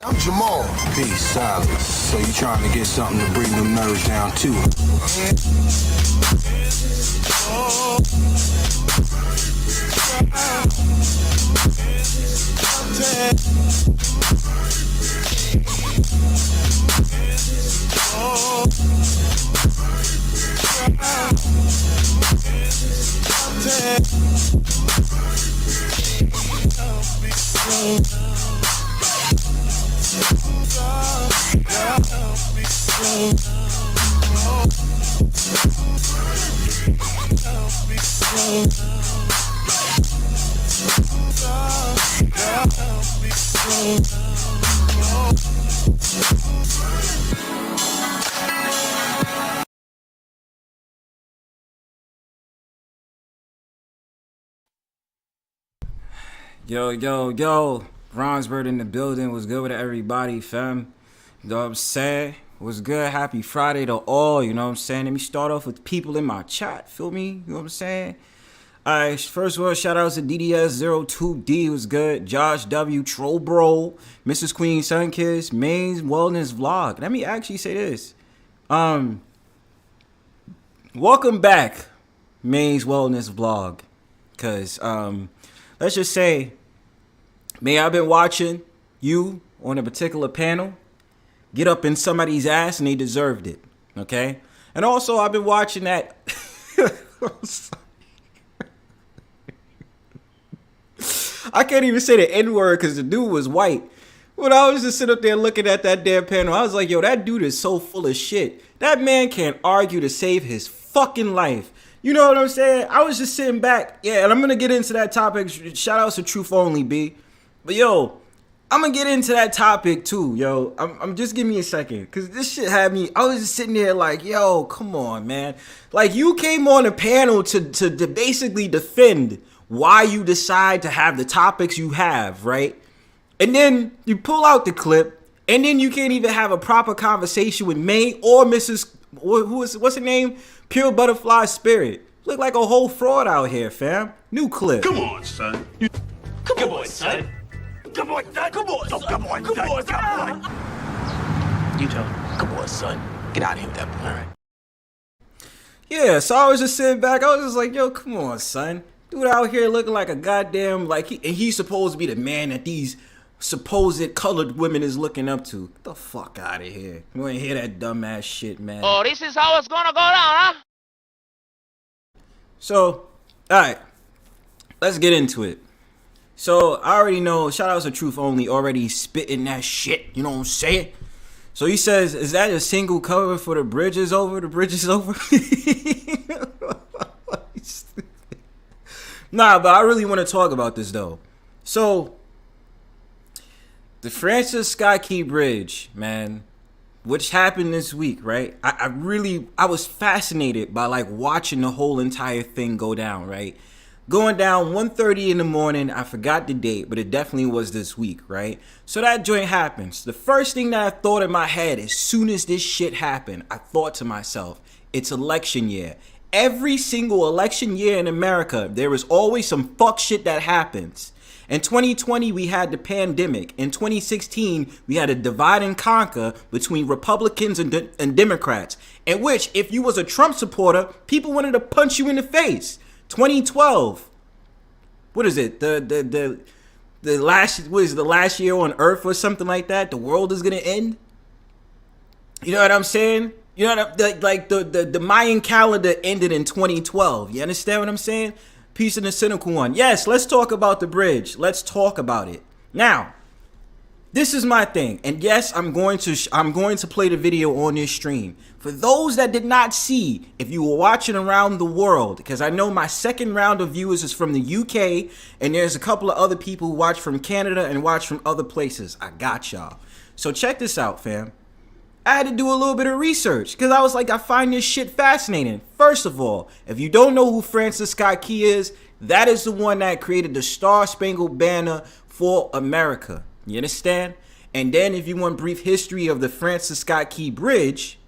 I'm Jamal. Peace, Silas. So you trying to get something to bring them nerves down too? Yo, Bronzebird in the building. What's good with everybody, fam? You know what I'm saying? What's good? Happy Friday to all, you know what I'm saying? Let me start off with people in my chat, feel me? You know what I'm saying? Alright, first of all, shout out to DDS02D, was good. Josh W, Troll Bro, Mrs. Queen, Sunkiss, Main's Wellness Vlog. Let me actually say this. Welcome back, Main's Wellness Vlog. Cause let's just say, man, I've been watching you on a particular panel get up in somebody's ass and they deserved it, okay? And also, I've been watching that. I can't even say the N-word because the dude was white. When I was just sitting up there looking at that damn panel, I was like, yo, that dude is so full of shit. That man can't argue to save his fucking life. You know what I'm saying? I was just sitting back. Yeah, and I'm going to get into that topic. Shout outs to Truth Only, B. But, yo, I'm going to get into that topic, too, yo. I'm just give me a second. Because this shit had me. I was just sitting there like, yo, come on, man. Like, you came on a panel to basically defend why you decide to have the topics you have, right? And then you pull out the clip. And then you can't even have a proper conversation with May or Mrs. What's her name? Pure Butterfly Spirit. Look like a whole fraud out here, fam. New clip. Come on, son. Come on, son. Come on, son. Come on, son. Come on, son. Come on. You tell him. Come on, son. Get out of here with that boy. All right. Yeah, so I was just sitting back. I was just like, yo, come on, son. Dude out here looking like a goddamn, like, he's supposed to be the man that these supposed colored women is looking up to. Get the fuck out of here. You ain't hear that dumbass shit, man. Oh, this is how it's gonna go down, huh? So, alright. Let's get into it. So, I already know, shout out to Truth Only, already spitting that shit. You know what I'm saying? So he says, is that a single cover for The Bridge Is Over? The Bridge Is Over? Nah, but I really want to talk about this, though. So, the Francis Scott Key Bridge, man, which happened this week, right? I was fascinated by like watching the whole entire thing go down, right? Going down 1:30 in the morning. I forgot the date, but it definitely was this week, right? So that joint happens. The first thing that I thought in my head as soon as this shit happened, I thought to myself, it's election year. Every single election year in America, there is always some fuck shit that happens. In 2020, we had the pandemic. In 2016, we had a divide and conquer between Republicans and Democrats, in which, if you was a Trump supporter, people wanted to punch you in the face. 2012, what is it? The last year on Earth or something like that? The world is gonna end. You know what I'm saying? You know what the Mayan calendar ended in 2012. You understand what I'm saying? Peace in the cynical one. Yes, let's talk about the bridge. Let's talk about it. Now, this is my thing. And yes, I'm going to play the video on this stream. For those that did not see, if you were watching around the world, because I know my second round of viewers is from the UK, and there's a couple of other people who watch from Canada and watch from other places. I got y'all. So check this out, fam. I had to do a little bit of research because I was like, I find this shit fascinating. First of all, if you don't know who Francis Scott Key is, that is the one that created the Star Spangled Banner for America. You understand? And then if you want brief history of the Francis Scott Key Bridge,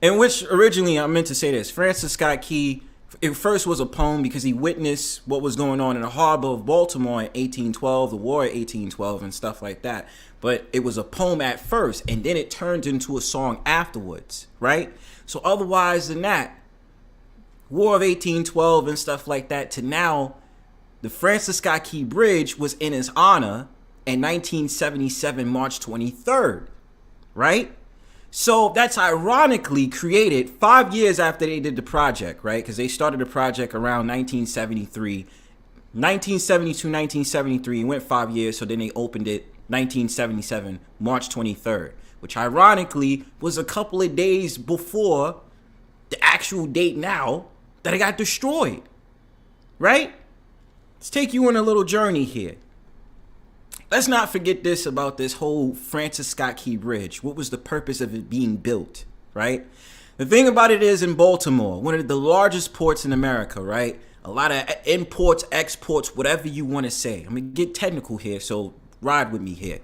in which originally I meant to say this, Francis Scott Key It first was a poem because he witnessed what was going on in the harbor of Baltimore in 1812, the war of 1812 and stuff like that. But it was a poem at first, and then it turned into a song afterwards, right? So otherwise than that, War of 1812 and stuff like that, to now, the Francis Scott Key Bridge was in his honor in 1977, March 23rd, right? So that's ironically created 5 years after they did the project, right? Because they started the project around 1973. 1972, 1973, it went 5 years, so then they opened it 1977, March 23rd, which ironically was a couple of days before the actual date now that it got destroyed, right? Let's take you on a little journey here. Let's not forget this about this whole Francis Scott Key Bridge. What was the purpose of it being built, right? The thing about it is in Baltimore, one of the largest ports in America, right? A lot of imports, exports, whatever you want to say. I'm going to get technical here, so ride with me here.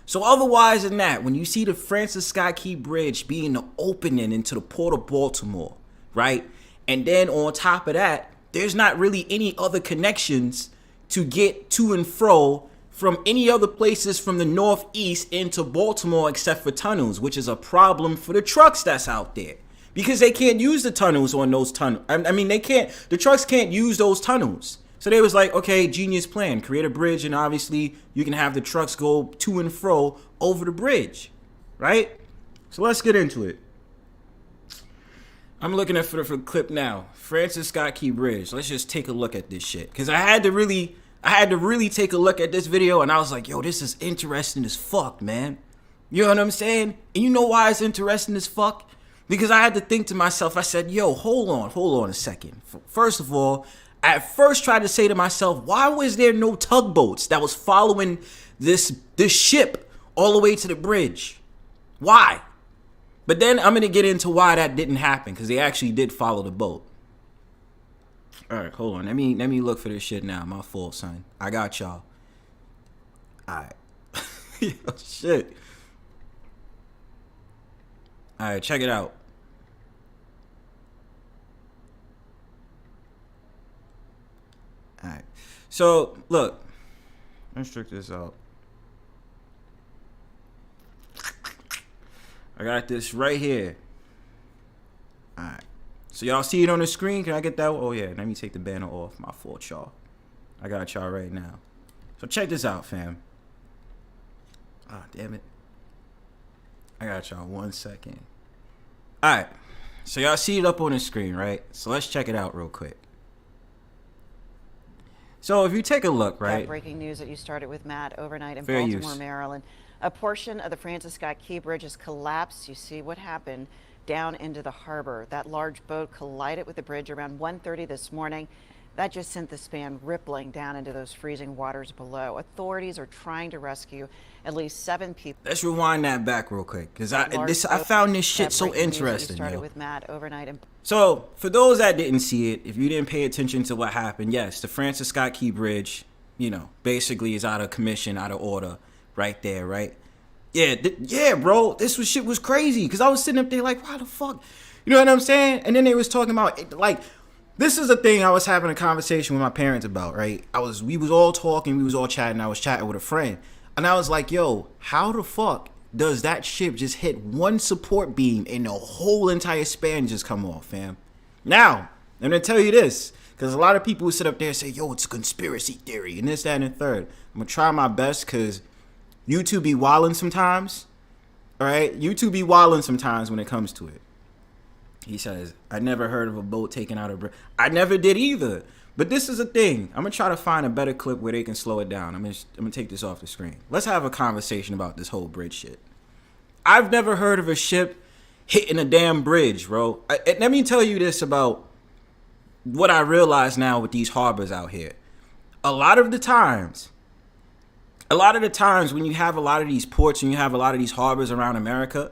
So otherwise than that, when you see the Francis Scott Key Bridge being the opening into the port of Baltimore, right? And then on top of that, there's not really any other connections to get to and fro from any other places from the northeast into Baltimore except for tunnels, which is a problem for the trucks that's out there because they can't use the tunnels on those tunnels. I mean, the trucks can't use those tunnels. So they was like, okay, genius plan, create a bridge, and obviously you can have the trucks go to and fro over the bridge, right? So let's get into it. I'm looking at for the clip now. Francis Scott Key Bridge. Let's just take a look at this shit, because I had to really take a look at this video, and I was like, yo, this is interesting as fuck, man. You know what I'm saying? And you know why it's interesting as fuck? Because I had to think to myself, I said, yo, hold on a second. First of all, I at first tried to say to myself, why was there no tugboats that was following this ship all the way to the bridge? Why? But then I'm going to get into why that didn't happen, because they actually did follow the boat. All right, hold on. Let me look for this shit now. My fault, son. I got y'all. All right. Yo, shit. All right, check it out. All right. So, look. Let's check this out. I got this right here. All right. So y'all see it on the screen? Can I get that? Oh yeah, let me take the banner off. My fault, y'all. I got y'all right now. So check this out, fam. Ah, damn it. I got y'all 1 second. All right. So y'all see it up on the screen, right? So let's check it out real quick. So if you take a look, right? That breaking news that you started with, Matt, overnight in Fair Baltimore, use. Maryland. A portion of the Francis Scott Key Bridge has collapsed. You see what happened down into the harbor. That large boat collided with the bridge around 1:30 this morning. That just sent the span rippling down into those freezing waters below. Authorities are trying to rescue at least 7 people. Let's rewind that back real quick, because I found this shit so interesting. Started with Matt overnight. So for those that didn't see it, if you didn't pay attention to what happened, yes, the Francis Scott Key Bridge, you know, basically is out of commission, out of order, right there, right? Yeah, bro, shit was crazy, because I was sitting up there like, why the fuck? You know what I'm saying? And then they was talking about, like, this is the thing I was having a conversation with my parents about, right? We was all talking, we was all chatting, I was chatting with a friend, and I was like, yo, how the fuck does that ship just hit one support beam and the whole entire span just come off, fam? Now, I'm gonna tell you this, because a lot of people would sit up there and say, yo, it's a conspiracy theory, and this, that, and the third. I'm gonna try my best, because YouTube be wildin' sometimes, all right? YouTube be wildin' sometimes when it comes to it. He says, I never heard of a boat taking out a bridge. I never did either. But this is the thing. I'm going to try to find a better clip where they can slow it down. I'm going to take this off the screen. Let's have a conversation about this whole bridge shit. I've never heard of a ship hitting a damn bridge, bro. Let me tell you this about what I realize now with these harbors out here. A lot of the times when you have a lot of these ports and you have a lot of these harbors around America,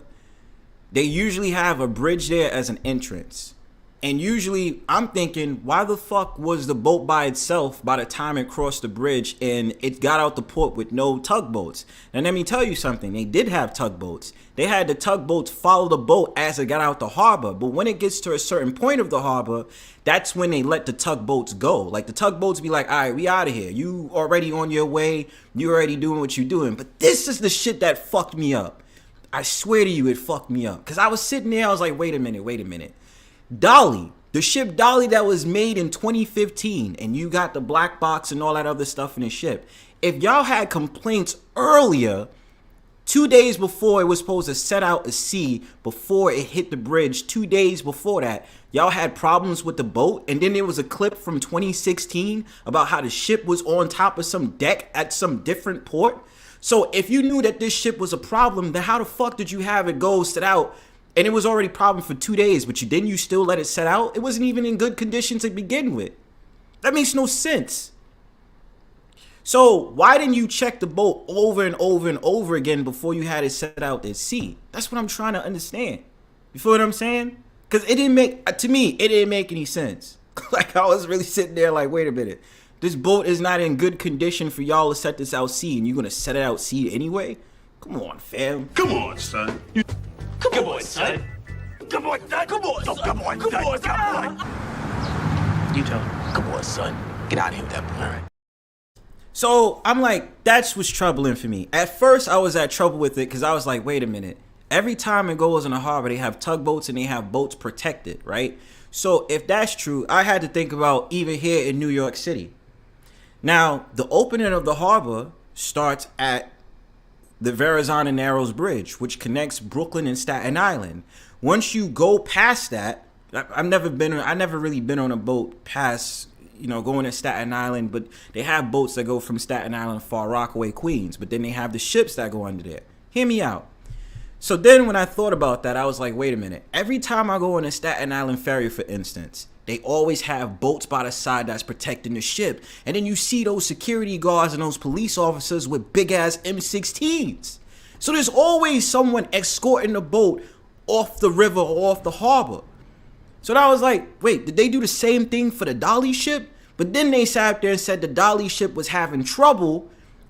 they usually have a bridge there as an entrance. And usually I'm thinking, why the fuck was the boat by itself by the time it crossed the bridge and it got out the port with no tugboats? And let me tell you something, they did have tugboats. They had the tugboats follow the boat as it got out the harbor. But when it gets to a certain point of the harbor, that's when they let the tugboats go. Like the tugboats be like, all right, we out of here. You already on your way. You already doing what you're doing. But this is the shit that fucked me up. I swear to you, it fucked me up. Because I was sitting there, I was like, wait a minute. Dolly, the ship Dolly that was made in 2015, and you got the black box and all that other stuff in the ship. If y'all had complaints earlier, 2 days before it was supposed to set out to sea, before it hit the bridge, 2 days before that, y'all had problems with the boat, and then there was a clip from 2016 about how the ship was on top of some deck at some different port. So if you knew that this ship was a problem, then how the fuck did you have it go set out? And it was already a problem for 2 days, but you still let it set out? It wasn't even in good condition to begin with. That makes no sense. So why didn't you check the boat over and over and over again before you had it set out at sea? That's what I'm trying to understand. You feel what I'm saying? Because it didn't make, to me, it didn't make any sense. Like I was really sitting there like, wait a minute. This boat is not in good condition for y'all to set this out sea, and you're going to set it out sea anyway? Come on, fam. Come on, son. Come on, son. Come on, son. Come on, son. Come on, son. Come on. You tell him. Come on, son. Get out of here with that boy. All right. So I'm like, that's what's troubling for me. At first, I was at trouble with it because I was like, wait a minute. Every time it goes in the harbor, they have tugboats and they have boats protected, right? So if that's true, I had to think about even here in New York City. Now, the opening of the harbor starts at the Verrazano Narrows Bridge, which connects Brooklyn and Staten Island. Once you go past that, I never really been on a boat past, going to Staten Island, but they have boats that go from Staten Island, Far Rockaway, Queens, but then they have the ships that go under there. Hear me out. So then when I thought about that, I was like, wait a minute. Every time I go on a Staten Island ferry, for instance, they always have boats by the side that's protecting the ship. And then you see those security guards and those police officers with big ass M16s. So there's always someone escorting the boat off the river or off the harbor. So I was like, wait, did they do the same thing for the Dolly ship? But then they sat up there and said the Dolly ship was having trouble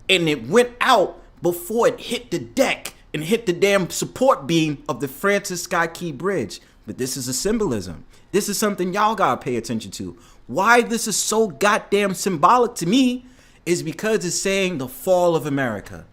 and it went out before it hit the deck and hit the damn support beam of the Francis Scott Key Bridge. But this is a symbolism. This is something y'all gotta pay attention to. Why this is so goddamn symbolic to me is because it's saying the fall of America.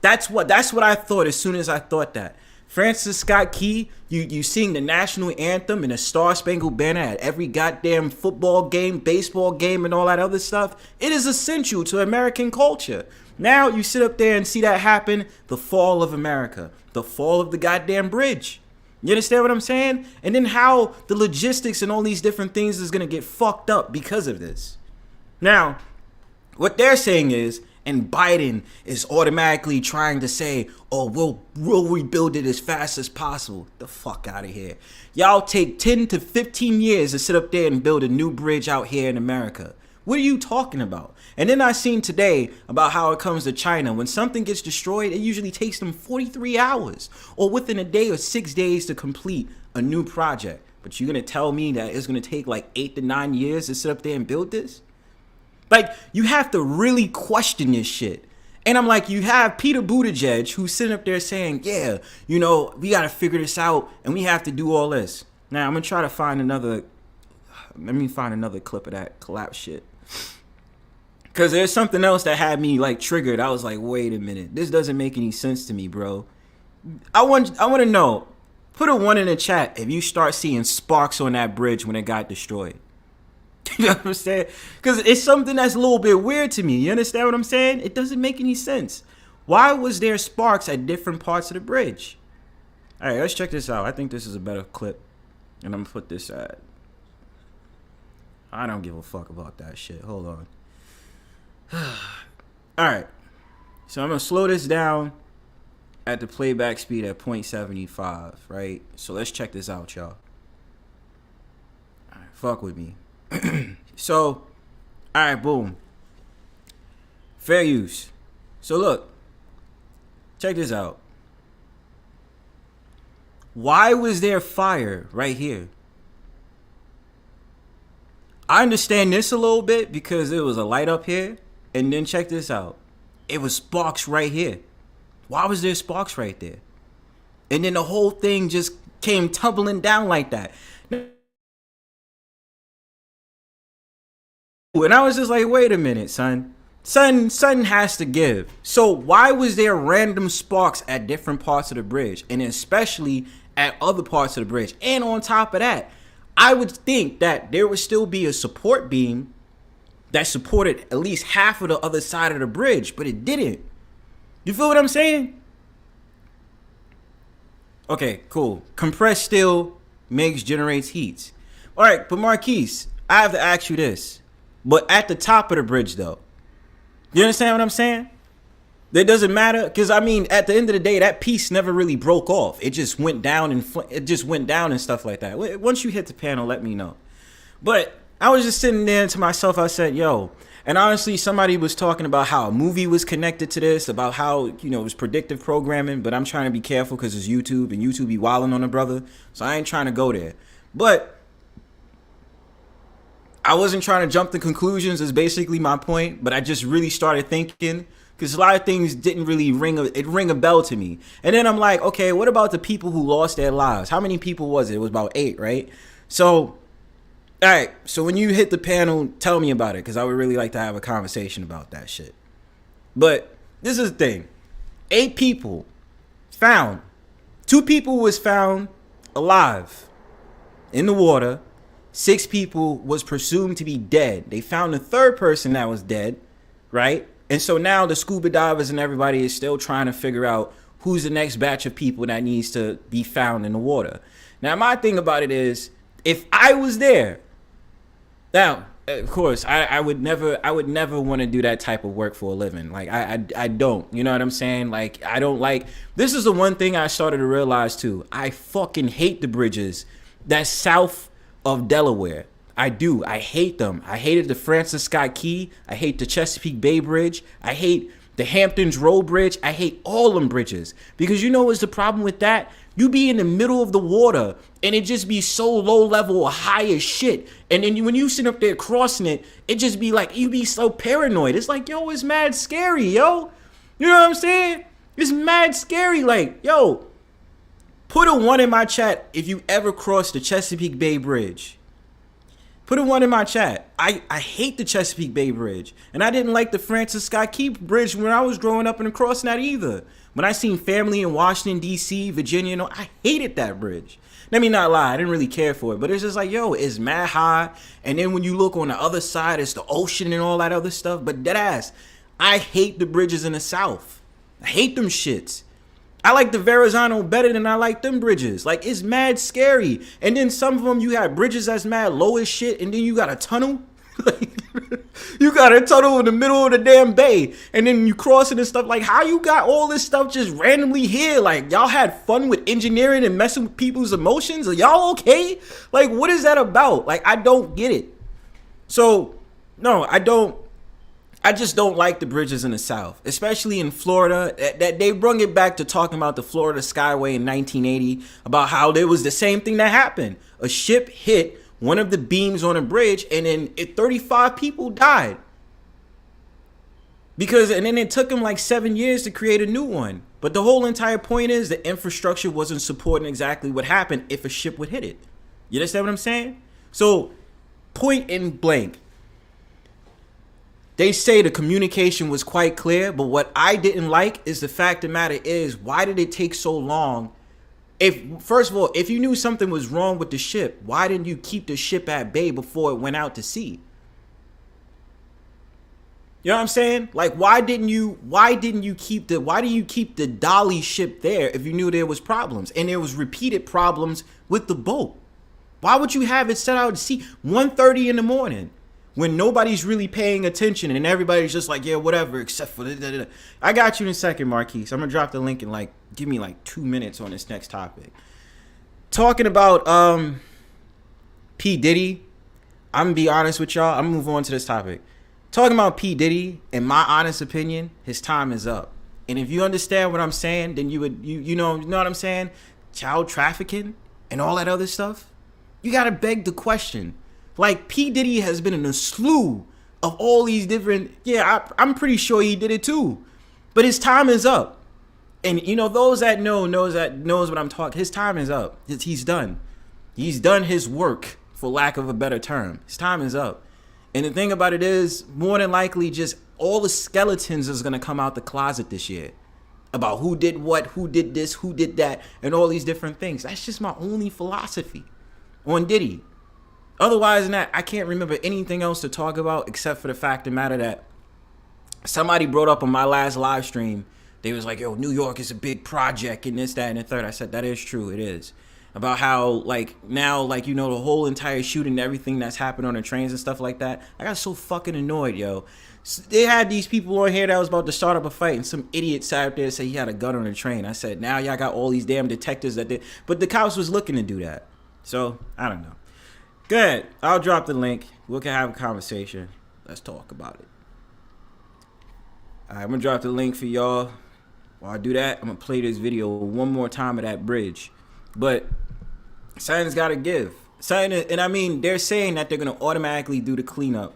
That's what I thought as soon as I thought that. Francis Scott Key, you sing the national anthem and the Star Spangled Banner at every goddamn football game, baseball game, and all that other stuff. It is essential to American culture. Now you sit up there and see that happen, the fall of America, the fall of the goddamn bridge. You understand what I'm saying? And then how the logistics and all these different things is going to get fucked up because of this. Now, what they're saying is, and Biden is automatically trying to say, oh, we'll rebuild it as fast as possible. The fuck out of here. Y'all take 10 to 15 years to sit up there and build a new bridge out here in America. What are you talking about? And then I seen today about how it comes to China. When something gets destroyed, it usually takes them 43 hours or within a day or 6 days to complete a new project. But you're going to tell me that it's going to take like 8 to 9 years to sit up there and build this? Like, you have to really question this shit. And I'm like, you have Peter Buttigieg who's sitting up there saying, yeah, we got to figure this out and we have to do all this. Now, I'm going to try to find another clip of that collapse shit. Because there's something else that had me like triggered. I was like, wait a minute. This doesn't make any sense to me, bro. I want to know. Put a 1 in the chat if you start seeing sparks on that bridge when it got destroyed. You know what I'm saying? Because it's something that's a little bit weird to me. You understand what I'm saying? It doesn't make any sense. Why was there sparks at different parts of the bridge? All right, let's check this out. I think this is a better clip. And I'm going to put this at... I don't give a fuck about that shit. Hold on. All right. So I'm going to slow this down at the playback speed at 0.75, right? So let's check this out, y'all. All right, fuck with me. So, all right, boom. Fair use. So look, check this out. Why was there fire right here? I understand this a little bit because it was a light up here, and then check this out. It was sparks right here. Why was there sparks right there? And then the whole thing just came tumbling down like that. And I was just like, wait a minute, son. Something has to give. So why was there random sparks at different parts of the bridge, and especially at other parts of the bridge? And on top of that, I would think that there would still be a support beam that supported at least half of the other side of the bridge, but it didn't. You feel what I'm saying? Okay, cool. Compressed steel generates heat. All right, but Marquise, I have to ask you this. But at the top of the bridge, though, you understand what I'm saying? That doesn't matter, because I mean, at the end of the day, that piece never really broke off. It just went down and stuff like that. Once you hit the panel, let me know. But I was just sitting there to myself. I said, yo. And honestly, somebody was talking about how a movie was connected to this, about how, you know, it was predictive programming. But I'm trying to be careful because it's YouTube, and YouTube be wilding on a brother. So I ain't trying to go there. But I wasn't trying to jump to conclusions, is basically my point. But I just really started thinking, because a lot of things didn't really ring a bell to me. And then I'm like, okay, what about the people who lost their lives? How many people was it? It was about 8, right? So, all right. So when you hit the panel, tell me about it, because I would really like to have a conversation about that shit. But this is the thing. 8 people found. 2 people was found alive in the water. 6 people was presumed to be dead. They found the 3rd person that was dead, right? And so now the scuba divers and everybody is still trying to figure out who's the next batch of people that needs to be found in the water. Now, my thing about it is, if I was there, now, of course, I would never want to do that type of work for a living. Like, I don't, you know what I'm saying? Like, I don't like, this is the one thing I started to realize too. I fucking hate the bridges that's south of Delaware. I do. I hate them. I hated the Francis Scott Key. I hate the Chesapeake Bay Bridge. I hate the Hamptons Road Bridge. I hate all them bridges. Because you know what's the problem with that? You be in the middle of the water and it just be so low level or high as shit. And then when you sit up there crossing it, it just be like, you be so paranoid. It's like, yo, it's mad scary, yo. You know what I'm saying? It's mad scary. Like, yo, put a 1 in my chat if you ever crossed the Chesapeake Bay Bridge. Put a 1 in my chat. I hate the Chesapeake Bay Bridge. And I didn't like the Francis Scott Key Bridge when I was growing up and crossing that either. When I seen family in Washington, D.C., Virginia, you know, I hated that bridge. Let me not lie. I didn't really care for it. But it's just like, yo, it's mad high. And then when you look on the other side, it's the ocean and all that other stuff. But deadass, I hate the bridges in the South. I hate them shits. I like the Verrazano better than I like them bridges. Like, it's mad scary. And then some of them, you have bridges that's mad low as shit, and then you got a tunnel. Like, you got a tunnel in the middle of the damn bay, and then you cross it and stuff. Like, how you got all this stuff just randomly here? Like, y'all had fun with engineering and messing with people's emotions? Are y'all okay? Like, what is that about? Like, I don't get it. So, no, I just don't like the bridges in the South, especially in Florida. That they brung it back to talking about the Florida Skyway in 1980, about how there was the same thing that happened. A ship hit one of the beams on a bridge, and then 35 people died. And then it took them like 7 years to create a new one. But the whole entire point is the infrastructure wasn't supporting exactly what happened if a ship would hit it. You understand what I'm saying? So, point in blank. They say the communication was quite clear, but what I didn't like is the fact of the matter is, why did it take so long? First of all, if you knew something was wrong with the ship, why didn't you keep the ship at bay before it went out to sea? You know what I'm saying? Like, why didn't you keep the dolly ship there if you knew there was problems and there was repeated problems with the boat? Why would you have it set out to sea 1:30 in the morning? When nobody's really paying attention and everybody's just like, yeah, whatever, except for the. I got you in a second, Marquise. I'm going to drop the link and give me 2 minutes on this next topic. Talking about P. Diddy, I'm going to be honest with y'all. I'm going to move on to this topic. Talking about P. Diddy, in my honest opinion, his time is up. And if you understand what I'm saying, then you know what I'm saying? Child trafficking and all that other stuff. You got to beg the question. Like, P. Diddy has been in a slew of all these different, I'm pretty sure he did it too. But his time is up. And, you know, those that knows what I'm talking. His time is up. He's done. He's done his work, for lack of a better term. His time is up. And the thing about it is, more than likely, just all the skeletons is going to come out the closet this year. About who did what, who did this, who did that, and all these different things. That's just my only philosophy on Diddy. Otherwise than that, I can't remember anything else to talk about except for the fact of the matter that somebody brought up on my last live stream. They was like, yo, New York is a big project and this, that, and the third. I said, that is true. It is. About how, like, now, like, you know, the whole entire shooting and everything that's happened on the trains and stuff like that. I got so fucking annoyed, yo. They had these people on here that was about to start up a fight, and some idiot sat up there and said he had a gun on the train. I said, now y'all got all these damn detectives that did. But the cops was looking to do that. So, I don't know. Good. I'll drop the link. We can have a conversation. Let's talk about it. All right, I'm going to drop the link for y'all. While I do that, I'm going to play this video one more time of that bridge. But something's got to give. And I mean, they're saying that they're going to automatically do the cleanup.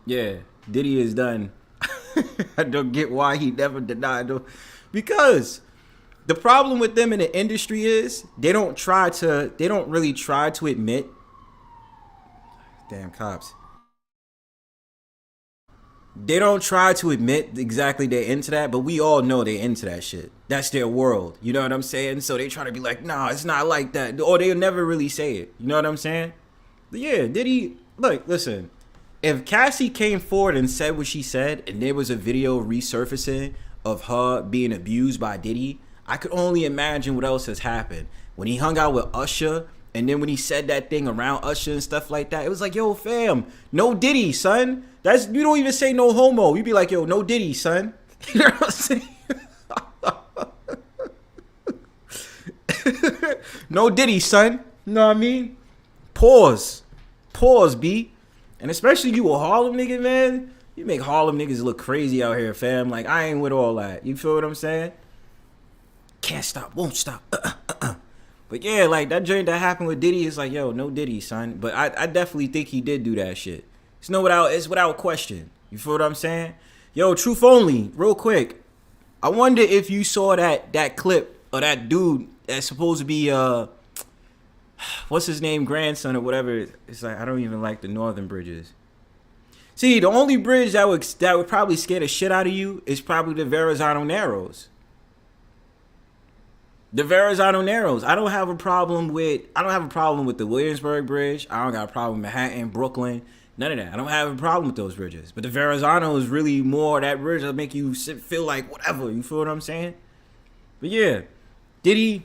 Yeah, Diddy is done. I don't get why he never denied them. Because the problem with them in the industry is they don't really try to admit. Damn cops. They don't try to admit exactly they're into that, but we all know they're into that shit. That's their world. You know what I'm saying? So they try to be like, nah, it's not like that. Or they'll never really say it. You know what I'm saying? But yeah, Diddy, look, listen. If Cassie came forward and said what she said, and there was a video resurfacing of her being abused by Diddy, I could only imagine what else has happened. When he hung out with Usher, and then when he said that thing around Usher and stuff like that, it was like, yo, fam, no Diddy, son. You don't even say no homo. You be like, yo, no Diddy, son. You know what I'm saying? No Diddy, son. You know what I mean? Pause, B. And especially you a Harlem nigga, man. You make Harlem niggas look crazy out here, fam. Like, I ain't with all that. You feel what I'm saying? Can't stop, won't stop. But yeah, like, that joint that happened with Diddy is like, yo, no Diddy, son. But I definitely think he did do that shit. It's without question. You feel what I'm saying? Yo, Truth Only, real quick. I wonder if you saw that clip of that dude that's supposed to be what's his name, grandson or whatever. It's like, I don't even like the northern bridges. See, the only bridge that would probably scare the shit out of you is probably the Verrazano Narrows. The Verrazano Narrows. I don't have a problem with the Williamsburg Bridge. I don't got a problem with Manhattan, Brooklyn, none of that. I don't have a problem with those bridges. But the Verrazano is really more that bridge that make you feel like whatever. You feel what I'm saying? But yeah, Diddy,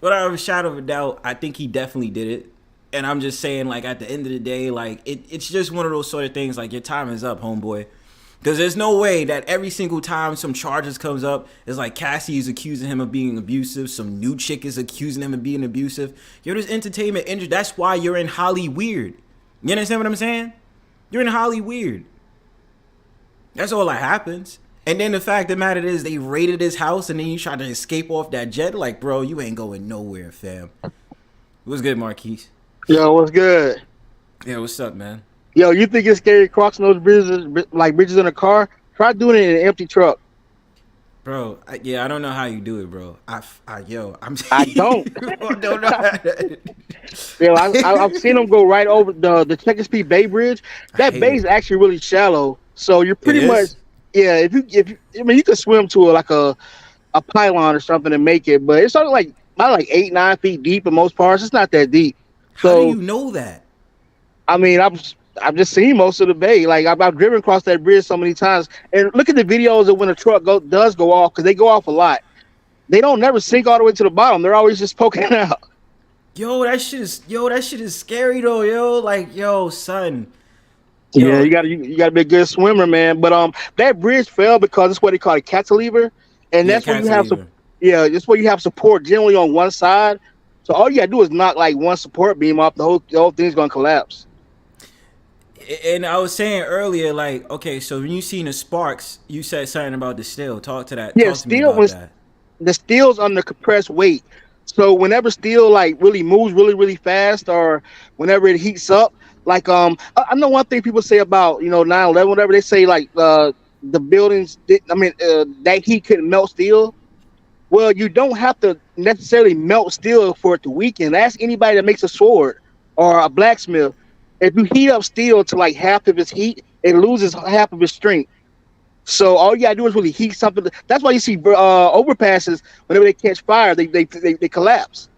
without a shadow of a doubt, I think he definitely did it. And I'm just saying, like, at the end of the day, like, it's just one of those sort of things, like, your time is up, homeboy. Because there's no way that every single time some charges comes up, it's like Cassie is accusing him of being abusive, some new chick is accusing him of being abusive. Yo, this entertainment industry, that's why you're in Hollyweerd. You understand what I'm saying? You're in Hollyweerd. That's all that happens. And then the fact of the matter is, they raided his house and then you tried to escape off that jet. Like, bro, you ain't going nowhere, fam. What's good, Marquise? Yo, what's good? Yeah, what's up, man? Yo, you think it's scary crossing those bridges, like bridges in a car? Try doing it in an empty truck. Bro, I don't know how you do it, bro. I don't. I don't know. Yo, I've seen them go right over the Chesapeake Bay Bridge. That bay is actually really shallow, so you're pretty much If you could swim to a pylon or something and make it, but it's only like 8-9 feet deep in most parts. It's not that deep. So, how do you know that? I mean, I've just seen most of the bay. Like I've driven across that bridge so many times, and look at the videos of when a truck does go off, because they go off a lot. They don't never sink all the way to the bottom. They're always just poking out. Yo, that shit is scary though, yo. Like, yo, son. Yo. Yeah, you gotta be a good swimmer, man. But that bridge fell because it's what they call a cantilever, and that's where you have it's where you have support generally on one side. So all you gotta do is knock like one support beam off, the whole thing's gonna collapse. And I was saying earlier, like, okay, so when you seen the sparks, you said something about the steel. Talk to that. Yeah, the steel's under compressed weight. So whenever steel like really moves really fast, or whenever it heats up, Like I know one thing people say about 9/11, whatever they say, like the buildings that heat couldn't melt steel. Well, you don't have to necessarily melt steel for it to weaken. Ask anybody that makes a sword or a blacksmith. If you heat up steel to like half of its heat, it loses half of its strength. So all you gotta do is really heat something. That's why you see overpasses whenever they catch fire, they collapse.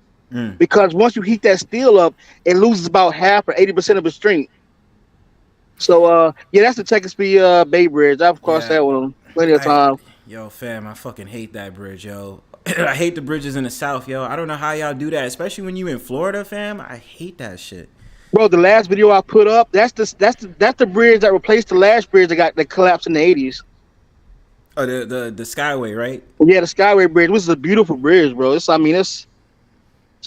Because once you heat that steel up, it loses about half or 80% of its strength. So yeah, that's the Chesapeake Bay Bridge. I've crossed that one plenty of times. Yo, fam, I fucking hate that bridge, yo. I hate the bridges in the South, yo. I don't know how y'all do that, especially when you in Florida, fam. I hate that shit. Bro, the last video I put up, that's the bridge that replaced the last bridge that collapsed in the 80s. Oh, the Skyway, right? Yeah, the Skyway Bridge, which is a beautiful bridge, bro. It's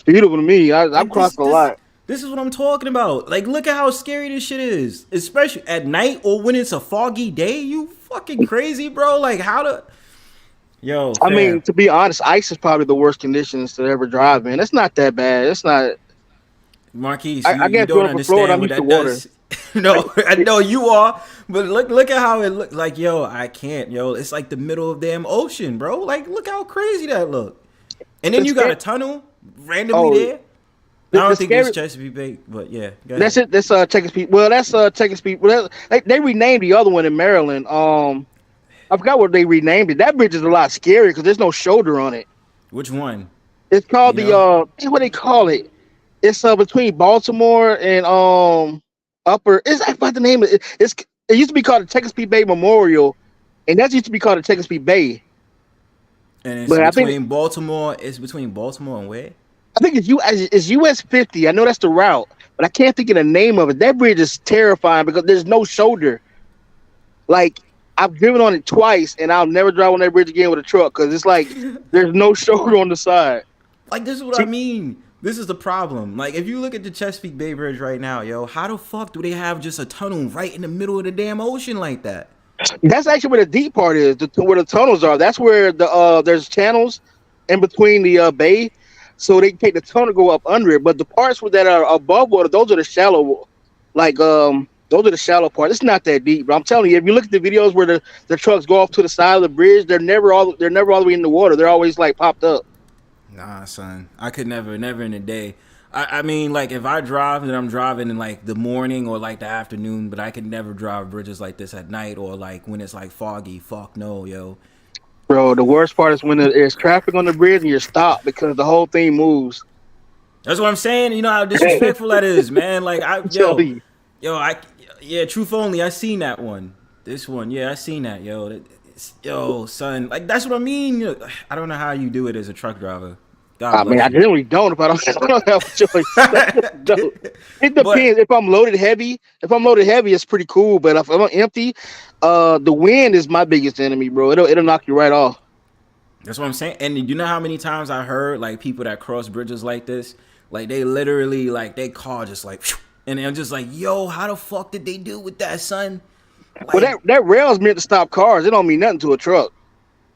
beautiful to me. I've crossed a lot. This is what I'm talking about. Like, look at how scary this shit is. Especially at night or when it's a foggy day. You fucking crazy, bro. Like, how to... Yo, I mean, to be honest, ice is probably the worst conditions to ever drive in. It's not that bad. It's not... Marquise, I guess you don't going from Florida, I'm understand what used that to does. No, I know you are. But look at how it looks. Like, yo, I can't, yo. It's like the middle of damn ocean, bro. Like, look how crazy that look. And then you got a tunnel randomly there. I don't think it's Chesapeake Bay, but yeah. That's it. That's Chesapeake. Well, that's Chesapeake. Well, they renamed the other one in Maryland. I forgot what they renamed it. That bridge is a lot scarier because there's no shoulder on it. Which one? It's called what they call it. It's between Baltimore and Upper. It's about the name of it. It used to be called the Chesapeake Bay Memorial, and that used to be called the Chesapeake Bay. And it's between Baltimore. It's between Baltimore and where? I think it's US 50. I know that's the route, but I can't think of the name of it. That bridge is terrifying because there's no shoulder. Like, I've driven on it twice, and I'll never drive on that bridge again with a truck because it's like there's no shoulder on the side. Like, this is what I mean. This is the problem. Like, if you look at the Chesapeake Bay Bridge right now, yo, how the fuck do they have just a tunnel right in the middle of the damn ocean like that? That's actually where the deep part is, where the tunnels are. That's where there's channels in between the bay, so they can take the tunnel go up under it. But the parts that are above water, those are the shallow, like those are the shallow parts. It's not that deep. But I'm telling you, if you look at the videos where the trucks go off to the side of the bridge, they're never all the way in the water. They're always like popped up. Nah, son, I could never in the day. I mean, like, if I drive, then I'm driving in like the morning or like the afternoon, but I could never drive bridges like this at night or like when it's like foggy. Fuck no, yo. Bro, the worst part is when there's traffic on the bridge and you're stopped because the whole thing moves. That's what I'm saying. You know how disrespectful that is, man. Like, truth only. I seen that one. This one, yeah, I seen that, yo. Yo, son, like, that's what I mean. I don't know how you do it as a truck driver. I mean, I generally don't if I don't have a choice. It depends. If I'm loaded heavy, it's pretty cool. But if I'm empty, the wind is my biggest enemy, bro. It'll knock you right off. That's what I'm saying. And you know how many times I heard like people that cross bridges like this, like they literally like they car just like, and I'm just like, yo, how the fuck did they do with that, son? Like, well, that rail's meant to stop cars. It don't mean nothing to a truck.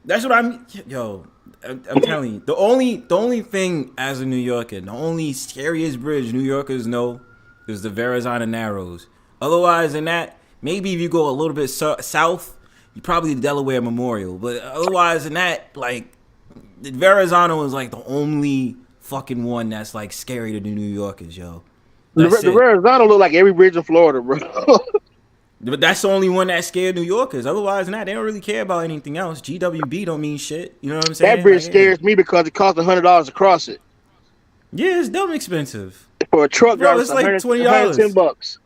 That's what I'm. Yo, I'm telling you, the only thing as a New Yorker, the only scariest bridge New Yorkers know is the Verrazano Narrows. Otherwise than that, maybe if you go a little bit south, you probably the Delaware Memorial. But otherwise than that, like, the Verrazano is like the only fucking one that's like scary to the New Yorkers, yo. The Verrazano look like every bridge in Florida, bro. But that's the only one that scared New Yorkers. Otherwise than that, they don't really care about anything else. GWB don't mean shit. You know what I'm saying? That bridge scares me because it costs $100 to cross it. Yeah, it's dumb expensive. For a truck driver, it's like $20. $110.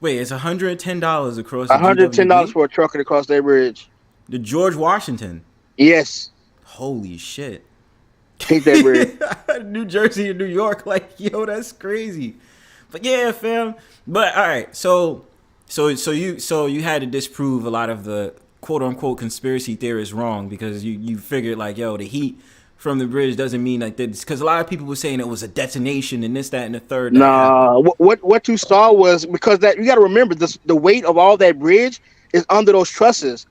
Wait, it's $110 across. $110 for a trucker to cross that bridge. The George Washington. Yes. Holy shit. Hate that bridge. New Jersey and New York, like, yo, that's crazy. But yeah, fam. But all right, so you had to disprove a lot of the quote unquote conspiracy theorists wrong because you figured like, yo, the heat from the bridge doesn't mean like this, because a lot of people were saying it was a detonation and this, that, and the third. Nah, what you saw was because that you got to remember the weight of all that bridge is under those trusses.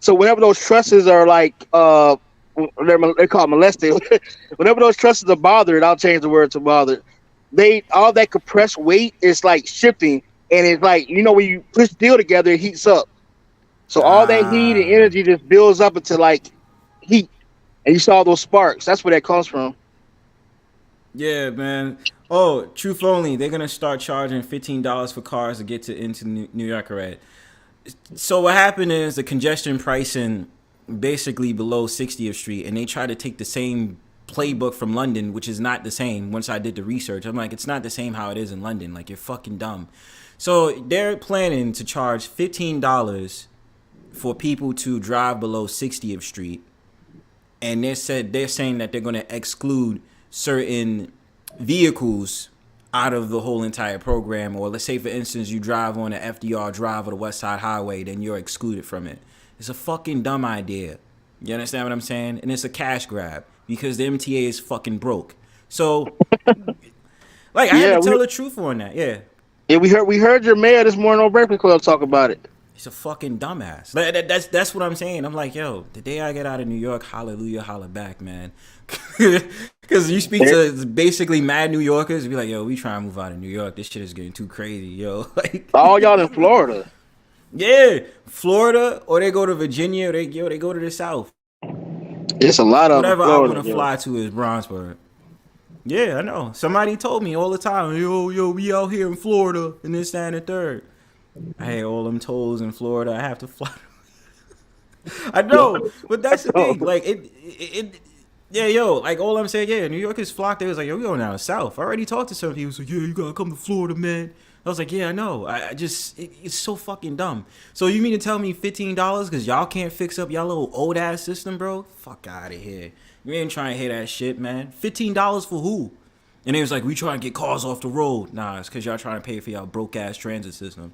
So whenever those trusses are like they're called molested. Whenever those trusses are bothered, I'll change the word to bothered. All that compressed weight is like shifting. and it's like when you push steel together, it heats up. So all that heat and energy just builds up into like heat, and you saw those sparks. That's where that comes from. Yeah, man. Oh, truth only. They're gonna start charging $15 for cars to get into New York, right? So what happened is the congestion pricing basically below 60th Street, and they try to take the same playbook from London, which is not the same. Once I did the research, I'm like, it's not the same how it is in London. Like, you're fucking dumb. So they're planning to charge $15 for people to drive below 60th Street, and they're saying that they're going to exclude certain vehicles out of the whole entire program. Or let's say, for instance, you drive on the FDR Drive or the West Side Highway, then you're excluded from it. It's a fucking dumb idea. You understand what I'm saying? And it's a cash grab because the MTA is fucking broke. So, like, I had to tell the truth on that. Yeah. Yeah, we heard your mayor this morning on Breakfast Club talk about it. He's a fucking dumbass. That's what I'm saying. I'm like, yo, the day I get out of New York, hallelujah, holla back, man. Because you speak to basically mad New Yorkers, be like, yo, we trying to move out of New York. This shit is getting too crazy, yo. Like, all y'all in Florida. Yeah, Florida, or they go to Virginia, or they go to the South. It's a lot of whatever Florida, I want to fly to is Bronzebird. Yeah, I know. Somebody told me all the time, yo, we out here in Florida, and this, that, and the third. I had all them toes in Florida. I have to fly. I know, but that's the thing. Like yeah, yo. Like, all I'm saying, yeah, New Yorkers flocked. They was like, yo, we going down south. I already talked to some people. So yeah, you gotta come to Florida, man. I was like, yeah, I know. I just, it's so fucking dumb. So you mean to tell me $15 because y'all can't fix up y'all little old ass system, bro? Fuck out of here. You ain't trying to hear that shit, man. $15 for who? And they was like, we trying to get cars off the road. Nah, it's because y'all trying to pay for y'all broke ass transit system.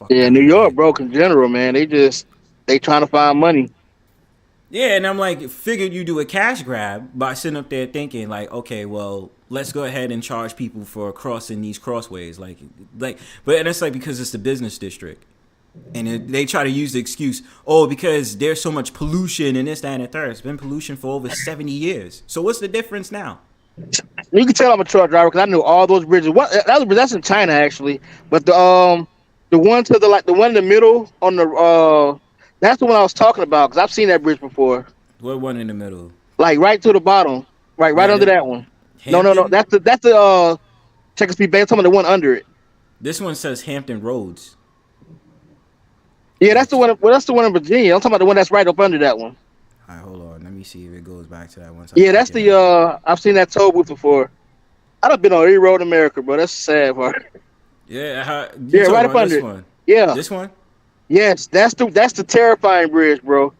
Yeah, New York broke in general, man. They trying to find money. Yeah, and I'm like, figured you do a cash grab by sitting up there thinking like, okay, well, let's go ahead and charge people for crossing these crossways, but it's like because it's the business district, and they try to use the excuse, oh, because there's so much pollution and this, that, and the third. It's been pollution for over 70 years. So what's the difference now? You can tell I'm a truck driver because I know all those bridges. That's in China actually, but the one to the one in the middle on the that's the one I was talking about because I've seen that bridge before. What one in the middle? Like right to the bottom, right under that one. Hampton? No. That's the Chesapeake Bay. I'm talking about the one under it. This one says Hampton Roads. Yeah, that's the one. Well, that's the one in Virginia. I'm talking about the one that's right up under that one. All right, hold on. Let me see if it goes back to that one. Yeah, that's the I've seen that toll booth before. I've been on every road in America, bro. That's the sad part. Yeah, right up under it. One? Yeah, this one. Yes, that's the terrifying bridge, bro.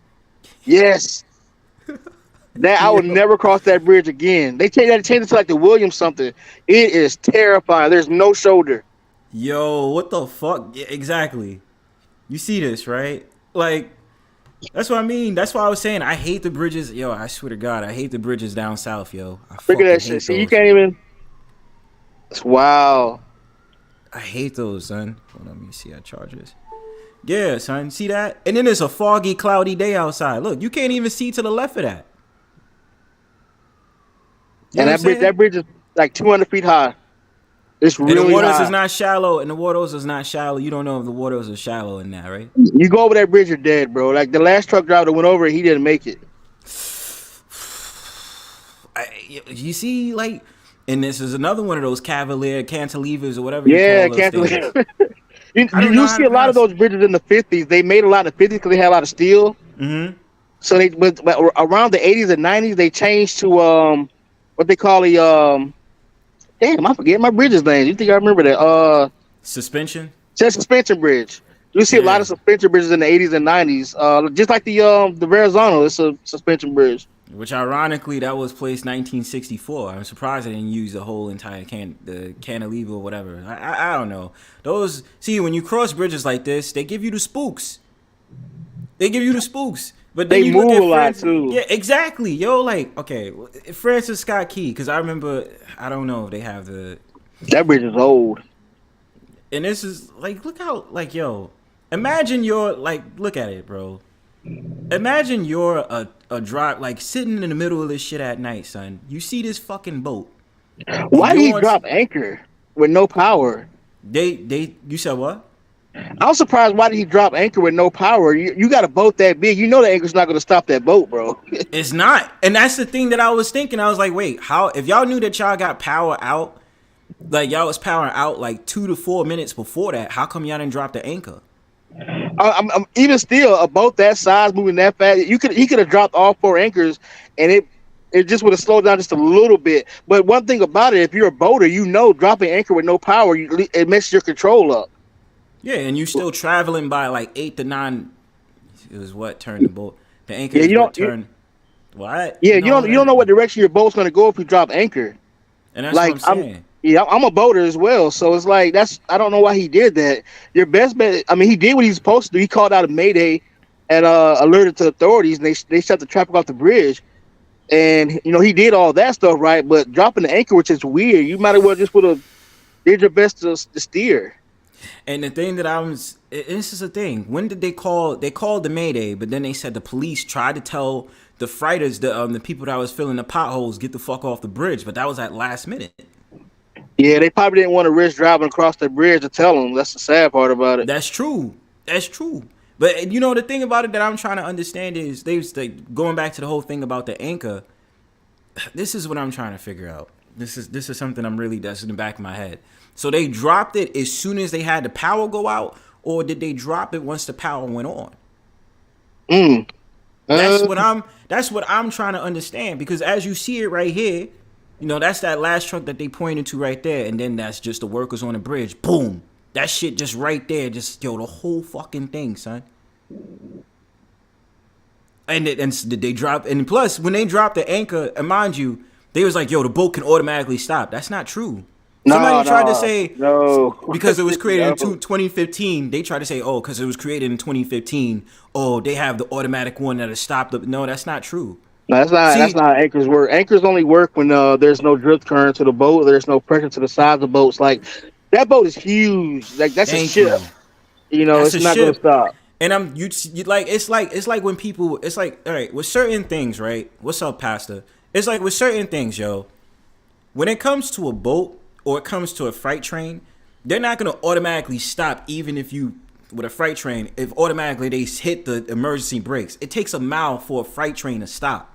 Yes. That I would never cross that bridge again. They changed it to like the Williams something. It is terrifying. There's no shoulder. Yo, what the fuck? Yeah, exactly. You see this, right? Like, that's what I mean. That's why I was saying I hate the bridges. Yo, I swear to God, I hate the bridges down south, yo. Look at that shit. See, you can't even. Wow. I hate those, son. Hold on, let me see how charges. Yeah, son. See that? And then it's a foggy, cloudy day outside. Look, you can't even see to the left of that. You and that bridge is like 200 feet high. It's really high. And the waters is not shallow. And the waters is not shallow. You don't know if the waters are shallow in that, right? You go over that bridge, you're dead, bro. Like the last truck driver that went over it, he didn't make it. You see, like, and this is another one of those cantilevers or whatever. Yeah, cantilever. You see a lot of those bridges in the 50s. They made a lot of 50s because they had a lot of steel. Mm-hmm. So but around the 80s and 90s, they changed to what they call damn, I forget my bridge's name. You think I remember that? Suspension. Just suspension bridge. You see a lot of suspension bridges in the 80s and 90s. Just like the Verrazano, it's a suspension bridge. Which ironically, that was placed 1964. I'm surprised they didn't use the whole entire the cantilever or whatever. I don't know. Those, see, when you cross bridges like this, they give you the spooks. But then they move a lot too. Yeah, exactly. Yo, like, okay, Francis Scott Key, because I remember, I don't know if they have that bridge is old. And this is like, look how, like, yo, imagine you're like, look at it, bro. Imagine you're a drive, like sitting in the middle of this shit at night, son. You see this fucking boat. Why do you drop anchor with no power? You said what? I was surprised. Why did he drop anchor with no power? You got a boat that big. You know the anchor's not going to stop that boat, bro. It's not. And that's the thing that I was thinking. I was like, wait, how? If y'all knew that y'all got power out, like y'all was powering out like 2 to 4 minutes before that, how come y'all didn't drop the anchor? I'm even still a boat that size moving that fast. He could have dropped all 4 anchors, and it just would have slowed down just a little bit. But one thing about it, if you're a boater, you know dropping anchor with no power, it messes your control up. Yeah, and you still traveling by like 8 to 9. It was what turned the boat. The anchor. Yeah, is you what don't turn. What? Yeah, you don't know what direction your boat's going to go if you drop anchor. And that's what I'm saying. I'm a boater as well, so it's like I don't know why he did that. Your best bet. I mean, he did what he was supposed to do. He called out a mayday and alerted to authorities, and they shut the traffic off the bridge. And he did all that stuff right, but dropping the anchor, which is weird. You might as well just did your best to steer. And the thing that this is the thing. When did they call? They called the mayday, but then they said the police tried to tell the freighters, the people that was filling the potholes, get the fuck off the bridge. But that was at last minute. Yeah, they probably didn't want to risk driving across the bridge to tell them. That's the sad part about it. That's true. But the thing about it that I'm trying to understand is going back to the whole thing about the anchor. This is what I'm trying to figure out. This is something that's in the back of my head. So they dropped it as soon as they had the power go out, or did they drop it once the power went on? That's what I'm trying to understand, because as you see it right here, that's that last truck that they pointed to right there, and then that's just the workers on the bridge. Boom. That shit just right there, the whole fucking thing, son. And did they drop? And plus, when they dropped the anchor, and mind you, they was like, the boat can automatically stop. That's not true. Somebody tried to say, no, because it was created in 2015. They tried to say, because it was created in 2015. They have the automatic one that has stopped. No, that's not true. No, that's not how anchors work. Anchors only work when there's no drift current to the boat. There's no pressure to the side of the boats. Like, that boat is huge. Like, that's a ship. It's not going to stop. And it's like when people, it's like, all right, with certain things, right? What's up, PASSDA? It's like with certain things, when it comes to a boat or it comes to a freight train, they're not going to automatically stop, even if with a freight train, if automatically they hit the emergency brakes. It takes a mile for a freight train to stop,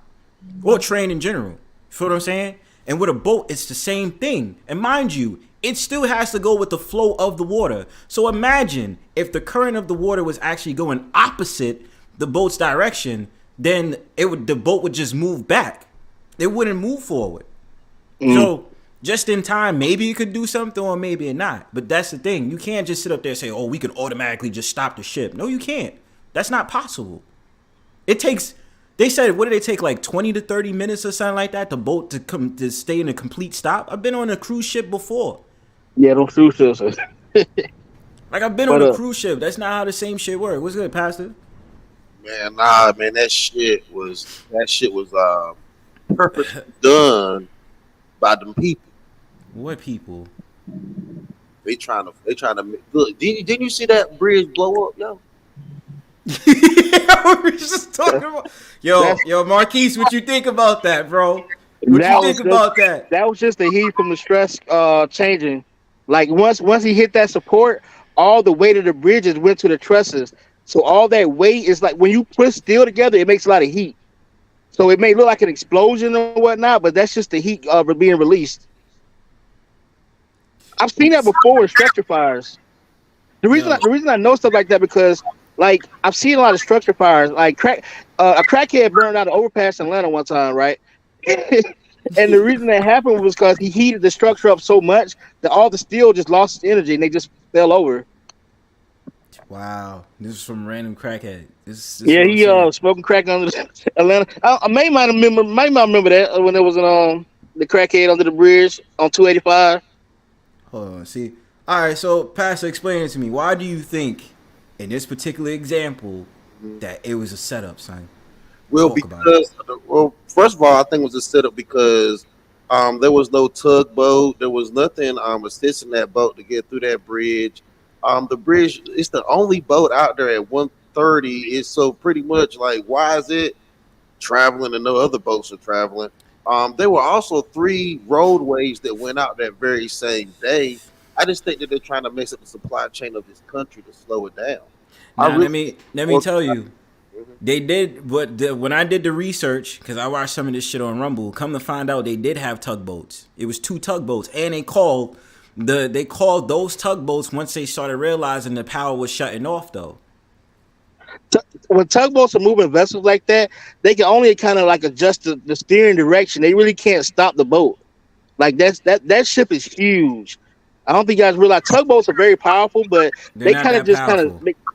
or a train in general. You feel what I'm saying? And with a boat, it's the same thing. And mind you, it still has to go with the flow of the water. So imagine if the current of the water was actually going opposite the boat's direction, then the boat would just move back. It wouldn't move forward. So just in time, maybe you could do something or maybe not. But that's the thing. You can't just sit up there and say, we can automatically just stop the ship. No, you can't. That's not possible. It takes, they said, what did it take, like 20 to 30 minutes or something like that, the boat to stay in a complete stop? I've been on a cruise ship before. Yeah, those cruise ships. Like, I've been on a cruise ship. That's not how the same shit works. What's good, Pastor? Man, that shit was perfectly done by them people. What people? They trying to look. Didn't you see that bridge blow up, yo? We were just talking about yo, Marquise, what you think about that, bro? What you think about that? That was just the heat from the stress changing. Like once he hit that support, all the weight of the bridges went to the trusses. So all that weight is like when you put steel together, it makes a lot of heat. So it may look like an explosion or whatnot, but that's just the heat being released. I've seen that before with structure fires. The reason I know stuff like that because like I've seen a lot of structure fires. Like a crackhead burned out an overpass in Atlanta one time, right? And the reason that happened was because he heated the structure up so much that all the steel just lost its energy and they just fell over. Wow, this is from random crackhead. This he smoking crack under the Atlanta. I might remember that when there was the crackhead under the bridge on 285. Hold on, see. All right, so Pastor, explain it to me. Why do you think, in this particular example, that it was a setup, son? Well, first of all, I think it was a setup because there was no tugboat. There was nothing assisting that boat to get through that bridge. The bridge, it's the only boat out there at 130. It's so pretty much like, why is it traveling and no other boats are traveling? There were also 3 roadways that went out that very same day. I just think that they're trying to mess up the supply chain of this country to slow it down. Now, let me tell you, they did. When I did the research, because I watched some of this shit on Rumble, come to find out they did have tugboats. It was 2 tugboats, and they called those tugboats once they started realizing the power was shutting off, though. When tugboats are moving vessels like that, they can only kind of like adjust the steering direction. They really can't stop the boat. Like that ship is huge. I don't think you guys realize tugboats are very powerful, but they kind of just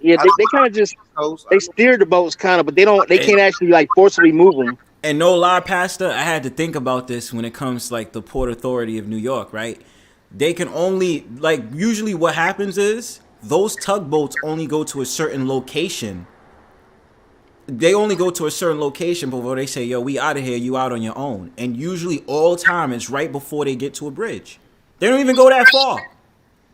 they steer the boats kind of, but they can't actually like forcibly move them. And no lie, Pastor, I had to think about this when it comes to like the Port Authority of New York, right? They can only, like, usually what happens is those tugboats only go to a certain location. They only go to a certain location before they say, yo, we out of here, you out on your own. And usually all the time it's right before they get to a bridge. They don't even go that far.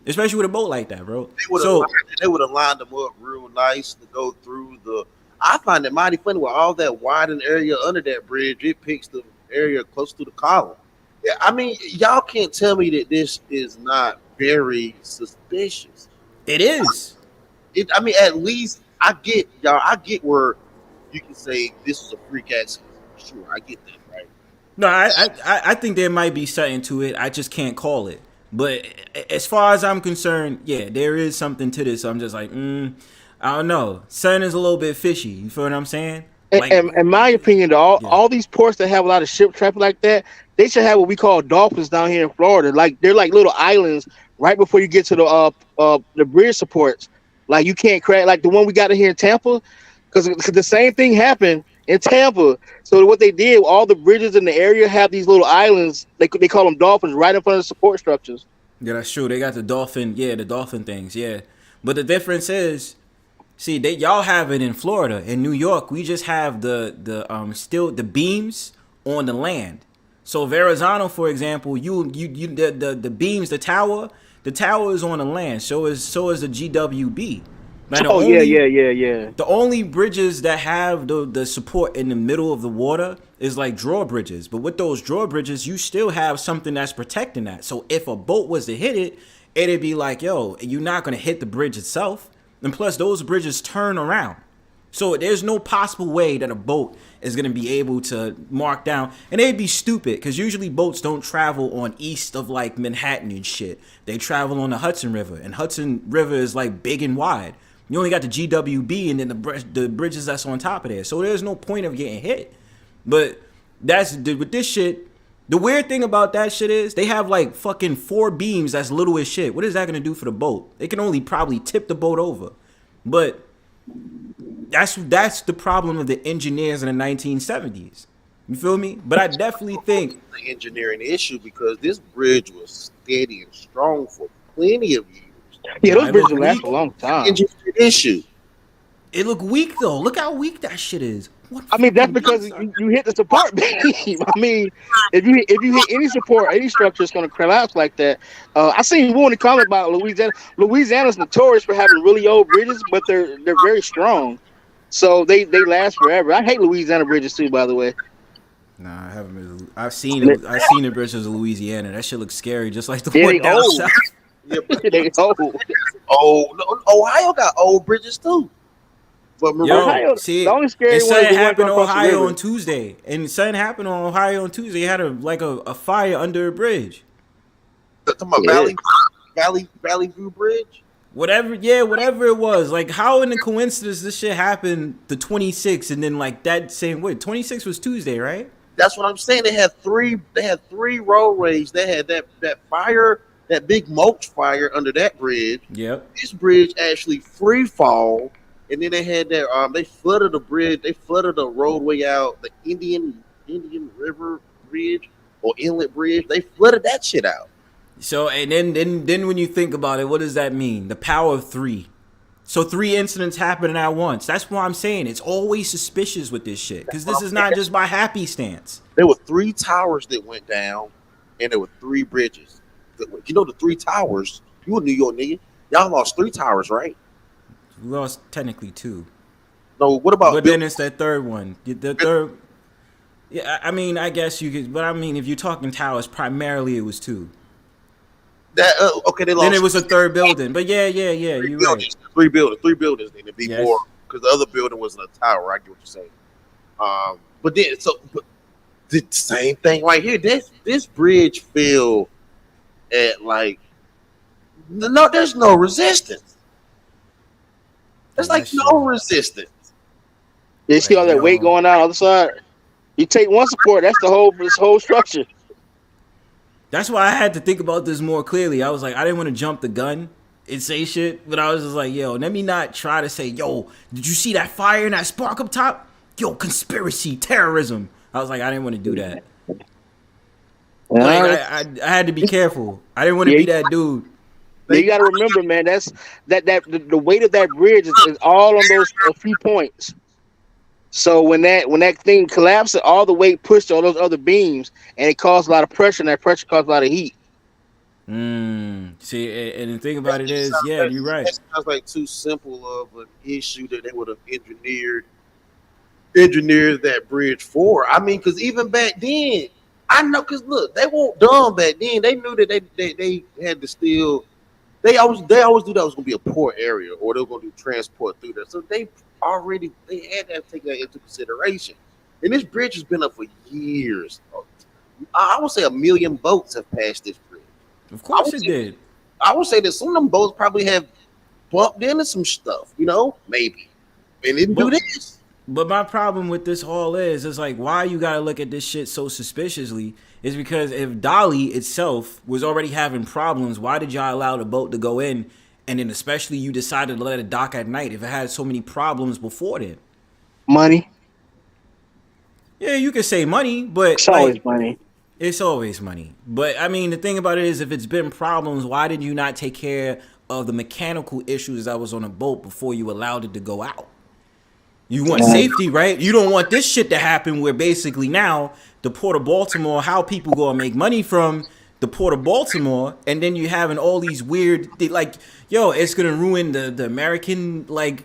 Especially with a boat like that, bro. They would have lined them up real nice to go through the... I find it mighty funny with all that widened area under that bridge, it picks the area close to the column. Yeah, I mean, y'all can't tell me that this is not very suspicious. It is. I mean, at least I get where you can say this is a freak accident. Sure, I get that, right? No, I think there might be something to it. I just can't call it. But as far as I'm concerned, yeah, there is something to this. I'm just like, I don't know. Something is a little bit fishy. You feel what I'm saying? Like, in my opinion, all these ports that have a lot of ship traffic like that, they should have what we call dolphins down here in Florida. Like they're like little islands right before you get to the bridge supports. Like you can't crash like the one we got in here in Tampa, because the same thing happened in Tampa. So what they did, all the bridges in the area have these little islands. They call them dolphins right in front of the support structures. Yeah, that's true. They got the dolphin things. Yeah, but the difference is, see, y'all have it in Florida. In New York, we just have the beams on the land. So Verrazano, for example, the beams, the tower is on the land. So is the GWB. Now, yeah. The only bridges that have the support in the middle of the water is like drawbridges. But with those drawbridges, you still have something that's protecting that. So if a boat was to hit it, it'd be like, yo, you're not gonna hit the bridge itself. And plus, those bridges turn around. So there's no possible way that a boat is going to be able to mark down. And they'd be stupid, because usually boats don't travel on east of like Manhattan and shit. They travel on the Hudson River. And Hudson River is like big and wide. You only got the GWB and then the bridges that's on top of there. So there's no point of getting hit. But with this shit, the weird thing about that shit is they have like fucking 4 beams that's little as shit. What is that going to do for the boat? They can only probably tip the boat over. But that's the problem of the engineers in the 1970s. You feel me? But I definitely think the engineering issue, because this bridge was steady and strong for plenty of years. Yeah, those bridges last a long time. Engineering issue. It look weak though. Look how weak that shit is. I mean, that's because you hit the support beam. I mean, if you hit any support, any structure, it's going to collapse like that. I seen one in the comment about Louisiana. Louisiana's notorious for having really old bridges, but they're very strong, so they last forever. I hate Louisiana bridges too, by the way. Nah, I haven't. I've seen the bridges of Louisiana. That shit looks scary, just like the one down south. Yeah, they old. Oh, Ohio got old bridges too. But Ohio, see, something happened in Ohio on Tuesday, and something happened on Ohio on Tuesday. They had a fire under a bridge. Talking about Valley View Bridge. Whatever it was. Like, how in the coincidence this shit happened the 26th, and then like that same way. 26th was Tuesday, right? That's what I'm saying. They had three roadways. They had that fire, that big mulch fire under that bridge. Yep. This bridge actually free fall. And then they had that they flooded the bridge, they flooded the roadway out, the Indian River Bridge or Inlet Bridge. They flooded that shit out. So and then when you think about it, what does that mean? The power of 3. So 3 incidents happening at once. That's why I'm saying it's always suspicious with this shit. Because this is not just by happy stance. There were 3 towers that went down, and there were 3 bridges. You know the 3 towers, you a New York nigga, y'all lost 3 towers, right? We lost technically 2. No, what about? But then it's that third one. The third. Yeah, I mean, I guess you could. But I mean, if you're talking towers, primarily it was 2. That okay, they lost. Then it was a third building, but yeah, you're right. Three buildings. Then it'd be Yes. more because the other building was in a tower. I get what you're saying. But then but the same thing right here. This bridge fell at like no, there's no resistance. There's like no resistance. You see all that weight going on the other side? You take one support, that's this whole structure. That's why I had to think about this more clearly. I was like, I didn't want to jump the gun and say shit, but I was just like, yo, let me not try to say, yo, did you see that fire and that spark up top? Yo, conspiracy, terrorism. I was like, I didn't want to do that. Like, I had to be careful. I didn't want to be that dude. You got to remember, man, the weight of that bridge is all on those few points. So when that thing collapsed, all the weight pushed all those other beams, and it caused a lot of pressure, and that pressure caused a lot of heat. See, and the thing about it is, yeah, you're right. That sounds like too simple of an issue that they would have engineered that bridge for. I mean, because even back then, I know, because look, they weren't dumb back then. They knew that they had to still. They always knew that was going to be a poor area, or they were going to do transport through there. So they had to take that into consideration. And this bridge has been up for years. I would say 1 million boats have passed this bridge. Of course it did. I would say that some of them boats probably have bumped into some stuff, maybe. And didn't do this. But my problem with this all is like, why you gotta look at this shit so suspiciously is because if Dolly itself was already having problems, why did y'all allow the boat to go in? And then especially you decided to let it dock at night if it had so many problems before then? Money. Yeah, you could say money, but it's always money. It's always money. But I mean, the thing about it is, if it's been problems, why did you not take care of the mechanical issues that was on the boat before you allowed it to go out? You want safety, right? You don't want this shit to happen where basically now the Port of Baltimore, how people go and make money from the Port of Baltimore, and then you having all these weird, like, yo, it's going to ruin the American, like,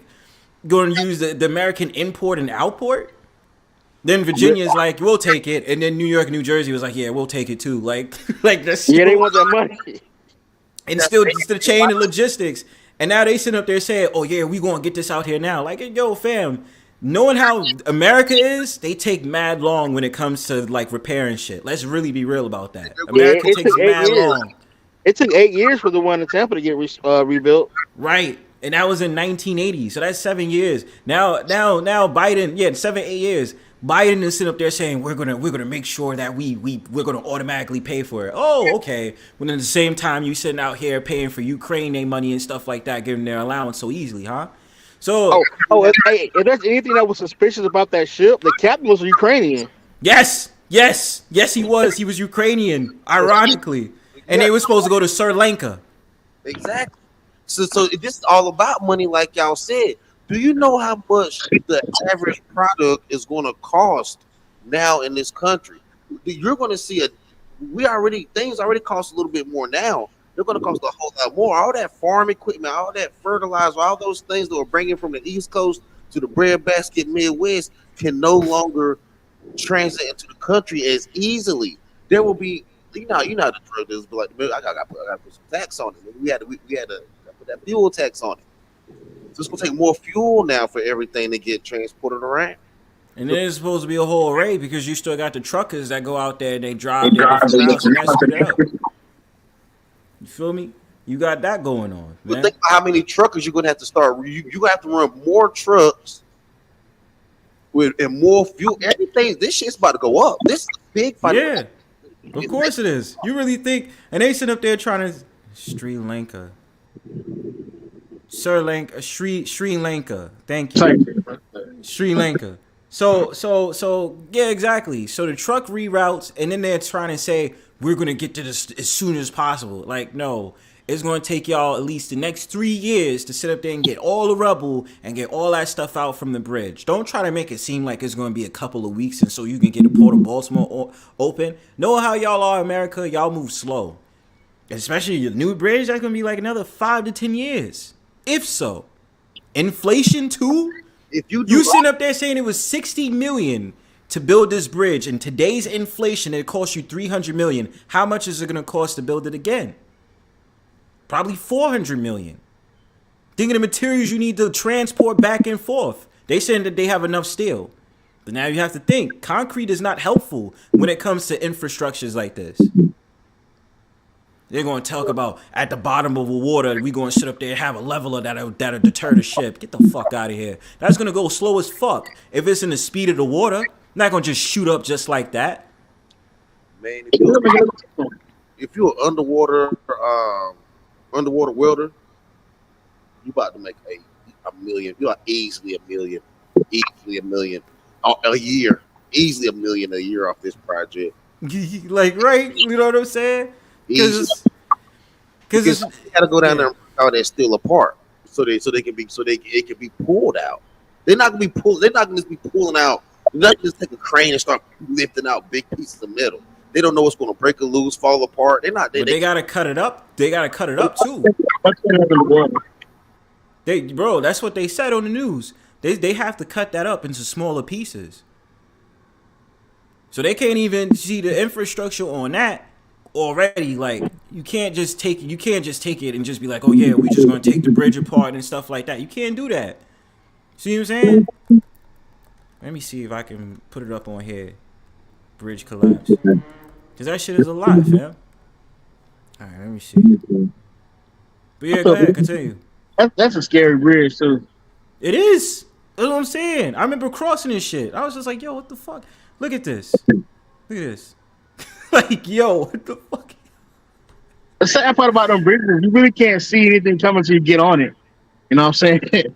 going to use the American import and outport. Then Virginia's like, we'll take it. And then New York and New Jersey was like, yeah, we'll take it too. Like that's yeah, they want that money. And still just the chain of logistics. And now they sit up there saying, oh yeah, we gonna get this out here now. Like, yo, fam, knowing how America is, they take mad long when it comes to like repairing shit. Let's really be real about that. America takes mad long. It took 8 years for the one in Tampa to get rebuilt. Right. And that was in 1980. So that's 7 years. Now Biden, 7-8 years. Biden is sitting up there saying we're gonna make sure that we're gonna automatically pay for it. Oh, okay. When at the same time you sitting out here paying for Ukraine their money and stuff like that, giving their allowance so easily, huh? So if there's anything that was suspicious about that ship, the captain was Ukrainian. Yes, he was. He was Ukrainian, ironically, and they were supposed to go to Sri Lanka. Exactly. So this is all about money, like y'all said. Do you know how much the average product is going to cost now in this country? You're going to see things already cost a little bit more now. They're going to cost a whole lot more. All that farm equipment, all that fertilizer, all those things that were bringing from the East Coast to the breadbasket Midwest can no longer transit into the country as easily. There will be, the drug dealers, but like, I got to put some tax on it. We had to put that fuel tax on it. So it's gonna take more fuel now for everything to get transported around. And then it's supposed to be a whole array because you still got the truckers that go out there and they drive their different routes and mess it up. You feel me? You got that going on, man. But think about how many truckers you're gonna have to start. You have to run more trucks and more fuel. Everything. This shit's about to go up. This is a big fight. Yeah, of course it is. You really think? And they sit up there trying to Sri Lanka. Sri Lanka. Thank you. Sri Lanka. So yeah, exactly. So the truck reroutes, and then they're trying to say we're gonna get to this as soon as possible. Like, no, it's gonna take y'all at least the next 3 years to sit up there and get all the rubble and get all that stuff out from the bridge. Don't try to make it seem like it's gonna be a couple of weeks and so you can get the Port of Baltimore open. Know how y'all are, America? Y'all move slow, especially the new bridge. That's gonna be like another 5 to 10 years. If so, inflation too. If you sitting up there saying it was $60 million to build this bridge, and today's inflation it cost you $300 million. How much is it going to cost to build it again? Probably 400 million. Think of the materials you need to transport back and forth. They saying that they have enough steel. But now you have to think, concrete is not helpful when it comes to infrastructures like this. They're going to talk about at the bottom of the water, we going to sit up there and have a leveler that'll deter the ship. Get the fuck out of here. That's going to go slow as fuck. If it's in the speed of the water, not going to just shoot up just like that. Man, if you're an underwater welder, you about to make a million. You're easily a million a year. Easily $1 million a year off this project. Like, right? You know what I'm saying? Because you gotta go down there and pull that steel apart so it can be pulled out. They're not gonna just be pulling out. They're not just take a crane and start lifting out big pieces of metal. They don't know what's gonna break or loose, fall apart. They gotta cut it up. They gotta cut it up too. Bro, that's what they said on the news. They have to cut that up into smaller pieces. So they can't even see the infrastructure on that already. Like, you can't just take it and just be like, oh yeah, we just gonna take the bridge apart and stuff like that. You can't do that. See what I'm saying? Let me see if I can put it up on here. Bridge collapse. Cause that shit is a lot, fam. Alright, let me see. But yeah, go ahead, continue. That's a scary bridge too. It is. That's what I'm saying. I remember crossing this shit. I was just like, yo, what the fuck? Look at this. Look at this. Like, yo, what the fuck? The sad part about them bridges, you really can't see anything coming until you get on it. You know what I'm saying?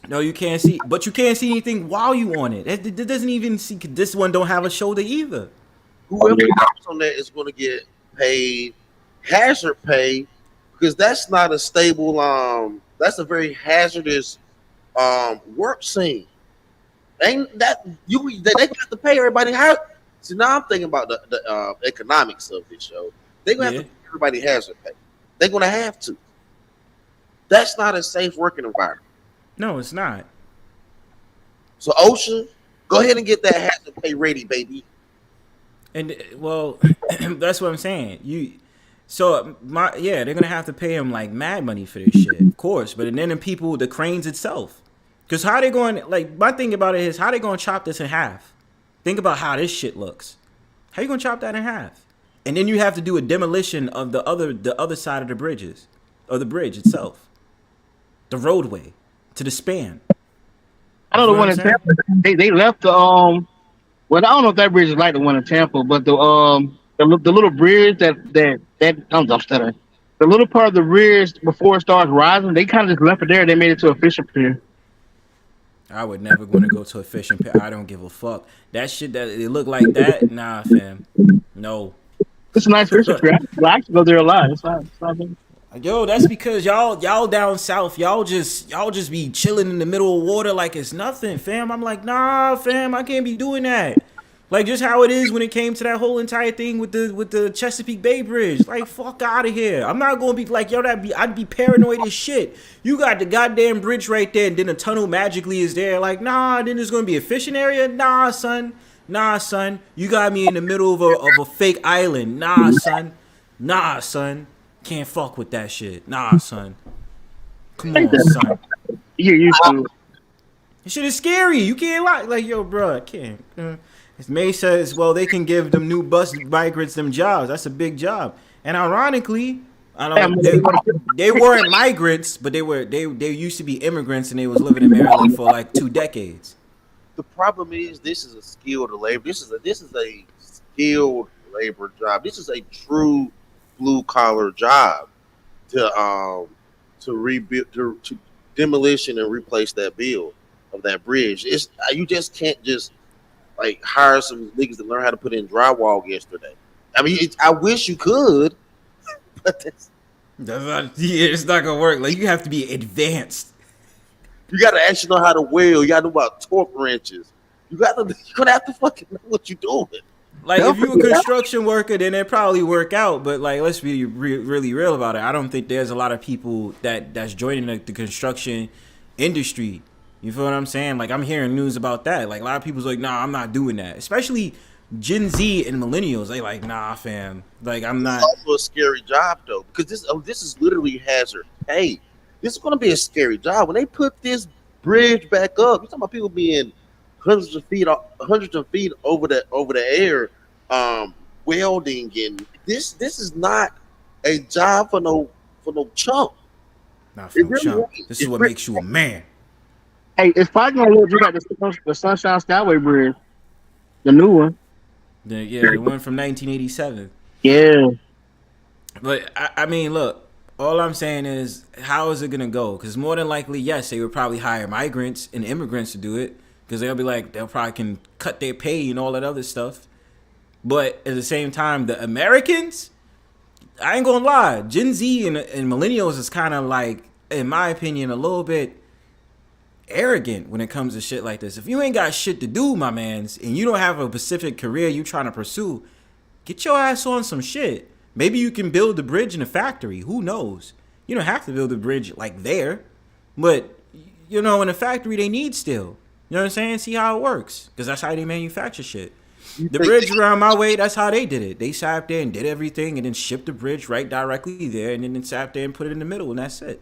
No, you can't see. But you can't see anything while you on it. It doesn't even see. This one don't have a shoulder either. Whoever comes on that is going to get paid hazard pay, because that's not a stable. That's a very hazardous work scene. Ain't that they got to pay everybody? How? See, now I'm thinking about the economics of this show. They're gonna have to pay everybody hazard pay. They're gonna have to. That's not a safe working environment. No, it's not. So OSHA, go ahead and get that hazard pay ready, baby. And well, that's what I'm saying. They're gonna have to pay him like mad money for this shit, of course. But then the cranes itself, because how they going? Like, my thing about it is how they gonna chop this in half. Think about how this shit looks. How you gonna chop that in half? And then you have to do a demolition of the other side of the bridges, or the bridge itself, the roadway to the span. I know the one in Tampa. They left the Well, I don't know if that bridge is like the one in Tampa, but the little bridge that I'm just stuttering. The little part of the bridge before it starts rising, they kind of just left it there. They made it to a fishing pier. I would never want to go to a fishing pier. I don't give a fuck. That shit that it look like that, nah, fam. No. It's a nice fishing pier. I actually go there a lot. It's not Yo, that's because y'all down south, y'all just be chilling in the middle of water like it's nothing, fam. I'm like, nah, fam, I can't be doing that. Like, just how it is when it came to that whole entire thing with the Chesapeake Bay Bridge. Like, fuck out of here. I'm not gonna be like, yo, I'd be paranoid as shit. You got the goddamn bridge right there, and then the tunnel magically is there. Like, nah, then there's gonna be a fishing area. Nah, son. You got me in the middle of a fake island. Nah, son. Can't fuck with that shit. Nah, son. Come on, son. You're used to. This shit is scary. You can't lie. Like, yo, bro, I can't. As May says, well, they can give them new bus migrants them jobs. That's a big job. And ironically, they weren't migrants, but they used to be immigrants, and they was living in Maryland for like 2 decades. The problem is, this is a skilled labor. This is a skilled labor job. This is a true blue collar job to rebuild, to demolition and replace that build of that bridge. You just can't just like hire some niggas to learn how to put in drywall yesterday. I mean, I wish you could, but it's not gonna work. Like, you have to be advanced. You gotta actually know how to weld. You gotta know about torque wrenches. You're gonna have to fucking know what you're doing. Like, if you're a construction worker, then it probably work out. But like, let's be really real about it. I don't think there's a lot of people that's joining the construction industry. You feel what I'm saying? Like, I'm hearing news about that. Like, a lot of people's like, nah, I'm not doing that. Especially Gen Z and millennials, they like, nah, fam. Like, I'm not. It's also a scary job though, because this is literally hazard pay. This is going to be a scary job when they put this bridge back up. You're talking about people being hundreds of feet over the air, welding, and this is not a job for no chump. Not for no chump. This is what makes you a man. Hey, it's probably gonna look just like the Sunshine Skyway Bridge, the new one. The one from 1987. Yeah. But I mean, look, all I'm saying is, how is it gonna go? Because more than likely, yes, they would probably hire migrants and immigrants to do it, because they'll be like, they'll probably can cut their pay and all that other stuff. But at the same time, the Americans, I ain't gonna lie, Gen Z and millennials is kind of like, in my opinion, a little bit arrogant when it comes to shit like this. If you ain't got shit to do, my mans, and you don't have a specific career you trying to pursue, get your ass on some shit. Maybe you can build the bridge in a factory. Who knows? You don't have to build a bridge like there, but in a factory they need steel. You know what I'm saying? See how it works, because that's how they manufacture shit. The bridge around my way, that's how they did it. They sat there and did everything, and then shipped the bridge right directly there, and then sat there and put it in the middle, and that's it.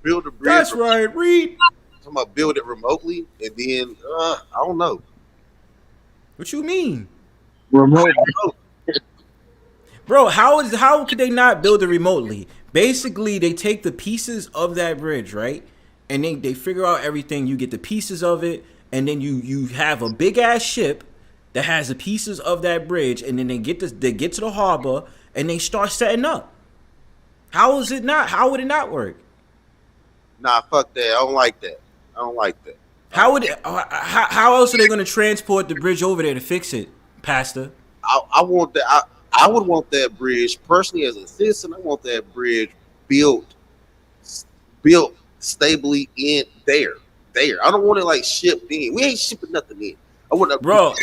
Build a bridge. That's right, Reed. Talking about build it remotely, and then I don't know. What you mean? Remote. Bro, how could they not build it remotely? Basically, they take the pieces of that bridge, right? And they figure out everything. You get the pieces of it, and then you have a big ass ship that has the pieces of that bridge, and then they get to the harbor and they start setting up. How would it not work? Nah, fuck that. I don't like that. How else are they gonna transport the bridge over there to fix it, Pastor? I want that. I would want that bridge personally as a citizen. I want that bridge built stably in there. I don't want it like shipped in. We ain't shipping nothing in. I want that, bro.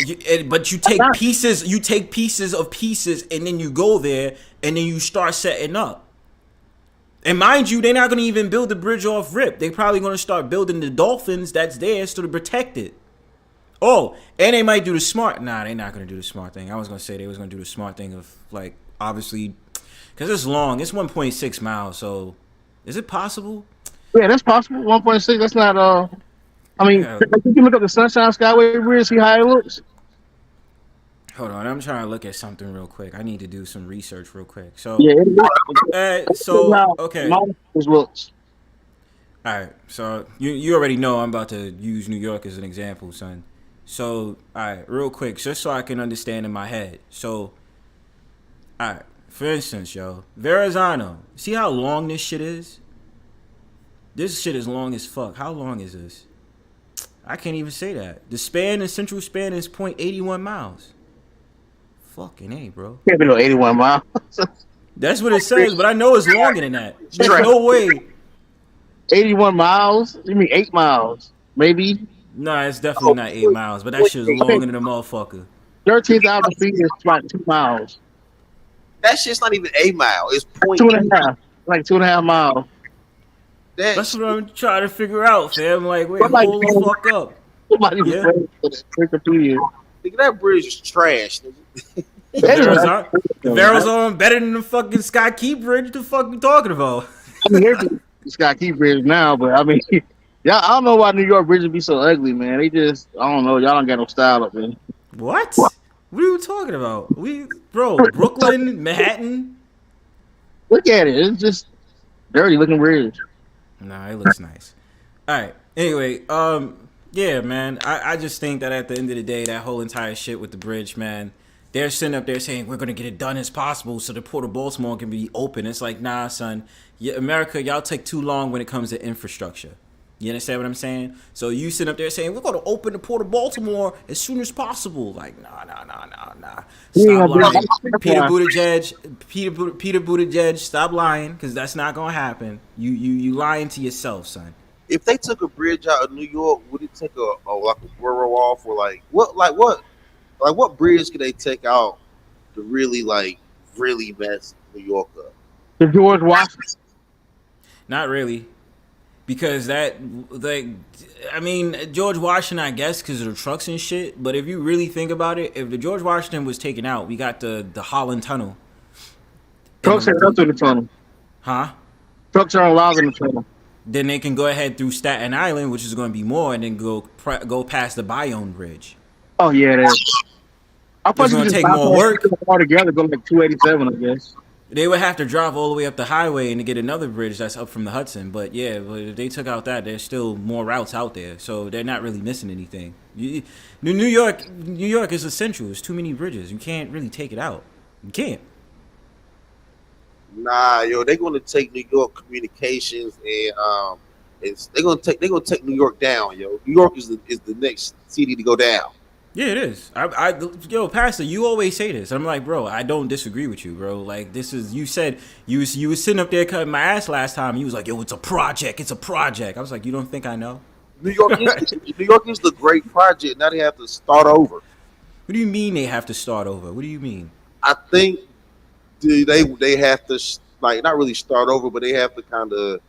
But you take pieces. You take pieces of pieces, and then you go there, and then you start setting up. And mind you, they're not gonna even build the bridge off rip. They're probably gonna start building the dolphins that's there so to protect it. Oh, and they might do the smart. Nah, they're not gonna do the smart thing. I was gonna say they was gonna do the smart thing of, like, obviously, because it's long. It's 1.6 miles. So, is it possible? Yeah, that's possible. 1.6. That's not. I mean, Yeah. you can look up the Sunshine Skyway Bridge, see how it looks. Hold on, I'm trying to look at something real quick. I need to do some research real quick. So, Yeah. Okay. Looks. All right, so you already know I'm about to use New York as an example, son. So, all right, real quick, just so I can understand in my head. So, all right, for instance, Verrazano. See how long this shit is? This shit is long as fuck. How long is this? I can't even say that. The central span is 0.81 miles. Fucking A, bro. Can't be no 81 miles. That's what it says, but I know it's longer than that. There's no way. 81 miles? You mean 8 miles? Maybe? Nah, it's definitely not 8 miles, but that shit is longer than a motherfucker. 13,000 feet is like 2 miles. That shit's not even a mile. It's 2.5. Like 2.5 miles. That's what I'm trying to figure out, fam. Like, wait, hold the fuck up. Yeah. That bridge is trash. The Verrazano better than the fucking Sky Key Bridge. The fuck you talking about? I mean, here's the Sky Key Bridge now, but I mean, y'all, I don't know why New York bridges be so ugly, man. They just, I don't know. Y'all don't got no style up there. What? What are you talking about? Brooklyn, Manhattan. Look at it. It's just dirty looking bridge. Nah, it looks nice. All right. Anyway, yeah, man. I just think that at the end of the day, that whole entire shit with the bridge, man, they're sitting up there saying we're gonna get it done as possible so the Port of Baltimore can be open. It's like, nah, son. Yeah, America, y'all take too long when it comes to infrastructure. You understand what I'm saying? So you sit up there saying we're gonna open the Port of Baltimore as soon as possible. Like, nah. Stop lying. Peter Buttigieg, stop lying, because that's not gonna happen. You lying to yourself, son. If they took a bridge out of New York, would it take a borough off, or what bridge could they take out to really mess New York up? The George Washington. Not really. because I mean, George Washington, I guess, because of the trucks and shit. But if you really think about it, if the George Washington was taken out, we got the Holland Tunnel. Trucks ain't up to the tunnel. Huh? Trucks aren't allowed in the tunnel. Then they can go ahead through Staten Island, which is going to be more, and then go past the Bayonne Bridge. Oh yeah, it is. It's going to take more work. All together, go like 287, I guess. They would have to drive all the way up the highway and to get another bridge that's up from the Hudson. But yeah, if they took out that, there's still more routes out there, so they're not really missing anything. New York is essential. There's too many bridges. You can't really take it out. You can't. Nah, yo, they're gonna take New York communications and they're gonna take New York down, yo. New York is the next city to go down. Yeah, it is. Yo, Pastor, you always say this. I'm like, bro, I don't disagree with you, bro. Like, this is, you said you was sitting up there cutting my ass last time. You was like, yo, it's a project. It's a project. I was like, you don't think I know? New York is the great project. Now they have to start over. What do you mean they have to start over? What do you mean? I think they have to like not really start over, but they have to kind of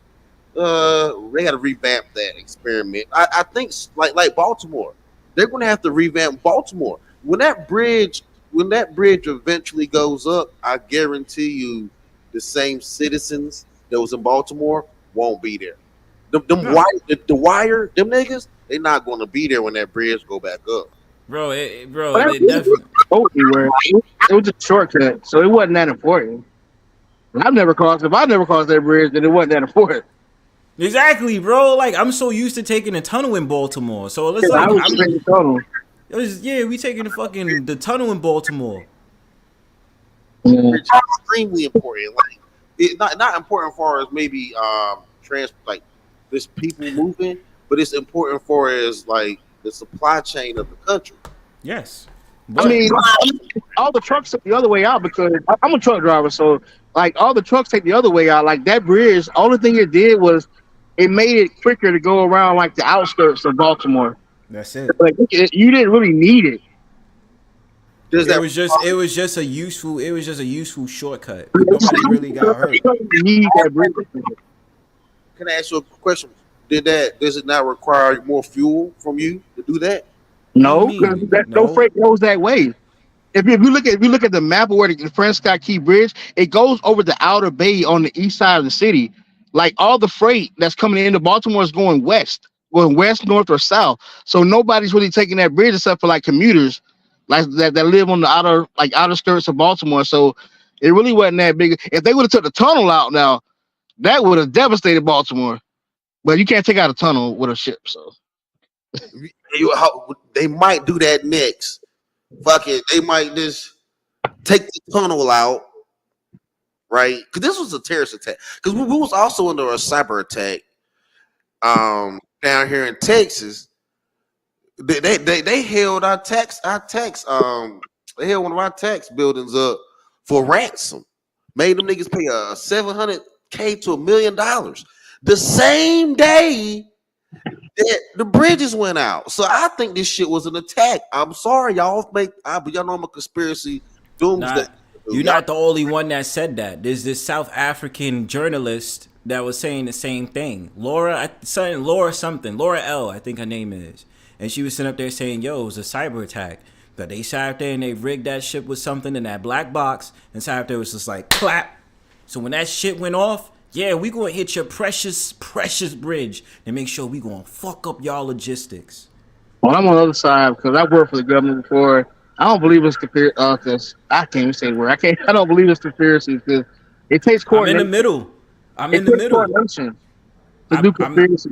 they got to revamp that experiment. I think like Baltimore. They're going to have to revamp Baltimore. When that bridge eventually goes up, I guarantee you the same citizens that was in Baltimore won't be there. The wire, them niggas, they're not going to be there when that bridge go back up. Bro, it was a shortcut, so it wasn't that important. If I never crossed that bridge, then it wasn't that important. Exactly, bro. Like, I'm so used to taking a tunnel in Baltimore. So let's like, we taking the tunnel in Baltimore. It's extremely important. Like, it's not important for as maybe this people moving, but it's important for as like the supply chain of the country. Yes. But, I mean, all the trucks take the other way out because I'm a truck driver, so like all the trucks take the other way out. Like that bridge, only thing it did was it made it quicker to go around like the outskirts of Baltimore. That's it. Like you didn't really need it. It was just a useful shortcut. Nobody really got hurt. Can I ask you a question? Does it not require more fuel from you to do that? No, because no freight goes that way. If you look at the map of where the Francis Key Bridge, it goes over the outer bay on the east side of the city. Like all the freight that's coming into Baltimore is going west, north, or south. So nobody's really taking that bridge except for like commuters, like that live on the outer skirts of Baltimore. So it really wasn't that big. If they would have took the tunnel out now, that would have devastated Baltimore. But you can't take out a tunnel with a ship. So they might do that next. Fuck it, they might just take the tunnel out. Right, because this was a terrorist attack. Because we was also under a cyber attack down here in Texas. They held our tax they held one of our tax buildings up for ransom. Made them niggas pay $700K to $1 million the same day that the bridges went out. So I think this shit was an attack. I'm sorry, y'all know I'm a conspiracy doomsday. You're not the only one that said that. There's this South African journalist that was saying the same thing. Laura L, I think her name is. And she was sitting up there saying, yo, it was a cyber attack. But they sat up there and they rigged that shit with something in that black box. And sat up there was just like, clap. So when that shit went off, yeah, we gonna hit your precious, precious bridge and make sure we gonna fuck up y'all logistics. Well, I'm on the other side because I worked for the government before. I don't believe it's conspiracy. Because I can't even say the word. I don't believe it's conspiracy because it takes coordination. I'm in the middle. To do conspiracy,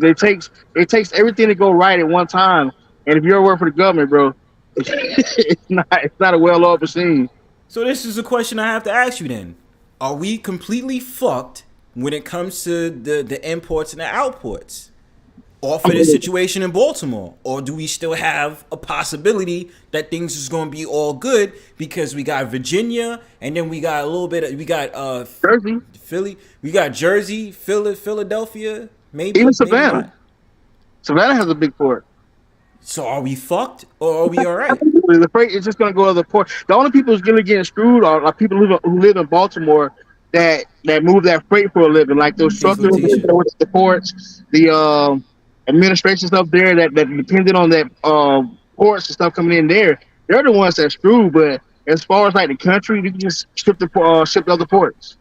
it takes everything to go right at one time. And if you're working for the government, bro, it's not a well-oiled machine. So this is a question I have to ask you then: are we completely fucked when it comes to the imports and the outports? Or for this situation in Baltimore, or do we still have a possibility that things is going to be all good because we got Virginia and then we got Jersey, Philly, we got Jersey, Philadelphia, maybe even Savannah. Maybe Savannah has a big port. So are we fucked or are we all right? The freight is just going to go to the port. The only people who's going to get screwed are like people who live in Baltimore that move that freight for a living, like those Peaceful truckers T-shirt. with the ports, the administrations up there that depended on that ports and stuff coming in there. They're the ones that screw. But as far as like the country, you can just ship the other ports.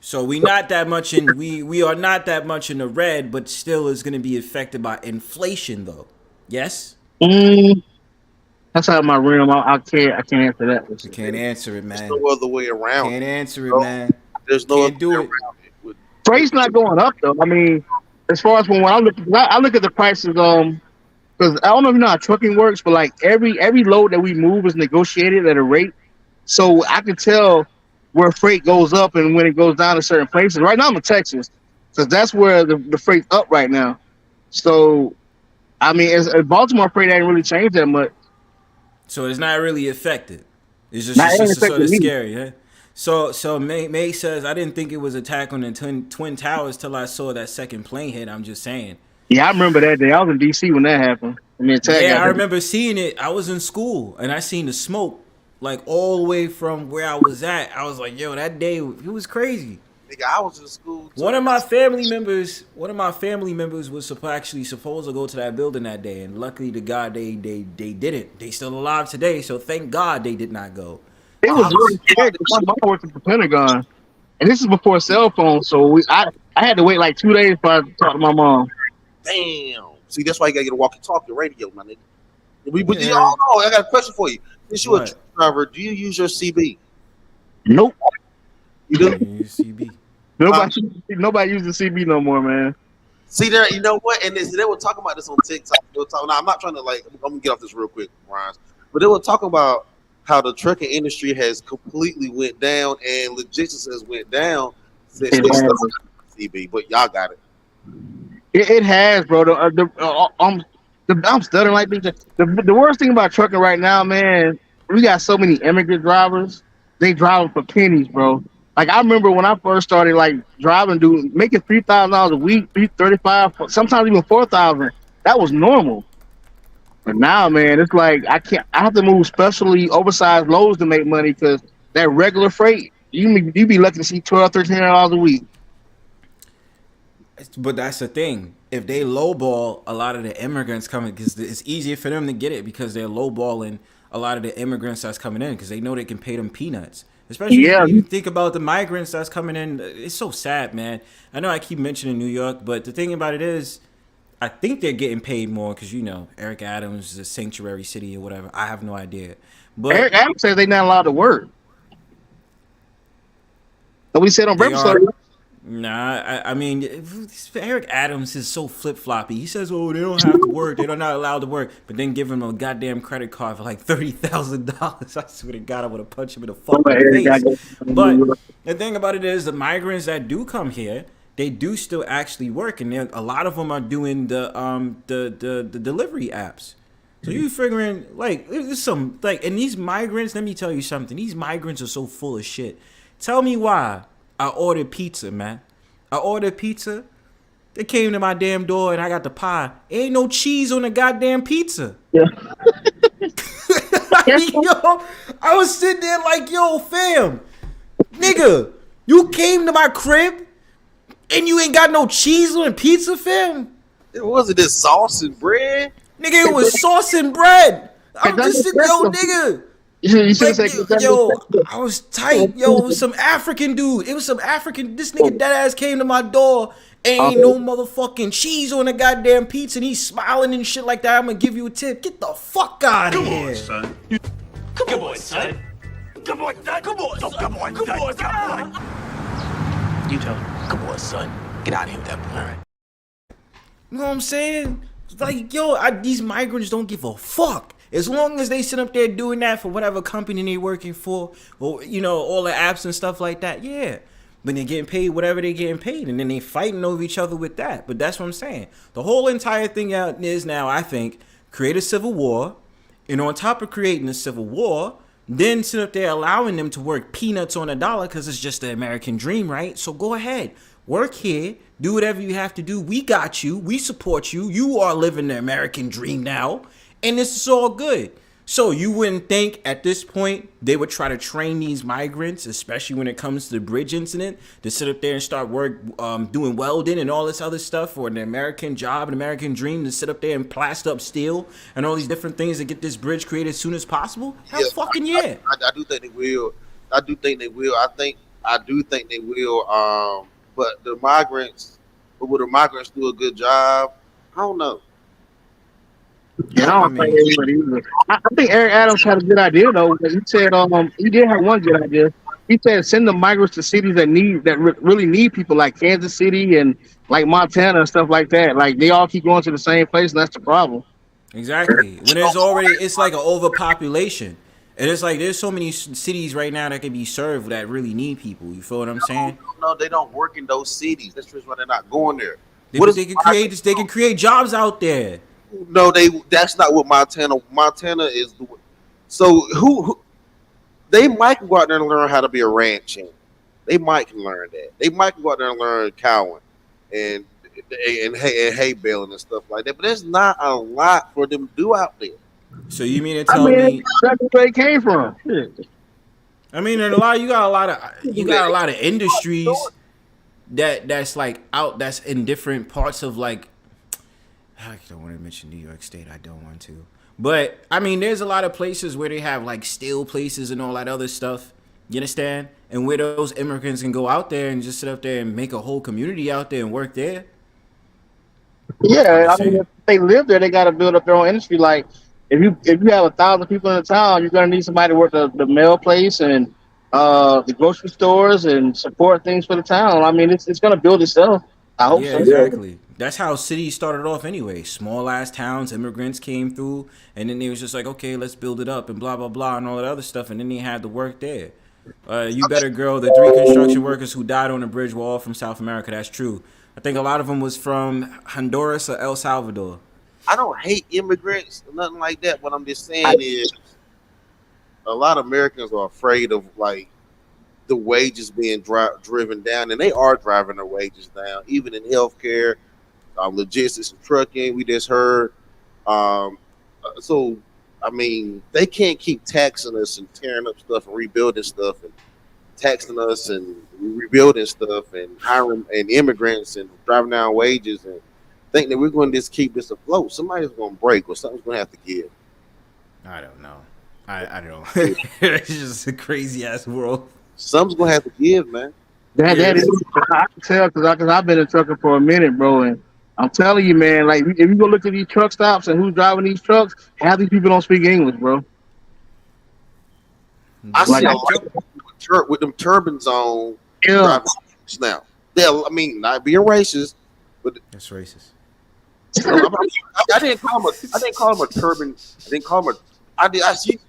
So we not that much in we are not that much in the red, but still is going to be affected by inflation though. Yes. That's out of my realm. I can't answer that. You can't answer it, man. There's no other way around. Can't answer it, man. There's no Can't do other it. way around it. Freight's not going up though. I mean, as far as when I look at the prices, because I don't know if you know how trucking works, but like every load that we move is negotiated at a rate, so I can tell where freight goes up and when it goes down in certain places. Right now I'm in Texas, because that's where the freight's up right now. So, I mean, as Baltimore freight ain't really changed that much. So it's not really affected. It's just sort of scary, huh? So May says, I didn't think it was attack on the twin towers till I saw that second plane hit. I'm just saying. Yeah, I remember that day. I was in DC when that happened. I remember seeing it. I was in school and I seen the smoke like all the way from where I was at. I was like, yo, that day it was crazy. Nigga, I was in school too. One of my family members was actually supposed to go to that building that day, and luckily to God they didn't. They still alive today, so thank God they did not go. It was really scary. My mom worked at the Pentagon, and this is before cell phones, so I had to wait like 2 days before I talked to my mom. Damn. See, that's why you gotta get a walkie-talkie radio, my nigga. But I got a question for you. Since you're a truck driver, do you use your CB? Nope. You do? CB. Nobody uses CB no more, man. See there, you know what? And they were talking about this on TikTok. Now, I'm not trying to I'm gonna get off this real quick, Ryan. But they were talking about how the trucking industry has completely went down and logistics has went down since they started CB. But y'all got it. It has, bro. I'm stuttering like this. The worst thing about trucking right now, man, we got so many immigrant drivers. They drive for pennies, bro. Like I remember when I first started like driving, making $3,000 a week, $335, sometimes even $4,000. That was normal. But now, man, it's like I have to move specially oversized loads to make money because that regular freight, you be lucky to see $1,200, $1,300 a week. But that's the thing. If they lowball a lot of the immigrants coming, because it's easier for them to get it because they're lowballing a lot of the immigrants that's coming in because they know they can pay them peanuts. Especially when you think about the migrants that's coming in. It's so sad, man. I know I keep mentioning New York, but the thing about it is, I think they're getting paid more because, you know, Eric Adams is a sanctuary city or whatever. I have no idea. But Eric Adams says they're not allowed to work. So we said on breakfast. Nah, I mean, Eric Adams is so flip-floppy. He says, oh, they don't have to work. They're not allowed to work. But then give him a goddamn credit card for like $30,000. I swear to God, I would have punched him in the fucking face. But the thing about it is the migrants that do come here, they do still actually work. And a lot of them are doing the delivery apps. So you figuring, like, there's some, like, and these migrants, let me tell you something. These migrants are so full of shit. Tell me why. I ordered pizza, man. I ordered pizza. They came to my damn door and I got the pie. Ain't no cheese on the goddamn pizza. Yeah. Yo, I was sitting there like, yo, fam, nigga, you came to my crib and you ain't got no cheese on the pizza, fam? It wasn't this sauce and bread. Nigga, it was sauce and bread. I'm just sitting, yo, nigga. Yo, I was tight. Yo, it was some African dude. This nigga dead ass came to my door. Ain't no motherfucking cheese on the goddamn pizza. And he's smiling and shit like that. I'm gonna give you a tip. Get the fuck out of here. Son. Come on, son. Come on, son. Come on, son. Come on, son. Come on, son. You tell him. Come on, son. Get out of here with that boy. You know what I'm saying? Like, yo, these migrants don't give a fuck. As long as they sit up there doing that for whatever company they're working for, or, you know, all the apps and stuff like that, yeah. But they're getting paid whatever they're getting paid, and then they fighting over each other with that. But that's what I'm saying. The whole entire thing out is now, I think, create a civil war, and on top of creating a civil war, then sit up there allowing them to work peanuts on a dollar because it's just the American dream, right? So go ahead. Work here. Do whatever you have to do. We got you. We support you. You are living the American dream now. And this is all good. So you wouldn't think at this point they would try to train these migrants, especially when it comes to the bridge incident, to sit up there and start doing welding and all this other stuff, or an American job, an American dream, to sit up there and plaster up steel and all these different things to get this bridge created as soon as possible? Hell fucking yeah. I do think they will. I do think they will. I do think they will. But the migrants, will the migrants do a good job? I don't know. Yeah, I don't think they would either. I think Eric Adams had a good idea though. Because he said he did have one good idea. He said send the migrants to cities that really need people, like Kansas City and like Montana and stuff like that. Like they all keep going to the same place, and that's the problem. Exactly. When there's already, it's like an overpopulation. And it's like there's so many cities right now that can be served that really need people. You feel what I'm saying? No, they don't work in those cities. That's just why they're not going there. They can create jobs out there. No, that's not what Montana is doing. So who they might go out there and learn how to be a ranch hand. They might can learn that. They might go out there and learn cowing and hay baling and stuff like that. But there's not a lot for them to do out there. So you mean to tell me that's where it came from? I mean, you got a lot of industries that's like out, that's in different parts of like. I don't want to mention New York State. I don't want to. But, I mean, there's a lot of places where they have, like, steel places and all that other stuff. You understand? And where those immigrants can go out there and just sit up there and make a whole community out there and work there. Yeah, I mean, if they live there, they got to build up their own industry. Like, if you have 1,000 people in the town, you're going to need somebody to work the mail place and the grocery stores and support things for the town. I mean, it's going to build itself. I hope so. Exactly. That's how cities started off anyway. Small ass towns, immigrants came through, and then they was just like, okay, let's build it up and blah, blah, blah, and all that other stuff, and then they had to work there. You better girl, the 3 construction workers who died on the bridge were all from South America. That's true. I think a lot of them was from Honduras or El Salvador. I don't hate immigrants or nothing like that. What I'm just saying is a lot of Americans are afraid of, like, the wages being driven down, and they are driving their wages down, even in healthcare, logistics and trucking. We just heard. So, I mean, they can't keep taxing us and tearing up stuff and rebuilding stuff and taxing us and rebuilding stuff and hiring and immigrants and driving down wages and think that we're going to just keep this afloat. Somebody's going to break or something's going to have to give. I don't know. I don't know. It's just a crazy ass world. Something's gonna have to give, man. That is, I can tell because I've been in trucking for a minute, bro, and I'm telling you, man. Like if you go look at these truck stops and who's driving these trucks, half these people don't speak English, bro. I see a lot with them turbans on. Yeah. Now, I mean, not being racist, but that's racist. I didn't call him a turban. I didn't call him a. I see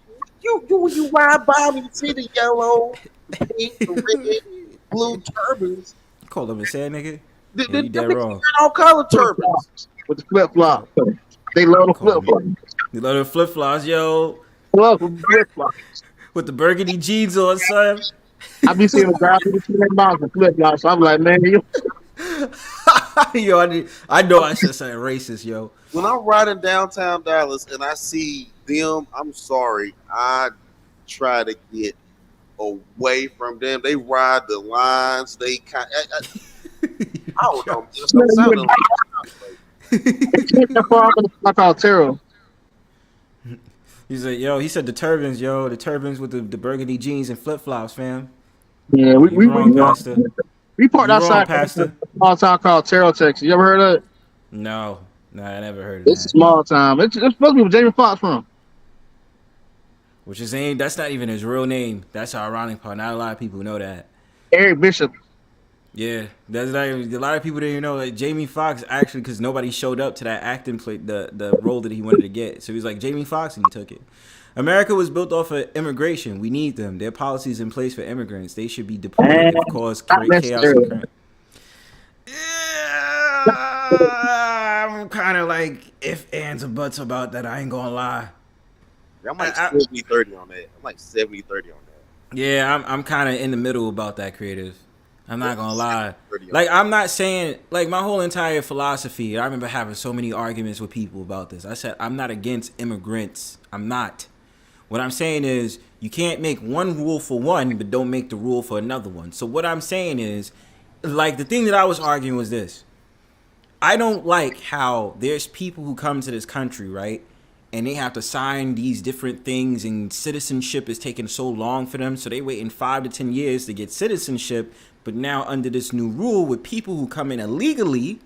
you ride by me, see the yellow, pink, red, blue turbans. You call them a sad nigga? Yeah, you dead wrong. All color turbans with the flip flops. They love the flip flops. They love the flip flops, yo. Love the flip flops with the burgundy jeans on, son. I be seeing the guys with the flip flops. So I'm like, man, you. Yo, I know I should say racist, yo. When I'm riding downtown Dallas and I see them, I'm sorry, I try to get away from them. They ride the lines. They kind I don't know. I call Terrell. He said, yo, he said the turbans, yo, the turbans with the burgundy jeans and flip flops, fam. Yeah, we parked outside a small town called Terrell, Texas. You ever heard of it? No, I never heard of It's a small town. It's supposed to be where Jamie Foxx from. Which is that's not even his real name. That's the ironic part. Not a lot of people know that. Eric Bishop. Yeah, that's not even, a lot of people didn't know that Jamie Foxx actually, because nobody showed up to that acting play, the role that he wanted to get. So he was like Jamie Foxx, and he took it. America was built off of immigration. We need them. There are policies in place for immigrants. They should be deported if cause great chaos and crime. Yeah, I'm kind of like if ands or buts about that. I ain't gonna lie. I'm like 70-30 on that. I'm like 70-30 on that. Yeah, I'm kind of in the middle about that, Creative. I'm not gonna lie. Like, I'm not saying, like, my whole entire philosophy, I remember having so many arguments with people about this. I said, I'm not against immigrants. I'm not. What I'm saying is you can't make one rule for one, but don't make the rule for another one. So what I'm saying is, like, the thing that I was arguing was this. I don't like how there's people who come to this country, right? And they have to sign these different things, and citizenship is taking so long for them. So they waiting 5 to 10 years to get citizenship. But now under this new rule with people who come in illegally,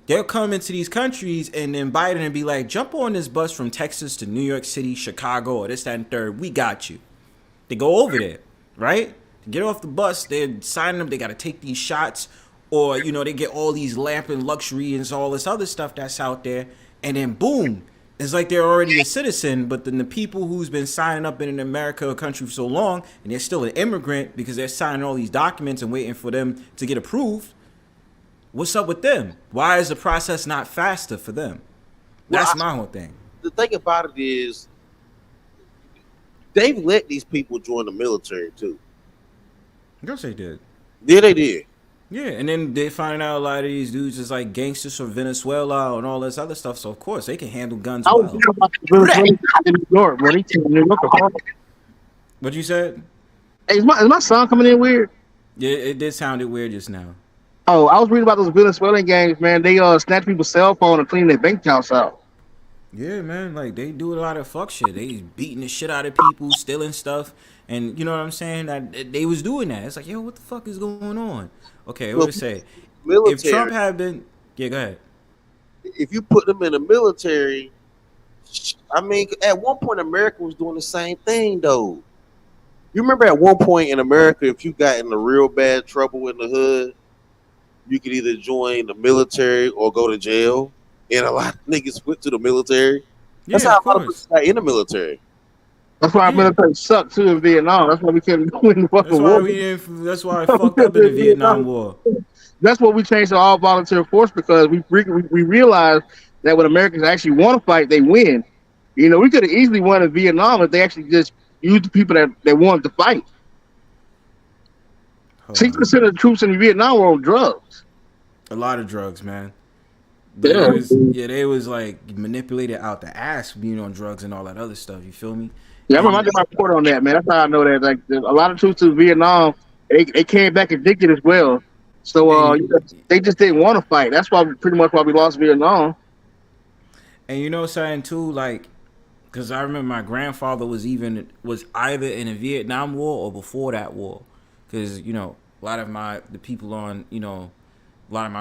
they'll come into these countries and then Biden and be like, jump on this bus from Texas to New York City, Chicago, or this, that, and third. We got you. They go over there, right? To get off the bus, they're signing them. They got to take these shots. Or, you know, they get all these lamp and luxury and all this other stuff that's out there. And then, boom, it's like they're already a citizen. But then the people who's been signing up in America, a country for so long, and they're still an immigrant because they're signing all these documents and waiting for them to get approved. What's up with them? Why is the process not faster for them? That's my whole thing. The thing about it is, they've let these people join the military too. Yes, they did. Yeah, they did. Yeah, and then they find out a lot of these dudes is like gangsters from Venezuela and all this other stuff. So of course they can handle guns well. About the in New York, bro. What you said? Hey, is my son coming in weird? Yeah, it did sounded weird just now. Oh, I was reading about those Venezuelan gangs, man. They snatch people's cell phone and clean their bank accounts out. Yeah, man, like they do a lot of fuck shit. They beating the shit out of people, stealing stuff, and you know what I'm saying? That they was doing that. It's like, yo, what the fuck is going on? Okay, what to say? Military, if Trump had been, yeah, go ahead. If you put them in the military, I mean, at one point America was doing the same thing, though. You remember at one point in America, if you got in a real bad trouble in the hood, you could either join the military or go to jail. And a lot of niggas went to the military. That's how a lot of people got in the military. That's why our military sucked too in Vietnam. That's why we couldn't win the fucking war. That's why I fucked up in the Vietnam War. That's what we changed to all volunteer force, because we realized that when Americans actually want to fight, they win. You know, we could have easily won in Vietnam if they actually just used the people that wanted to fight. 6% of the troops in Vietnam were on drugs. A lot of drugs, man. Yeah. They was like manipulated out the ass being on drugs and all that other stuff. You feel me? Yeah, I remember I did my report on that, man. That's how I know that. Like, a lot of troops in Vietnam, they came back addicted as well. So they just didn't want to fight. That's why pretty much why we lost Vietnam. And you know something too, like, because I remember my grandfather was either in a Vietnam War or before that war. Because, you know, a lot of my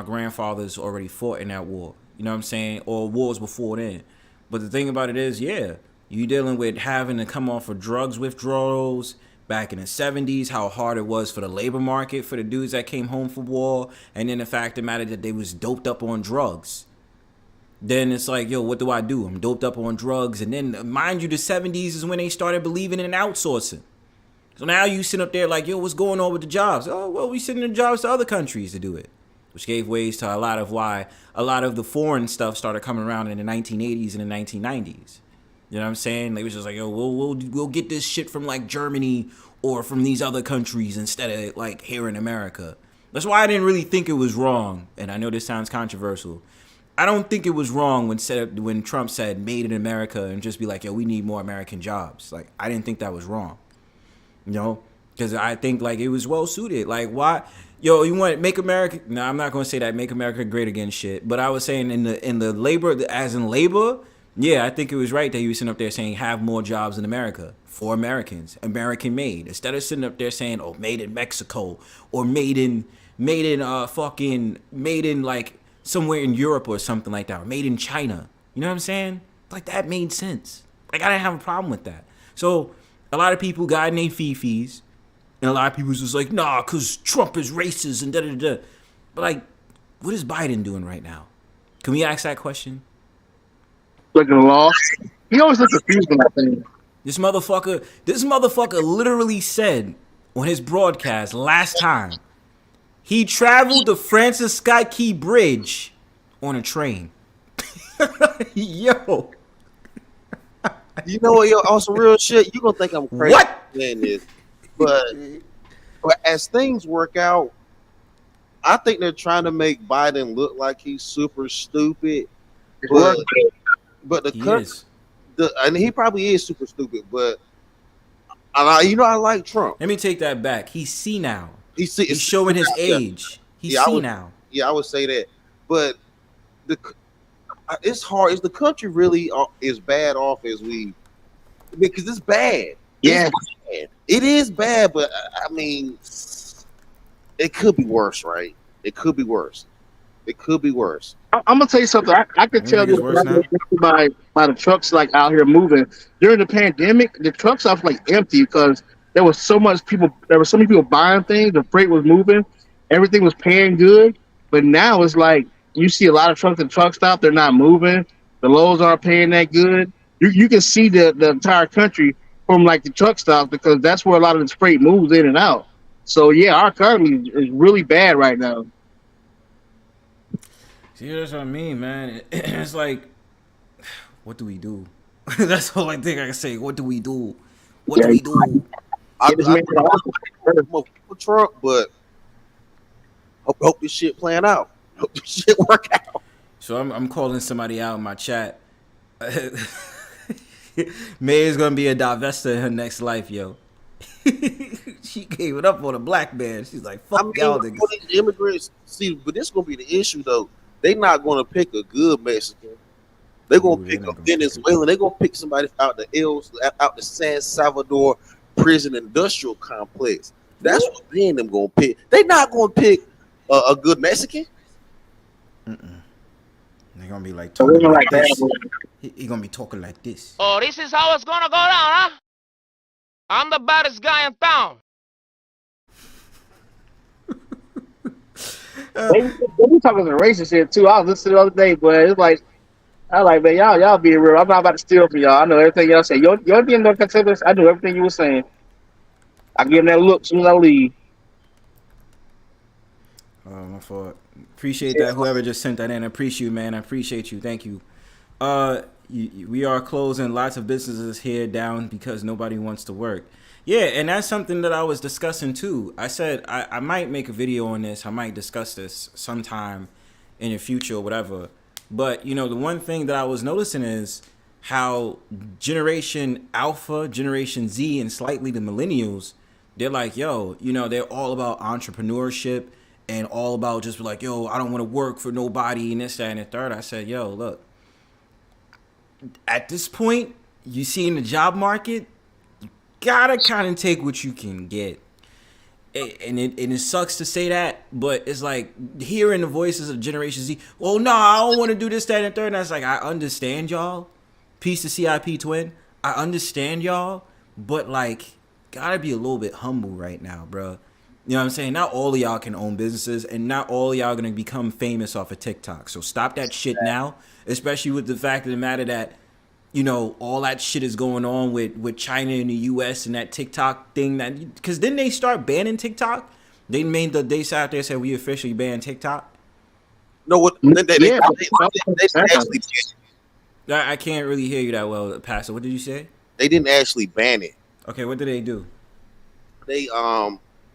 grandfathers already fought in that war. You know what I'm saying? Or wars before then. But the thing about it is, yeah, you dealing with having to come off of drugs withdrawals back in the 70s, how hard it was for the labor market for the dudes that came home from war. And then the fact of the matter that they was doped up on drugs. Then it's like, yo, what do? I'm doped up on drugs. And then, mind you, the 70s is when they started believing in outsourcing. So now you sit up there like, yo, what's going on with the jobs? Oh, well, we sending the jobs to other countries to do it. Which gave ways to a lot of the foreign stuff started coming around in the 1980s and the 1990s. You know what I'm saying? They was just like, yo, we'll get this shit from like Germany or from these other countries instead of like here in America. That's why I didn't really think it was wrong. And I know this sounds controversial. I don't think it was wrong when Trump said made in America and just be like, yo, we need more American jobs. Like, I didn't think that was wrong. You know, because I think like it was well suited. Like, why? Yo, you want to make America? No, I'm not going to say that make America great again shit. But I was saying in the labor, as in labor, yeah, I think it was right that he was sitting up there saying have more jobs in America for Americans, American made, instead of sitting up there saying, oh, made in Mexico or made in like somewhere in Europe or something like that, or made in China. You know what I'm saying? Like, that made sense. Like, I didn't have a problem with that. So a lot of people got in their fee-fees, and a lot of people was just like, nah, because Trump is racist and da-da-da. But, like, what is Biden doing right now? Can we ask that question? Looking lost. He always looks confused when I think. This motherfucker literally said on his broadcast last time, he traveled the Francis Scott Key Bridge on a train. Yo. You know what, yo, on some real shit, you gonna think I'm crazy saying this. But as things work out, I think they're trying to make Biden look like he's super stupid. But and he probably is super stupid, but I like Trump. Let me take that back. He's senile. He's It's showing his age. He's senile. I would say that, but it's hard. Is the country really as bad off as we? Because it's bad. Yeah, it is bad, but I mean, it could be worse, right? It could be worse. It could be worse. I'm gonna tell you something. I could tell you by the trucks like out here moving during the pandemic. The trucks are like empty because there was so many people buying things. The freight was moving, everything was paying good. But now it's like you see a lot of trucks at the truck stop. They're not moving. The loads aren't paying that good. You can see the entire country from like the truck stops because that's where a lot of the freight moves in and out. So yeah, our economy is really bad right now. See, that's what I mean, man. It's like, what do we do? That's the only thing I can say. What do we do? What do we do? I for Trump, but hope this shit plan out. Hope this shit work out. So I'm calling somebody out in my chat. May is gonna be a divester in her next life, yo. She gave it up on a black man. She's like, fuck y'all niggas. Immigrants, see, but this gonna be the issue though. They not gonna pick a good Mexican. They're gonna pick a Venezuelan. They're gonna pick somebody out the San Salvador prison industrial complex. That's what me and them gonna pick. They not gonna pick a good Mexican. They're gonna be like talking like this. He gonna be talking like this. Oh, this is how it's gonna go down, huh? I'm the baddest guy in town. They be talking some racist shit too. I was listening the other day, but it's like, man, y'all being real. I'm not about to steal from y'all. I know everything y'all say. Y'all being no contenders. I know everything you were saying. I give them that look as soon as I leave. Oh, my fault. Appreciate that. Whoever just sent that in, I appreciate you, man. I appreciate you. Thank you. We are closing lots of businesses here down because nobody wants to work. Yeah, and that's something that I was discussing too. I said I might make a video on this. I might discuss this sometime in the future or whatever. But, the one thing that I was noticing is how Generation Alpha, Generation Z, and slightly the millennials, they're like, yo, they're all about entrepreneurship and all about just like, yo, I don't want to work for nobody and this, that, and the third. I said, yo, look, at this point, you see in the job market, gotta kind of take what you can get, and it sucks to say that, but it's like hearing the voices of Generation Z. Well, no, I don't want to do this, that, and third. And that's like, I understand y'all. Peace to CIP Twin. I understand y'all, but like, gotta be a little bit humble right now, bro. You know what I'm saying? Not all of y'all can own businesses, and not all of y'all gonna become famous off of TikTok. So stop that shit now, especially with the fact of the matter that, all that shit is going on with China and the U.S. and that TikTok thing. Because didn't they start banning TikTok? They sat out there and said, we officially banned TikTok. No, what? They actually. I can't really hear you that well, Pastor. What did you say? They didn't actually ban it. Okay, what did they do? They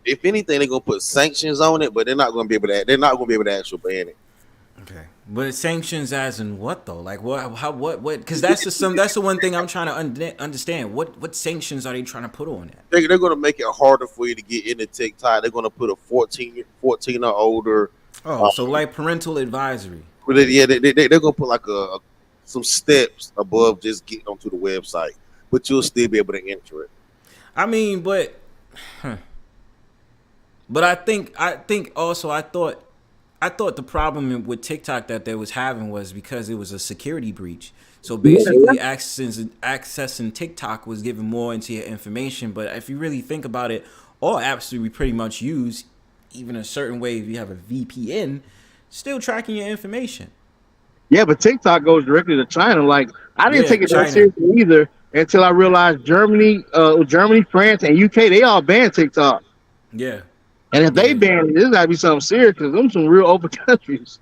if anything, they're gonna put sanctions on it, but they're not gonna be able to. They're not gonna be able to actually ban it. Okay, but sanctions as in what though? Like what? How? What? Because that's the one thing I'm trying to understand. What sanctions are they trying to put on that? They're gonna make it harder for you to get into TikTok. They're gonna put a 14 or older. Oh, so like parental advisory. But they're gonna put like some steps above just getting onto the website, but you'll still be able to enter it. I mean, but I think also I thought the problem with TikTok that they was having was because it was a security breach. So basically, accessing TikTok was giving more into your information. But if you really think about it, all apps we pretty much use, even a certain way, if you have a VPN, still tracking your information. Yeah, but TikTok goes directly to China. Like, I didn't take it that seriously either until I realized Germany, France, and UK, they all banned TikTok. Yeah. And if they ban it, there's got to be something serious because them some real open countries.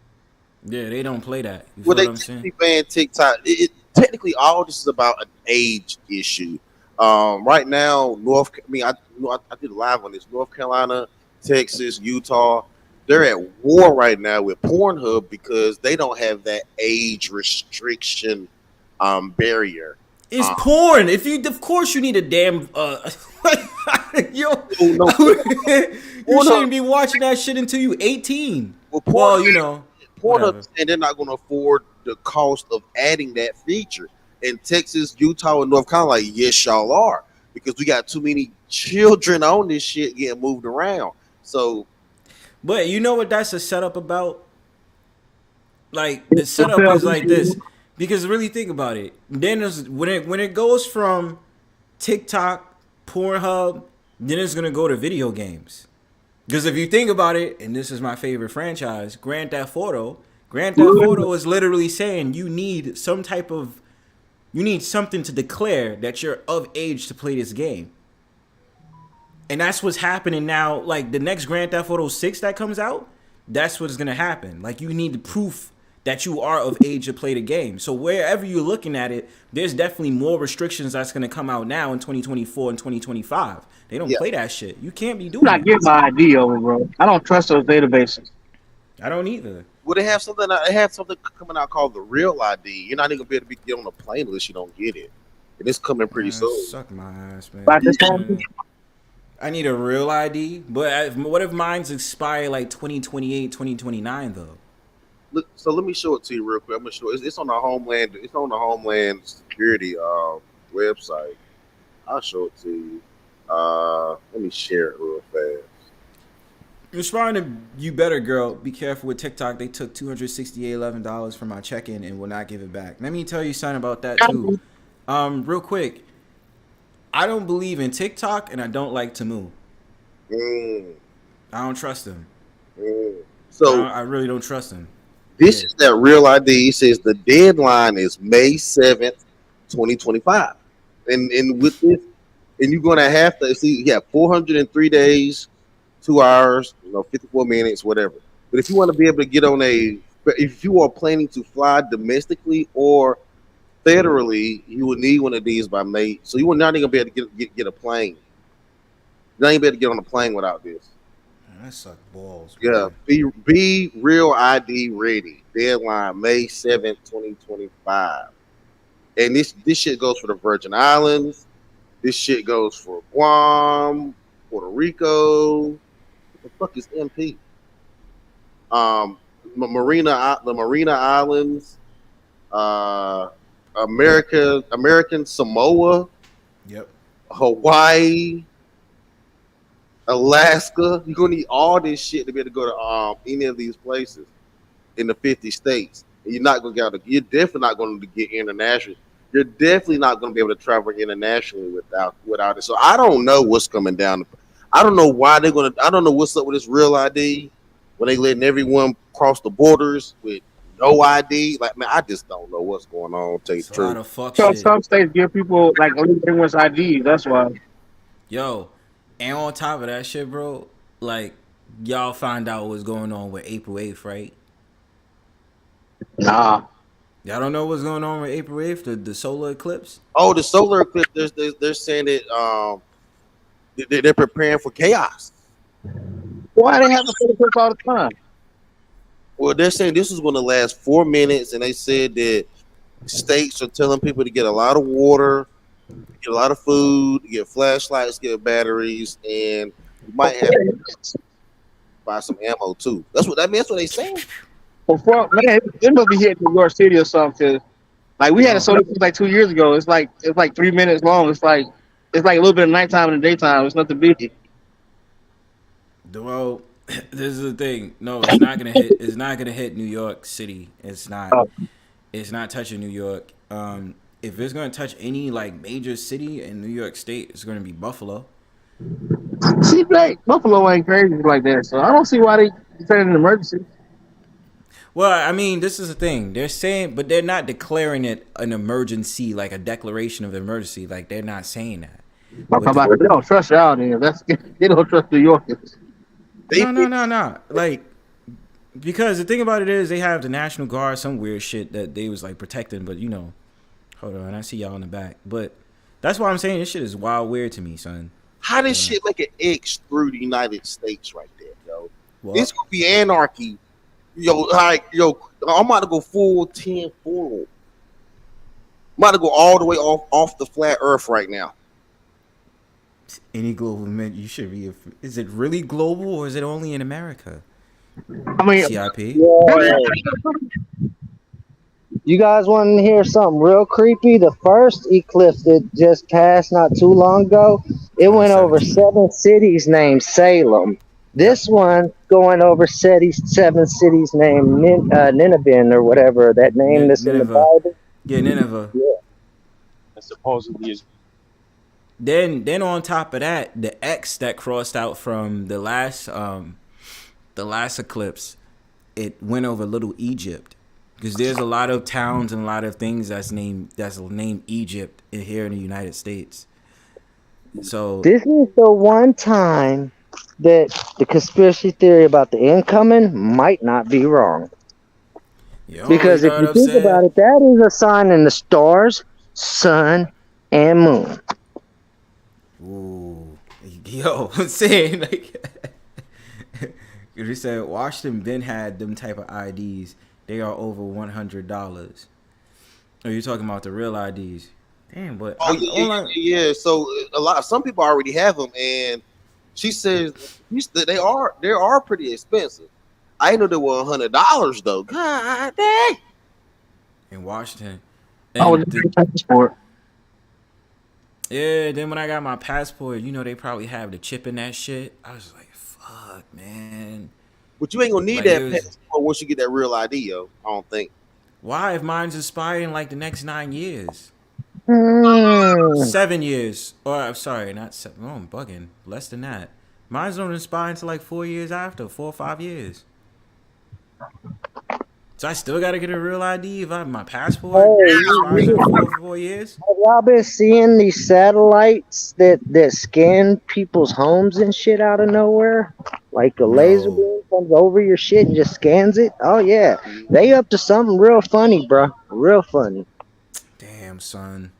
Yeah, they don't play that. Well, they technically ban TikTok. Technically, all this is about an age issue. Right now, I did live on this. North Carolina, Texas, Utah, they're at war right now with Pornhub because they don't have that age restriction barrier. It's porn. Of course, you need a damn. Yo, No, you shouldn't be watching that shit until you 18. Well, you know, porn, whatever. and they're not going to afford the cost of adding that feature. In Texas, Utah, and North Carolina, like, yes, y'all are, because we got too many children on this shit getting moved around. So, but you know what that's a setup about? Like, the setup is like this. Because really think about it. Then when it goes from TikTok, Pornhub, then it's gonna go to video games. Because if you think about it, and this is my favorite franchise, Grand Theft Auto is literally saying you need something to declare that you're of age to play this game. And that's what's happening now. Like the next Grand Theft Auto 6 that comes out, that's what's gonna happen. Like you need the proof that you are of age to play the game. So wherever you're looking at it, there's definitely more restrictions that's going to come out now in 2024 and 2025. They don't play that shit. You can't be doing that. I get my ID over, bro. I don't trust those databases. I don't either. well, they have something coming out called the Real ID. You're not even going to be able to get on the plane unless you don't get it. And it's coming pretty soon. Suck my ass, man. By this time, I need a real ID, but what if mine's expire like 2028, 2029 though? Look, so let me show it to you real quick. I'm gonna show it. It's on the Homeland. It's on the Homeland Security website. I'll show it to you. Let me share it real fast. Responding to you better, girl. Be careful with TikTok. They took $268.11 from my check-in and will not give it back. Let me tell you something about that too. Real quick. I don't believe in TikTok and I don't like Temu. I don't trust them. So I really don't trust them. This is that Real ID. It says the deadline is May 7th, 2025. And with this, and you're gonna have to see, 403 days, 2 hours, 54 minutes, whatever. But if you want to be able to get on if you are planning to fly domestically or federally, you will need one of these by May. So you will not even be able to get a plane. You're not even be able to get on a plane without this. That suck balls. Yeah, be Real ID ready. Deadline May 7th, 2025. And this shit goes for the Virgin Islands. This shit goes for Guam, Puerto Rico. What the fuck is MP? The Marina Islands, American Samoa, Hawaii, Alaska. You're gonna need all this shit to be able to go to any of these places in the 50 states. And you're definitely not going to get international. You're definitely not going to be able to travel internationally without it. So I don't know what's coming down. I don't know why they're gonna. I don't know what's up with this Real ID when they letting everyone cross the borders with no ID. Like, man, I just don't know what's going on. Tell you the truth. So some states give people like only everyone's ID. That's why. Yo. And on top of that shit, bro, like, y'all find out what's going on with April 8th, right? Nah. Y'all don't know what's going on with April 8th, the solar eclipse? Oh, the solar eclipse, they're saying that they're preparing for chaos. Why they have the solar eclipse all the time? Well, they're saying this is going to last 4 minutes, and they said that states are telling people to get a lot of water, get a lot of food, get flashlights, get batteries, and you might have to buy some ammo too. That's what they saying. Well, man, it must be here in New York City or something. Cause, like, we had a solar eclipse like 2 years ago. It's like 3 minutes long. It's like a little bit of nighttime and the daytime. It's nothing big. Well, this is the thing. No, it's not gonna hit. It's not gonna hit New York City. It's not. It's not touching New York. If it's gonna touch any like major city in New York State, it's gonna be Buffalo. See, Buffalo ain't crazy like that, so I don't see why they declared an emergency. Well, I mean, this is the thing. They're saying, but they're not declaring it an emergency, like a declaration of emergency. Like, they're not saying that. They don't trust y'all there. They don't trust New Yorkers. No. Like, because the thing about it is they have the National Guard, some weird shit that they was like protecting, but hold on, I see y'all in the back. But that's why I'm saying this shit is wild weird to me, son. How this shit make an X through the United States right there, yo? It's gonna be anarchy. Yo, I'm about to go full 10 forward. I'm about to go all the way off the flat Earth right now. Any global event, you should be. Is it really global or is it only in America? I mean, CIP. Yeah. You guys want to hear something real creepy? The first eclipse that just passed not too long ago, it went over 7 cities named Salem. This one going over seven cities named Nineveh or whatever that name that's in the Bible. Yeah, Nineveh. Yeah. That supposedly is. Then on top of that, the X that crossed out from the last eclipse, it went over Little Egypt. Because there's a lot of towns and a lot of things that's named Egypt here in the United States. So this is the one time that the conspiracy theory about the incoming might not be wrong. Because if you think about it, that is a sign in the stars, sun, and moon. Ooh, yo, I'm saying like, you said Washington been had them type of IDs. They are over $100. Are you talking about the real IDs? Damn, but yeah. So some people already have them, and she says they are pretty expensive. I know they were $100 though. God dang. In Washington. passport. Yeah, then when I got my passport, they probably have the chip in that shit. I was like, fuck, man. But you ain't gonna need that passport once you get that real ID, yo. I don't think. Why? If mine's expiring like the next 9 years. 7 years. Or I'm sorry, not 7. Oh, I'm bugging. Less than that. Mine's don't expire until like 4 years after, 4 or 5 years. So I still gotta get a real ID if I have my passport. Expires in 4 years. Have y'all been seeing these satellites that scan people's homes and shit out of nowhere? Like a laser beam comes over your shit and just scans it? Oh yeah. They up to something real funny, bro. Real funny. Damn, son.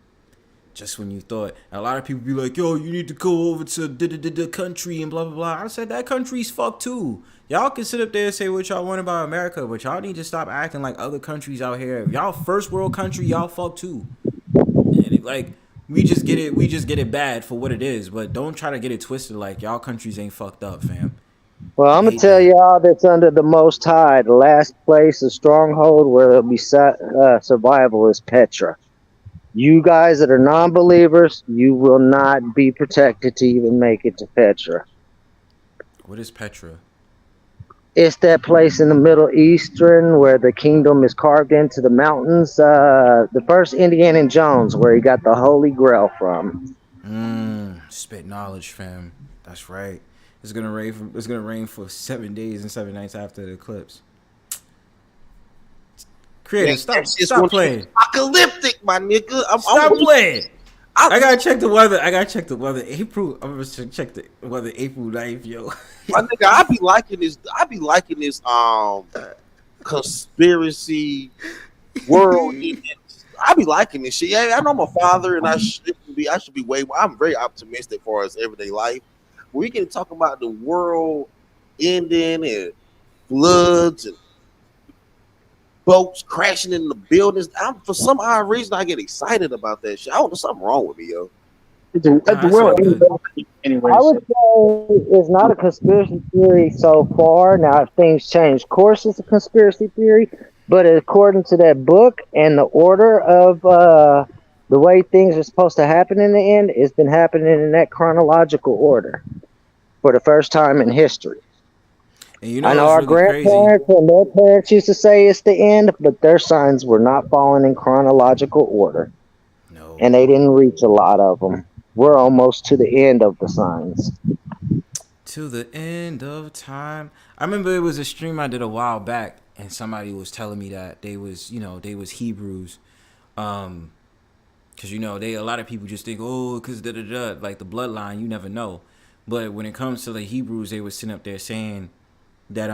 Just when you thought. A lot of people be like, yo, you need to go over to the country and blah, blah, blah. I said, that country's fucked too. Y'all can sit up there and say what y'all want about America, but y'all need to stop acting like other countries out here. If y'all first world country, y'all fucked too. And we just get it bad for what it is, but don't try to get it twisted like y'all countries ain't fucked up, fam. Well, I'm going to tell y'all that's under the Most High. The last place, the stronghold where there'll be survival is Petra. You guys that are non-believers, you will not be protected to even make it to Petra. What is Petra? It's that place in the Middle Eastern where the kingdom is carved into the mountains. The first Indiana Jones, where he got the Holy Grail from. Spit knowledge, fam. That's right. It's gonna rain for 7 days and 7 nights after the eclipse. Creative, stop playing. Apocalyptic, my nigga. Stop playing. I gotta check the weather. April. I'm gonna check the weather. April 9th, yo. My nigga, I be liking this conspiracy world. I be liking this shit. Yeah, I know I'm a father, and I should be way more. I'm very optimistic for us everyday life. We can talk about the world ending and floods and boats crashing in the buildings. For some odd reason, I get excited about that shit. I don't know, something wrong with me, yo. The world anyway. I would say it's not a conspiracy theory so far. Now, if things change course, it's a conspiracy theory. But according to that book and the order of the way things are supposed to happen in the end, it's been happening in that chronological order for the first time in history. And I know our grandparents and their parents used to say it's the end, but their signs were not falling in chronological order. No. And they didn't reach a lot of them. We're almost to the end of the signs. To the end of time. I remember it was a stream I did a while back, and somebody was telling me that they was Hebrews. Because, a lot of people just think, because like the bloodline, you never know. But when it comes to the Hebrews, they were sitting up there saying that,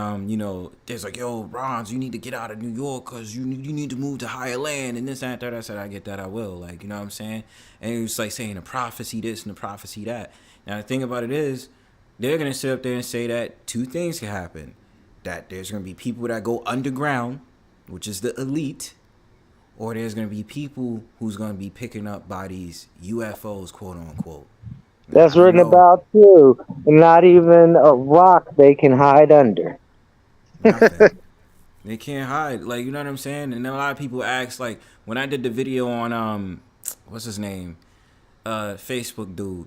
there's like, yo, Bronze, you need to get out of New York because you need to move to higher land and this and that. I said, I get that, I will. Like, you know what I'm saying? And it was like saying a prophecy this and a prophecy that. Now, the thing about it is, they're going to sit up there and say that two things can happen. That there's going to be people that go underground, which is the elite, or there's gonna be people who's gonna be picking up by these UFOs, quote unquote. That's I don't written know. about too. Not even a rock they can hide under. Nothing. They can't hide. Like, you know what I'm saying? And then a lot of people ask, like, when I did the video on what's his name? Facebook dude.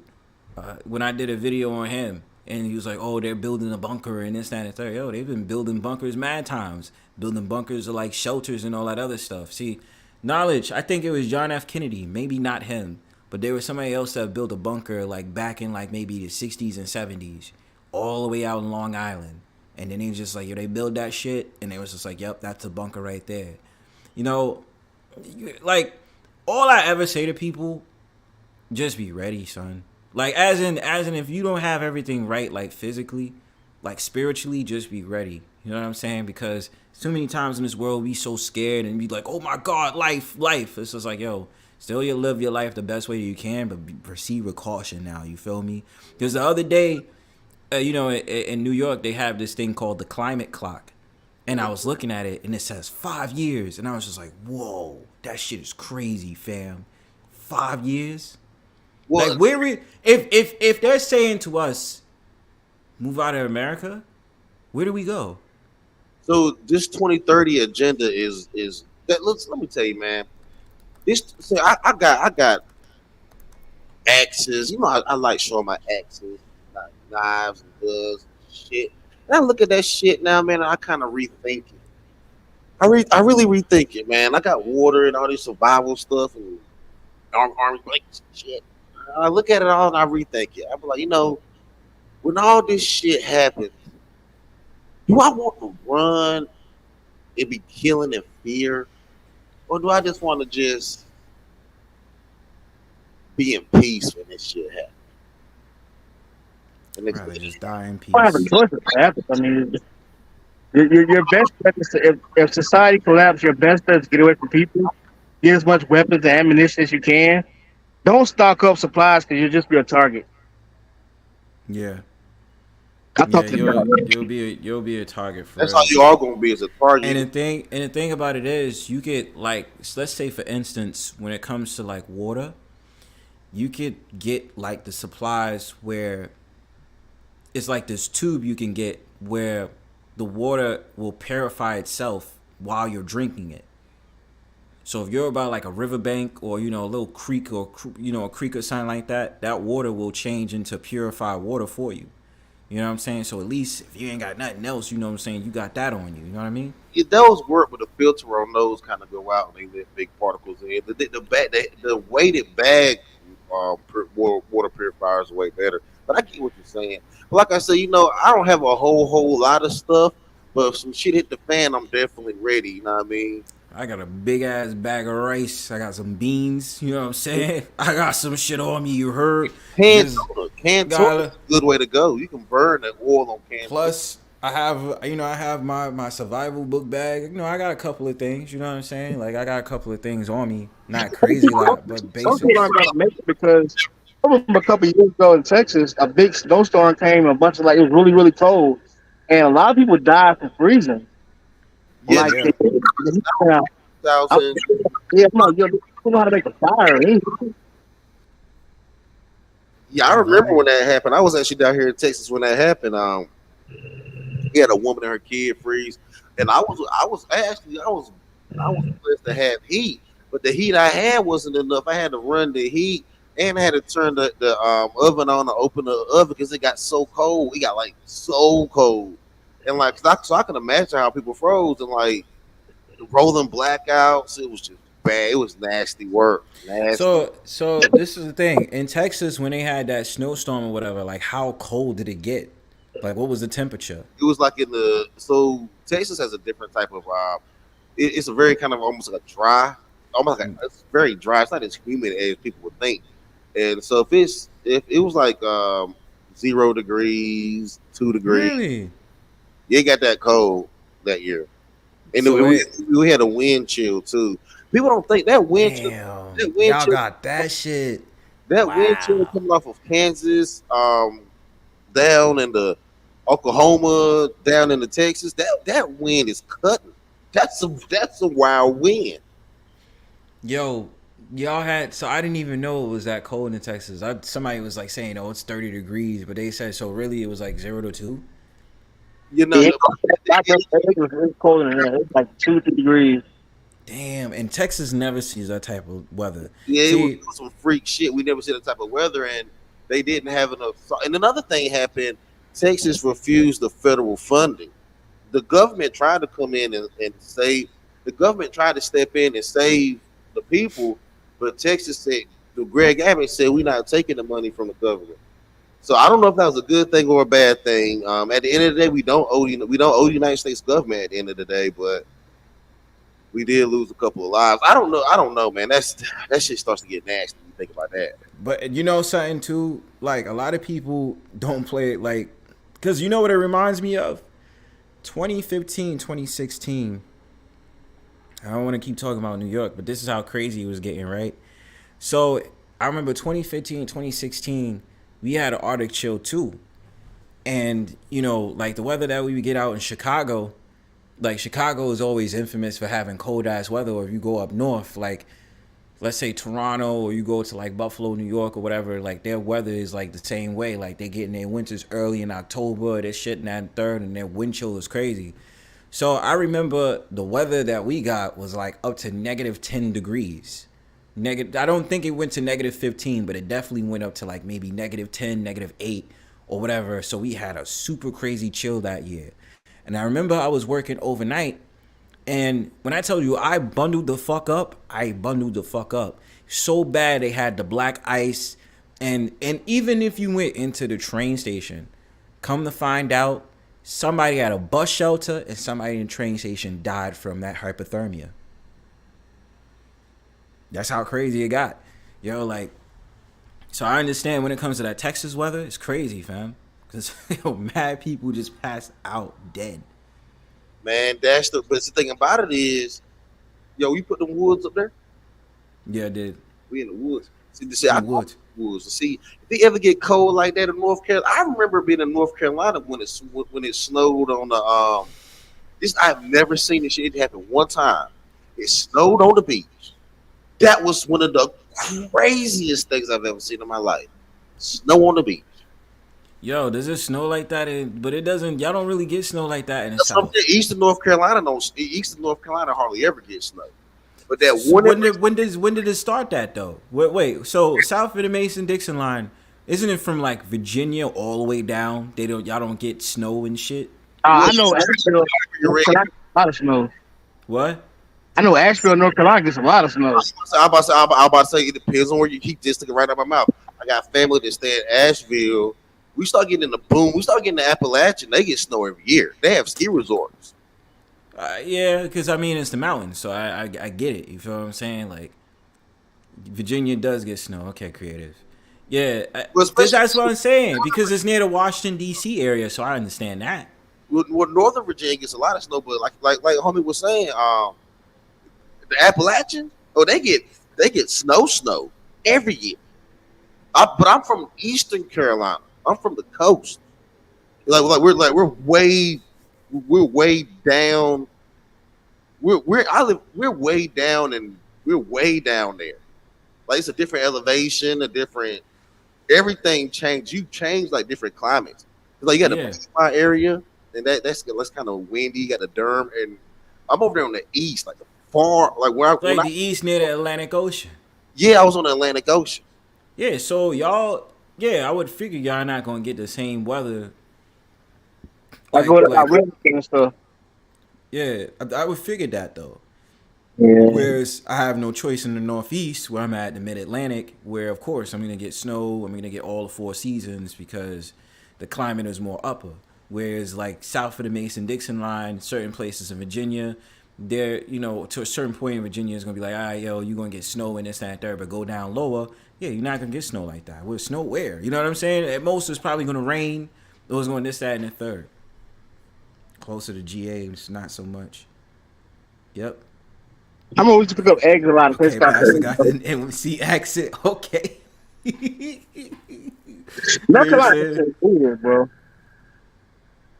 When I did a video on him, and he was like, oh, they're building a bunker and this, that, and the third. Yo, they've been building bunkers mad times. Building bunkers are like shelters and all that other stuff. See, knowledge, I think it was John F. Kennedy, maybe not him, but there was somebody else that built a bunker like back in like maybe the 60s and 70s, all the way out in Long Island. And then he was just like, yo, they build that shit, and they was just like, yep, that's a bunker right there. You know, like, all I ever say to people, just be ready, son. Like, as in, if you don't have everything right, like physically, like spiritually, just be ready. You know what I'm saying? Because too many times in this world, we so scared and be like, oh my God, life. It's just like, yo, still you live your life the best way you can, but proceed with caution now. You feel me? Because the other day, you know, in New York, they have this thing called the climate clock. And I was looking at it, and it says 5 years. And I was just like, whoa, that shit is crazy, fam. 5 years? Well, like, where we, if they're saying to us, move out of America, where do we go? So this 2030 agenda is that. Let me tell you, man. This, so I got axes. You know, I like showing my axes, like knives and gloves and shit. And I look at that shit now, man, and I kind of rethink it. I really rethink it, man. I got water and all this survival stuff and army blanks and shit. I look at it all and I rethink it. I'm like, you know, when all this shit happens, do I want to run and be killing in fear? Or do I just want to just be in peace when this shit happens? And rather just die in peace. I have a choice if it happens. I mean, your best bet is to, if society collapses, your best bet is to get away from people, get as much weapons and ammunition as you can. Don't stock up supplies because you'll just be a target. Yeah. You'll be a target for that's how you are gonna be as a target. And the thing about it is, you get, like, let's say for instance, when it comes to like water, you could get like the supplies where it's like this tube you can get where the water will purify itself while you're drinking it. So if you're about like a riverbank or, you know, a little creek or, you know, a creek or something like that, that water will change into purified water for you. You know what I'm saying? So at least if you ain't got nothing else, you know what I'm saying, you got that on you. You know what I mean? Yeah, those work, but the filter on those kind of go out and they let big particles in. The weighted bag water purifiers are way better. But I get what you're saying. Like I said, you know, I don't have a whole lot of stuff, but if some shit hit the fan, I'm definitely ready. You know what I mean? I got a big ass bag of rice. I got some beans. You know what I'm saying? I got some shit on me. You heard? Canned soda is a good way to go. You can burn that oil on canned. Plus, I have my survival book bag. You know, I got a couple of things. You know what I'm saying? Like, I got a couple of things on me. Not crazy lot, but basic. Some people aren't gonna make it because I remember a couple of years ago in Texas, a big snowstorm came. A bunch of it was really, really cold, and a lot of people died from freezing. Yeah, like, yeah. I'm like, yo, you know how to make a fire. Yeah, I remember when that happened. I was actually down here in Texas when that happened. We had a woman and her kid freeze, and I was blessed to have heat, but the heat I had wasn't enough. I had to run the heat and I had to turn the oven on to open the oven because it got so cold. It got like so cold, and like so I can imagine how people froze and like rolling blackouts. It was just bad. It was nasty work. Nasty. So this is the thing. In Texas, when they had that snowstorm or whatever, like, how cold did it get? Like, what was the temperature? It was like so Texas has a different type of it's a very kind of almost like a dry, almost like it's very dry. It's not as humid as people would think. And so if it was like 0 degrees, 2 degrees, really, it got that cold that year. And so we had a wind chill too. People don't think that wind chill. Y'all got that shit. That wind chill coming off of Kansas, down in the Oklahoma, down into Texas. That wind is cutting. That's a wild wind. Yo, y'all had, so I didn't even know it was that cold in Texas. Somebody was like saying, oh, it's 30 degrees, but they said, so really it was like 0 to 2? You know, Yeah, it was colder than that. It was like 2-3 degrees. Damn, and Texas never sees that type of weather. yeah, See, it was some freak shit. We never seen that type of weather, and they didn't have enough. And another thing happened: Texas refused the federal funding. The government tried to come in and save. The government tried to step in and save the people, but Texas said, Greg Abbott said, we're not taking the money from the government. So I don't know if that was a good thing or a bad thing. At the end of the day, we don't owe the United States government at the end of the day, but we did lose a couple of lives. I don't know, man. That shit starts to get nasty when you think about that. but you know something too? Like, a lot of people don't play it like, because you know what it reminds me of? 2015, 2016. I don't want to keep talking about New York, but this is how crazy it was getting, right? So I remember 2015, 2016, we had an Arctic chill too. And, you know, like the weather that we would get out in Chicago, like Chicago is always infamous for having cold ass weather. Or if you go up north, like let's say Toronto, or you go to like Buffalo, New York or whatever, like their weather is like the same way. Like they get in their winters early in October, they're shit in that third, and their wind chill is crazy. So I remember the weather that we got was like up to negative 10 degrees. I don't think it went to negative 15, but it definitely went up to like maybe negative 10, negative 8 or whatever. So we had a super crazy chill that year. And I remember I was working overnight, and when I tell you I bundled the fuck up, so bad they had the black ice. And even if you went into the train station, come to find out, somebody at a bus shelter and somebody in the train station died from that hypothermia. That's how crazy it got. Yo, like, so I understand when it comes to that Texas weather, it's crazy, fam. Because mad people just passed out dead. Man, but the thing about it is, yo, we put the woods up there. Yeah, I did. We in the woods. See, I woods. See, if they ever get cold like that in North Carolina, I remember being in North Carolina when it snowed on the I've never seen this shit. It happened one time. It snowed on the beach. That was one of the craziest things I've ever seen in my life. Snow on the beach. Yo, does it snow like that? But it doesn't. Y'all don't really get snow like that in the South. Eastern North Carolina hardly ever gets snow. But that when did it start that though? Wait. So south of the Mason-Dixon line, isn't it from like Virginia all the way down? Y'all don't get snow and shit. I know Asheville, North Carolina, a lot of snow. What? I know Asheville, North Carolina gets a lot of snow. I'm about to say it depends on where you keep this sticking right out my mouth. I got family that stay in Asheville. We start getting in the boom. We start getting the Appalachian. They get snow every year. They have ski resorts. Yeah, because I mean it's the mountains, so I get it. You feel what I'm saying? Like Virginia does get snow. Okay, creative. Yeah, that's what I'm saying because it's near the Washington D.C. area, so I understand that. Well, Northern Virginia gets a lot of snow, but like homie was saying, the Appalachian, they get snow every year. But I'm from Eastern Carolina. I'm from the coast. We're way down. We're way down, and we're way down there. Like it's a different elevation, everything changed. You change like different climates. Like you got the area, and that's kind of windy. You got the Durham, and I'm over there on the east, like the far, like the east near the Atlantic Ocean. Yeah, I was on the Atlantic Ocean. Yeah, so y'all, I would figure y'all not gonna get the same weather. I go to river and stuff. Yeah, I would figure that though. Yeah. Whereas I have no choice in the Northeast, where I'm at the Mid-Atlantic, where of course I'm gonna get snow. I'm gonna get all the 4 seasons because the climate is more upper. Whereas like south of the Mason-Dixon line, certain places in Virginia, there, to a certain point in Virginia, it's gonna be like, all right, yo, you're gonna get snow in this, that, and third, but go down lower, yeah, you're not gonna get snow like that. Well, snow where? You know what I'm saying? At most, it's probably gonna rain. It was going this, that, and the third. Closer to GA, it's not so much. Yep. I'm always pick up eggs a lot of places. I got the NC accent. Okay. North Carolina is weird, bro.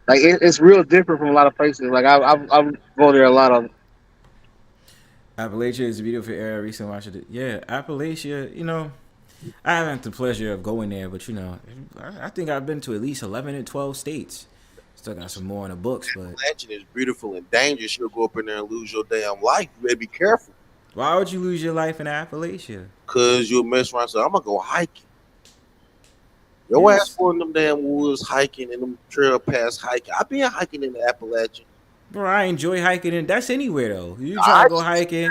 Like it's real different from a lot of places. Like I go there a lot of. Appalachia is a beautiful area. Recently watched it. Yeah, Appalachia. You know, I haven't had the pleasure of going there, but you know, I think I've been to at least 11 and 12 states. Still got some more in the books, but Appalachian is beautiful and dangerous. You'll go up in there and lose your damn life. You better be careful. Why would you lose your life in Appalachia? Cause you'll mess around. So I'm gonna go hiking. Your ass for in them damn woods hiking and them trail paths hiking. I've been hiking in the Appalachian. Bro, I enjoy hiking, and that's anywhere though. You try to go hiking.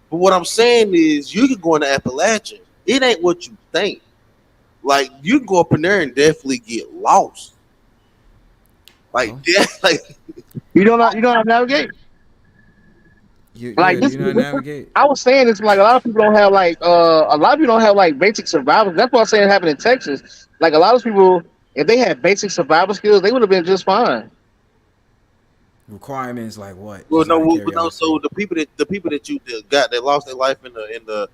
But what I'm saying is, you can go in the Appalachian. It ain't what you think. Like you can go up in there and definitely get lost. Like, like you don't know how to navigate. Navigate. I was saying this, like a lot of people don't have like a lot of people don't have like basic survival. That's what I'm saying happened in Texas. Like a lot of people, if they had basic survival skills, they would have been just fine. Requirements like what? Well, no. So the people that you got that lost their life in the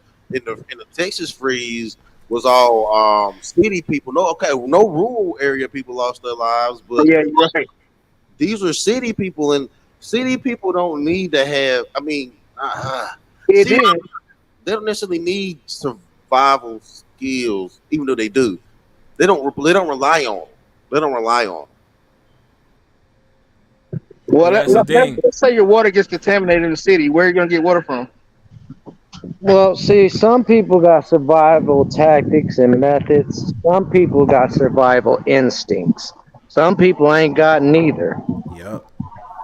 Texas freeze was all city people. No rural area people lost their lives, but yeah, you're right. These were city people, and city people don't need to have. I mean, they don't necessarily need survival skills, even though they do. They don't rely on. They don't rely on. Well, let's say your water gets contaminated in the city. Where are you going to get water from? Well, see, some people got survival tactics and methods. Some people got survival instincts. Some people ain't got neither. Yep.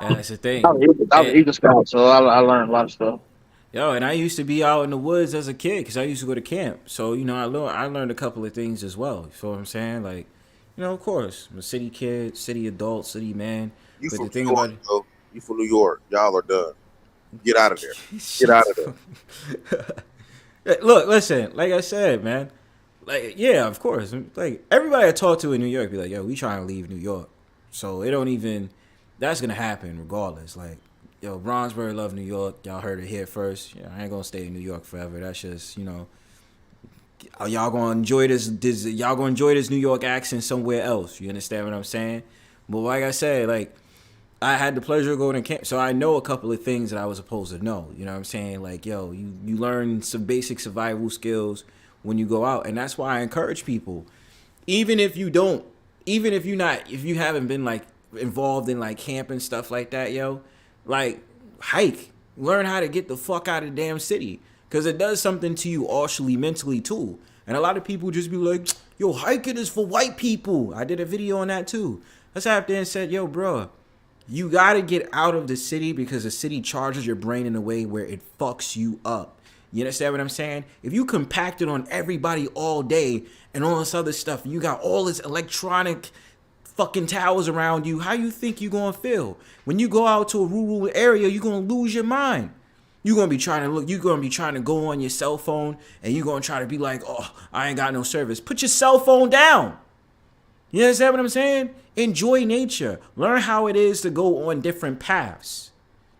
And that's the thing. I was an Eagle Scout, so I learned a lot of stuff. Yo, and I used to be out in the woods as a kid because I used to go to camp. So, you know, I learned a couple of things as well. You feel what I'm saying? Like, you know, of course, I'm a city kid, city adult, city man. You but from the thing New York, about though. You from New York. Y'all are done. Get out of there. Get out of there. Look, listen, like I said, man. Like, yeah, of course. Like, everybody I talk to in New York be like, yo, we trying to leave New York. So it don't even, that's going to happen regardless. Like, yo, Bronzebird love New York. Y'all heard it here first. Yeah, I ain't going to stay in New York forever. That's just, you know, y'all going to enjoy this New York accent somewhere else. You understand what I'm saying? But like I said, like, I had the pleasure of going to camp, so I know a couple of things that I was supposed to know. You know what I'm saying? Like, yo, you learn some basic survival skills when you go out, and that's why I encourage people, even if you haven't been like involved in like camp and stuff like that, yo, like hike, learn how to get the fuck out of the damn city, because it does something to you actually mentally too. And a lot of people just be like, yo, hiking is for white people. I did a video on that too. I sat there and said, yo, bro, you got to get out of the city because the city charges your brain in a way where it fucks you up. You understand what I'm saying? If you compact it on everybody all day and all this other stuff, you got all this electronic fucking towers around you, how you think you going to feel? When you go out to a rural area, you're going to lose your mind. You're going to be trying to go on your cell phone and you're going to try to be like, oh, I ain't got no service. Put your cell phone down. You understand what I'm saying? Enjoy nature. Learn how it is to go on different paths.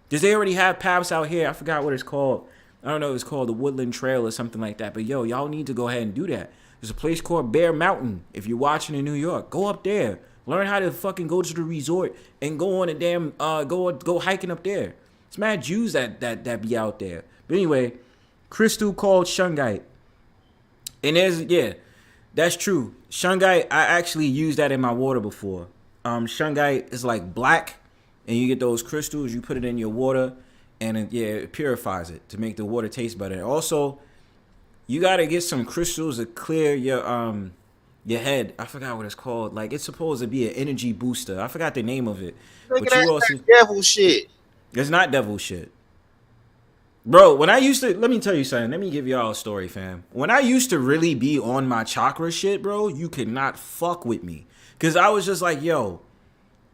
Because they already have paths out here. I forgot what it's called. I don't know if it's called the Woodland Trail or something like that. But yo, y'all need to go ahead and do that. There's a place called Bear Mountain. If you're watching in New York, go up there. Learn how to fucking go to the resort and go on a damn go hiking up there. It's mad Jews that be out there. But anyway, crystal called shungite. And that's true. Shungite, I actually used that in my water before. Shungite is like black, and you get those crystals, you put it in your water, and it purifies it to make the water taste better. And also, you gotta get some crystals to clear your head. I forgot what it's called. Like, it's supposed to be an energy booster. I forgot the name of it. But you also devil shit. It's not devil shit. Bro, when I used to, let me tell you something. Let me give y'all a story, fam. When I used to really be on my chakra shit, bro, you could not fuck with me. Cause I was just like, yo,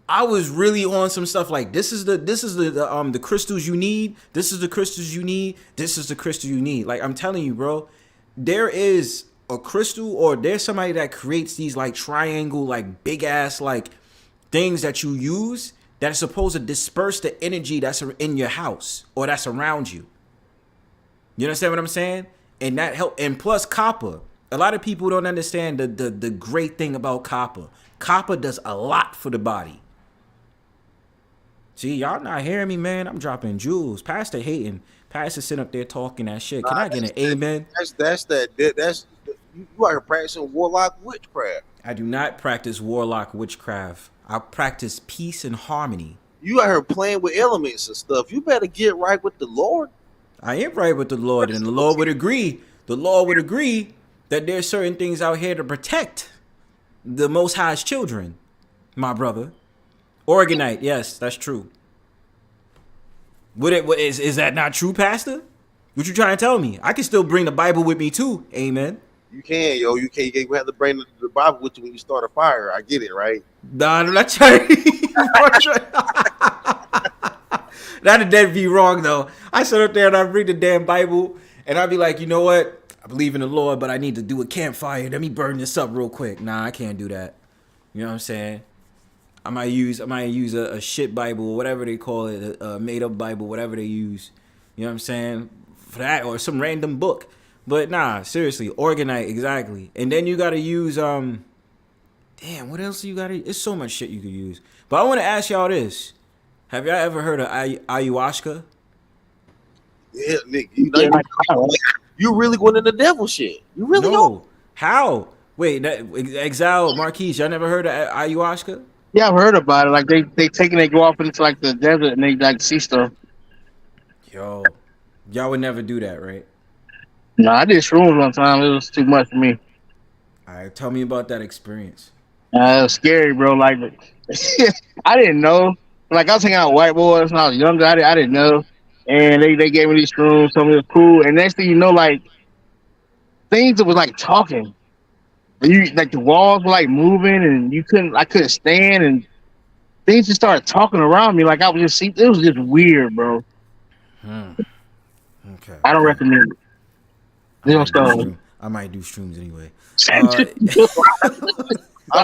I was really on some stuff like this is the crystals you need. This is the crystals you need. This is the crystal you need. Like, I'm telling you, bro, there is a crystal, or there's somebody that creates these like triangle, like big ass like things that you use that are supposed to disperse the energy that's in your house or that's around you. You understand what I'm saying? And that help. And plus copper. A lot of people don't understand the great thing about copper. Copper does a lot for the body. See, y'all not hearing me, man. I'm dropping jewels. PASSDA hating. Pastor sitting up there talking that shit. Can I get an amen? That's you are practicing warlock witchcraft. I do not practice warlock witchcraft. I practice peace and harmony. You out here playing with elements and stuff. You better get right with the Lord. I am right with the Lord, and the Lord would agree. The Lord would agree that there's certain things out here to protect the Most High's children, my brother. Organite, yes, that's true. Is that not true, Pastor? What you trying to tell me? I can still bring the Bible with me too. Amen. You can, yo. You can't. You have to bring the Bible with you when you start a fire. I get it, right? Nah, I'm not trying. That'd dead be wrong though. I sit up there and I read the damn Bible and I'd be like, you know what? I believe in the Lord, but I need to do a campfire. Let me burn this up real quick. Nah, I can't do that. You know what I'm saying? I might use a shit Bible, whatever they call it, a made up Bible, whatever they use. You know what I'm saying? For that, or some random book. But nah, seriously, organite, exactly. And then you gotta use damn, what else you gotta? It's so much shit you could use. But I want to ask y'all this: have y'all ever heard of ayahuasca? Yeah, Nick. You really going into the devil shit? You really no? How? Wait, Xiled, Marquise, y'all never heard of ayahuasca? Yeah, I've heard about it. Like they go off into like the desert and they like see stuff. Yo, y'all would never do that, right? No, I did shrooms one time. It was too much for me. All right, tell me about that experience. It was scary, bro. Like, I didn't know. Like, I was hanging out with white boys when I was younger. I didn't know. And they gave me these shrooms, told me it was cool. And next thing you know, like, things that was like talking. Like the walls were like moving, and I couldn't stand, and things just started talking around me. Like I was just it was just weird, bro. Okay. I don't recommend it. I might do shrooms anyway. I've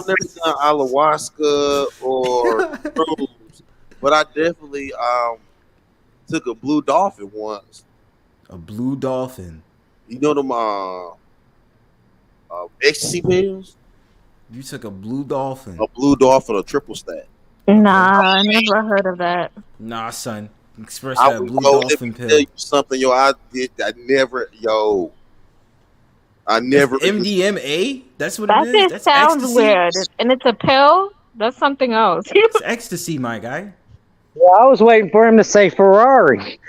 never done ayahuasca or shrooms, but I definitely took a blue dolphin once. A blue dolphin. You know them ecstasy pills? You took a blue dolphin. A blue dolphin, a triple stack. Nah, I never heard of that. Nah, son. Express that blue dolphin pill. Tell you something, yo. I never. MDMA? That's what it is? That That's sounds ecstasy? weird. And it's a pill? That's something else. It's ecstasy, my guy. Yeah, I was waiting for him to say Ferrari.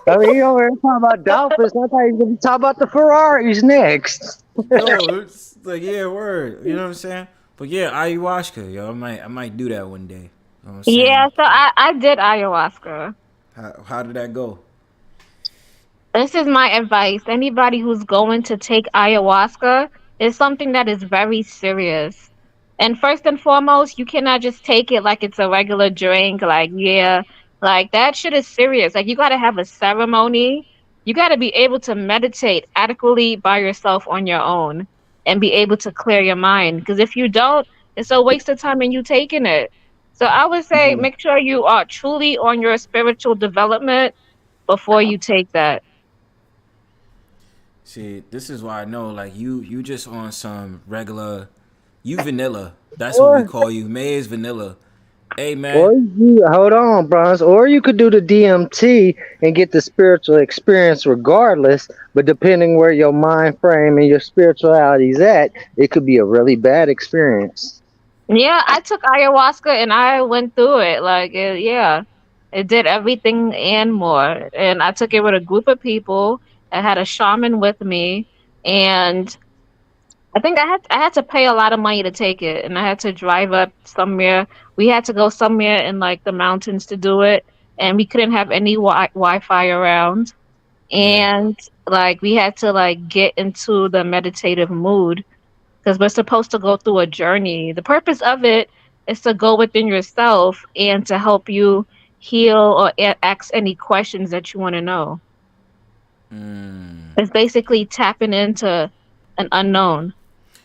I mean, you over here talking about dolphins. I thought he was going to talk about the Ferraris next. No, it's like, yeah, word. You know what I'm saying? But yeah, ayahuasca, yo. I might do that one day. You know what I'm saying? Yeah, so I did ayahuasca. How did that go? This is my advice. Anybody who's going to take ayahuasca is something that is very serious. And first and foremost, you cannot just take it like it's a regular drink. Like, yeah, like that shit is serious. Like, you got to have a ceremony. You got to be able to meditate adequately by yourself on your own and be able to clear your mind. Because if you don't, it's a waste of time in you taking it. So I would say make sure you are truly on your spiritual development before you take that. See, this is why I know, like, you just on some regular, you vanilla. That's what we call you. May is vanilla. Hey, man. Or hold on, Bronze. Or you could do the DMT and get the spiritual experience regardless, but depending where your mind frame and your spirituality is at, it could be a really bad experience. Yeah, I took ayahuasca and I went through it. Like, it did everything and more. And I took it with a group of people. I had a shaman with me, and I think I had to pay a lot of money to take it, and I had to drive up somewhere. We had to go somewhere in like the mountains to do it, and we couldn't have any Wi-Fi around, and like we had to like get into the meditative mood because we're supposed to go through a journey. The purpose of it is to go within yourself and to help you heal or ask any questions that you want to know. It's basically tapping into an unknown.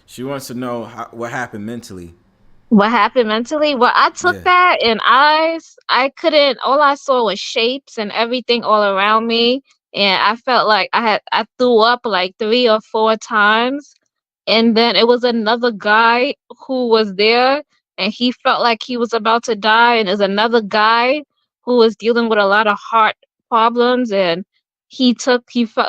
She wants to know what happened mentally. What happened mentally? Well, I took that and I couldn't, all I saw was shapes and everything all around me. And I felt like I threw up like 3 or 4 times. And then it was another guy who was there and he felt like he was about to die. And there's another guy who was dealing with a lot of heart problems, and he felt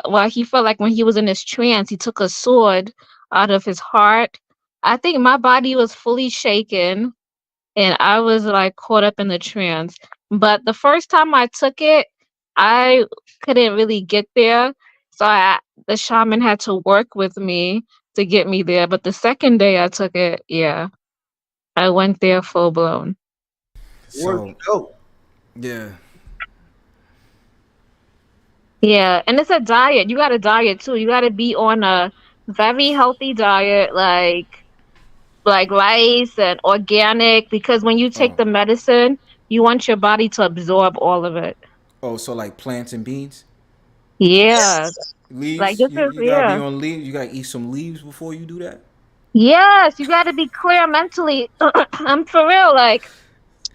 like when he was in his trance, he took a sword out of his heart. I think my body was fully shaken, and I was like caught up in the trance. But the first time I took it, I couldn't really get there, so the shaman had to work with me to get me there. But the second day I took it, yeah, I went there full blown. Where'd you go? Yeah. Yeah, and it's a diet. You got to diet too. You got to be on a very healthy diet, like rice and organic, because when you take the medicine, you want your body to absorb all of it. Oh, so like plants and beans? Yeah. Leaves? Like this You is gotta be yeah. on leaves? You gotta eat some leaves before you do that? Yes, you got to be clear mentally. I'm for real. Like,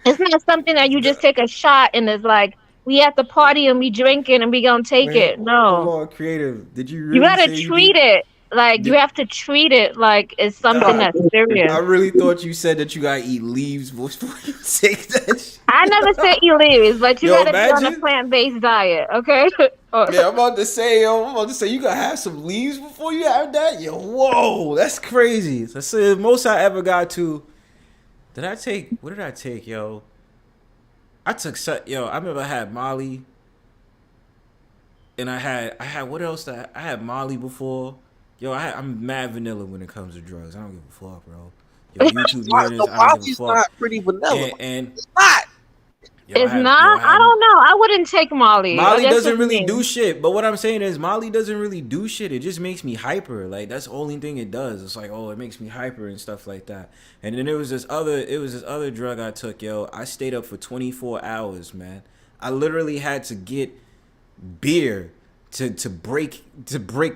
it's not something that you just take a shot and it's like, we at the party and we drinking and we gonna take Wait, it. No. hold on, Creative. Did you You really gotta say you treat did? it. Like, you have to treat it like it's something that's serious. I really thought you said that you gotta eat leaves before you take that shit. I never said you leaves, but you Yo, gotta be on a imagine. plant-based diet, okay? Yeah, I'm about to say, you gotta have some leaves before you have that. Yo, whoa, that's crazy. That's the most I ever got to. What did I take, yo? I remember I had Molly, and I had what else? I had Molly before. Yo, I'm mad vanilla when it comes to drugs. I don't give a fuck, bro. Yo, YouTube hear this, I don't give a fuck. Not pretty vanilla. And it's not. It's not? I don't know. I wouldn't take Molly. Molly doesn't really do shit. But what I'm saying is Molly doesn't really do shit. It just makes me hyper. Like, that's the only thing it does. It's like, oh, it makes me hyper and stuff like that. And then it was this other drug I took, yo. I stayed up for 24 hours, man. I literally had to get beer to break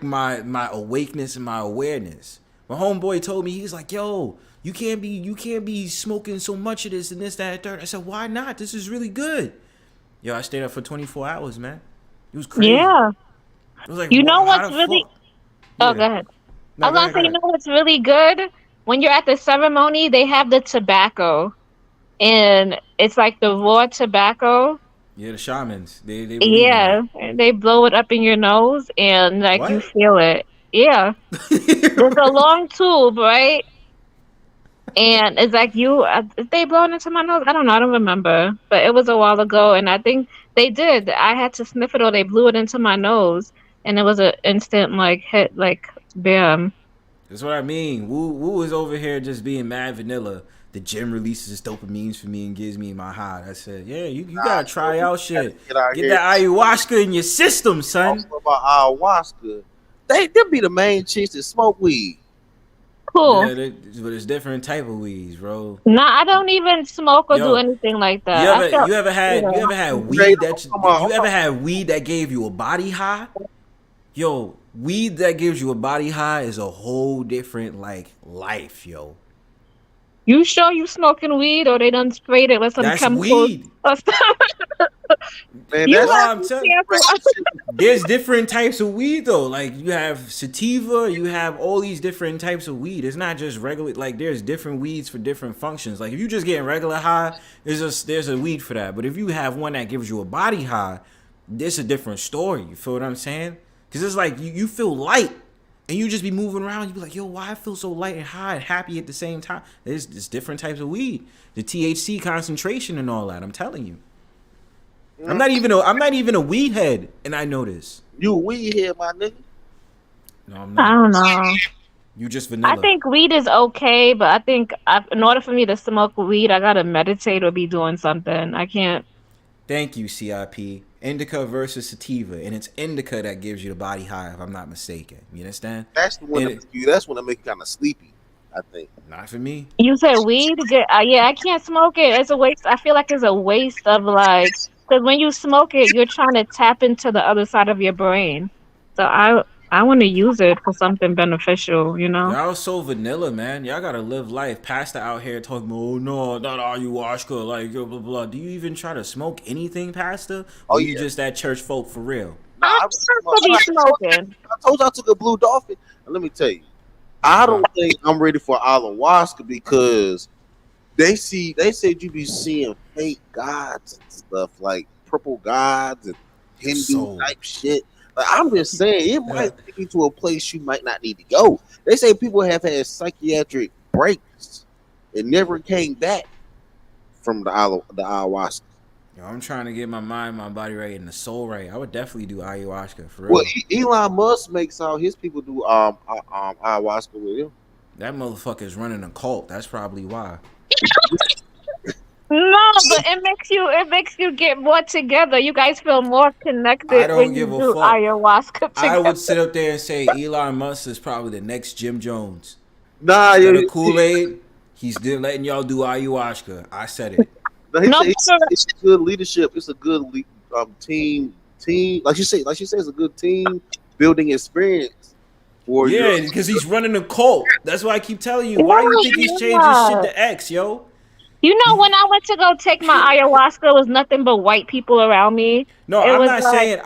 my awakeness and my awareness. My homeboy told me, he's like, yo, you can't be smoking so much of this and this, that, and third. I said, why not? This is really good. Yo, I stayed up for 24 hours, man. It was crazy. Yeah. It was like, you know wow, what's really... Yeah. Oh, go ahead. No, I was going to say, you know what's really good? When you're at the ceremony, they have the tobacco. And it's like the raw tobacco. Yeah, the shamans. They yeah, they blow it up in your nose and like you feel it. Yeah. There's a long tube, right? And it's like they blowing into my nose? I don't know. I don't remember. But it was a while ago, and I think they did. I had to sniff it or they blew it into my nose. And it was an instant, like, hit, like, bam. That's what I mean. Woo was over here just being mad vanilla. The gym releases dopamines for me and gives me my high. I said, yeah, you gotta try out shit. Get that ayahuasca in your system, son. Also about ayahuasca. They be the main chicks that smoke weed. Cool. Yeah, but it's different type of weeds, bro. Nah, I don't even smoke or do anything like that. You ever had weed that gave you a body high? Yo, weed that gives you a body high is a whole different like life, yo. You sure you smoking weed or they done sprayed it with some chemicals? Weed. Man, that's what I'm telling you. There's different types of weed though. Like you have sativa, you have all these different types of weed. It's not just regular. Like there's different weeds for different functions. Like if you just getting regular high, there's a weed for that. But if you have one that gives you a body high, it's a different story. You feel what I'm saying? Because it's like you feel light. And you just be moving around, you be like, yo, why I feel so light and high and happy at the same time? There's different types of weed. The THC concentration and all that, I'm telling you. I'm not even a weed head, and I know this. You a weed head, my nigga? No, I'm not. I don't know. You just vanilla. I think weed is okay, but I think in order for me to smoke weed, I gotta meditate or be doing something. I can't. Thank you, CIP. Indica versus sativa, and it's indica that gives you the body high, if I'm not mistaken. You understand? That's the one. That's when I make you kind of sleepy. I think. Not for me. You said weed? Yeah, I can't smoke it. It's a waste. I feel like it's a waste of like, because when you smoke it, you're trying to tap into the other side of your brain. So I want to use it for something beneficial, you know? Y'all so vanilla, man. Y'all gotta live life. PASSDA out here talking about, oh no, not ayahuasca, like blah blah blah. Do you even try to smoke anything, PASSDA? Or you just that church folk for real? I'm smoking. I told you I took a blue dolphin, and let me tell you, I don't think I'm ready for ayahuasca because they said you be seeing fake gods and stuff like purple gods and Hindu type shit. Like, I'm just saying, it might take you to a place you might not need to go. They say people have had psychiatric breaks and never came back from the ayahuasca. Yo, I'm trying to get my mind, my body right, and the soul right. I would definitely do ayahuasca for real. Well, Elon Musk makes all his people do ayahuasca with him. That motherfucker is running a cult. That's probably why. No, but it makes you get more together. You guys feel more connected I don't when give you a do fuck. ayahuasca together. I would sit up there and say Elon Musk is probably the next Jim Jones. Nah, the Kool-Aid, he's still letting y'all do ayahuasca. I said it. No, it's good leadership. It's a good team. Like she said, it's a good team building experience. Because he's running a cult. That's why I keep telling you. Why do you think he's changing shit to X, yo? You know, when I went to go take my ayahuasca, it was nothing but white people around me. No, I'm not saying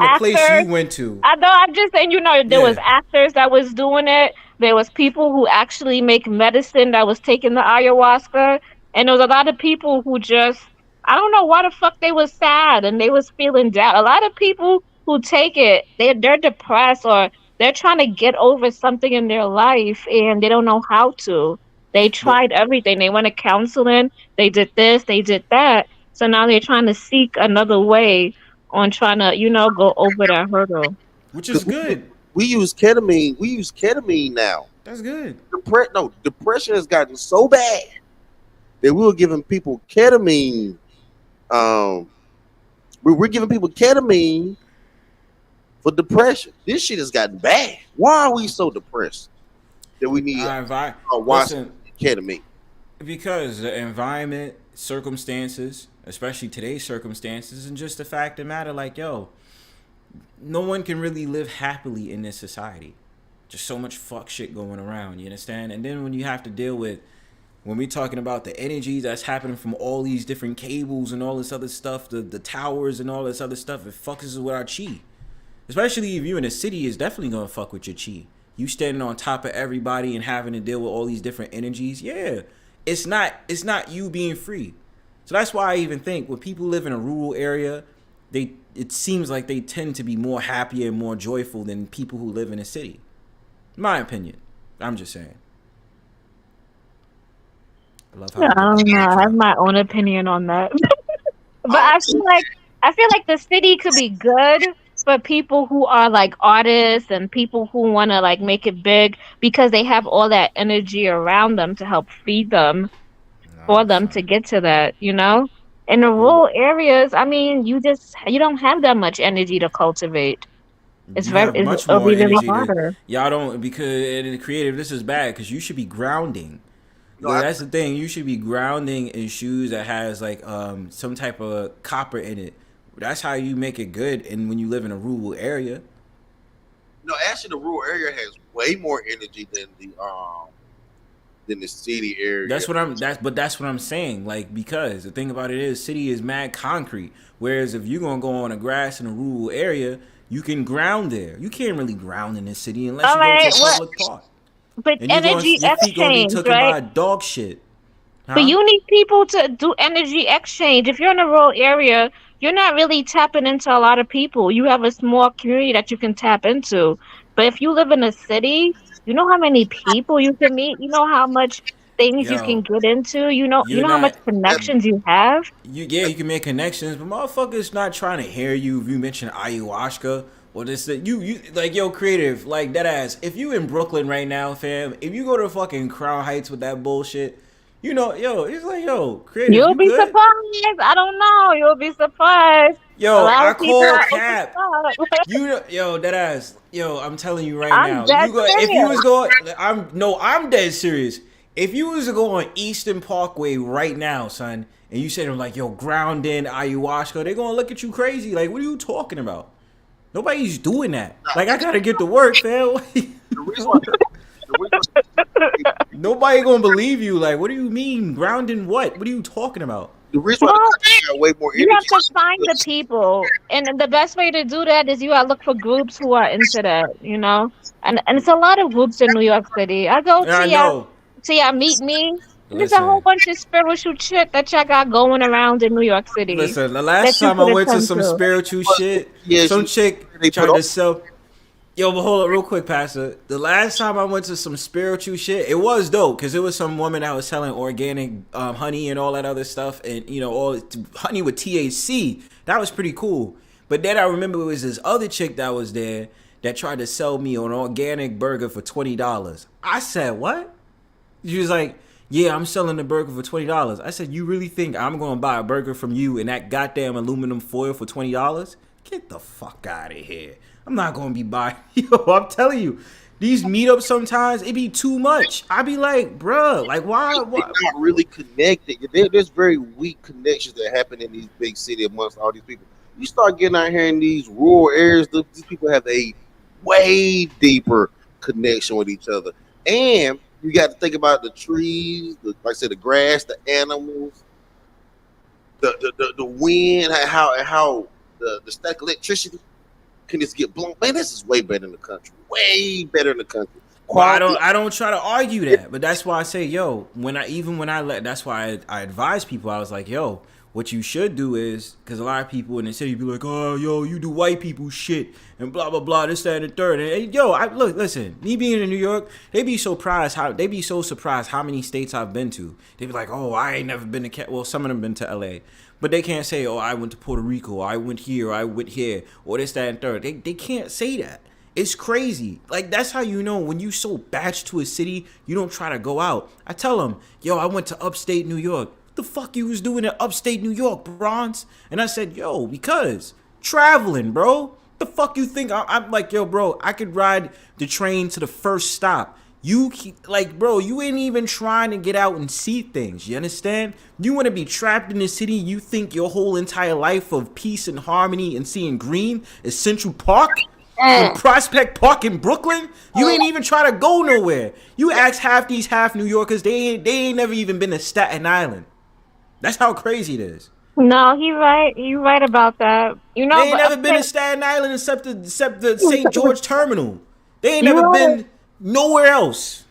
the place you went to. I know, I'm just saying, there was actors that was doing it. There was people who actually make medicine that was taking the ayahuasca. And there was a lot of people who just, I don't know why the fuck they was sad and they was feeling down. A lot of people who take it, they're depressed or they're trying to get over something in their life and they don't know how to. They tried everything. They went to counseling. They did this. They did that. So now they're trying to seek another way on trying to, go over that hurdle. Which is good. We use ketamine. We use ketamine now. That's good. Depression has gotten so bad that we were giving people ketamine. We're giving people ketamine for depression. This shit has gotten bad. Why are we so depressed that we need ketamine? Because the environment, circumstances, especially today's circumstances, and just the fact of the matter, like, yo, no one can really live happily in this society. Just so much fuck shit going around, you understand? And then when you have to deal with, when we're talking about the energy that's happening from all these different cables and all this other stuff, the towers and all this other stuff, it fucks with our chi. Especially if you're in a city, it's definitely gonna fuck with your chi. You standing on top of everybody and having to deal with all these different energies, it's not you being free. So that's why I even think when people live in a rural area, it seems like they tend to be more happier and more joyful than people who live in a city. My opinion. I'm just saying. I don't know. I have my own opinion on that. But I feel like the city could be good for people who are like artists and people who want to like make it big because they have all that energy around them to help feed them for them to get to that, In the rural areas, I mean, you don't have that much energy to cultivate. It's really harder. Y'all don't, because in the creative, this is bad because you should be grounding. That's the thing. You should be grounding in shoes that has like some type of copper in it. That's how you make it good. And when you live in a rural area, no, actually, the rural area has way more energy than the city area. That's what I'm saying. Like, because the thing about it is, city is mad concrete. Whereas if you're gonna go on the grass in a rural area, you can ground there. You can't really ground in the city unless you go to a public park. But energy exchange, right? Dog shit. Huh? But you need people to do energy exchange. If you're in a rural area, you're not really tapping into a lot of people. You have a small community that you can tap into. But if you live in a city, you know how many people you can meet. You know how much things you can get into. You know how much connections you have. You can make connections, but motherfuckers not trying to hear you if you mention ayahuasca. Or this, you like, yo, creative, like that ass. If you in Brooklyn right now, fam, if you go to fucking Crown Heights with that bullshit, it's like, yo, creative. You'll be surprised. I don't know. You'll be surprised. Yo, I call cap. Yo, that ass. Yo, I'm telling you right now. If you was going, I'm dead serious. If you was to go on Eastern Parkway right now, son, and you said I'm like, yo, ground in ayahuasca, they're gonna look at you crazy. Like, what are you talking about? Nobody's doing that. Like, I gotta get to work, fam. Nobody gonna believe you. Like, what do you mean? Grounding what? What are you talking about? The reason why way more energy. You have to find the people. And the best way to do that is you gotta look for groups who are into that, And it's a lot of groups in New York City. I go to Meet Me. There's a whole Listen, bunch of spiritual shit that y'all got going around in New York City listen. The that last you time I could went to attend some to. spiritual shit, Yeah, some chick they put tried on. to sell. Yo, but hold up real quick, Pastor. The last time I went to some spiritual shit, it was dope because it was some woman that was selling organic honey and all that other stuff, and you know, all honey with THC. That was pretty cool. But then I remember it was this other chick that was there that tried to sell me an organic burger for $20. I said, what? She was like, yeah, I'm selling the burger for $20. I said, you really think I'm going to buy a burger from you in that goddamn aluminum foil for $20? Get the fuck out of here. I'm not going to be buying. Yo, I'm telling you, these meetups sometimes, it be too much. I be like, bruh, like, why? They're not really connected. There's very weak connections that happen in these big cities amongst all these people. You start getting out here in these rural areas, these people have a way deeper connection with each other. And you got to think about the trees, like I said, the grass, the animals, the wind, how the static electricity can just get blown. Man, this is way better in the country. Way better in the country. Well, I don't try to argue that, but that's why I say, yo, that's why I advise people. I was like, yo, what you should do is, because a lot of people in the city be like, oh, yo, you do white people shit and blah blah blah, this that and the third. And yo, listen, me being in New York, they be so surprised how many states I've been to. They be like, oh, I ain't never been to well, some of them been to LA, but they can't say, oh, I went to Puerto Rico, or I went here, or I went here, or this that and third. They can't say that. It's crazy. Like, that's how you know when you so batched to a city, you don't try to go out. I tell them, yo, I went to upstate New York. What the fuck you was doing in upstate New York, Bronze? And I said, yo, because traveling, bro. The fuck you think? I'm like, yo, bro, I could ride the train to the first stop. You bro, you ain't even trying to get out and see things. You understand? You want to be trapped in the city. You think your whole entire life of peace and harmony and seeing green is Central Park? In Prospect Park in Brooklyn? You ain't even try to go nowhere. You ask half New Yorkers, they ain't never even been to Staten Island. That's how crazy it is. No, he right. You right about that. You know, they ain't never been to Staten Island except the St. George Terminal. They ain't never been nowhere else.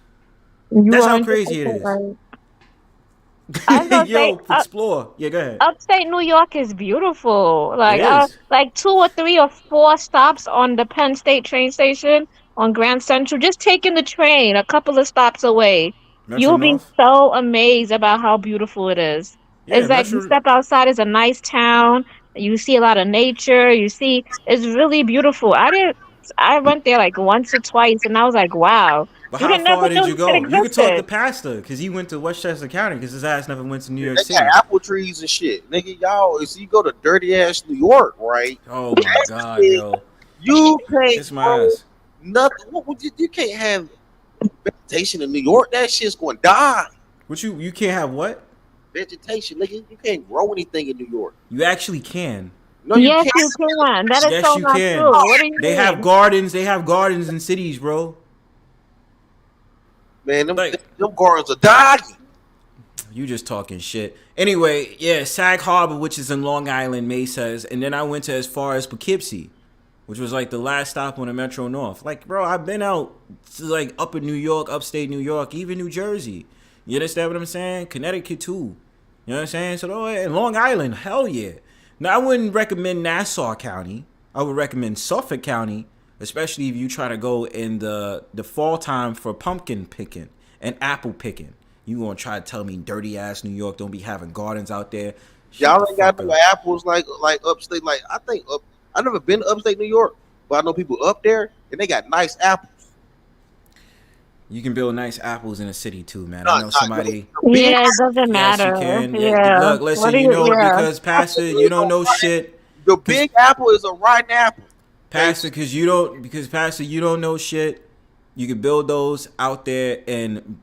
That's how crazy it is. Right. Yo, explore. Yeah, go ahead. Upstate New York is beautiful. Like 2 or 3 or 4 stops on the Penn State train station on Grand Central. Just taking the train a couple of stops away. You'll be so amazed about how beautiful it is. Yeah, it's like you step outside, it's a nice town. You see a lot of nature. It's really beautiful. I went there like once or twice, and I was like, wow. But how far did you go? You could talk to PASSDA because he went to Westchester County because his ass never went to New York City. They got apple trees and shit, nigga. Y'all, so you go to dirty ass New York, right? Oh my god, yo! You can't. Kiss my ass. Nothing. You can't have vegetation in New York. That shit's going to die. What you can't have what? Vegetation, nigga. You can't grow anything in New York. You actually can. No, you can't. You can. That is so not true. What do you mean? Have gardens. They have gardens in cities, bro. Man, them gardens are dying. You just talking shit. Anyway, yeah, Sag Harbor, which is in Long Island, May says, and then I went to as far as Poughkeepsie, which was like the last stop on the Metro North. Like, bro, I've been out to like upper New York, upstate New York, even New Jersey. You understand what I'm saying? Connecticut too. You know what I'm saying? So, and Long Island, hell yeah. Now, I wouldn't recommend Nassau County. I would recommend Suffolk County, especially if you try to go in the fall time for pumpkin picking and apple picking. You gonna try to tell me dirty ass New York don't be having gardens out there? Y'all ain't got no apples like upstate. Like I've never been to upstate New York, but I know people up there and they got nice apples. You can build nice apples in a city too, man. I know somebody. Yeah, it doesn't matter. Yes, you can. Yeah. Look, listen, because Pastor, you don't know shit. The big apple is a rotten apple. Pastor, Pastor, you don't know shit. You can build those out there in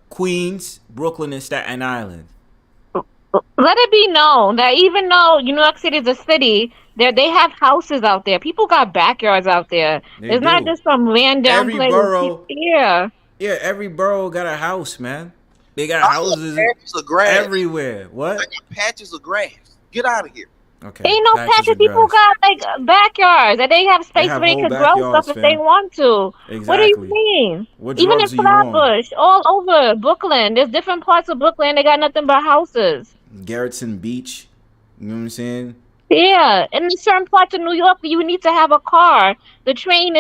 Queens, Brooklyn, and Staten Island. Let it be known that even though New York City is a city, they have houses out there. People got backyards out there. It's not just some random place. Yeah, every borough got a house, man. They got houses patches of grass everywhere. What? They got patches of grass. Get out of here. Okay. Ain't no Patches patchy people addressed. got like backyards and they have They space have where they whole could grow stuff backyards, if they fam. want to. What do you Exactly. mean? What Even in drugs are you on? Flatbush, all over Brooklyn, there's different parts of Brooklyn. They got nothing but houses. Garrettson Beach. You know what I'm saying? Yeah, and in certain parts of New York, you need to have a car. The train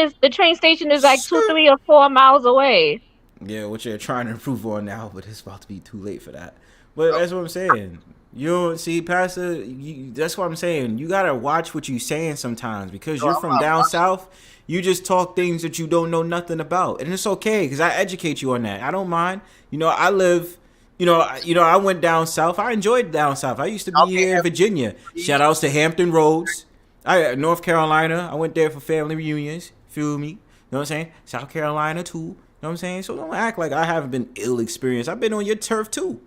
station is like 2, 3, or 4 miles away. Yeah, which they're trying to improve on now, but it's about to be too late for that. But that's what I'm saying. You don't see, Pastor. That's what I'm saying. You gotta watch what you saying sometimes because you're from down south. You just talk things that you don't know nothing about, and it's okay because I educate you on that. I don't mind. You know, I live. I went down south. I enjoyed down south. I used to be here in Virginia. Shout outs to Hampton Roads. North Carolina. I went there for family reunions. Feel me? You know what I'm saying? South Carolina too. You know what I'm saying? So don't act like I haven't been ill experienced. I've been on your turf too.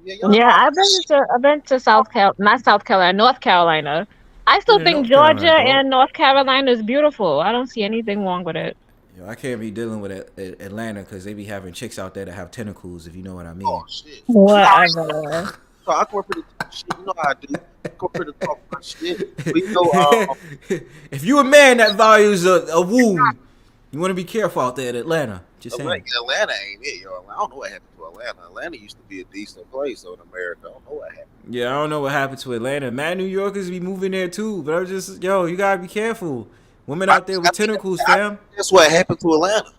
Yeah, I've been to not South Carolina, North Carolina. I still think North Georgia Carolina, dog. and North Carolina is beautiful. I don't see anything wrong with it. Yo, I can't be dealing with Atlanta because they be having chicks out there that have tentacles, if you know what I mean. Oh shit. Whatever. So I come up here to talk shit. You know how I do. I come up here to talk my shit. But you know, if you a man that values a womb, you want to be careful out there in Atlanta. Just saying. Atlanta ain't it, yo. I don't know what happened to Atlanta. Atlanta used to be a decent place though in America. I don't know what happened. Yeah, I don't know what happened to Atlanta. Mad New Yorkers be moving there too, but I'm just, you gotta be careful. Women out there with tentacles, fam. That's what happened to Atlanta.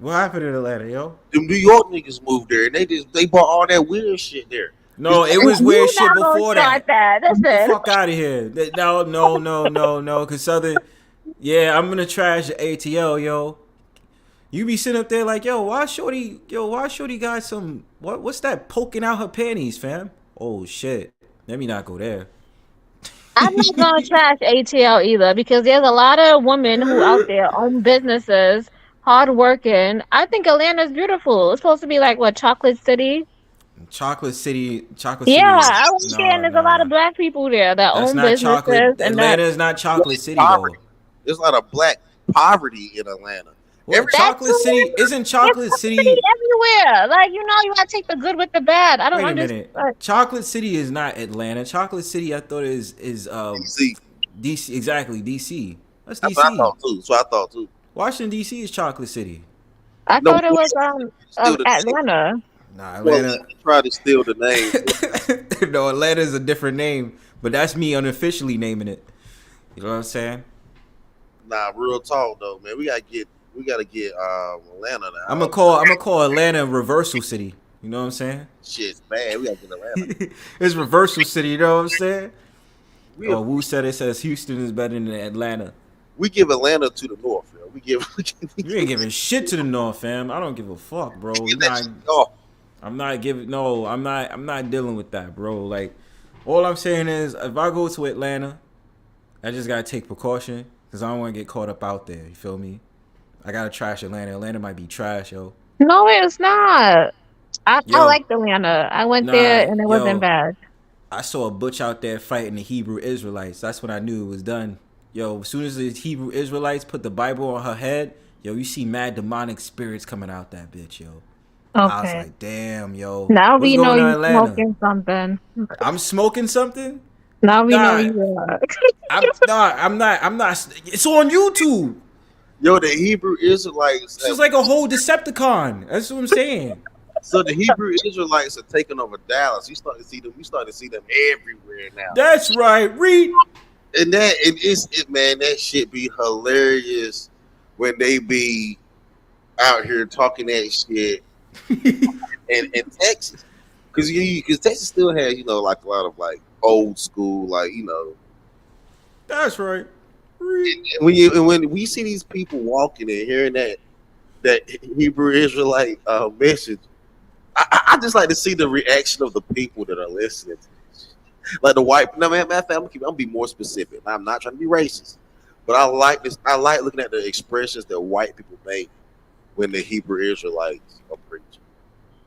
What happened in Atlanta, yo? Them New York niggas moved there and they bought all that weird shit there. No, it was weird shit before that. Get the fuck out of here. No. Cause Southern, I'm gonna trash the ATL, yo. You be sitting up there like, why Shorty got some, what's that poking out her panties, fam? Oh shit. Let me not go there. I'm not gonna trash ATL either because there's a lot of women who out there own businesses, hardworking. I think Atlanta's beautiful. It's supposed to be like what, Chocolate City? Chocolate City. Yeah, I understand there's a lot of black people there that That's own not businesses. chocolate. Atlanta is not Chocolate City though. There's a lot of black poverty in Atlanta. Chocolate City isn't Chocolate City everywhere. Like you gotta take the good with the bad. I don't understand. Chocolate City is not Atlanta. Chocolate City, I thought is DC. DC, exactly, DC. That's DC. That's what I thought too. Washington DC is Chocolate City. I thought it was Atlanta. Nah, Atlanta tried to steal the name. No, Atlanta is a different name, but that's me unofficially naming it. You know what I'm saying? Nah, real talk though, man. We gotta get Atlanta now. I'm gonna call Atlanta Reversal City. You know what I'm saying? Shit's bad. We gotta get Atlanta. It's Reversal City. You know what I'm saying? Wu said it says Houston is better than Atlanta. We give Atlanta to the north, yo. You ain't giving shit to the north, fam. I don't give a fuck, bro. I'm not dealing with that, bro. Like, all I'm saying is, if I go to Atlanta, I just gotta take precaution because I don't want to get caught up out there. You feel me? I gotta trash Atlanta. Atlanta might be trash, yo. No, it's not. I liked Atlanta. I went there and it wasn't bad. I saw a butch out there fighting the Hebrew Israelites. That's when I knew it was done. Yo, as soon as the Hebrew Israelites put the Bible on her head, yo, you see mad demonic spirits coming out that bitch, yo. Okay. I was like, damn, yo. Now we know you're smoking something. I'm smoking something? Now we know you are. I'm not. It's on YouTube. Yo, the Hebrew Israelites. This is like a whole Decepticon. That's what I'm saying. So the Hebrew Israelites are taking over Dallas. You start to see them. We start to see them everywhere now. That's right. Read. And man, that shit be hilarious when they be out here talking that shit in Texas, because Texas still has like a lot of like old school, like That's right. When we see these people walking and hearing that Hebrew Israelite message, I just like to see the reaction of the people that are listening to this. Like the white. No, man, I'm gonna be more specific. I'm not trying to be racist, but I like this. I like looking at the expressions that white people make when the Hebrew Israelites are preaching.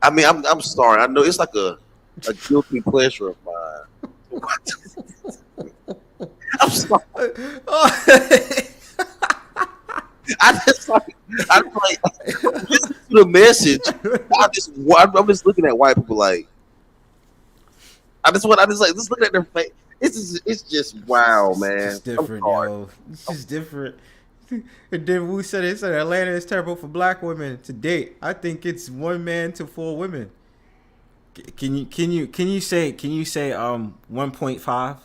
I mean, I'm sorry. I know it's like a guilty pleasure of mine. I'm sorry. I'm like listen to the message. I'm just looking at white people like just looking at their face. It's just wow, man. It's different, yo. It's just different. And then we said Atlanta is terrible for black women to date. I think it's 1 man to 4 women. Can you say 1.5?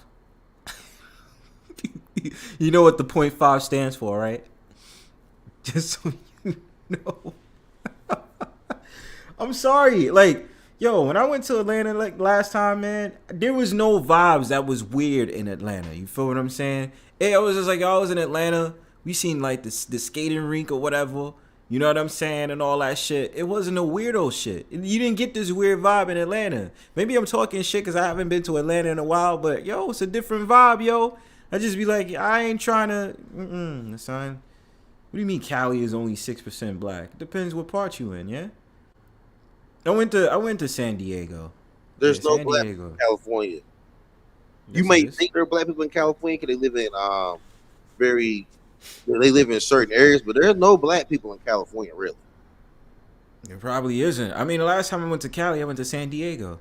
You know what the 0.5 stands for, right? Just so you know. I'm sorry. Like, yo, when I went to Atlanta like last time, man, there was no vibes that was weird in Atlanta. You feel what I'm saying? It was just like, I was in Atlanta. We seen like the skating rink or whatever. You know what I'm saying? And all that shit. It wasn't no weirdo shit. You didn't get this weird vibe in Atlanta. Maybe I'm talking shit because I haven't been to Atlanta in a while. But, yo, it's a different vibe, yo. I just be like, I ain't trying to... son. What do you mean Cali is only 6% black? Depends what part you in, yeah? I went to San Diego. There's no black people in California. You may think there are black people in California because they live in they live in certain areas, but there's no black people in California, really. There probably isn't. I mean, the last time I went to Cali, I went to San Diego.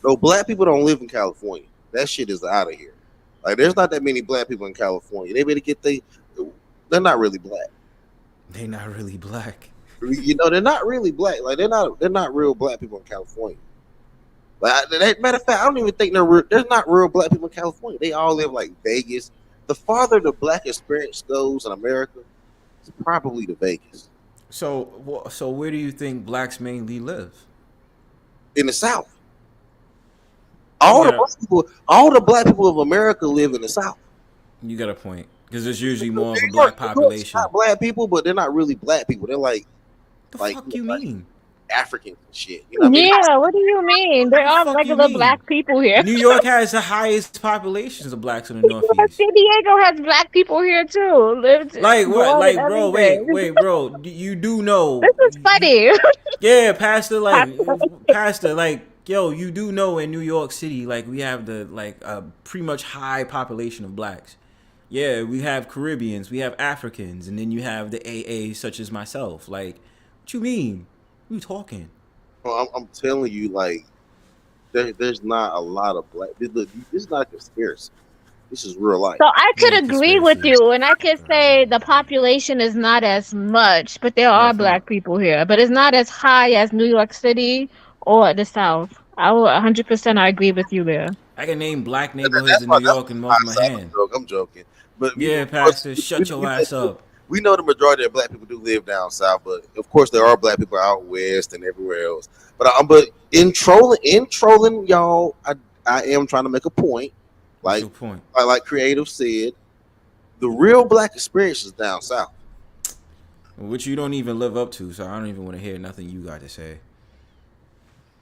No, black people don't live in California. That shit is out of here. Like, there's not that many black people in California. They better they're not really black. They're not really black. You know, they're not really black. Like, they're not real black people in California. Like, matter of fact, I don't even think there's not real black people in California. They all live like Vegas. The farther the black experience goes in America, it's probably to Vegas. So where do you think blacks mainly live? In the South. All the black people of America live in the South. You got a point, because there's usually more of a black population. Not black people, but they're not really black people. They're like, the fuck you mean? Africans and shit. You know what I mean? Yeah, what do you mean? There are regular black people here. New York has the highest populations of blacks in the Northeast. San Diego has black people here too. Like what? Like, bro, wait, bro. You do know. This is funny. Yeah, Pastor, like, yo, you do know in New York City, like, we have pretty much high population of blacks. Yeah, we have Caribbeans, we have Africans, and then you have the AA such as myself. Like, what you mean? Who you talking? Well, I'm telling you, like, there's not a lot of black. This is not a conspiracy. This is real life. So I could agree with you, and I could say the population is not as much, but there are black people here. But it's not as high as New York City or the South. I will 100% I agree with you there. I can name black neighborhoods in New York and most of my hand. I'm joking. But yeah, Pastor, shut your ass up. We know the majority of black people do live down south, but of course there are black people out west and everywhere else. But in trolling y'all, I am trying to make a point. Like, like Kreative said, the real black experience is down south, which you don't even live up to. So I don't even want to hear nothing you got to say.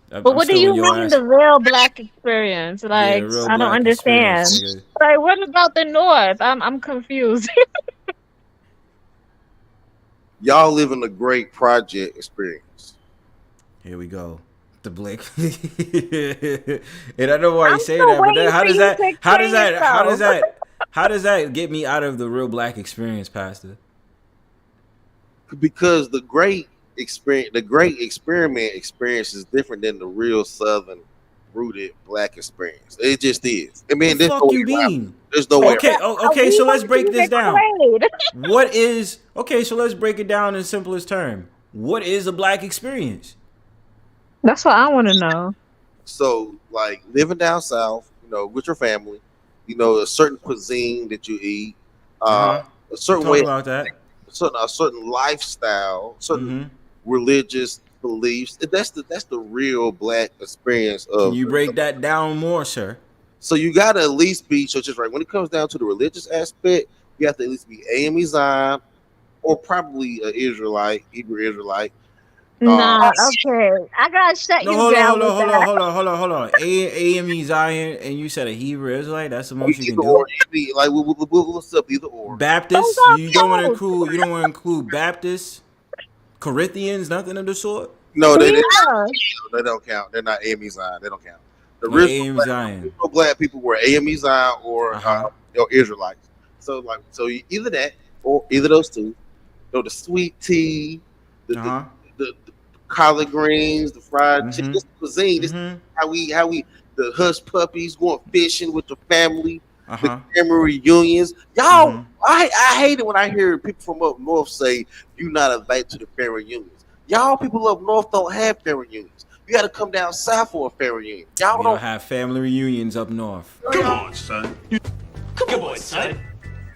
But what do you mean the real black experience? Like, yeah, I don't understand. Like, what about the North? I'm confused. Y'all live in a great project experience. Here we go. The Blake. And I know why you say that, but then how does that get me out of the real black experience, Pastor? Because the great experiment experience is different than the real Southern rooted black experience. It just is. I mean, there's no way. There's no way. Okay, so let's break this down. So let's break it down in simplest term. What is a black experience? That's what I want to know. So, like, living down south, you know, with your family, you know, a certain cuisine that you eat, a certain way about that, a certain lifestyle, certain religious beliefs. That's the real black experience of. Can you break that down more, sir? So you gotta at least be just right when it comes down to the religious aspect. You have to at least be AME Zion, or probably an Israelite, Hebrew Israelite. Nah, okay. I gotta shut you down. Hold on. AME Zion, and you said a Hebrew Israelite. That's the most you can do. Like, what's up? Either or. Baptist. You don't want to include Baptists, Corinthians, nothing of the sort. No, they don't count. They're not AME Zion. They don't count. The real black people were AME Zion or Israelites. So either that or either those two. So the sweet tea, the collard greens, the fried chicken, this cuisine. This is how we the hush puppies, going fishing with the family, the Uh-huh. family reunions. Y'all, I hate it when I hear people from up north say you not invited to the family reunions. Y'all people up north don't have family reunions. You got to come down south for a family reunion. Y'all We don't have family reunions up north. Come on, son. Come on, son.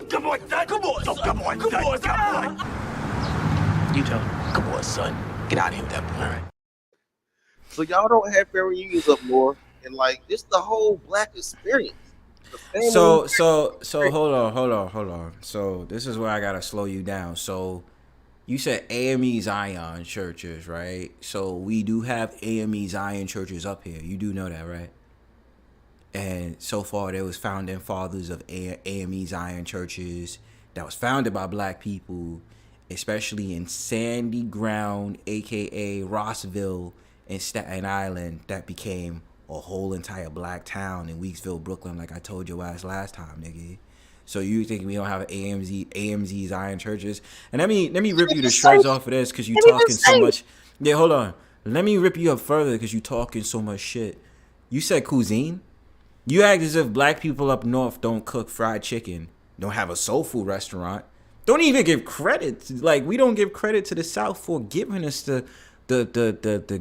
Come on, son. Come on, son. Come on, son. Come on. You tell him. Come on, son. Get out of here with that boy. All right. So y'all don't have family reunions up north, and like it's the whole black experience. So hold on. So this is where I gotta slow you down. So you said AME Zion churches, right? So we do have AME Zion churches up here. You do know that, right? And so far, there was founding fathers of AME Zion churches that was founded by black people, especially in Sandy Ground, aka Rossville, in Staten Island, that became a whole entire black town in Weeksville, Brooklyn, like I told your ass last time, nigga. So you think we don't have AMZ Zion churches? And let me rip you the shreds off of this because you talking so much. Yeah, hold on. Let me rip you up further because you talking so much shit. You said cuisine. You act as if black people up north don't cook fried chicken, don't have a soul food restaurant, don't even give credit. Like we don't give credit to the South for giving us the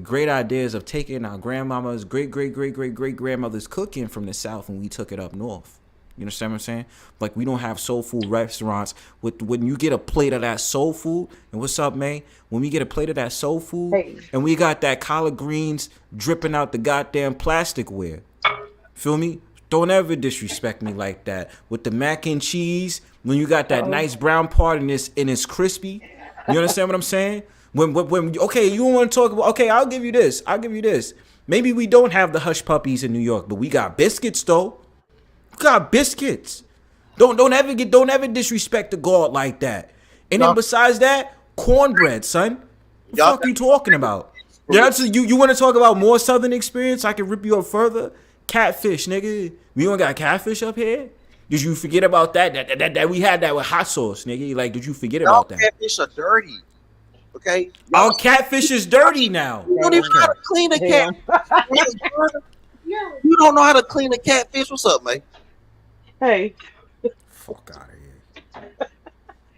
great ideas of taking our grandmama's great grandmother's cooking from the South and we took it up north. You understand what I'm saying? Like we don't have soul food restaurants. When you get a plate of that soul food, and what's up, man? When we get a plate of that soul food, and we got that collard greens dripping out the goddamn plasticware. Feel me? Don't ever disrespect me like that. With the mac and cheese, when you got that nice brown part and it's crispy. You understand what I'm saying? When okay, you don't want to talk about, okay, I'll give you this. Maybe we don't have the hush puppies in New York, but we got biscuits though. We got biscuits. Don't ever disrespect the God like that. And then besides that, cornbread, son. What the fuck you talking about? You want to talk about more Southern experience? I can rip you up further. Catfish, nigga. We don't got catfish up here. Did you forget about that? That we had that with hot sauce, nigga. Like, did you forget about that? Catfish are dirty. Okay. All catfish is dirty now. You don't even know how to clean a catfish. You don't know how to clean a catfish. What's up, man? Hey. Fuck out of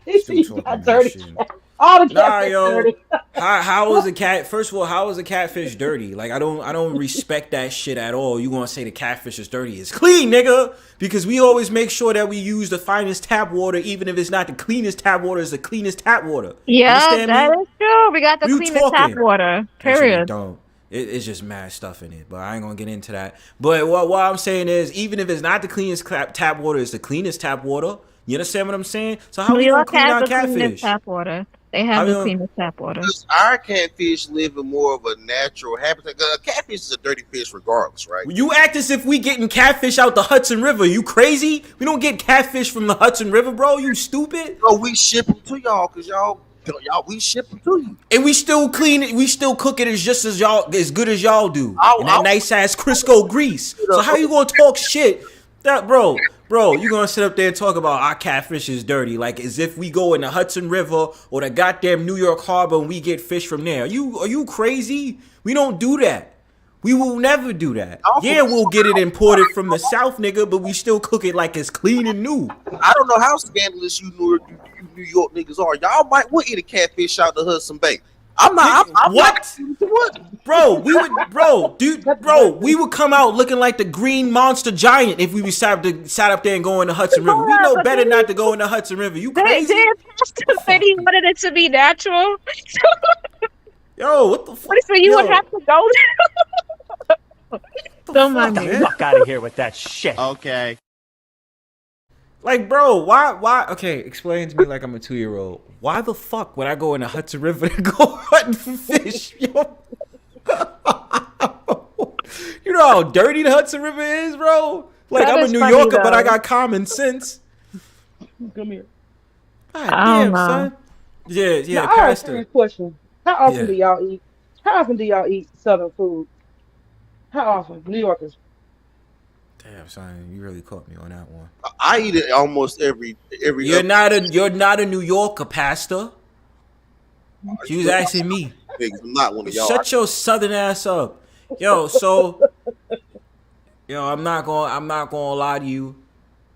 here. He got dirty. All the catfish dirty. How is a cat? First of all, how is a catfish dirty? Like I don't respect that shit at all. You gonna say the catfish is dirty? It's clean, nigga. Because we always make sure that we use the finest tap water, even if it's not the cleanest tap water. It's the cleanest tap water. Yeah, that is true. We got the cleanest tap water. Period. Don't. It's just mad stuff in it, but I ain't gonna get into that. But what I'm saying is, even if it's not the cleanest tap water, it's the cleanest tap water. You understand what I'm saying? So how we gonna clean our catfish? Tap water. They have the cleanest tap water. Our catfish live in more of a natural habitat. Catfish is a dirty fish regardless, right? You act as if we getting catfish out the Hudson River. You crazy? We don't get catfish from the Hudson River, bro. You stupid? No, we ship them to y'all because y'all we ship them to you. And we still clean it. We still cook it as just as good as y'all do. And that nice ass Crisco grease. So how you gonna talk shit? That bro, you gonna sit up there and talk about our catfish is dirty, like as if we go in the Hudson River or the goddamn New York Harbor and we get fish from there. Are you crazy? We don't do that. We will never do that. Yeah, we'll get it imported from the South, nigga, but we still cook it like it's clean and new. I don't know how scandalous you New York niggas are. Y'all might would eat a catfish out the Hudson Bay. I'm not. I'm what? What? Bro, we would come out looking like the green monster giant if we sat up there and go in the Hudson River. We know better not to go in the Hudson River. You crazy? Pastor said he wanted it to be natural. Yo, what the fuck? So you would have to go there. Don't mind me. Fuck out of here with that shit. Okay. Like, bro, why? Okay, explain to me like I'm a 2-year-old. Why the fuck would I go in the Hudson River to go hunting for fish? Yo. You know how dirty the Hudson River is, bro? Like, I'm a New Yorker, but I got common sense. Come here. God damn, son. Yeah, now, Pastor. Question. How often do y'all eat? How often do y'all eat Southern food? How often? New Yorkers. Damn, son, you really caught me on that one. I eat it almost every. You're not a New Yorker, Pastor. She was asking me. I'm not one of y'all. Shut your Southern ass up, yo. So Yo, I'm not gonna lie to you.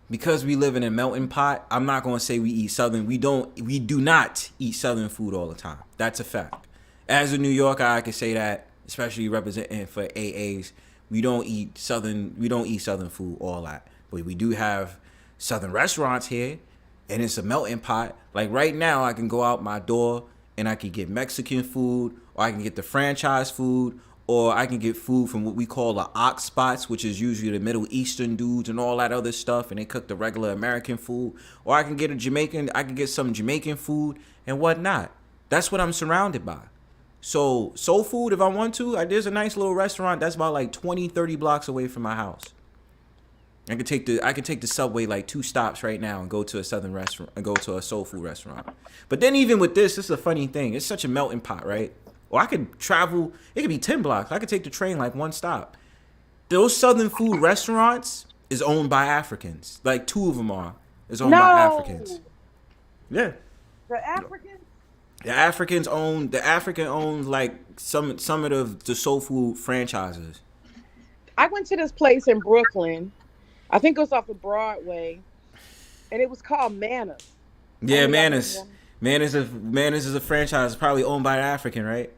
Because we live in a melting pot, I'm not gonna say we eat Southern. We do not eat Southern food all the time. That's a fact. As a New Yorker, I can say that, especially representing for AAs, we don't eat Southern food all that. But we do have Southern restaurants here, and it's a melting pot. Like right now, I can go out my door and I can get Mexican food, or I can get the franchise food, or I can get food from what we call the ox spots, which is usually the Middle Eastern dudes and all that other stuff, and they cook the regular American food. Or I can get some Jamaican food and whatnot. That's what I'm surrounded by. So soul food, if I want to, there's a nice little restaurant that's about like 20, 30 blocks away from my house. I could take the subway like 2 stops right now and go to a Southern restaurant and go to a soul food restaurant. But then even with this is a funny thing. It's such a melting pot, right? Or I could travel, it could be 10 blocks. I could take the train like 1 stop. Those Southern food restaurants is owned by Africans. Like 2 of them is owned by Africans. Yeah. The Africans? The African owns like some of the soul food franchises. I went to this place in Brooklyn. I think it was off of Broadway. And it was called Manners. Yeah, Manners. Manners is a franchise probably owned by an African, right?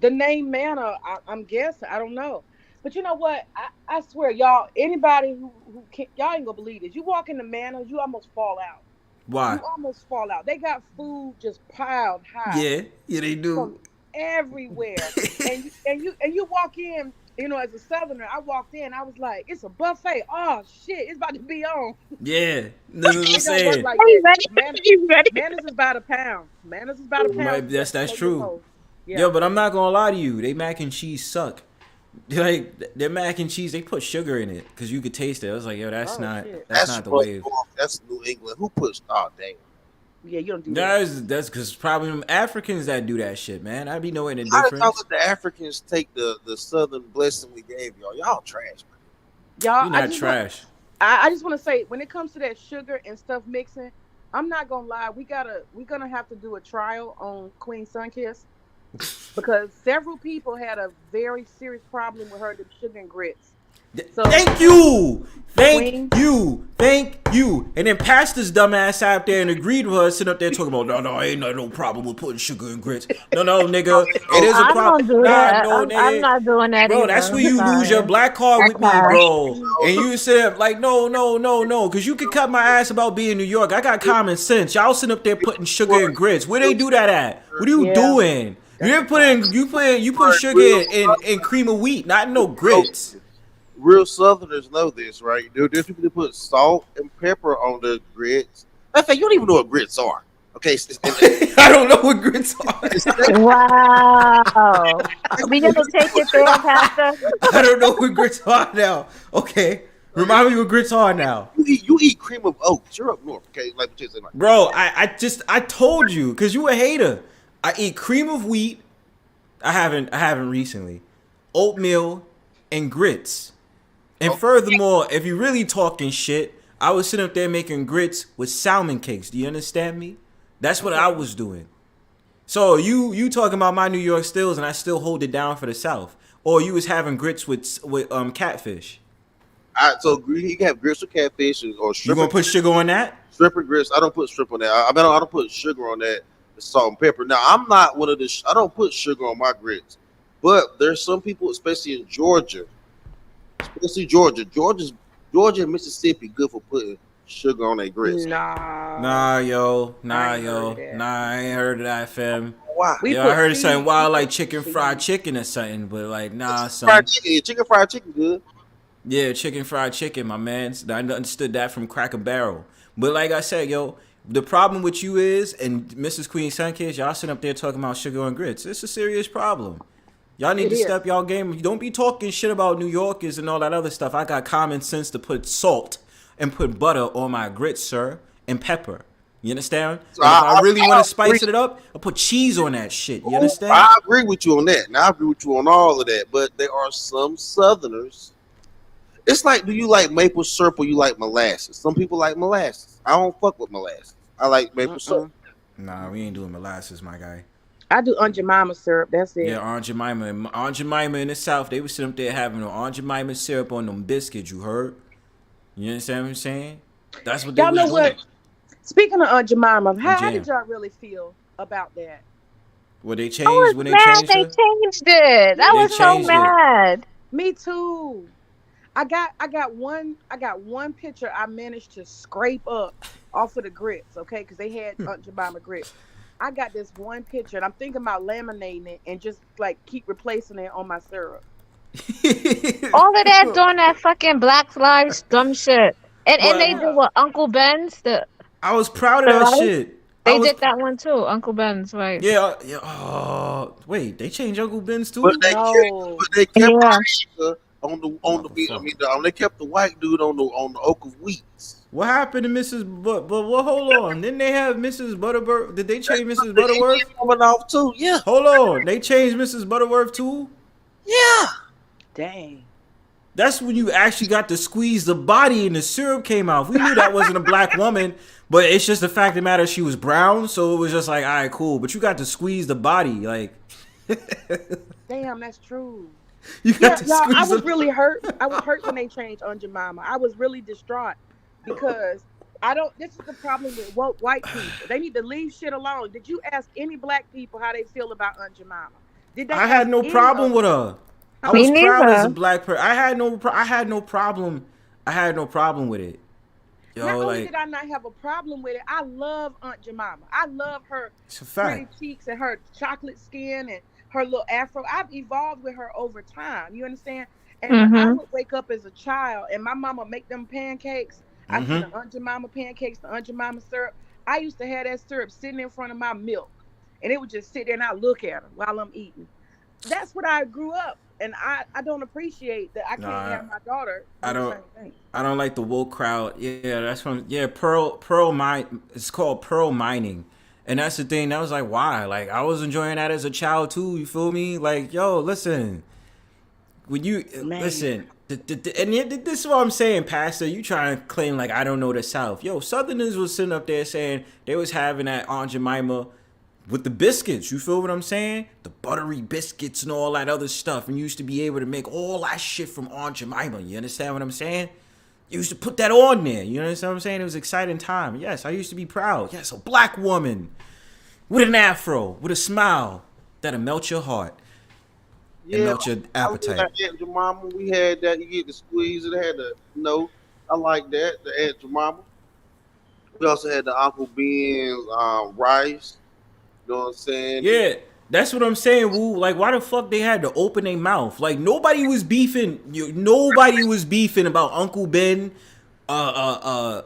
The name Manna, I'm guessing. I don't know. But you know what? I swear, y'all, anybody who can't, y'all ain't gonna believe this. You walk into Manna, you almost fall out. Why? You almost fall out. They got food just piled high. Yeah, they do. From everywhere. and you walk in, you know, as a Southerner, I walked in, I was like, it's a buffet. Oh shit, it's about to be on. Yeah, that's what I'm saying. Like Manners is about a pound. Manners is about a pound. That's true. Yeah. Yo, but I'm not gonna lie to you. They mac and cheese suck. Like their mac and cheese, they put sugar in it because you could taste it. I was like, yo, that's not the wave. That's New England. Who puts? Oh dang. Yeah, you don't do that. That's because probably them Africans that do that shit, man. I be knowing the How difference. did y'all let the Africans take the Southern blessing we gave y'all? Y'all trash, man. Y'all, you're not trash. I just want to say, when it comes to that sugar and stuff mixing, I'm not gonna lie. We're gonna have to do a trial on Queen Sunkiss. Because several people had a very serious problem with her sugar and grits. So, thank you. And then PASSDA's dumbass out there and agreed with her, sitting up there talking about, no, ain't no problem with putting sugar and grits. No, nigga, it is a problem. I'm not doing that, bro. either. That's where you lose your black card with me, bro. And you said like, no, because you can cut my ass about being New York. I got common sense. Y'all sitting up there putting sugar and grits. Where they do that at? What are you doing? You put sugar in cream of wheat, not no grits. Real Southerners know this, right? There's people that put salt and pepper on the grits. In fact, you don't even know what grits are. Okay, I don't know what grits are. Wow. We gonna take it there, Pastor? I don't know what grits are now. Okay, remind me what grits are now. You eat cream of oats. You're up north, okay? Like what you said, bro. I told you because you a hater. I eat cream of wheat. I haven't recently. Oatmeal and grits. And furthermore, if you're really talking shit, I was sitting up there making grits with salmon cakes. Do you understand me? That's what I was doing. So you talking about my New York stills and I still hold it down for the South. Or you was having grits with catfish. So you can have grits with catfish or shrimp. You gonna put sugar on that? Shrimp and grits. I don't put shrimp on that. I don't put sugar on that. Salt and pepper. Now I'm not one of the. I don't put sugar on my grits, but there's some people, especially in Georgia, Georgia and Mississippi, good for putting sugar on their grits. Nah, yo. I ain't heard of that, fam. Why? I heard something wild like fried chicken or something, but like son. Fried chicken, good. Yeah, fried chicken, my man. I understood that from Cracker Barrel, but like I said, yo. The problem with you is, and Mrs. Queen Sunkiss, y'all sitting up there talking about sugar and grits. It's a serious problem. Y'all need to step y'all game. Don't be talking shit about New Yorkers and all that other stuff. I got common sense to put salt and put butter on my grits, sir, and pepper. You understand? So if I really want to spice it up, I put cheese on that shit. You understand? I agree with you on that. Now I agree with you on all of that. But there are some Southerners. It's like, do you like maple syrup or you like molasses? Some people like molasses. I don't fuck with molasses. I like maple syrup. Nah, we ain't doing molasses, my guy. I do Aunt Jemima syrup. That's it. Yeah, Aunt Jemima. Aunt Jemima in the South, they was sitting up there having Aunt Jemima syrup on them biscuits, you heard? You understand what I'm saying? That's what they Y'all was know doing. what? Speaking of Aunt Jemima, how Jam. did y'all really feel about that? Well, they I changed was when they mad changed they her. changed it. I They was so changed it. mad. Me too. I got one picture I managed to scrape up off of the grits, okay? Because they had Aunt Jemima grits. I got this one picture, and I'm thinking about laminating it and just like keep replacing it on my syrup. All of that doing that fucking Black Lives dumb shit. And they did what Uncle Ben's I was proud of that rice? shit. They did that one too, Uncle Ben's, right? Yeah, yeah. Oh, wait, they changed Uncle Ben's too? But they kept Yeah. on the they kept the white dude on the oak of wheats. What happened to Mrs. But well, hold on. Didn't they have Mrs. Butterworth? Did they change Mrs. Butterworth? Coming off too, yeah. Hold on, they changed Mrs. Butterworth too? Yeah. Dang. That's when you actually got to squeeze the body and the syrup came out. We knew that wasn't a black woman, but it's just the fact of the matter she was brown, so it was just like, all right, cool. But you got to squeeze the body, like. Damn, that's true. You got to y'all, squeeze I was the- really hurt. I was hurt when they changed Aunt Jemima. I was really distraught because this is the problem with woke white people. They need to leave shit alone. Did you ask any black people how they feel about Aunt Jemima? Did they I had ask no any problem of with them? her. I was proud as a black person. I had no problem. I had no problem with it. Yo, Not only like, did I not have a problem with it, I love Aunt Jemima. I love her it's a pretty fact. cheeks and her chocolate skin and her little afro. I've evolved with her over time. You understand? And when I would wake up as a child and my mama make them pancakes, I see the Aunt Jemima pancakes, the Aunt Jemima syrup. I used to have that syrup sitting in front of my milk, and it would just sit there and I look at her while I'm eating. That's what I grew up. And I don't appreciate that I can't have my daughter do the same thing. I don't like the woke crowd. Yeah, that's from pearl mine. It's called pearl mining, and that's the thing. That was like, why? Like, I was enjoying that as a child too. You feel me? Like, yo, listen. When you listen, and this is what I'm saying, Pastor. You trying to claim like I don't know the South? Yo, Southerners was sitting up there saying they was having that Aunt Jemima with the biscuits. You feel what I'm saying? The buttery biscuits and all that other stuff. And you used to be able to make all that shit from Aunt Jemima. You understand what I'm saying? You used to put that on there. You understand what I'm saying? It was an exciting time. Yes, I used to be proud. Yes, a black woman with an afro, with a smile that'll melt your heart and melt your appetite. Aunt Jemima, we had that. You get the squeeze. It had the I like that. The Aunt Jemima. We also had the Uncle Ben's rice. You know what I'm saying? Yeah, that's what I'm saying, Woo. Like, why the fuck they had to open their mouth? Like, nobody was beefing. Nobody was beefing about Uncle Ben, Aunt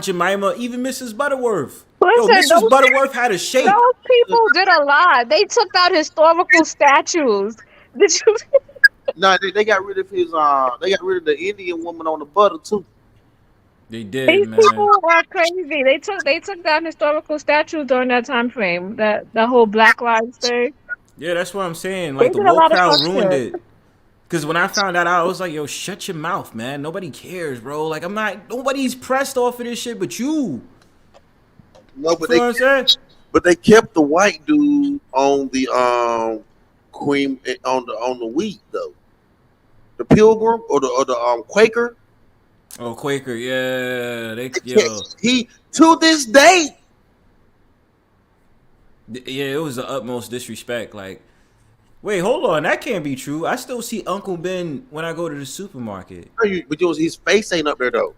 Jemima, even Mrs. Butterworth. Listen, Mrs. Butterworth had a shape. Those people did a lot. They took out historical statues. Did you? No, they got rid of his. They got rid of the Indian woman on the butter too. They did, These man. people are crazy. They took down historical statues during that time frame. That the whole Black Lives thing. Yeah, that's what I'm saying. Like, They the did a woke lot of crowd fuck ruined shit. it. Because when I found that out, I was like, yo, shut your mouth, man. Nobody cares, bro. Like, nobody's pressed off of this shit but you. No, but they kept the white dude on the cream on the wheat though. The Pilgrim or the Quaker. Oh, Quaker, yeah. He to this day. Yeah, it was the utmost disrespect. Like, wait, hold on. That can't be true. I still see Uncle Ben when I go to the supermarket. But his face ain't up there though.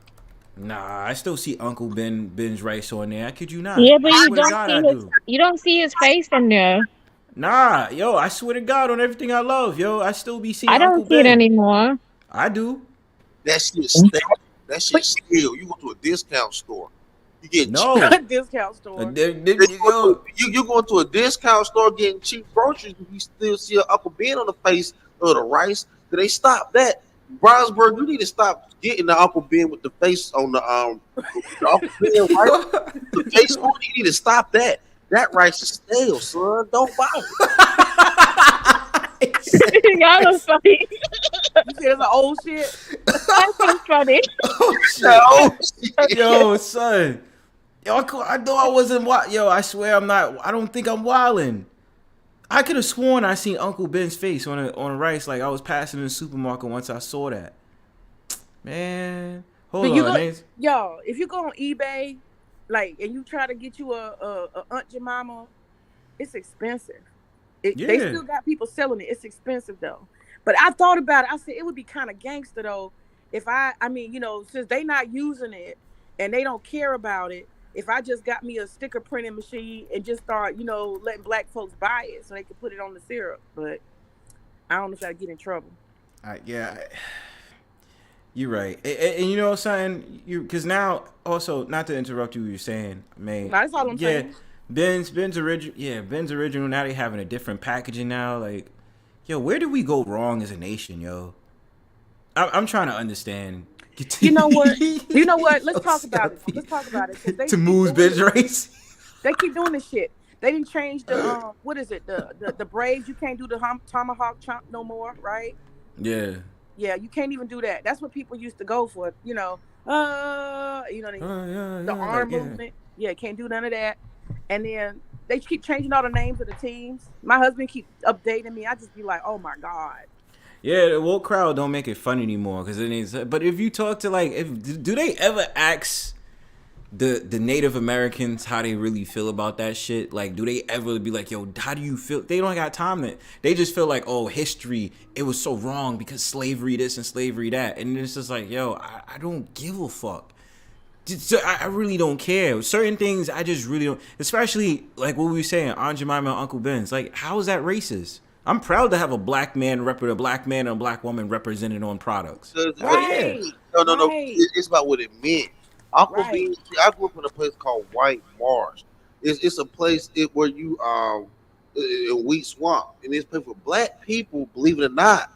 Nah, I still see Uncle Ben's rice on there. I kid you not. Yeah, but I swear to God, you don't see his face in there. Nah, yo, I swear to God on everything I love, yo, I still be seeing I don't Uncle see it Ben. anymore. I do. That shit stale. That shit stale. You go to a discount store. You get cheap. Discount store. You go to a discount store getting cheap groceries, but you still see an Uncle Ben on the face of the rice. Do they stop that? Bronzebird, you need to stop getting the Uncle Ben with the face on the Uncle Ben rice. The face on it, you need to stop that. That rice is stale, son. Don't buy it. Y'all are funny. You see, it's old shit. That's funny. Oh, shit. Yo, son. Yo, I know I wasn't wild. Yo, I swear I'm not. I don't think I'm wilding. I could have sworn I seen Uncle Ben's face on rice. Like I was passing in the supermarket once I saw that. Man, hold on. Y'all, if you go on eBay, like, and you try to get you a Aunt Jemima, it's expensive. They still got people selling it. It's expensive though. But I thought about it. I said it would be kind of gangster though if I mean, you know, since they not using it and they don't care about it, if I just got me a sticker printing machine and just start, you know, letting black folks buy it so they can put it on the syrup. But I don't know if I'd get in trouble. You're right. And you know something? Because now, also, not to interrupt you, what you're saying, man. That's all I'm saying. Ben's original. Now they having a different packaging now. Like, yo, where did we go wrong as a nation, yo? I'm trying to understand. You know what? Let's talk about it. To move bench race. They keep doing this shit. They didn't change the what is it? The braids. You can't do the tomahawk chomp no more, right? Yeah. Yeah, you can't even do that. That's what people used to go for. You know, the arm movement. Yeah, can't do none of that. And then they keep changing all the names of the teams. My husband keep updating me. I just be like, oh my God. Yeah, the woke crowd don't make it fun anymore because it is. But if you talk to do they ever ask the Native Americans how they really feel about that shit? Like, do they ever be like, yo, how do you feel? They don't got time to. They just feel like, oh, history, it was so wrong because slavery this and slavery that, and it's just like, yo, I don't give a fuck. I really don't care. Certain things I just really don't. Especially like what we were saying, Aunt Jemima and Uncle Ben's. Like, how is that racist? I'm proud to have a black man and a black woman represented on products. Right. No. It's about what it meant. Uncle Ben, I grew up in a place called White Marsh. It's a place where you in Wheat Swamp, and it's place where black people, believe it or not,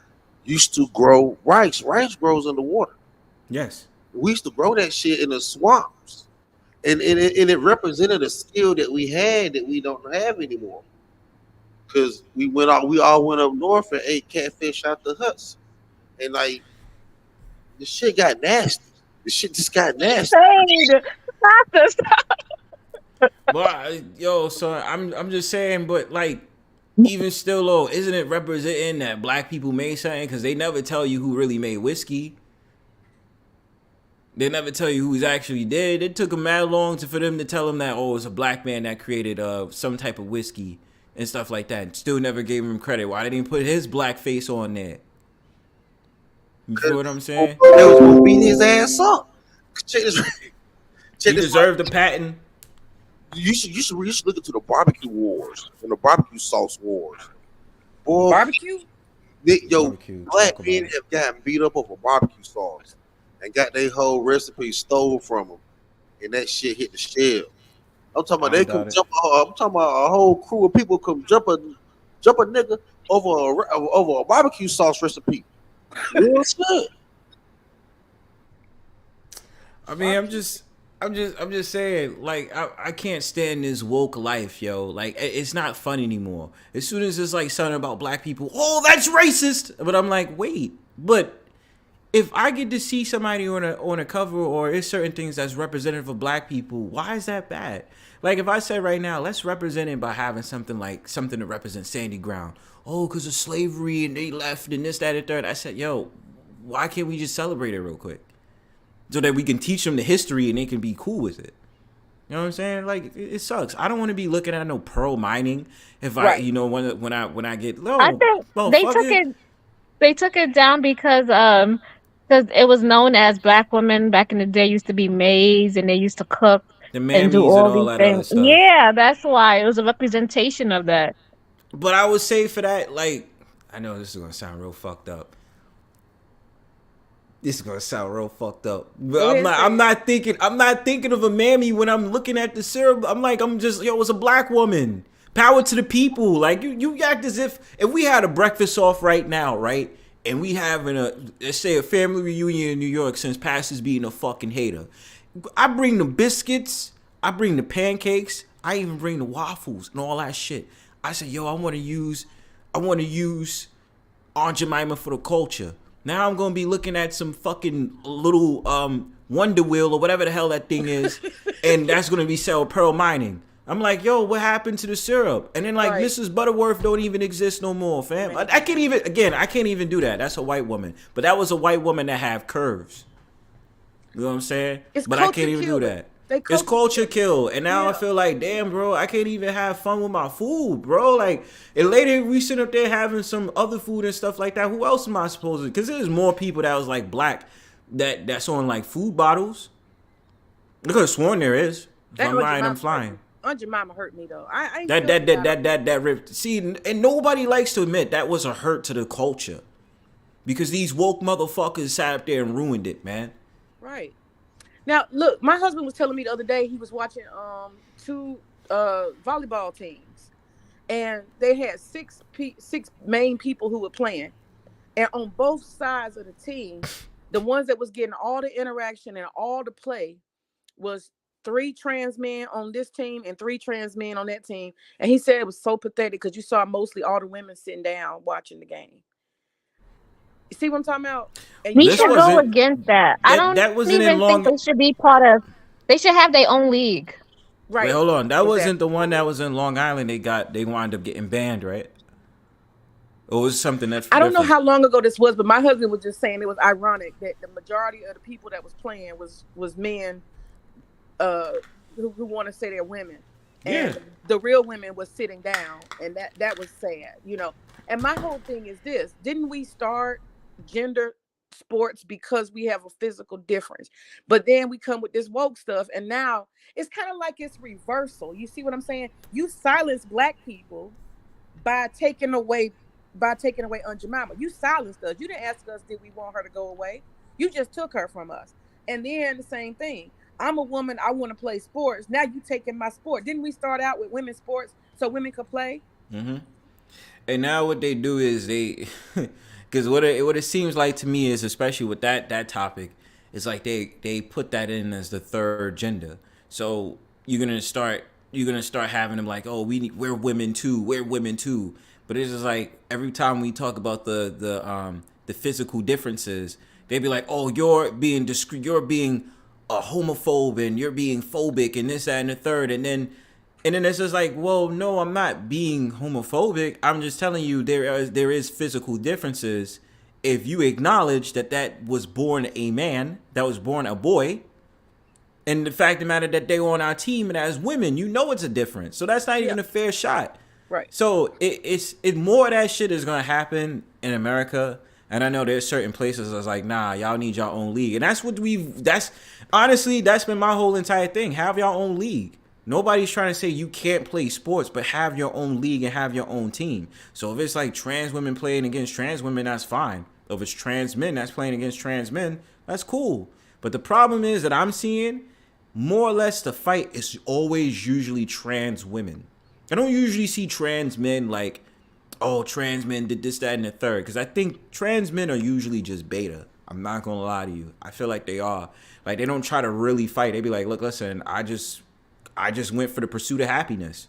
used to grow rice. Rice grows underwater. Yes. We used to grow that shit in the swamps, and it represented a skill that we had that we don't have anymore. Because we all went up north and ate catfish out the huts, and like the shit got nasty. The shit just got nasty. But yo, so I'm just saying, but like even still, though, isn't it representing that black people made something? Because they never tell you who really made whiskey. They never tell you who's actually dead. It took them mad long for them to tell them that, oh, it's a black man that created some type of whiskey and stuff like that. Still never gave him credit. Why they didn't put his black face on there? You feel what I'm saying? They was gonna beat his ass up. He deserved the patent. You should look into the barbecue wars and the barbecue sauce wars. Boy, barbecue? Black men have gotten beat up over barbecue sauce and got their whole recipe stolen from them, and that shit hit the shelf. I'm talking about they come jump. I'm talking about a whole crew of people come jump a nigga over a barbecue sauce recipe. Real shit. I mean, I'm just saying, like, I can't stand this woke life, yo. Like, it's not fun anymore. As soon as it's like something about black people, oh, that's racist. But I'm like, wait, but if I get to see somebody on a cover or it's certain things that's representative of black people, why is that bad? Like, if I say right now, let's represent it by having something to represent Sandy Ground. Oh, because of slavery and they left and this, that, and third. I said, yo, why can't we just celebrate it real quick? So that we can teach them the history and they can be cool with it. You know what I'm saying? Like, it sucks. I don't want to be looking at no pearl mining if I, you know, when I get low. I think they took it down because it was known as black women back in the day used to be maids and they used to cook and do all these things. Yeah, that's why it was a representation of that. But I would say for that, like, I know this is gonna sound real fucked up. But I'm not thinking of a mammy when I'm looking at the syrup. I'm just, it's a black woman. Power to the people. Like, you act as if we had a breakfast off right now, right? And we having let's say a family reunion in New York since Pastor's being a fucking hater. I bring the biscuits, I bring the pancakes, I even bring the waffles and all that shit. I said, I want to use Aunt Jemima for the culture. Now I'm going to be looking at some fucking little Wonder Wheel or whatever the hell that thing is, and that's going to be sell pearl mining. I'm like, yo, what happened to the syrup? And then like Mrs. Butterworth don't even exist no more, fam. I can't even do that. That's a white woman. But that was a white woman that have curves. You know what I'm saying? But I can't even do that. It's culture kill. And now I feel like, damn, bro, I can't even have fun with my food, bro. Like, and later we sit up there having some other food and stuff like that. Who else am I supposed to? Because there's more people that was like black that's on like food bottles. I could have sworn there is. If I'm lying, I'm flying. Aunt Jemima hurt me though. I ain't that ripped. See, and nobody likes to admit that was a hurt to the culture, because these woke motherfuckers sat up there and ruined it, man. Right. Now, look, my husband was telling me the other day he was watching two volleyball teams, and they had six main people who were playing, and on both sides of the team, the ones that was getting all the interaction and all the play was 3 trans men on this team and 3 trans men on that team. And he said it was so pathetic because you saw mostly all the women sitting down watching the game. You see what I'm talking about? And we should go against that. I don't even think they should be part of. They should have their own league. Right. Wait, hold on. That wasn't the one that was in Long Island. They wound up getting banned, right? Or was it something that's I don't know how long ago this was, but my husband was just saying it was ironic that the majority of the people that was playing was men who want to say they're women. And the real women was sitting down, and that was sad, you know. And my whole thing is this: didn't we start gender sports because we have a physical difference? But then we come with this woke stuff, and now it's kind of like it's reversal. You see what I'm saying? You silence black people by taking away Aunt Jemima. You silenced us. You didn't ask us, did we want her to go away? You just took her from us. And then the same thing. I'm a woman. I want to play sports. Now you taking my sport. Didn't we start out with women's sports so women could play? Mm-hmm. And now what they do is they, because what it seems like to me is, especially with that topic, is like they put that in as the third gender. So you're gonna start having them like, oh, we're women too. We're women too. But it's just like every time we talk about the physical differences, they be like, oh, you're being discreet, you're being a homophobe, and you're being phobic, and this, that, and the third, and then it's just like, well, no, I'm not being homophobic. I'm just telling you there is physical differences. If you acknowledge that was born a man, that was born a boy, and the fact of the matter that they were on our team and as women, you know it's a difference. So that's not even a fair shot. Right. So it's more of that shit is gonna happen in America. And I know there's certain places that's like, nah, y'all need your own league. And that's honestly, that's been my whole entire thing. Have your own league. Nobody's trying to say you can't play sports, but have your own league and have your own team. So if it's like trans women playing against trans women, that's fine. If it's trans men that's playing against trans men, that's cool. But the problem is that I'm seeing more or less the fight is always usually trans women. I don't usually see trans men like, oh, trans men did this, that, and the third. Because I think trans men are usually just beta. I'm not going to lie to you. I feel like they are. Like, they don't try to really fight. They be like, look, listen, I just went for the pursuit of happiness.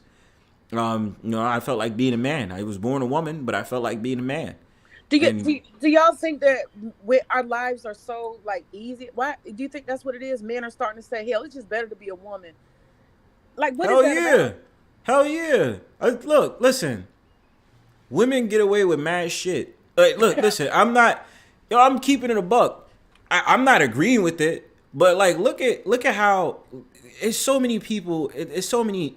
I felt like being a man. I was born a woman, but I felt like being a man. Do y'all think that our lives are so like easy? Why do you think that's what it is? Men are starting to say, hell, it's just better to be a woman. Like, what is that about? Hell yeah. Look, listen. Women get away with mad shit. Like, look, listen, I'm keeping it a buck. I'm not agreeing with it, but like, look at how it's so many people. It's so many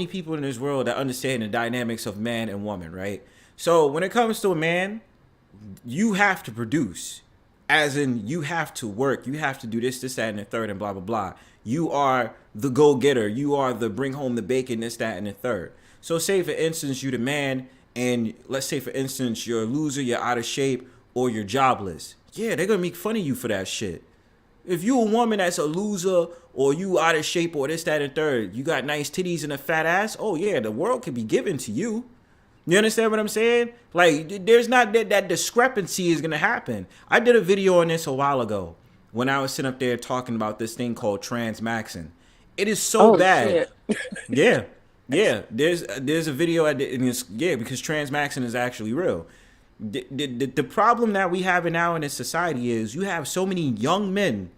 people in this world that understand the dynamics of man and woman, right? So when it comes to a man, you have to produce, as in you have to work, you have to do this, that, and the third, and blah blah blah. You are the go-getter. You are the bring home the bacon, this, that, and the third. So say for instance, you the man. And let's say, for instance, you're a loser, you're out of shape, or you're jobless. Yeah, they're going to make fun of you for that shit. If you a woman that's a loser, or you out of shape, or this, that, and third, you got nice titties and a fat ass, oh yeah, the world could be given to you. You understand what I'm saying? Like, there's not that discrepancy is going to happen. I did a video on this a while ago when I was sitting up there talking about this thing called Transmaxxin. It is so bad. Yeah. Yeah, there's a video I did, and because Transmaxxin is actually real. The problem that we have now in this society is you have so many young men,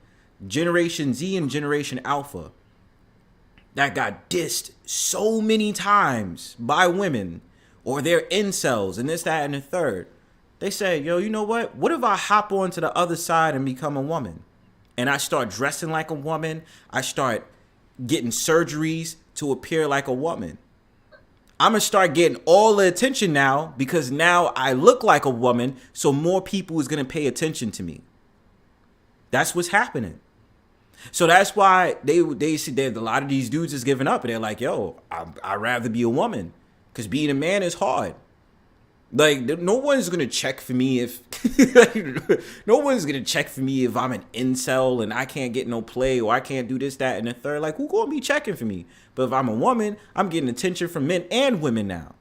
Generation Z and Generation Alpha, that got dissed so many times by women or their incels and this, that, and the third. They said, yo, you know what? What if I hop on to the other side and become a woman? And I start dressing like a woman. I start getting surgeries to appear like a woman. I'm going to start getting all the attention now because now I look like a woman, so more people is going to pay attention to me. That's what's happening. So that's why they see that a lot of these dudes is giving up and they're like, yo, I'd rather be a woman because being a man is hard. Like, no one's going to check for me if no one's going to check for me if I'm an incel and I can't get no play or I can't do this, that, and the third. Like, who going to be checking for me? But if I'm a woman, I'm getting attention from men and women now.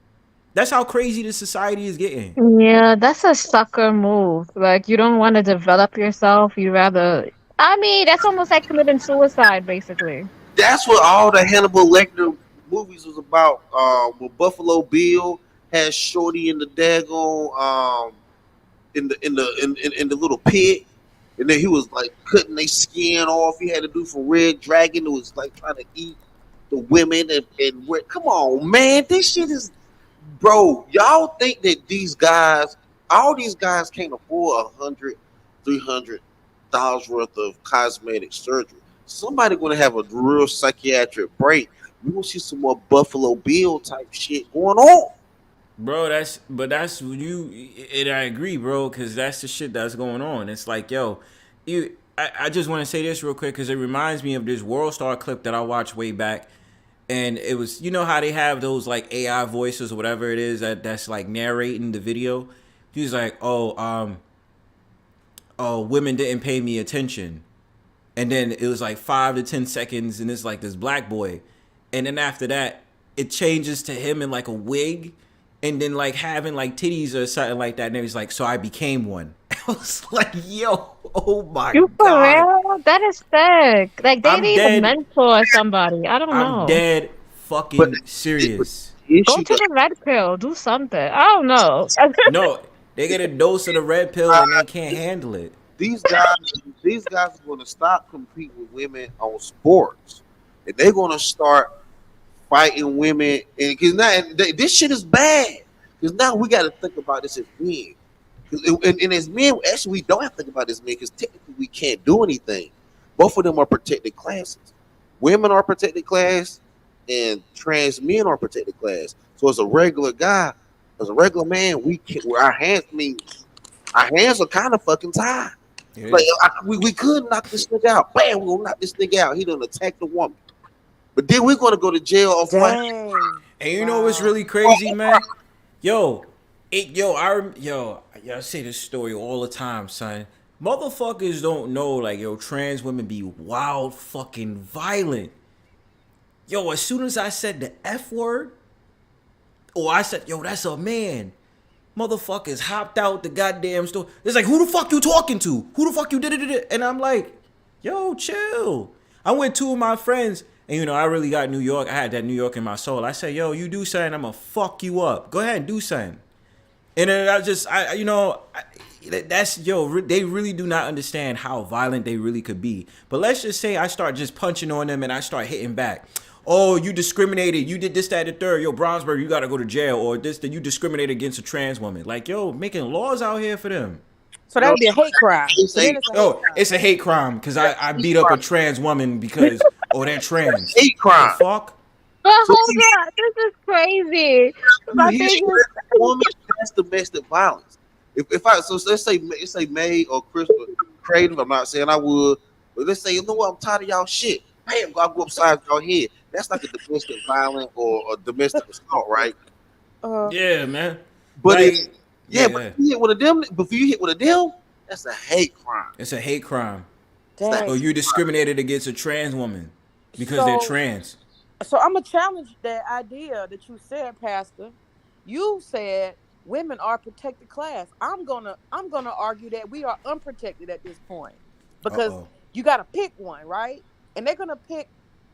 That's how crazy the society is getting. Yeah, that's a sucker move. Like, you don't want to develop yourself. You rather... I mean, that's almost like committing suicide, basically. That's what all the Hannibal Lecter movies was about. With Buffalo Bill had Shorty in the daggone in the little pit, and then he was like cutting their skin off. He had to do for Red Dragon. It was like trying to eat the women and come on, man, this shit is, bro. Y'all think that all these guys can't afford $100, $300 worth of cosmetic surgery? Somebody gonna have a real psychiatric break. We gonna see some more Buffalo Bill type shit going on. Bro, that's you, and I agree, bro, because that's the shit that's going on. It's like, yo, I just want to say this real quick because it reminds me of this World Star clip that I watched way back, and it was, you know how they have those like AI voices or whatever it is that's like narrating the video. He's like, oh, women didn't pay me attention, and then it was like 5 to 10 seconds, and it's like this black boy, and then after that, it changes to him in like a wig. And then like having like titties or something like that. And then he's like, so I became one. I was like, yo, oh my You for God. real? That is sick. Like, they need dead. to mentor somebody. I don't know. I'm dead fucking serious. Go to the red pill. Do something. I don't know. No, they get a dose of the red pill and they can't handle it. These guys are going to stop competing with women on sports, and they're going to start fighting women, and because now this shit is bad. Because now we got to think about this as men, and as men, actually, we don't have to think about this as men because technically we can't do anything. Both of them are protected classes. Women are protected class, and trans men are protected class. So as a regular guy, as a regular man, we can. Our hands are kind of fucking tied. Like we could knock this nigga out. Bam, we're gonna knock this nigga out. He done attacked the woman. But then we're gonna go to jail off And you know what's really crazy, man? Yo, I say this story all the time, son. Motherfuckers don't know, like, yo, trans women be wild fucking violent. Yo, as soon as I said the F word, or I said, yo, that's a man, motherfuckers hopped out the goddamn store. It's like, who the fuck you talking to? Who the fuck you did it? And I'm like, yo, chill. I went to my friends, and you know, I really got New York. I had that New York in my soul. I said, yo, you do something, I'm gonna fuck you up. Go ahead and do something. And then they really do not understand how violent they really could be. But let's just say I start just punching on them and I start hitting back. Oh, you discriminated. You did this, that, and the third. Yo, Bronzebird, you got to go to jail. Or this, that you discriminated against a trans woman. Like, yo, making laws out here for them. So that would be a hate crime. It's a hate crime because I beat up a trans woman because, they're trans. Hate crime. The fuck? But hold on, this is crazy. Woman, that's domestic violence. If let's say May or Chris or Kreative, I'm not saying I would, but let's say, you know what, I'm tired of y'all shit. Bam, I'll go upside y'all head. That's like a domestic violence or a domestic assault, right? Yeah, man. But like, but you hit one of them. Before you hit one of them, that's a hate crime. It's a hate crime. Dang. Or you discriminated against a trans woman because they're trans. So I'm gonna challenge that idea that you said, Pastor. You said women are protected class. I'm gonna argue that we are unprotected at this point because you got to pick one, right? And they're gonna pick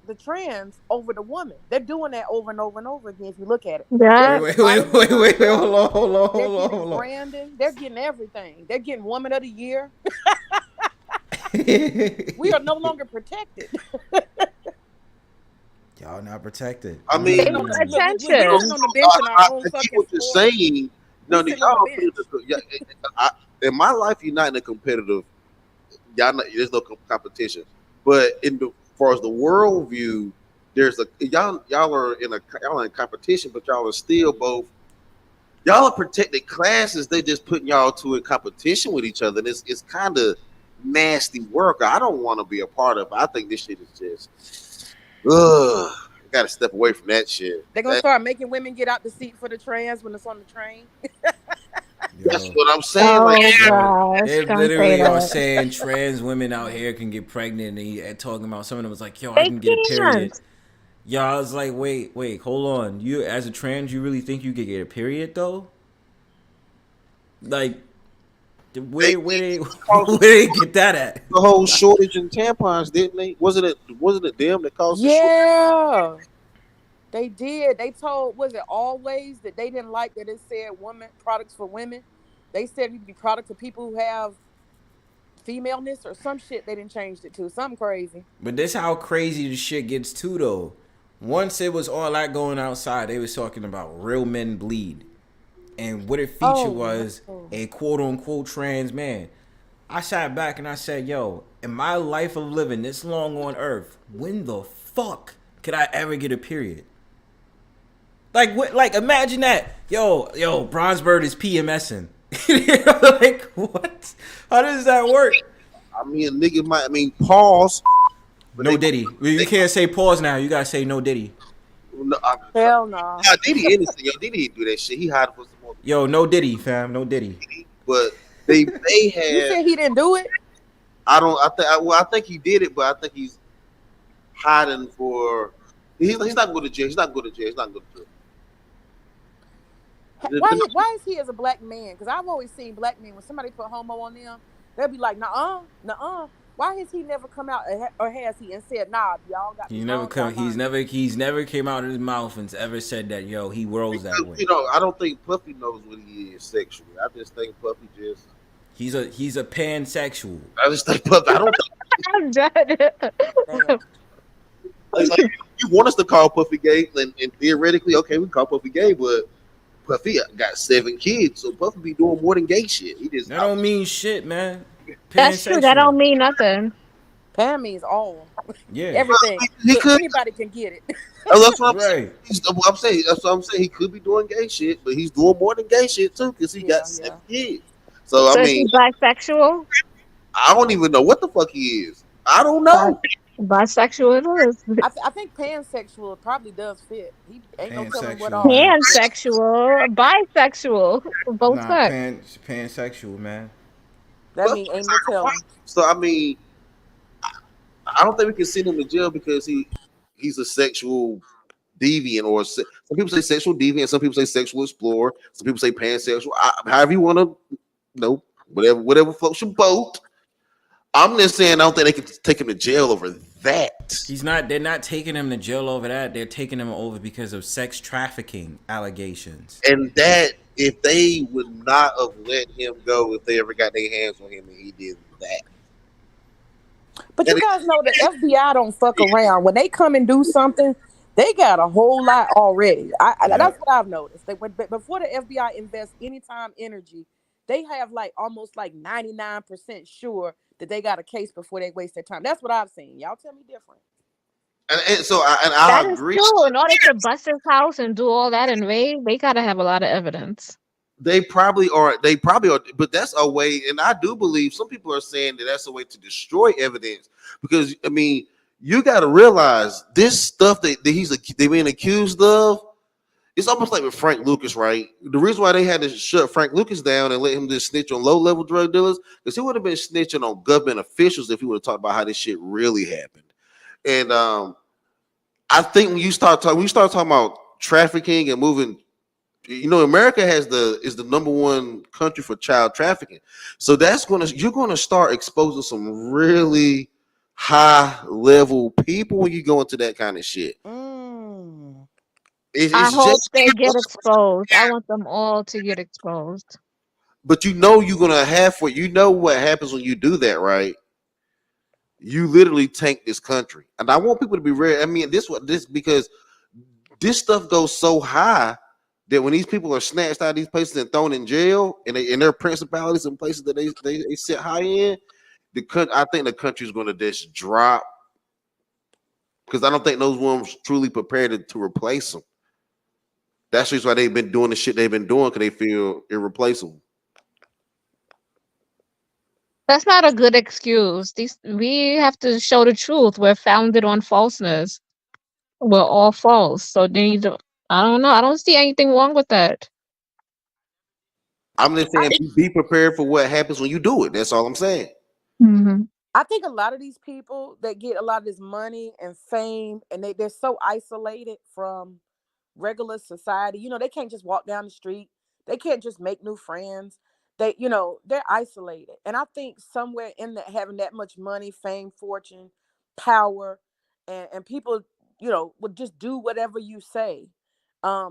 the trans over the woman. They're doing that over and over and over again. If you look at it, yeah. Wait, hold on. Branding, they're getting everything. They're getting Woman of the Year. We are no longer protected. Y'all not protected. I Pay mean, more We're sitting attention. on the bench in our own I get fucking what you're sport. saying. We're No, sitting y'all on don't the feel in my life, you're not in a competitive. Y'all, there's no competition. But as far as the world view, there's y'all are in competition, but y'all are still both. Y'all are protected classes. They just putting y'all two in competition with each other. And it's kind of nasty work. I don't want to be a part of it. I think this shit is just, ugh. I got to step away from that shit. They're gonna start making women get out the seat for the trans when it's on the train. That's what I'm saying. Like, they literally are saying trans women out here can get pregnant, and talking about some of them was like, yo, I can get a period. Yo, I was like, wait, hold on. You as a trans, you really think you could get a period though? Like, where they get that at? The whole shortage in tampons, didn't they? Wasn't it them that caused the shortage? Yeah, they did. They told, was it Always, that they didn't like that it said women products for women. They said it would be products for people who have femaleness or some shit. They didn't change it to something crazy. But this how crazy the shit gets too though. Once it was all that going outside, they was talking about real men bleed. And what it featured was a quote unquote trans man. I sat back and I said, yo, in my life of living this long on earth, when the fuck could I ever get a period? Like what? Like imagine that. Yo, Bronzebird is PMSing. Like what? How does that work? I mean, a nigga might. I mean, pause. No Diddy. You can't say pause now. You gotta say no Diddy. No, hell no. Nah, Diddy innocent. Yo, Diddy didn't do that shit. He hiding for some more. Yo, no Diddy, fam. No Diddy. But they had. You said he didn't do it? I don't. I think he did it, but I think he's hiding for. He's not going to jail. He's not going to jail. He's not going to jail. Why is he as a black man? Because I've always seen black men when somebody put homo on them, they'll be like, nuh-uh. Why has he never come out, or has he, and said, nah, y'all got? He's never came out of his mouth and ever said that. Yo, he rolls that way. You know, I don't think Puffy knows what he is sexually. I just think Puffy just. He's a pansexual. I just think Puffy. I don't. I'm dead. Like, you want us to call Puffy gay, and theoretically, okay, we can call Puffy gay, but Puffy got 7 kids, so Puffy be doing more than gay shit. He just that don't mean shit, man. That's true. That don't mean nothing. Pan means all. Yeah, everything. Anybody can get it. That's what I'm saying. That's what I'm saying. He could be doing gay shit, but he's doing more than gay shit too, because he got 7 kids. So I mean, is he bisexual? I don't even know what the fuck he is. I don't know. Bisexual it is. I think pansexual probably does fit. He ain't no telling what all. Pansexual, bisexual, both sex. Pansexual, man. That means ain't no telling. So I mean, I don't think we can send him to jail because he's a sexual deviant, or some people say sexual deviant, some people say sexual explorer, some people say pansexual. However you want to, whatever floats your boat. I'm just saying I don't think they can take him to jail over that. They're not taking him to jail over that. They're taking him over because of sex trafficking allegations. And that, if they would not have let him go if they ever got their hands on him and he did that. But you guys know the FBI don't fuck around. When they come and do something, they got a whole lot already. That's what I've noticed. Before the FBI invests any time, energy, they have almost 99% sure that they got a case before they waste their time. That's what I've seen. Y'all tell me different. And so I agree. True. In order to bust his house and do all that and raid, they gotta have a lot of evidence. They probably are, but that's a way, and I do believe some people are saying that that's a way to destroy evidence, because I mean, you got to realize this stuff that they being accused of. It's almost like with Frank Lucas, right? The reason why they had to shut Frank Lucas down and let him just snitch on low-level drug dealers, because he would have been snitching on government officials if he would have talked about how this shit really happened. And I think when you start talking about trafficking and moving, you know, America is the number one country for child trafficking. So you're gonna start exposing some really high-level people when you go into that kind of shit. I hope they get exposed. I want them all to get exposed. But you know you're gonna have what happens when you do that, right? you literally tank this country. And I want people to be real. I mean, because this stuff goes so high that when these people are snatched out of these places and thrown in jail, and in their principalities and places that they sit high in, I think the country's going to just drop, because I don't think those ones truly prepared to replace them. That's just why they've been doing the shit they've been doing, because they feel irreplaceable. That's not a good excuse. We have to show the truth. We're founded on falseness. We're all false. So I don't know. I don't see anything wrong with that. I'm just saying, be prepared for what happens when you do it. That's all I'm saying. Mm-hmm. I think a lot of these people that get a lot of this money and fame, and they're so isolated from regular society. You know, they can't just walk down the street. They can't just make new friends. They're isolated. And I think somewhere in that, having that much money, fame, fortune, power, and people, would just do whatever you say,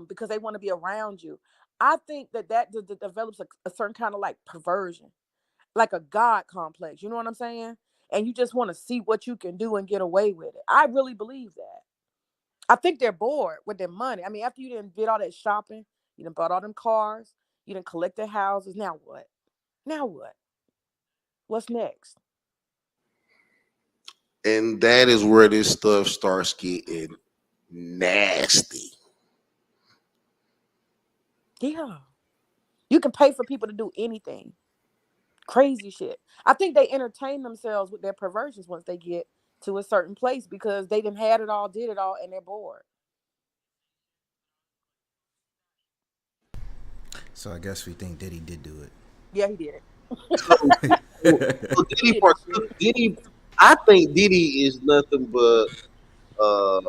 because they want to be around you. I think that develops a certain kind of like perversion, like a God complex. You know what I'm saying? And you just want to see what you can do and get away with it. I really believe that. I think they're bored with their money. I mean, after you didn't did all that shopping, you done bought all them cars, you done collect their houses. Now what? Now what? What's next? And that is where this stuff starts getting nasty. Yeah. You can pay for people to do anything. Crazy shit. I think they entertain themselves with their perversions once they get to a certain place, because they done had it all, did it all, and they're bored. So I guess we think Diddy did do it. Yeah, he did it. Diddy, I think Diddy is nothing but a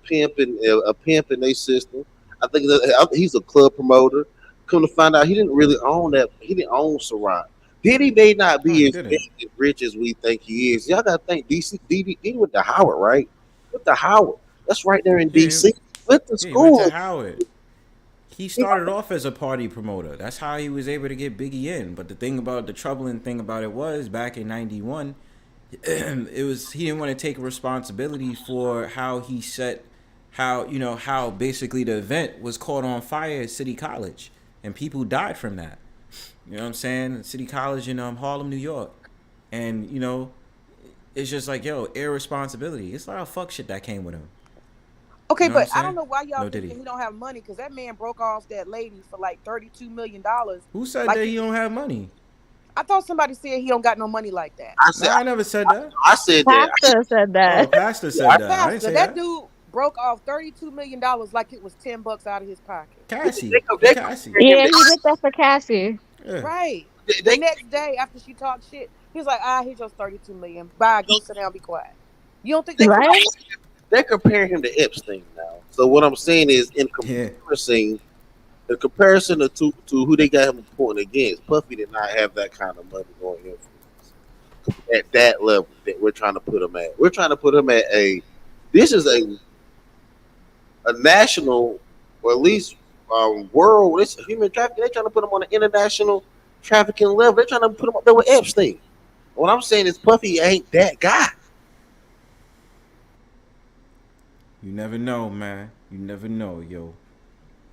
pimp in their system. I think he's a club promoter. Come to find out, he didn't really own that. He didn't own Ciroc. Diddy may not be as rich as we think he is. Y'all gotta think Diddy with the Howard, right? With the Howard. That's right there in DC. With the school. He went to Howard. He started off as a party promoter. That's how he was able to get Biggie in. But the troubling thing about it was, back in '91, he didn't want to take responsibility for how he set, how basically the event was caught on fire at City College, and people died from that. You know what I'm saying? City College in Harlem, New York, and it's just like, irresponsibility. It's a lot of fuck shit that came with him. Okay, but I don't know why y'all think he don't have money, because that man broke off that lady for like $32 million. Who said that he don't have money? I thought somebody said he don't got no money like that. I never said that. I said that. Pastor said that. Oh, Pastor said that. I didn't say that dude broke off $32 million like it was $10 out of his pocket. Cassie. Yeah, he did that for Cassie. Yeah. Right. The next day after she talked shit, he was like, here's your $32 million. Bye, go sit down, be quiet. You don't think they're comparing him to Epstein now? So what I'm saying is, in comparison to who they got him pointing against, Puffy did not have that kind of money going influence at that level that we're trying to put him at. We're trying to put him at this is a national, or at least world. It's human trafficking. They're trying to put him on an international trafficking level. They're trying to put him up there with Epstein. What I'm saying is, Puffy ain't that guy. You never know, man. You never know, yo.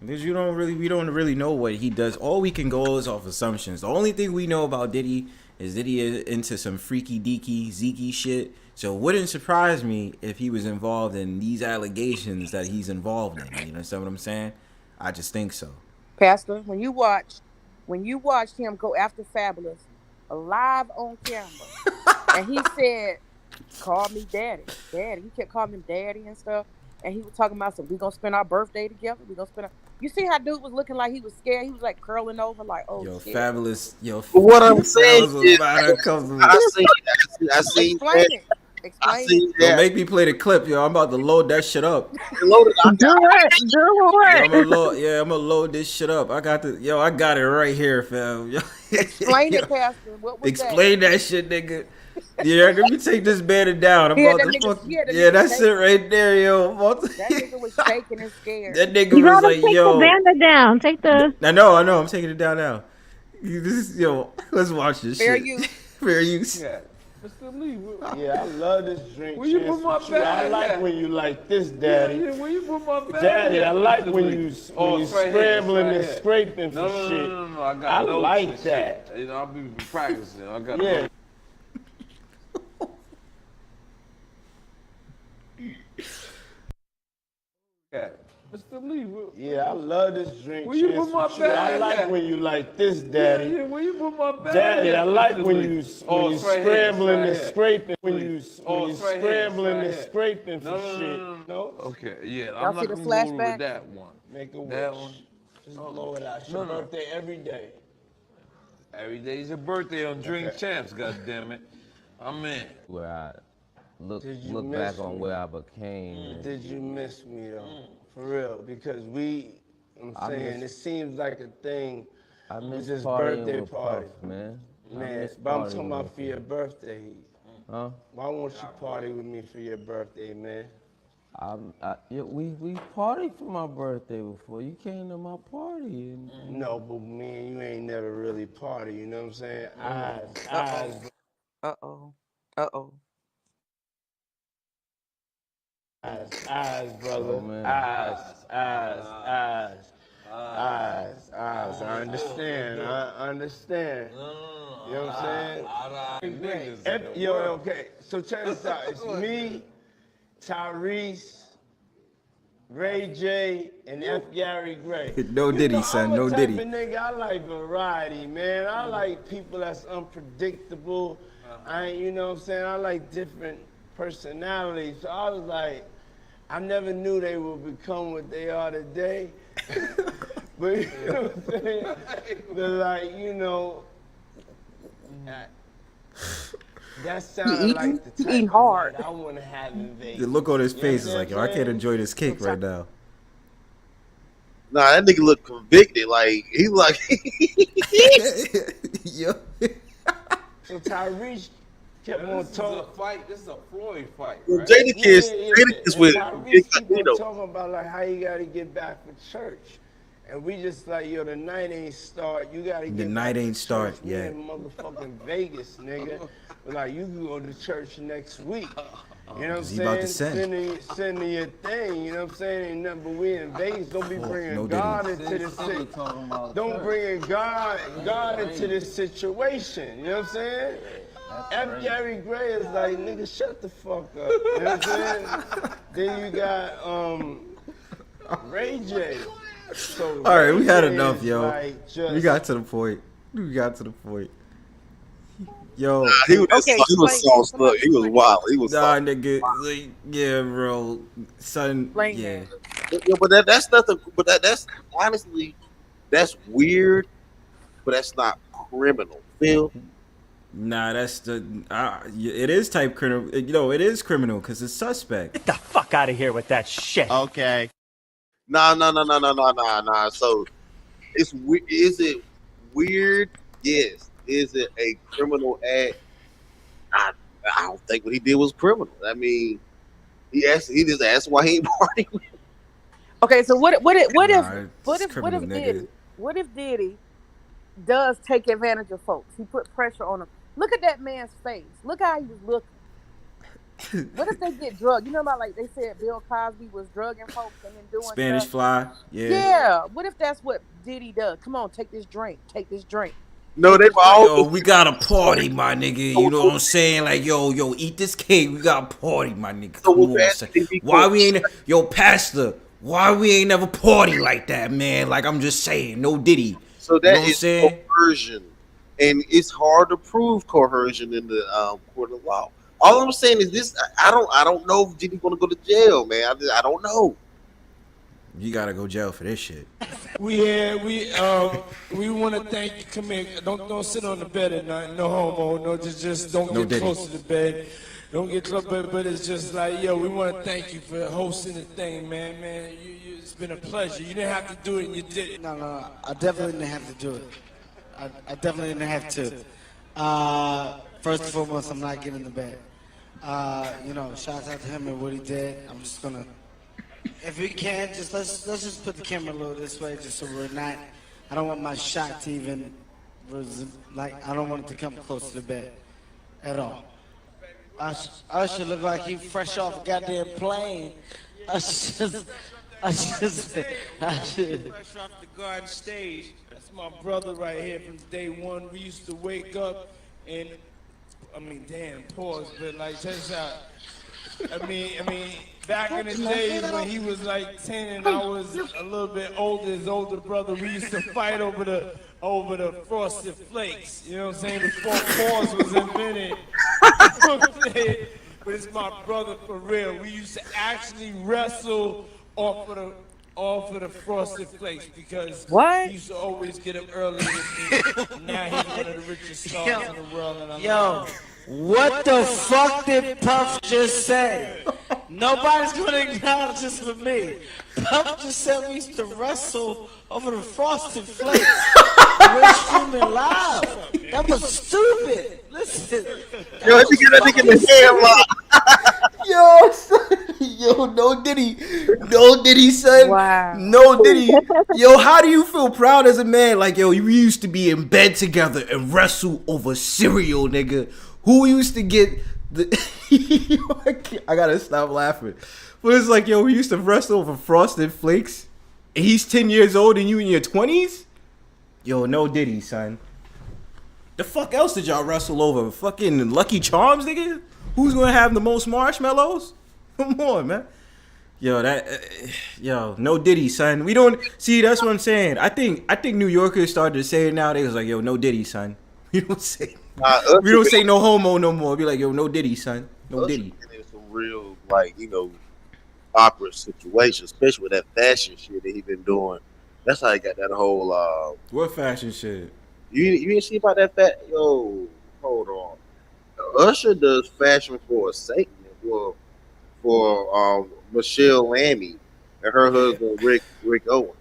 Because we don't really know what he does. All we can go is off assumptions. The only thing we know about Diddy is Diddy is into some freaky deaky Zeke shit. So it wouldn't surprise me if he was involved in these allegations that he's involved in. You understand what I'm saying? I just think so. Pastor, when you watched him go after Fabulous live on camera, and he said, "Call me daddy." He kept calling him daddy and stuff. And he was talking about we gonna spend our birthday together. We gonna spend. You see how dude was looking like he was scared. He was like curling over, like, oh shit. Fabulous. What I'm saying is, I seen that. Explain it. Don't make me play the clip, yo. I'm about to load that shit up. Do it. I'm gonna load this shit up. I got it right here, fam. Explain it, Pastor. What was Explain that shit, nigga. Yeah, let me take this banner down. That's it right there, yo. That nigga was shaking and scared. That nigga was like, yo. The banner down. Take the. I know. I'm taking it down now. Let's watch this Fair shit. use. Fair use. Yeah. Mr. Lee, Yeah, I love this drink. Will you put my Chance. bag? I like when you like this, Daddy. Yeah, will you put my bag? Daddy, I like when you it's right scrambling here, and it's right scraping for here. shit. No, I got I notes like and that. shit. You know, I'll be practicing. I got Yeah. notes. Yeah. Mr. Lee, Yeah, I love this drink. will you Chance. put my bag? I like when you like this, Daddy. Yeah, will you put my bag? Daddy, I like Mr. when Lee? you it's right here, scrambling it's and right scraping. When you it's right here, scrambling it's and right scraping No, for no, shit. no, No? Okay, yeah, Y'all I'm see not the gonna go with flashback? that one. Make a wish. That one. Just blow it out. It's your birthday every day. Every day's your birthday on Drink Champs, goddammit. I'm in. Where I look Did you look miss back on me? where I became. Did you miss me though? For real, because I'm I saying miss- it seems like a thing. I miss It's his partying birthday with party, Puff, man. I man. miss But I'm partying talking about with for your birthday. Huh? Why won't you party with me for your birthday, man? Yeah, we partied for my birthday before. You came to my party. No, but me and you ain't never really party. You know what I'm saying? Eyes. Uh-oh. Uh-oh. Eyes, brother. Oh, man. Eyes. I understand. I understand. You know what I'm saying? Yo, okay. So check this out. It's me, Tyrese, Ray J, and F. Gary Gray. No Diddy, son. No Diddy. I'm a type of nigga, I like variety, man. I like people that's unpredictable. You know what I'm saying? I like different personalities. So I was like, I never knew they would become what they are today. But you know what I'm saying? But like, you know, that sounded like the type of hard. night I want to have in Vegas. The look on his You face is know like, yo, what I I'm can't saying? enjoy this cake right now. Nah, that nigga look convicted. Like he like. Yo. So Tyrese kept on talking. This is a Floyd fight, Well, right? Jadakiss with Tyrese keep on talking about like how you gotta get back for church. And we just like, yo, the night ain't start. You gotta get The night ain't start yet. We in motherfucking Vegas, nigga. But like, you can go to church next week. You know what I'm Is he about to saying? send? Sending your thing. You know what I'm saying? Ain't nothing but we in Vegas. Don't be bringing no God Diddy. into this situation. Don't bring God into this situation. You know what I'm saying? F. Gary Gray is like, nigga, shut the fuck up. You know what I'm saying? Then you got Ray J. So All right, we had Ray J enough, is yo. like just- We got to the point. Yo, He was Okay, he was explain sauced up. He was wild. He was nah, sauced. nigga. Like, yeah, bro. Son, Explain yeah. Yeah, but that's nothing. But that's honestly, that's weird. But that's not criminal. Phil. Nah, that's the. It is type criminal. You know, it is criminal because it's suspect. Get the fuck out of here with that shit. Okay. Nah. So, is it weird? Yes. Is it a criminal act? I don't think what he did was criminal. I mean, he just asked why he ain't partying with him. Okay, so what criminal, if Diddy does take advantage of folks? He put pressure on them. Look at that man's face. Look how he was looking. What if they get drugged? You know about like they said Bill Cosby was drugging folks and then doing Spanish stuff? fly. Yeah. Yeah. What if that's what Diddy does? Come on, take this drink. Take this drink. No, they all. Yo, we got a party, my nigga. You know what I'm saying? Like, yo, eat this cake. We got a party, my nigga. Come on, son. Why we ain't, yo, PASSDA? Why we ain't never party like that, man? Like, I'm just saying, no Diddy. So You know that what I'm is saying? coercion, and it's hard to prove coercion in the court of law. All I'm saying is this: I don't know if Diddy's gonna go to jail, man. I don't know. You gotta go jail for this shit. We want to thank you. Come here. Don't sit on the bed at night. No homo. No, just don't No get Diddy. close to the bed. Don't get close. But it's just like, yo, we want to thank you for hosting the thing, man. It's been a pleasure. You didn't have to do it, and you did it. No, I definitely didn't have to do it. I definitely didn't have to. First and foremost, I'm not getting the bed. Shout out to him and what he did. I'm just gonna, if we can, just let's just put the camera a little this way, just so we're not. I don't want my shot to even, I don't want it to come close to the bed. at all. Usher look like he fresh off a goddamn plane. Usher, Usher. Fresh off the garden stage. That's my brother right here from day one. We used to wake up and, I mean, damn, pause, but like, check this out. I mean, back in the days when he was like 10 and I was a little bit older, his older brother, we used to fight over the frosted flakes. You know what I'm saying? Before pause was invented. But it's my brother for real. We used to actually wrestle off of the frosted flakes because he used to always get up early with me. Now he's one of the richest stars in the world. And Yo, what the fuck did Puff just say? Nobody's gonna acknowledge this for me. Puff just said we used to wrestle over the frosted flakes. We're streaming live. That was stupid. Listen. Yo, you get that nigga in the headlock. Yo, son. Yo, no Diddy, son. Wow. No Diddy. Yo, how do you feel proud as a man? Like, yo, we used to be in bed together and wrestle over cereal, nigga. Who used to get the... I gotta stop laughing. But it's like, yo, we used to wrestle over Frosted Flakes. And he's 10 years old and you in your 20s? Yo, no Diddy, son. The fuck else did y'all wrestle over? Fucking Lucky Charms, nigga? Who's gonna have the most marshmallows? Come on, man. Yo, no Diddy, son. We don't see. That's what I'm saying. I think New Yorkers started to say it now. They was like, yo, no Diddy, son. We don't say no homo no more. Be like, yo, no Diddy, son. No Diddy. In some real, like, awkward situations, especially with that fashion shit that he been doing. That's how he got that whole. What fashion shit? You didn't see about that Yo, hold on. Usher does fashion for a segment for Michelle Lammy and her husband Rick Owens.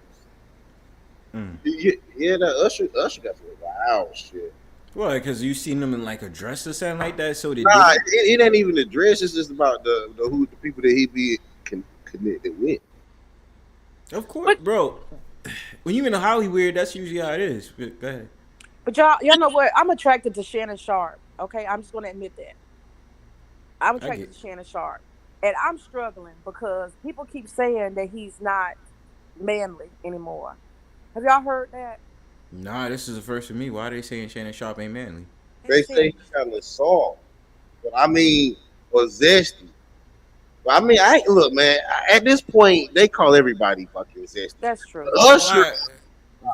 Yeah, that Usher got some wild shit. Well, because you seen them in like a dress or something like that, so they it ain't even the dress. It's just about the people that he be connected with. Of course, bro. When you in a Hollywoerd, that's usually how it is. Go ahead. But y'all know what? I'm attracted to Shannon Sharp. Okay, I'm just gonna admit that. I'm attracted to Shannon Sharp, and I'm struggling because people keep saying that he's not manly anymore. Have y'all heard that? Nah, this is the first for me. Why are they saying Shannon Sharp ain't manly? They say he's kind of soft, but or zesty. But look, man. At this point, they call everybody fucking zesty. That's true. Usher.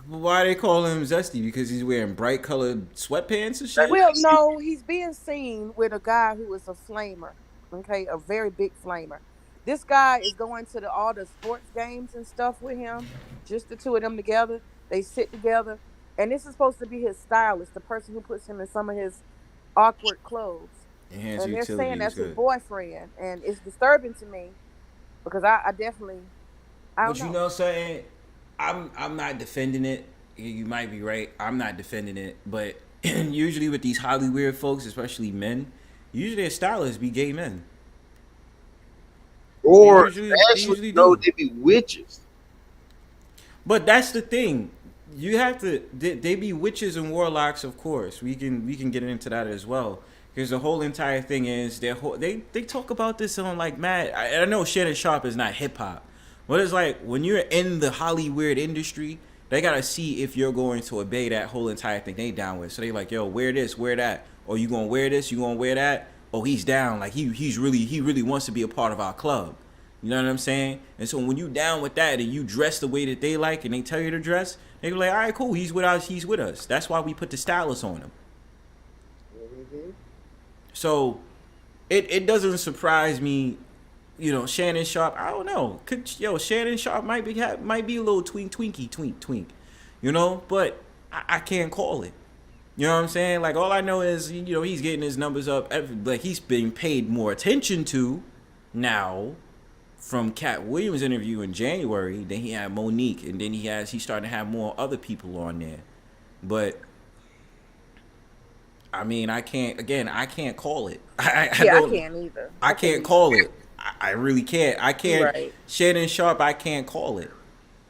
Why they call him zesty? Because he's wearing bright colored sweatpants and shit? Well, no, he's being seen with a guy who is a flamer. Okay, a very big flamer. This guy is going to all the sports games and stuff with him. Just the two of them together. They sit together, and this is supposed to be his stylist, the person who puts him in some of his awkward clothes. And they're saying that's his boyfriend, and it's disturbing to me because I definitely don't know. You know what I'm saying? I'm not defending it. You might be right. I'm not defending it, but usually with these Hollywood folks, especially men, usually their stylists be gay men. Or actually, they be witches. But that's the thing. You have to. They be witches and warlocks, of course. We can get into that as well. Because the whole entire thing is they talk about this on like mad. I know Shannon Sharp is not hip hop, but it's like when you're in the Hollywood industry, they gotta see if you're going to obey that whole entire thing they down with. So they like, yo, wear this, wear that. Or you gonna wear this, you gonna wear that. Oh, he's down. Like he really wants to be a part of our club. You know what I'm saying? And so when you down with that and you dress the way that they like and they tell you to dress, they be like, all right, cool, he's with us. That's why we put the stylist on him. Mm-hmm. So it doesn't surprise me, Shannon Sharp, I don't know. Shannon Sharp might be a little twink, but I can't call it. You know what I'm saying? Like, all I know is, he's getting his numbers up. Like, he's being paid more attention to now from Cat Williams' interview in January. Then he had Monique, and then he's starting to have more other people on there. But I can't call it. I can't either. I can't call it. I really can't. I can't. Right. Shannon Sharp, I can't call it.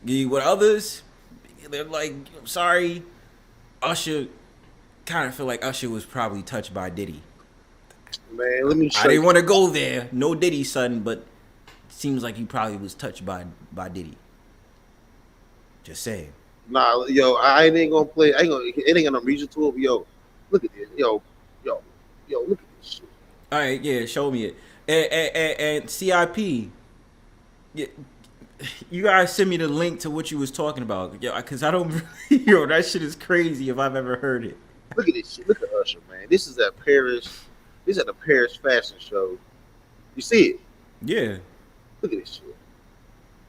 With others, they're like, I'm sorry. Usher, kind of feel like Usher was probably touched by Diddy. Man, let me show I didn't you. want to go there. No Diddy, son, but seems like he probably was touched by Diddy. Just saying. Nah, yo, I ain't gonna play. It ain't gonna reason to it. Yo, look at this. Yo, look at this shit. All right, yeah, show me it. And CIP, you guys send me the link to what you was talking about, yo, because I don't. Yo, that shit is crazy if I've ever heard it. Look at this shit. Look at Usher, man. This is at Paris. This is at the Paris fashion show. You see it? Yeah. Look at this shit.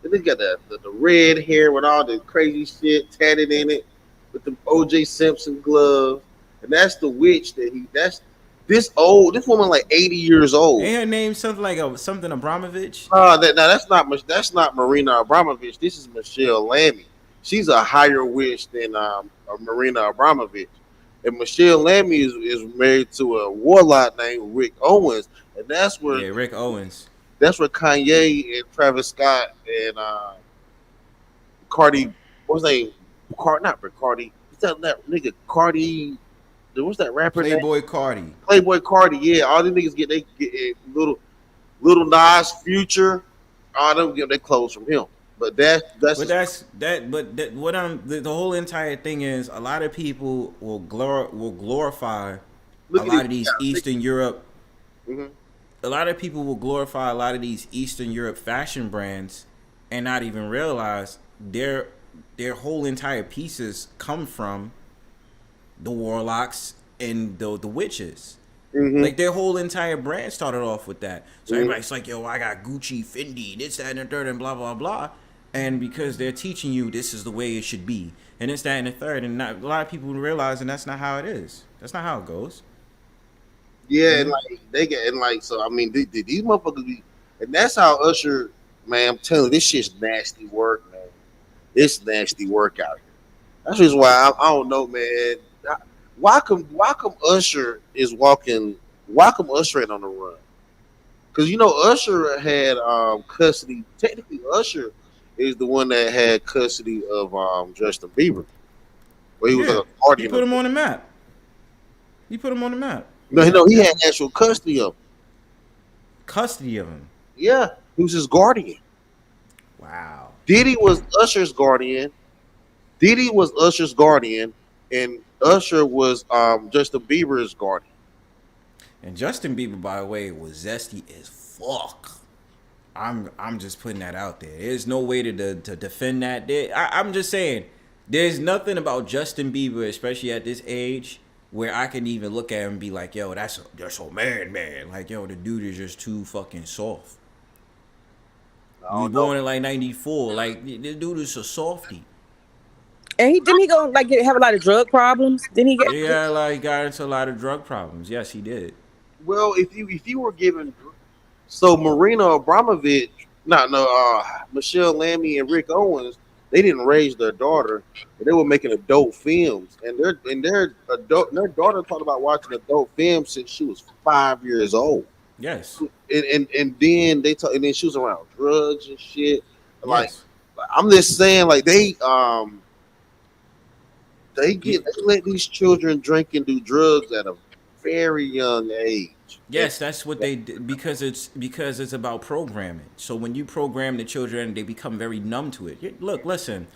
And they got the red hair with all the crazy shit tatted in it, with the O.J. Simpson glove, and that's the witch that's this woman like 80 years old. Ain't her name something like something Abramovich? That's not Marina Abramovich. This is Michelle Lammy. She's a higher witch than Marina Abramovich. And Michelle Lammy is married to a warlock named Rick Owens, and that's where Rick Owens. That's where Kanye and Travis Scott and Cardi, what's his name? Not Cardi. What's that nigga Cardi? What's that rapper? Playboy Cardi. Playboy Cardi. Yeah, all these niggas get little Nas, Future. All them get their clothes from him. But the whole entire thing is a lot of people will glorify a lot of these Eastern Europe. Mm-hmm. A lot of people will glorify a lot of these Eastern Europe fashion brands and not even realize their whole entire pieces come from the warlocks and the witches. Mm-hmm. Like their whole entire brand started off with that. So everybody's like, yo, I got Gucci, Fendi, this, that, and the third, and blah, blah, blah. And because they're teaching you this is the way it should be. And it's that and the third. And a lot of people realizing that's not how it is. That's not how it goes. Yeah, and like they get so I mean these motherfuckers be, and that's how Usher, man, I'm telling you, this shit's nasty work, man. It's nasty work out here. That's just why I don't know, man. Why come Usher is walking? Why come Usher ain't on the run? Because Usher had custody. Technically, Usher is the one that had custody of Justin Bieber. Where he was a party. He put him on the map. No, he had actual custody of him. Custody of him? Yeah, he was his guardian. Wow. Diddy was Usher's guardian. And Usher was Justin Bieber's guardian. And Justin Bieber, by the way, was zesty as fuck. I'm just putting that out there. There's no way to defend that. I'm just saying, there's nothing about Justin Bieber, especially at this age, where I can even look at him and be like, yo, that's so man. Like, yo, the dude is just too fucking soft. He was born in like 94. Like, the dude is a softie. And didn't he go like have a lot of drug problems? Didn't he get? Yeah, he got into a lot of drug problems. Yes, he did. Well, if you were given, so Marina Abramovich, Michelle Lammy and Rick Owens, they didn't raise their daughter, but they were making adult films, and their daughter talked about watching adult films since she was 5 years old. Yes. And then and then she was around drugs and shit. Like, I'm just saying, like they let these children drink and do drugs at a very young age. Yes, that's what they did because it's about programming. So when you program the children, they become very numb to it. Look, listen.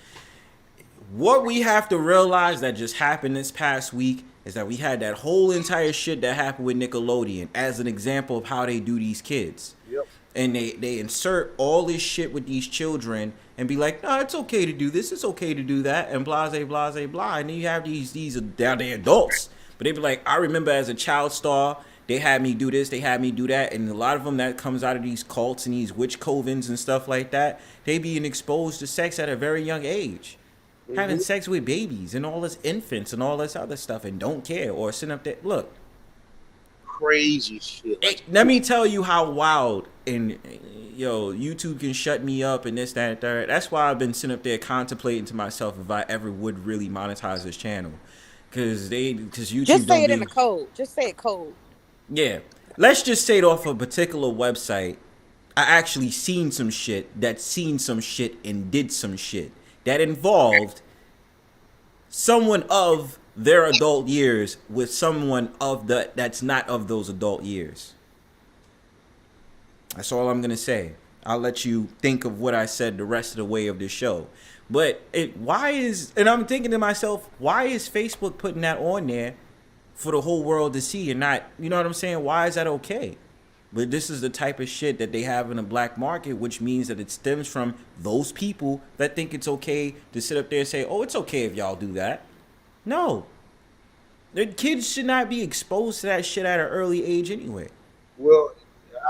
What we have to realize that just happened this past week is that we had that whole entire shit that happened with Nickelodeon as an example of how they do these kids. Yep. And they insert all this shit with these children and be like, no, it's okay to do this, it's okay to do that, and blah, blah, blah. And then you have these they're adults. But they be like, I remember as a child star, they had me do this, they had me do that. And a lot of them that comes out of these cults and these witch covens and stuff like that, they being exposed to sex at a very young age. Mm-hmm. Having sex with babies and all this infants and all this other stuff and don't care or sitting up there. Look. Crazy shit. Let me tell you how wild. And, YouTube can shut me up and this, that, and third. That's why I've been sitting up there contemplating to myself if I ever would really monetize this channel. Because YouTube just say it in the code. Just say it code. Yeah. Let's just say it off a particular website. I actually seen some shit and did some shit that involved someone of their adult years with someone that's not of those adult years. That's all I'm gonna say. I'll let you think of what I said the rest of the way of this show. But and I'm thinking to myself, why is Facebook putting that on there for the whole world to see and not, you know what I'm saying? Why is that okay? But this is the type of shit that they have in the black market, which means that it stems from those people that think it's okay to sit up there and say, oh, it's okay if y'all do that. No. The kids should not be exposed to that shit at an early age anyway. Well,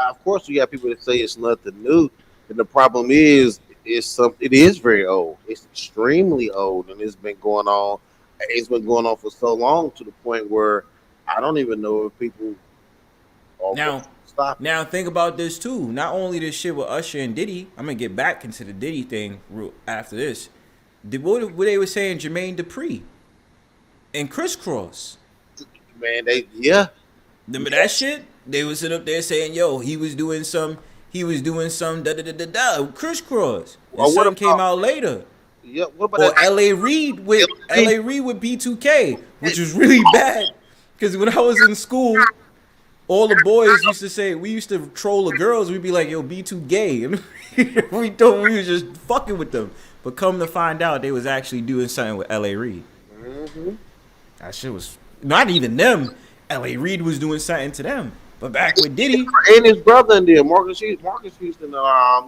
of course, we got people that say it's nothing new, and the problem is, it is very old. It's extremely old, and it's been going on. It's been going on for so long to the point where I don't even know if people are stop. Now think about this too. Not only this shit with Usher and Diddy. I'm gonna get back into the Diddy thing after this. What they were saying, Jermaine Dupri and Crisscross. Man, remember that shit? They was sitting up there saying, "Yo, he was doing some da da da da da." Crisscross. And something came out later. Yeah, what about or L.A. Reid with B2K, which was really bad. Because when I was in school, all the boys used to say, we used to troll the girls. We'd be like, "Yo, B2 gay," and we was just fucking with them. But come to find out, they was actually doing something with L.A. Reid. Mm-hmm. That shit was not even them. L.A. Reid was doing something to them. But back with Diddy and his brother in there, Marcus Houston,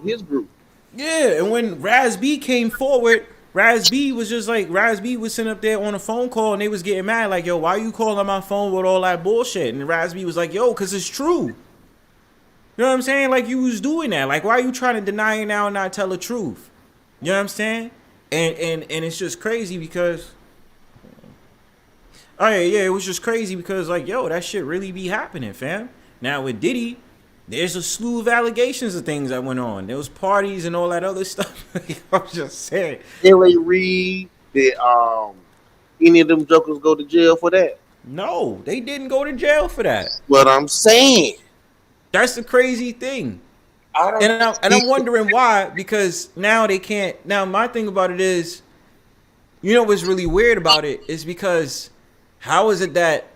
his group. Yeah, and when Raz B came forward, Raz B was sitting up there on a phone call and they was getting mad like, "Yo, why you calling my phone with all that bullshit?" And Raz B was like, "Yo, cause it's true." You know what I'm saying? Like, you was doing that. Like, why are you trying to deny it now and not tell the truth? You know what I'm saying? And it's just crazy because it was just crazy because, like, yo, that shit really be happening, fam. Now with Diddy, there's a slew of allegations of things that went on. There was parties and all that other stuff. I'm just saying. L.A. Reid, did any of them jokers go to jail for that? No, they didn't go to jail for that. What I'm saying. That's the crazy thing. I'm wondering why, because now they can't. Now my thing about it is, you know what's really weird about it is because how is it that,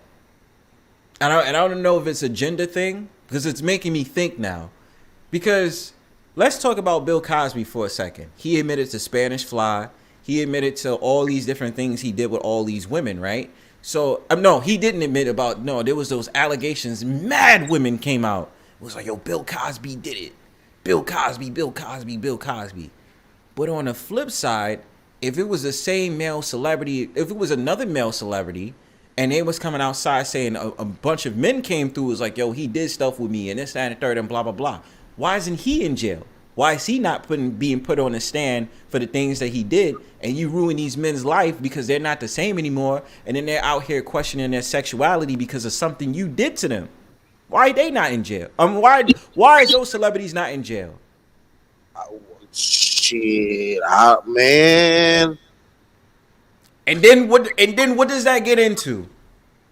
and I don't know if it's a gender thing, because it's making me think now. Because let's talk about Bill Cosby for a second. He admitted to Spanish Fly. He admitted to all these different things he did with all these women, right? So, no, he didn't admit about, no, there was those allegations. Mad women came out. It was like, yo, Bill Cosby did it. Bill Cosby, Bill Cosby, Bill Cosby. But on the flip side, if it was the same male celebrity, if it was another male celebrity, and they was coming outside saying a bunch of men came through, was like, yo, he did stuff with me and this, that, and the third, and blah, blah, blah. Why isn't he in jail? Why is he not being put on the stand for the things that he did? And you ruin these men's life because they're not the same anymore. And then they're out here questioning their sexuality because of something you did to them. Why are they not in jail? Why is those celebrities not in jail? Shit, man. And then what does that get into?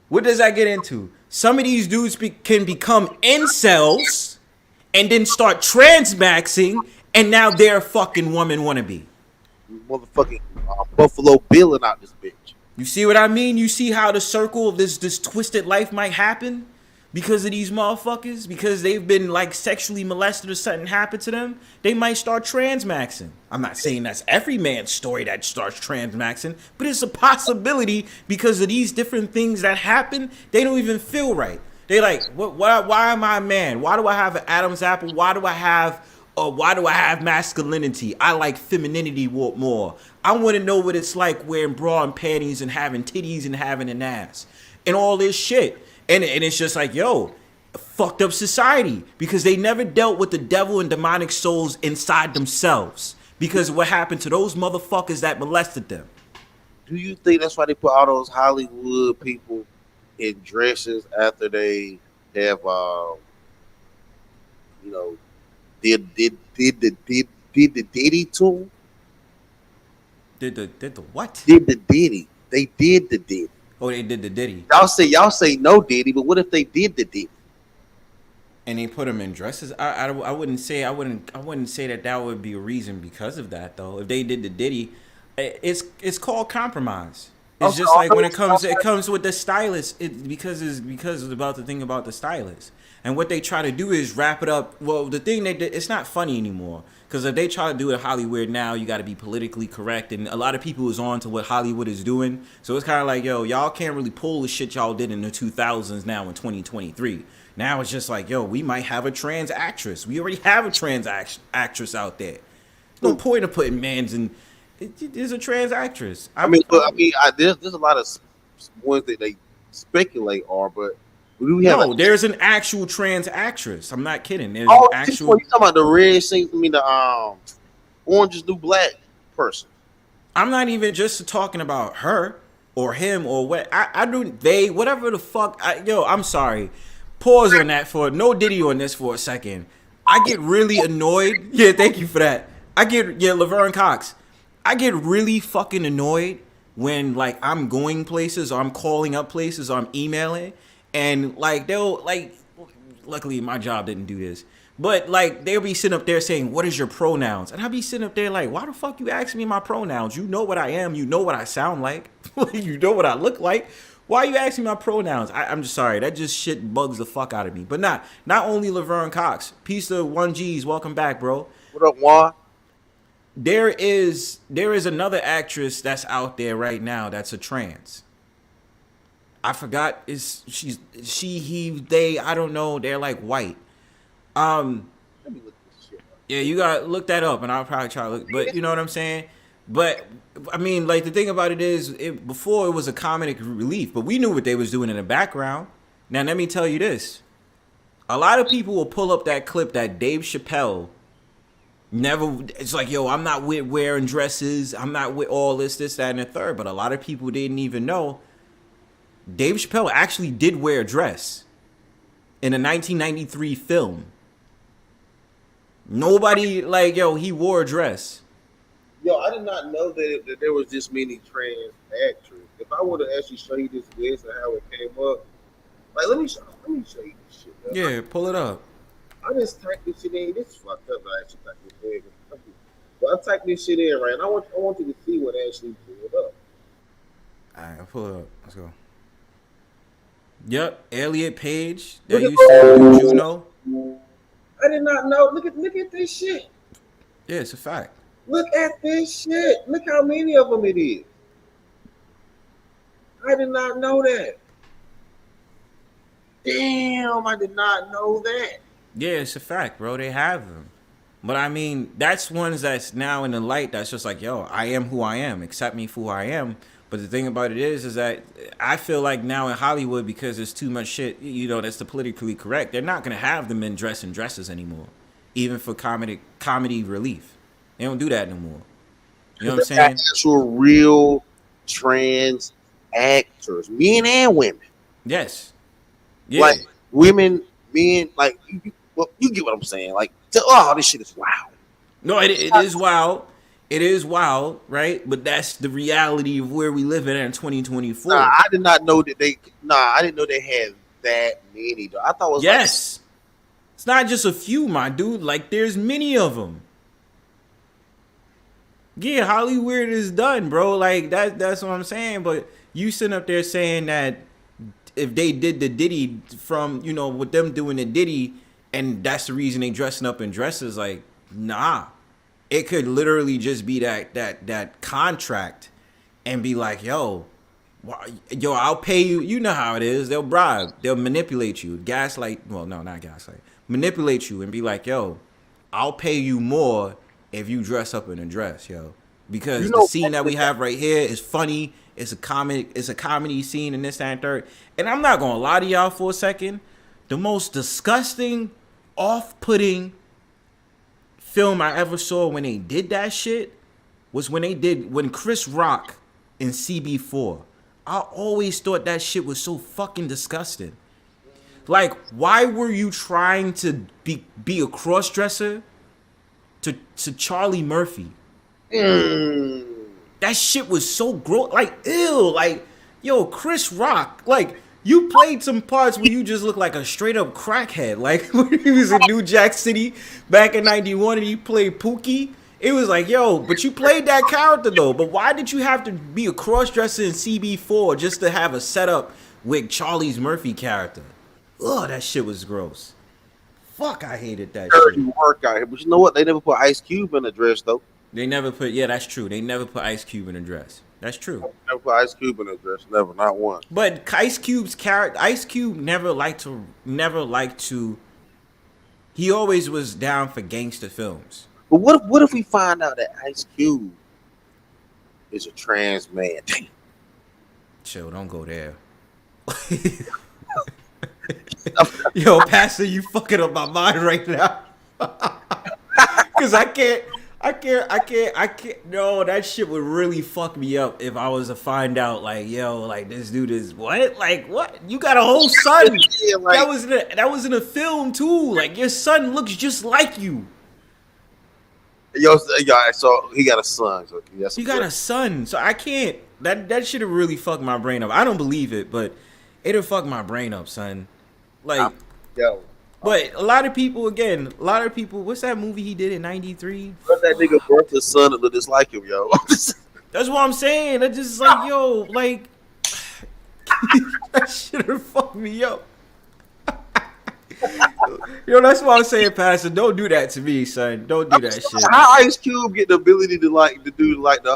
What does that get into? Some of these dudes can become incels and then start transmaxing, and now they're a fucking woman wannabe. Motherfucking Buffalo Billing out this bitch. You see what I mean? You see how the circle of this twisted life might happen? Because of these motherfuckers, because they've been like sexually molested or something happened to them, they might start transmaxing. I'm not saying that's every man's story that starts transmaxing, but it's a possibility because of these different things that happen. They don't even feel right. They like, why am I a man? Why do I have an Adam's apple? Why do I have masculinity? I like femininity more. I want to know what it's like wearing bra and panties and having titties and having an ass and all this shit. And it's just like, yo, fucked up society because they never dealt with the devil and demonic souls inside themselves because of what happened to those motherfuckers that molested them. Do you think that's why they put all those Hollywood people in dresses after they have, did the Diddy to them? Did the what? Did the Diddy? They did the Diddy. Oh, they did the Diddy. Y'all say no Diddy, but what if they did the Diddy? And they put them in dresses? I wouldn't say that would be a reason because of that though. If they did the Diddy, it's called compromise. It's just like when it comes with the stylist, because it's about the thing about the stylist. And what they try to do is wrap it up. Well, the thing they did, it's not funny anymore. Because if they try to do it Hollywood now, you got to be politically correct. And a lot of people is on to what Hollywood is doing. So it's kind of like, yo, y'all can't really pull the shit y'all did in the 2000s now in 2023. Now it's just like, yo, we might have a trans actress. We already have a trans actress out there. No point of putting mans in. There's a trans actress. There's a lot of ones that they speculate are, but there's an actual trans actress. I'm not kidding. There's actual. You talking about the red thing? I mean, the Orange is New Black person. I'm not even just talking about her or him or what. I do they whatever the fuck. I'm sorry. Pause on that for no diddy on this for a second. I get really annoyed. Yeah, thank you for that. Laverne Cox. I get really fucking annoyed when like I'm going places or I'm calling up places or I'm emailing and like they'll like, luckily my job didn't do this, but like they'll be sitting up there saying, what is your pronouns? And I'll be sitting up there like, why the fuck you asking me my pronouns? You know what I am. You know what I sound like. You know what I look like. Why are you asking me my pronouns? I'm just sorry. That just shit bugs the fuck out of me. But not only Laverne Cox. Peace to 1Gs. Welcome back, bro. What up, Juan? There is another actress that's out there right now that's a trans. I forgot they I don't know, they're like white. Let me look this shit up. Yeah, you gotta look that up and I'll probably try to look, but you know what I'm saying? But I mean, like the thing about it is before it was a comedic relief, but we knew what they was doing in the background. Now let me tell you this. A lot of people will pull up that clip that Dave Chappelle it's like, yo, I'm not with wearing dresses. I'm not with all this, that, and the third. But a lot of people didn't even know Dave Chappelle actually did wear a dress in a 1993 film. Nobody, like, yo, he wore a dress. Yo, I did not know that there was this many trans actors. If I would have actually show you this list and how it came up, like, let me show you this shit. Yo. Yeah, pull it up. I just typed this shit in. This is fucked up. I actually typed this in. But I typed this shit in, right? And I want you to see what actually pulled up. All right, I'll pull it up. Let's go. Yep, Elliot Page. That used to be Juno. I did not know. Look at this shit. Yeah, it's a fact. Look at this shit. Look how many of them it is. I did not know that. Damn, I did not know that. Yeah, it's a fact, bro. They have them. But I mean, that's ones that's now in the light that's just like, yo, I am who I am. Accept me for who I am. But the thing about it is that I feel like now in Hollywood, because there's too much shit, you know, that's the politically correct, they're not going to have the men dress in dresses anymore, even for comedy relief. They don't do that no more. You know what I'm saying? Actual real trans actors, men and women. Yes. Yeah. Like women, men, like, you get what I'm saying. Like, this shit is wild. No, it is wild. It is wild, right? But that's the reality of where we live in 2024. I did not know that I didn't know they had that many, though. I thought it was yes. It's not just a few, my dude. Like, there's many of them. Yeah, Hollywoerd is done, bro. Like, that's what I'm saying. But you sitting up there saying that if they did the Diddy from, you know, with them doing the Diddy, and that's the reason they dressing up in dresses, like, nah. It could literally just be that contract and be like, yo, I'll pay you. You know how it is. They'll bribe. They'll manipulate you. Gaslight. Well, no, not gaslight. Manipulate you and be like, yo, I'll pay you more if you dress up in a dress, yo. Because the scene that we have right here is funny. It's a comedy scene and this, that, and third. And I'm not going to lie to y'all for a second. The most disgusting, off-putting film I ever saw when they did that shit was when Chris Rock in CB4. I always thought that shit was so fucking disgusting. Like, why were you trying to be a cross-dresser to Charlie Murphy? That shit was so gross. Like, ew. Like, yo, Chris Rock. Like, you played some parts where you just look like a straight-up crackhead. Like, when he was in New Jack City back in 91 and he played Pookie. It was like, yo, but you played that character though. But why did you have to be a cross-dresser in CB4 just to have a setup with Charlie's Murphy character? Oh, that shit was gross. Fuck, I hated that shit. Work out here, but you know what? They never put Ice Cube in the dress though. They never put, yeah, that's true. They never put Ice Cube in a dress. That's true. Never put Ice Cube in the dress. Never, not one. But Ice Cube's character, Ice Cube never liked to. He always was down for gangster films. But what if we find out that Ice Cube is a trans man? Damn. Chill, don't go there. Yo, Pastor, you fucking up my mind right now. Cause I can't. No, that shit would really fuck me up if I was to find out, like, yo, like this dude is what? Like, what? You got a whole son? Yeah, like, that was in a film too. Like, your son looks just like you. Yo, so he got a son. So You got a son, so I can't. That should have really fucked my brain up. I don't believe it, but it'll fuck my brain up, son. Like, yo. But a lot of people, what's that movie he did in '93? What that nigga birthed his son that look just like him, yo. That's what I'm saying. That's just like, yo, like, that should have fucked me up. Yo, that's why I'm saying, Pastor, don't do that to me, son. Don't do that shit. How Ice Cube get the ability to do the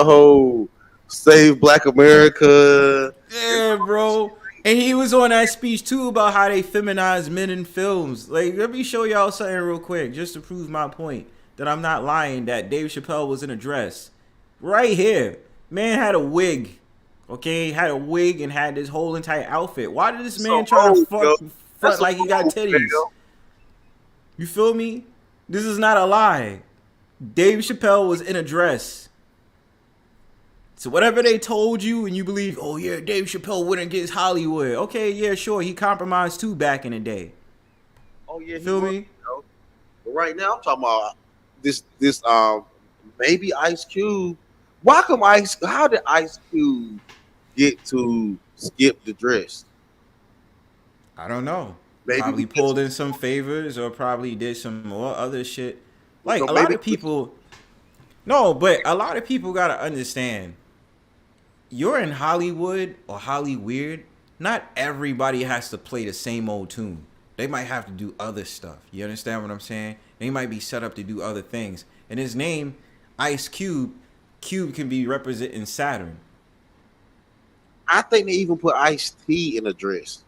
whole save Black America? Yeah, bro. And he was on that speech too about how they feminize men in films. Like, let me show y'all something real quick, just to prove my point that I'm not lying. That Dave Chappelle was in a dress, right here. Man had a wig. Okay, had a wig and had this whole entire outfit. Why did this man try to front like he got titties? You feel me? This is not a lie. Dave Chappelle was in a dress. So whatever they told you and you believe, oh yeah, Dave Chappelle went against Hollywood. Okay, yeah, sure, he compromised too back in the day. Oh yeah, feel me? You know? But right now I'm talking about this maybe Ice Cube. How did Ice Cube get to skip the dress? I don't know. Maybe probably pulled in some favors or probably did some more other shit. Like, a lot of people. No, but a lot of people gotta understand. You're in Hollywood or Hollyweerd. Not everybody has to play the same old tune. They might have to do other stuff. You understand what I'm saying? They might be set up to do other things. And his name, Ice Cube, Cube can be representing Saturn. I think they even put Ice-T in a dress.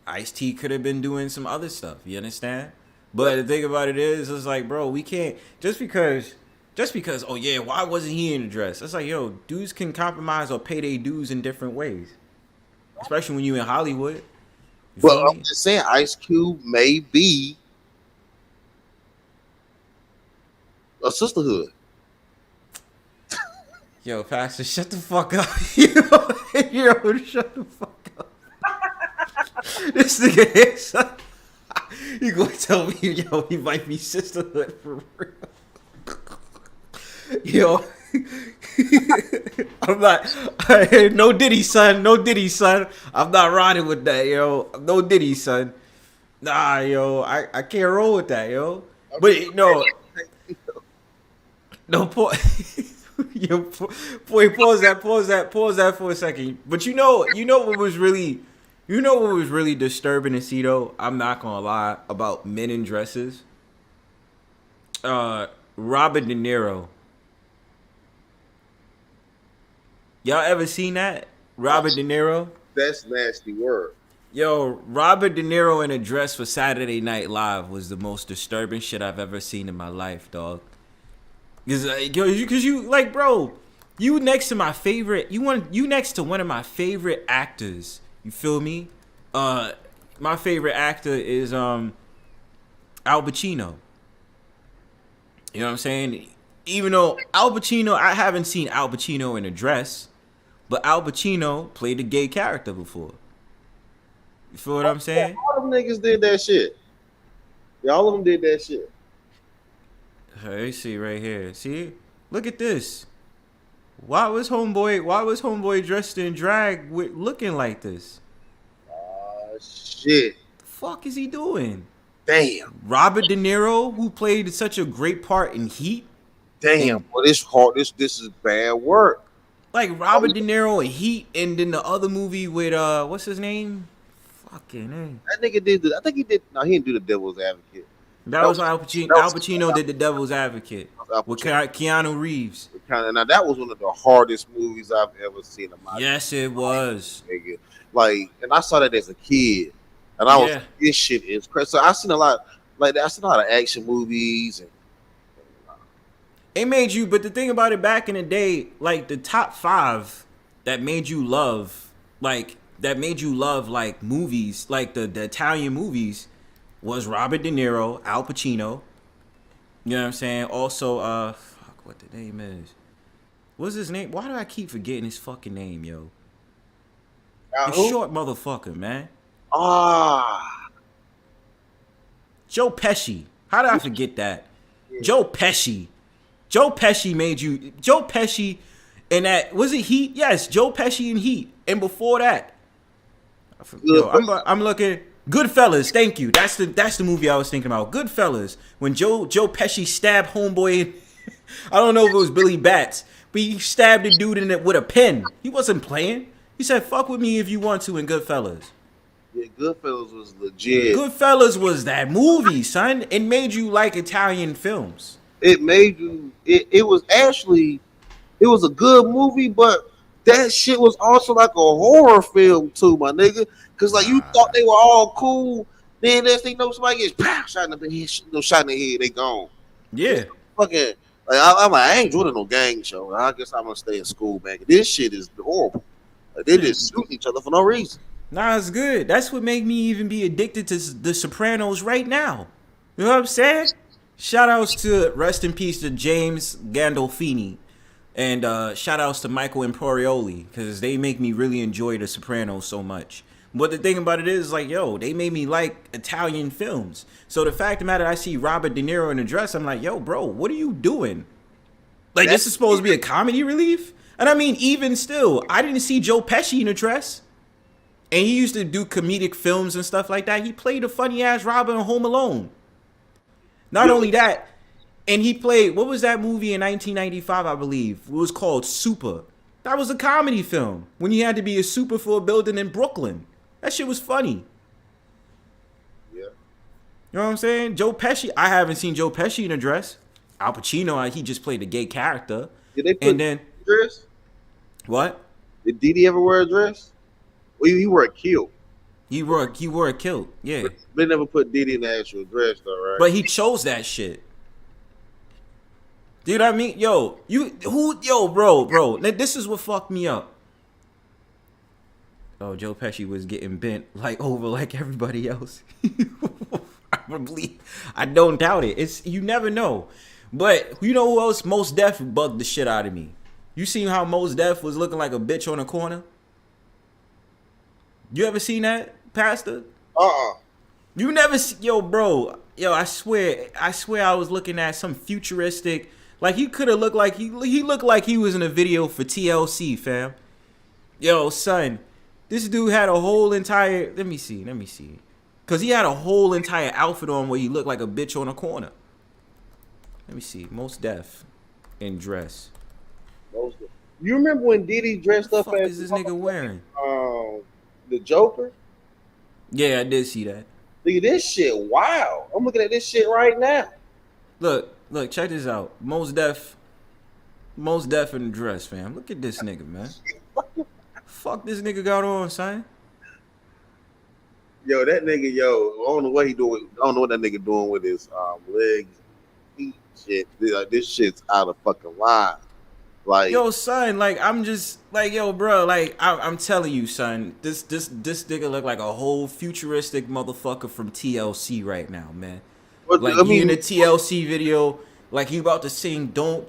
Ice-T could have been doing some other stuff. You understand? But the thing about it is, it's like, bro, we can't just because, oh yeah, why wasn't he in a dress? It's like, yo, dudes can compromise or pay their dues in different ways. Especially when you in Hollywood. Well, I'm just saying, Ice Cube may be a sisterhood. Yo, Pastor, shut the fuck up. Yo, shut the fuck up. This nigga here, son. You gonna tell me, yo, he might be sisterhood for real? Yo, I'm not. No Diddy, son. No Diddy, son. I'm not riding with that, yo. No Diddy, son. Nah, yo, I can't roll with that, yo. But no, yo, boy, pause that for a second. But you know what was really disturbing to see though? I'm not gonna lie about men in dresses. Robert De Niro. Y'all ever seen that? Robert De Niro? That's nasty word. Yo, Robert De Niro in a dress for Saturday Night Live was the most disturbing shit I've ever seen in my life, dog. Cause you like, bro, you next to my favorite. You next to one of my favorite actors. You feel me? My favorite actor is Al Pacino. You know what I'm saying? Even though Al Pacino, I haven't seen Al Pacino in a dress, but Al Pacino played a gay character before. You feel what I'm saying? All them niggas did that shit. Yeah, all of them did that shit. Hey, see right here. See? Look at this. Why was homeboy dressed in drag looking like this? Shit. The fuck is he doing? Damn. Robert De Niro, who played such a great part in Heat. Damn, but it's hard. This is bad work. Like Robert De Niro in Heat, and then the other movie with what's his name? Fucking name. That nigga did. I think he did. No, he didn't do the Devil's Advocate. That was Al Pacino. Al Pacino did the Devil's Advocate with Keanu Reeves. Now that was one of the hardest movies I've ever seen in my life. Yes, it was. Nigga. Like, and I saw that as a kid, and I was this shit is crazy. So I seen a lot like that. I seen a lot of action movies and. It made you, but the thing about it back in the day, like the top 5 that made you love, like movies, like the Italian movies, was Robert De Niro, Al Pacino. You know what I'm saying? Also, fuck, what the name is? What's his name? Why do I keep forgetting his fucking name, yo? The short motherfucker, man. Joe Pesci. How did I forget that? Joe Pesci. Joe Pesci made you. Joe Pesci in that, was it Heat? Yes, Joe Pesci in Heat. And before that, I'm looking. Goodfellas. Thank you. That's the movie I was thinking about. Goodfellas. When Joe Pesci stabbed homeboy. I don't know if it was Billy Batts, but he stabbed a dude in it with a pen. He wasn't playing. He said, "Fuck with me if you want to." In Goodfellas. Yeah, Goodfellas was legit. Goodfellas was that movie, son. It made you like Italian films. It made you. It was actually, it was a good movie, but that shit was also like a horror film too, my nigga. Cause like you thought they were all cool, then next thing you know, somebody gets shot in the head, shot in the head, they gone. Yeah. Fucking. Like I'm like, I ain't joining no gang show. I guess I'm gonna stay in school, man. This shit is horrible. Like they just shooting each other for no reason. Nah, it's good. That's what made me even be addicted to The Sopranos right now. You know what I'm saying? Shout outs to, rest in peace to James Gandolfini. And shout outs to Michael Imperioli, because they make me really enjoy The Sopranos so much. But the thing about it is, like, yo, they made me like Italian films. So the fact of the matter, I see Robert De Niro in a dress, I'm like, yo, bro, what are you doing? Like, this is supposed to be a comedy relief? And I mean, even still, I didn't see Joe Pesci in a dress. And he used to do comedic films and stuff like that. He played a funny-ass Robin in Home Alone. Not only that, and he played, what was that movie in 1995, I believe? It was called Super. That was a comedy film. When you had to be a super for a building in Brooklyn. That shit was funny. Yeah. You know what I'm saying? Joe Pesci, I haven't seen Joe Pesci in a dress. Al Pacino, he just played a gay character. Did they put and then a dress? What? Did Diddy ever wear a dress? Well, he wore a kilt. He wore a kilt, yeah. They never put Diddy in the actual dress, though, right? But he chose that shit. Dude, I mean, yo, bro. This is what fucked me up. Oh, Joe Pesci was getting bent over like everybody else. I don't doubt it. You never know. But you know who else? Mos Def bugged the shit out of me. You seen how Mos Def was looking like a bitch on the corner? You ever seen that, Pastor? You never see, yo, bro. Yo, I swear I was looking at some futuristic, like he could have looked like he looked like he was in a video for TLC, fam. Yo, son, this dude had a whole entire, let me see. Cause he had a whole entire outfit on where he looked like a bitch on a corner. Let me see. Mos Def in dress. You remember when Diddy dressed up as what is this nigga wearing? The Joker? Yeah, I did see that. Look at this shit. Wow. I'm looking at this shit right now. Look, check this out. Mos Def in the dress, fam. Look at this nigga, man. Fuck this nigga got on, son. Yo, that nigga, I don't know what he doing. I don't know what that nigga doing with his legs, feet, shit. This shit's out of fucking line. Like, yo, son, like I'm just like, yo, bro, like I'm telling you, son, this nigga look like a whole futuristic motherfucker from TLC right now, man. Like he in a TLC video, like he about to sing don't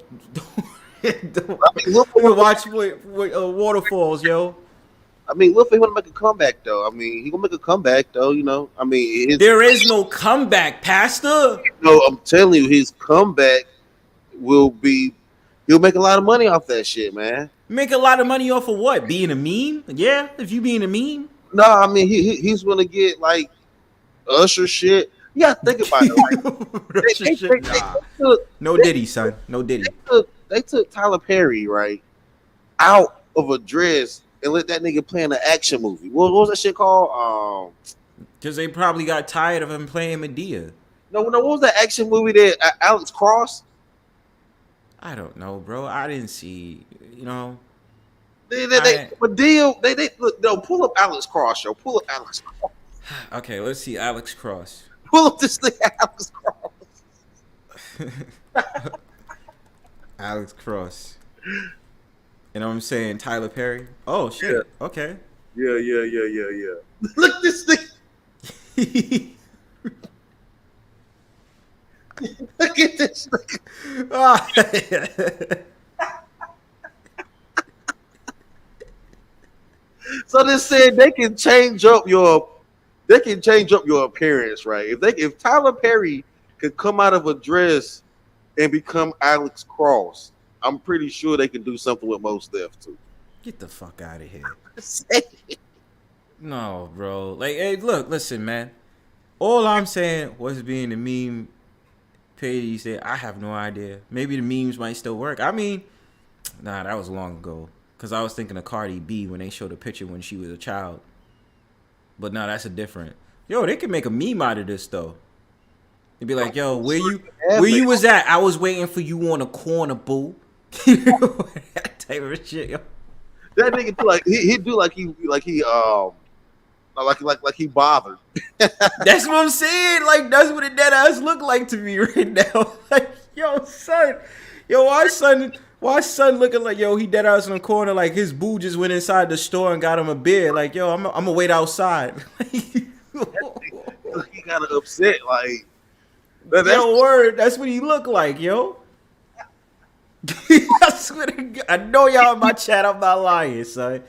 watch waterfalls, yo. I mean, look, he want to make a comeback though. I mean, he gonna make a comeback though, you know. I mean, there is no comeback, Pastor. No, I'm telling you, his comeback will be. He'll make a lot of money off that shit, man. Make a lot of money off of what? Being a meme? Yeah, if you being a meme. No, I mean he's gonna get like Usher shit. You gotta think about it. Like, No Diddy, son. No Diddy. They took Tyler Perry, right, out of a dress and let that nigga play in an action movie. What was that shit called? Because they probably got tired of him playing Medea. No. What was that action movie that Alex Cross? I don't know, bro. I didn't see. You know. Medea. They look. No, pull up Alex Cross, yo. Pull up Alex Cross. Okay, let's see Alex Cross. Pull up this nigga Alex Cross. Alex Cross. You know what I'm saying? Tyler Perry. Oh shit. Yeah. Okay. Yeah. Look this thing. Look at this nigga. So they said they can change up your appearance, right? If Tyler Perry could come out of a dress and become Alex Cross, I'm pretty sure they can do something with Mos Def too. Get the fuck out of here. No, bro. Like, hey, look, listen, man. All I'm saying was being the meme page said, I have no idea. Maybe the memes might still work. I mean, nah, that was long ago. Because I was thinking of Cardi B when they showed a picture when she was a child. But no, that's a different. Yo, they can make a meme out of this, though. They'd be like, yo, where you was at? I was waiting for you on a corner, boo. That type of shit, yo. That nigga do like he do like he bothered. That's what I'm saying. Like, that's what a dead ass look like to me right now. Like, yo, son. Yo, why son looking like, yo, he dead ass in the corner like his boo just went inside the store and got him a beer. Like, yo, I'm gonna wait outside. He kind of upset. Like, yo, word. That's what he look like, yo. I swear to God, I know y'all in my chat. I'm not lying, son.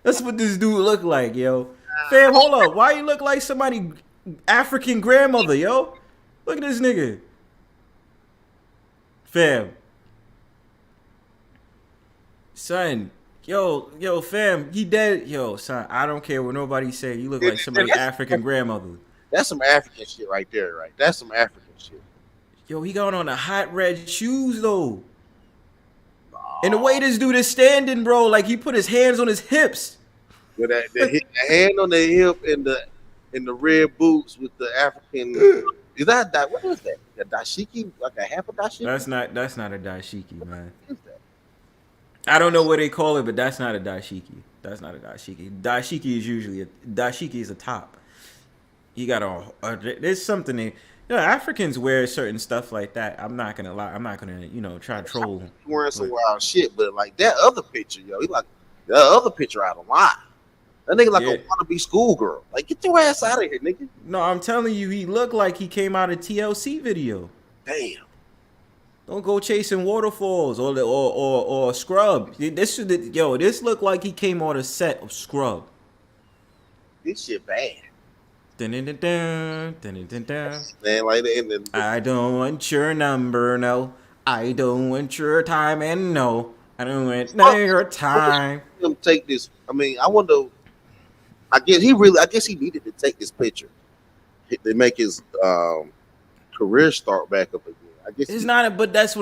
That's what this dude look like, yo. Fam, hold up. Why you look like somebody African grandmother, yo? Look at this nigga. Fam. Son, yo, fam, he dead. Yo, son, I don't care what nobody say. You look like somebody African grandmother. That's some African shit right there, right? That's some African shit. Yo, he got on the hot red shoes, though. And the way this dude is standing, bro, like he put his hands on his hips. With the hand on the hip and the red boots with the African. Is that what is that? A dashiki? Like a half a dashiki? That's not a dashiki, man. What is that? I don't know what they call it, but that's not a dashiki. That's not a dashiki. Dashiki is usually dashiki is a top. You got there's something they. You know, Africans wear certain stuff like that. I'm not gonna lie. I'm not gonna, try to troll. Wearing some wild shit, but like that other picture, yo, he like that other picture out of line. That nigga like a wannabe schoolgirl. Like, get your ass out of here, nigga. No, I'm telling you, he looked like he came out of TLC video. Damn. Don't go chasing waterfalls or Scrub. This looked like he came on a set of Scrub. This shit bad. Man, like I don't want your number, no. I don't want your time, and no, I don't want your time. Him take this. I mean, I wonder. I guess he needed to take this picture to make his career start back up again. I guess it's not. But that's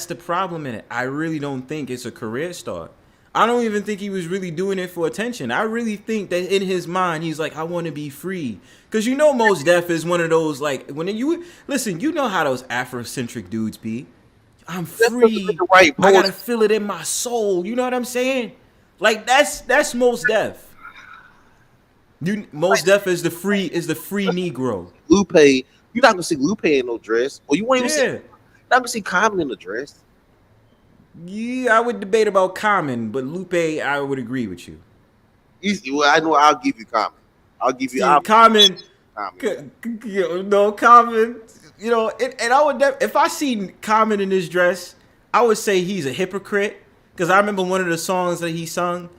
the problem in it. I really don't think it's a career start. I don't even think he was really doing it for attention. I really think that in his mind, he's like, I want to be free. Because Mos Def is one of those, like, when you listen, you know how those Afrocentric dudes be. I'm free. I gotta feel it in my soul. You know what I'm saying? Like, that's Mos Def. Mos Def is the free Negro. Lupe, you're not gonna see Lupe in no dress. Or you won't even see. You're not gonna see Common in a dress. Yeah, I would debate about Common, but Lupe, I would agree with you. Well, I know I'll give you Common. I'll give you Common. No, Common. And I would if I see Common in this dress, I would say he's a hypocrite. Because I remember one of the songs that he sung.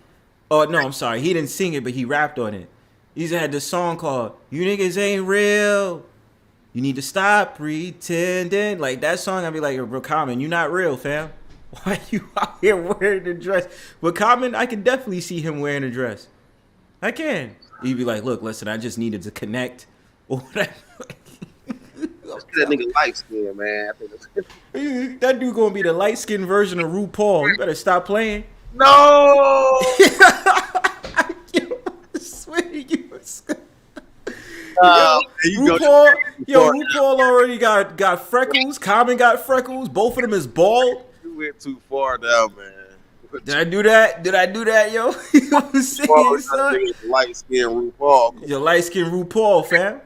Oh no, I'm sorry, he didn't sing it, but he rapped on it. He had this song called "You Niggas Ain't Real. You Need to Stop Pretending." Like that song, I'd be like, bro, Common, you not real, fam. Why you out here wearing a dress? But Common, I can definitely see him wearing a dress. I can. He'd be like, look, listen, I just needed to connect. Or whatever. that nigga light skin, man. I think That dude gonna be the light skinned version of RuPaul. You better stop playing. No. I swear to you. RuPaul already got freckles. Common got freckles. Both of them is bald. You went too far now, man. Did I do that? Did I do that, yo? You know what I'm saying, son? Light skin RuPaul. Your light skin RuPaul, fam.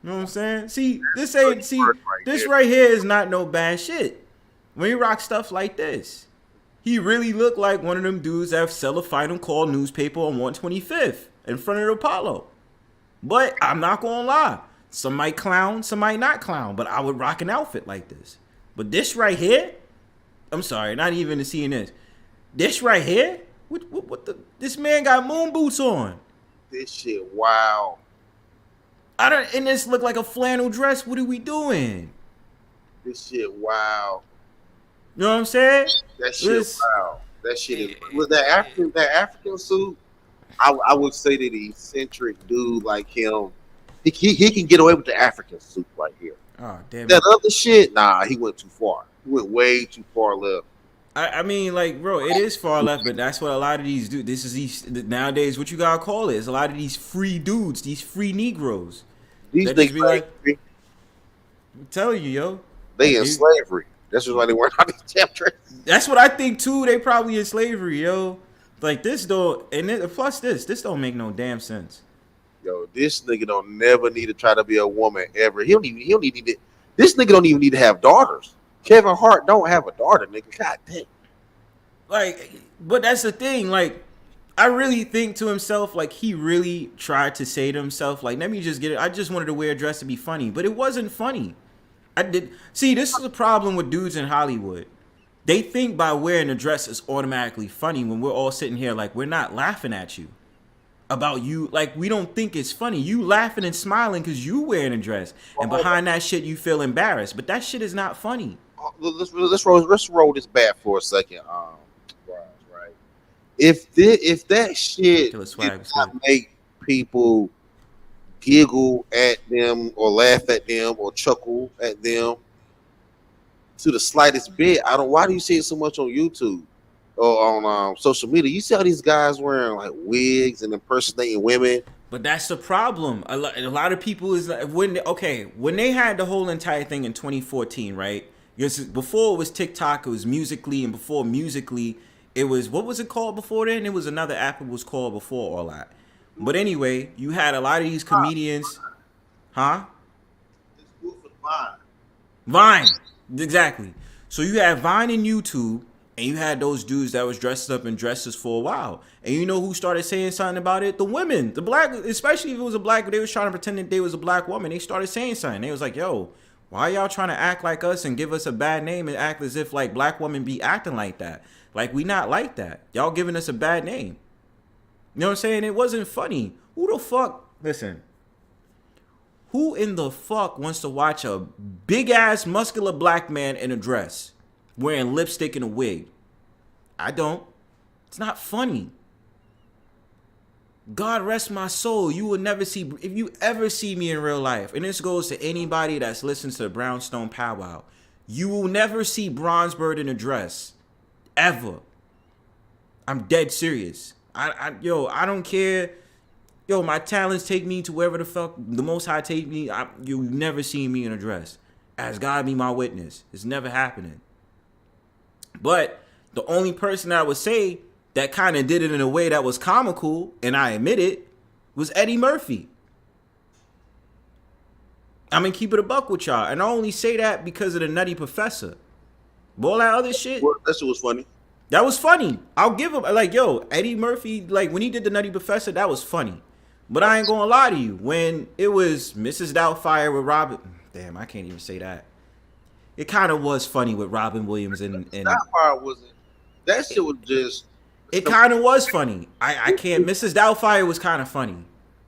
You know what I'm saying? See, this right here is not no bad shit. When he rock stuff like this, he really looked like one of them dudes that sell a Final Call newspaper on 125th in front of the Apollo. But I'm not gonna lie, some might clown, some might not clown, but I would rock an outfit like this. But this right here, I'm sorry, not even to seeing this. This right here, what the? This man got moon boots on. This shit, wow. And this look like a flannel dress. What are we doing? This shit, wow. You know what I'm saying? That shit, wow. That shit is with that African suit. I would say that the eccentric dude like him, he can get away with the African suit right here. Oh damn! That other shit, nah, he went too far. He went way too far left. I mean, like, bro, it is far left, but that's what a lot of these do. Nowadays, what you gotta call it is a lot of these free dudes, these free Negroes. These niggas be like, I'm telling you, yo, they in slavery. That's why they weren't on these damn dresses. That's what I think too. They probably in slavery, yo. Like this though, and plus this don't make no damn sense. Yo, this nigga don't never need to try to be a woman ever. He don't need to. This nigga don't even need to have daughters. Kevin Hart don't have a daughter, nigga. God damn. Like, but that's the thing. Like, I really think to himself, like he really tried to say to himself, like, let me just get it. I just wanted to wear a dress to be funny, but it wasn't funny. See, this is a problem with dudes in Hollywood. They think by wearing a dress is automatically funny when we're all sitting here like we're not laughing at you about you. Like we don't think it's funny. You laughing and smiling because you wearing a dress, and behind that shit you feel embarrassed. But that shit is not funny. Let's roll this back for a second. Right? If that shit did not make people giggle at them or laugh at them or chuckle at them to the slightest bit, why do you see it so much on YouTube or on social media? You see all these guys wearing like wigs and impersonating women. But that's the problem. A lot of people is like, when they had the whole entire thing in 2014, right? Because before it was TikTok, it was Musically, and before Musically, it was, what was it called before then? It was another app it was called before all that. But anyway, you had a lot of these comedians, huh? It's good for Vine. Vine, exactly. So you had Vine and YouTube, and you had those dudes that was dressed up in dresses for a while. And you know who started saying something about it? The women, the black, especially if it was a black, they was trying to pretend that they was a black woman. They started saying something. They was like, yo, why y'all trying to act like us and give us a bad name and act as if like black women be acting like that? Like we not like that. Y'all giving us a bad name. You know what I'm saying? It wasn't funny. Who the fuck? Listen. Who in the fuck wants to watch a big ass muscular black man in a dress wearing lipstick and a wig? I don't. It's not funny. God rest my soul. You will never see, if you ever see me in real life, and this goes to anybody that's listened to the Brownstone Powwow, you will never see Bronzebird in a dress. Ever. I'm dead serious. I don't care. Yo, my talents take me to wherever the fuck the Most High take me. You've never seen me in a dress. As God be my witness. It's never happening. But the only person I would say that kind of did it in a way that was comical, and I admit it, was Eddie Murphy. I'm gonna keep it a buck with y'all. And I only say that because of the Nutty Professor. But all that other shit. Well, that shit was funny. That was funny. I'll give him, like, yo, Eddie Murphy, like, when he did the Nutty Professor, that was funny. But I ain't gonna lie to you. When it was Mrs. Doubtfire with Robin, damn, I can't even say that. It kind of was funny with Robin Williams and Doubtfire wasn't. That shit was just. It kind of was funny. I can't. Mrs. Doubtfire was kind of funny.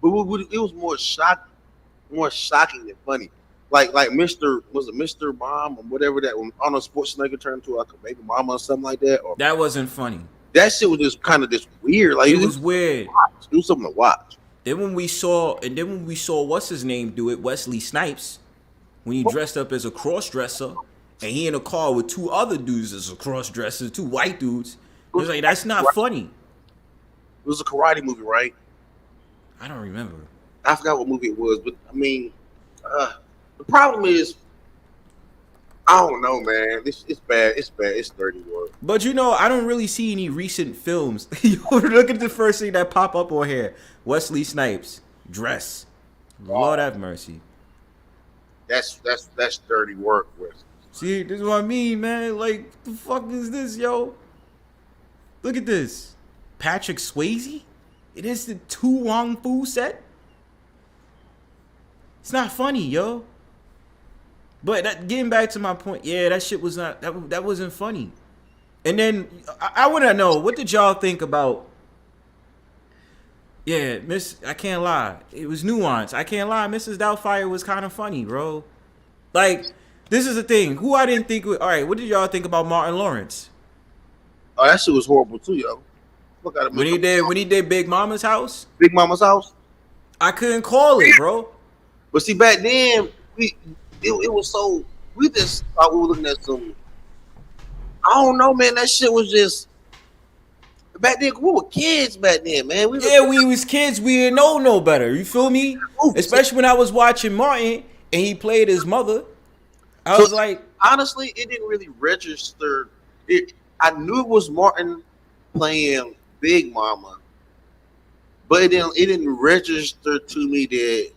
But it was more shocking than funny. Like Mr. Mom or whatever that when Arnold Schwarzenegger turned to like a baby mama or something like that. Or that wasn't funny. That shit was just kind of just weird. Like it was weird. It was something to watch. Then when we saw what's his name do it, Wesley Snipes. when he dressed up as a cross-dresser and he in a car with two other dudes as a cross-dresser, two white dudes. It was like, that's not funny. It was a karate movie, right? I don't remember. I forgot what movie it was, but I mean, the problem is, I don't know, man. It's bad. It's bad. It's dirty work. But you know, I don't really see any recent films. Look at the first thing that pop up on here. Wesley Snipes, dress. Lord have mercy. That's dirty work, Wesley. See, this is what I mean, man. Like, the fuck is this, yo? Look at this. Patrick Swayze? It is the Tu Wong Fu set? It's not funny, yo. But getting back to my point, yeah, that shit was not, that wasn't funny. And then, I want to know, what did y'all think about, yeah, I can't lie. It was nuanced. I can't lie. Mrs. Doubtfire was kind of funny, bro. Like, this is the thing. Who I didn't think, all right, what did y'all think about Martin Lawrence? Oh, that shit was horrible too, yo. Look at him. When he did Big Mama's House? Big Mama's House? I couldn't call it, bro. But see, back then, it was so, we just thought we were looking at some, I don't know, man, that shit was just, back then, we were kids back then, man. We was kids, we didn't know no better, you feel me? Especially when I was watching Martin, and he played his mother, I was like. Honestly, it didn't really register, I knew it was Martin playing Big Mama, but it didn't register to me that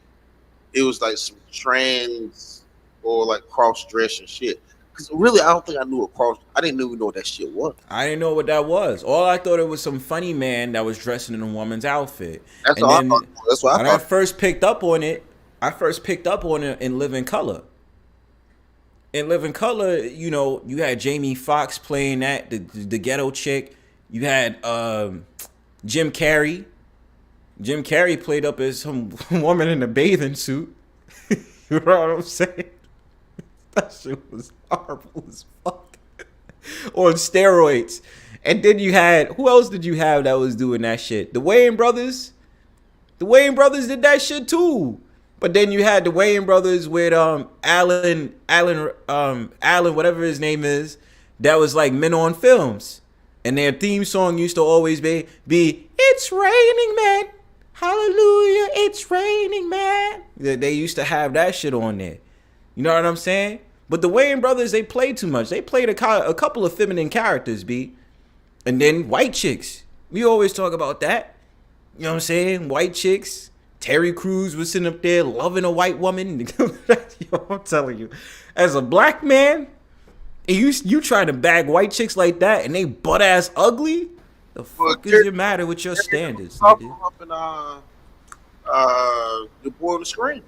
it was like some trans or like cross-dressing shit. Because really, I don't think I knew I didn't even know what that shit was. I didn't know what that was. All I thought it was some funny man that was dressing in a woman's outfit. That's what I thought. That's what I thought. I first picked up on it. In Living Color. In Living Color, you know, you had Jamie Foxx playing that, the ghetto chick. You had Jim Carrey. Jim Carrey played up as some woman in a bathing suit. You know what I'm saying? That shit was horrible as fuck. On steroids. And then you had, who else did you have that was doing that shit? The Wayans brothers. The Wayans brothers did that shit too. But then you had the Wayans brothers with Alan, whatever his name is, that was like Men on Films. And their theme song used to always be It's Raining Man. Hallelujah, it's raining, man. They used to have that shit on there. You know what I'm saying? But the Wayans brothers, they played too much. They played a couple of feminine characters, B. And then white chicks. We always talk about that. You know what I'm saying? White chicks. Terry Crews was sitting up there loving a white woman. Yo, I'm telling you. As a black man, and you try to bag white chicks like that and they butt-ass ugly? The fuck is the matter with your standards, nigga? The boy on the screen.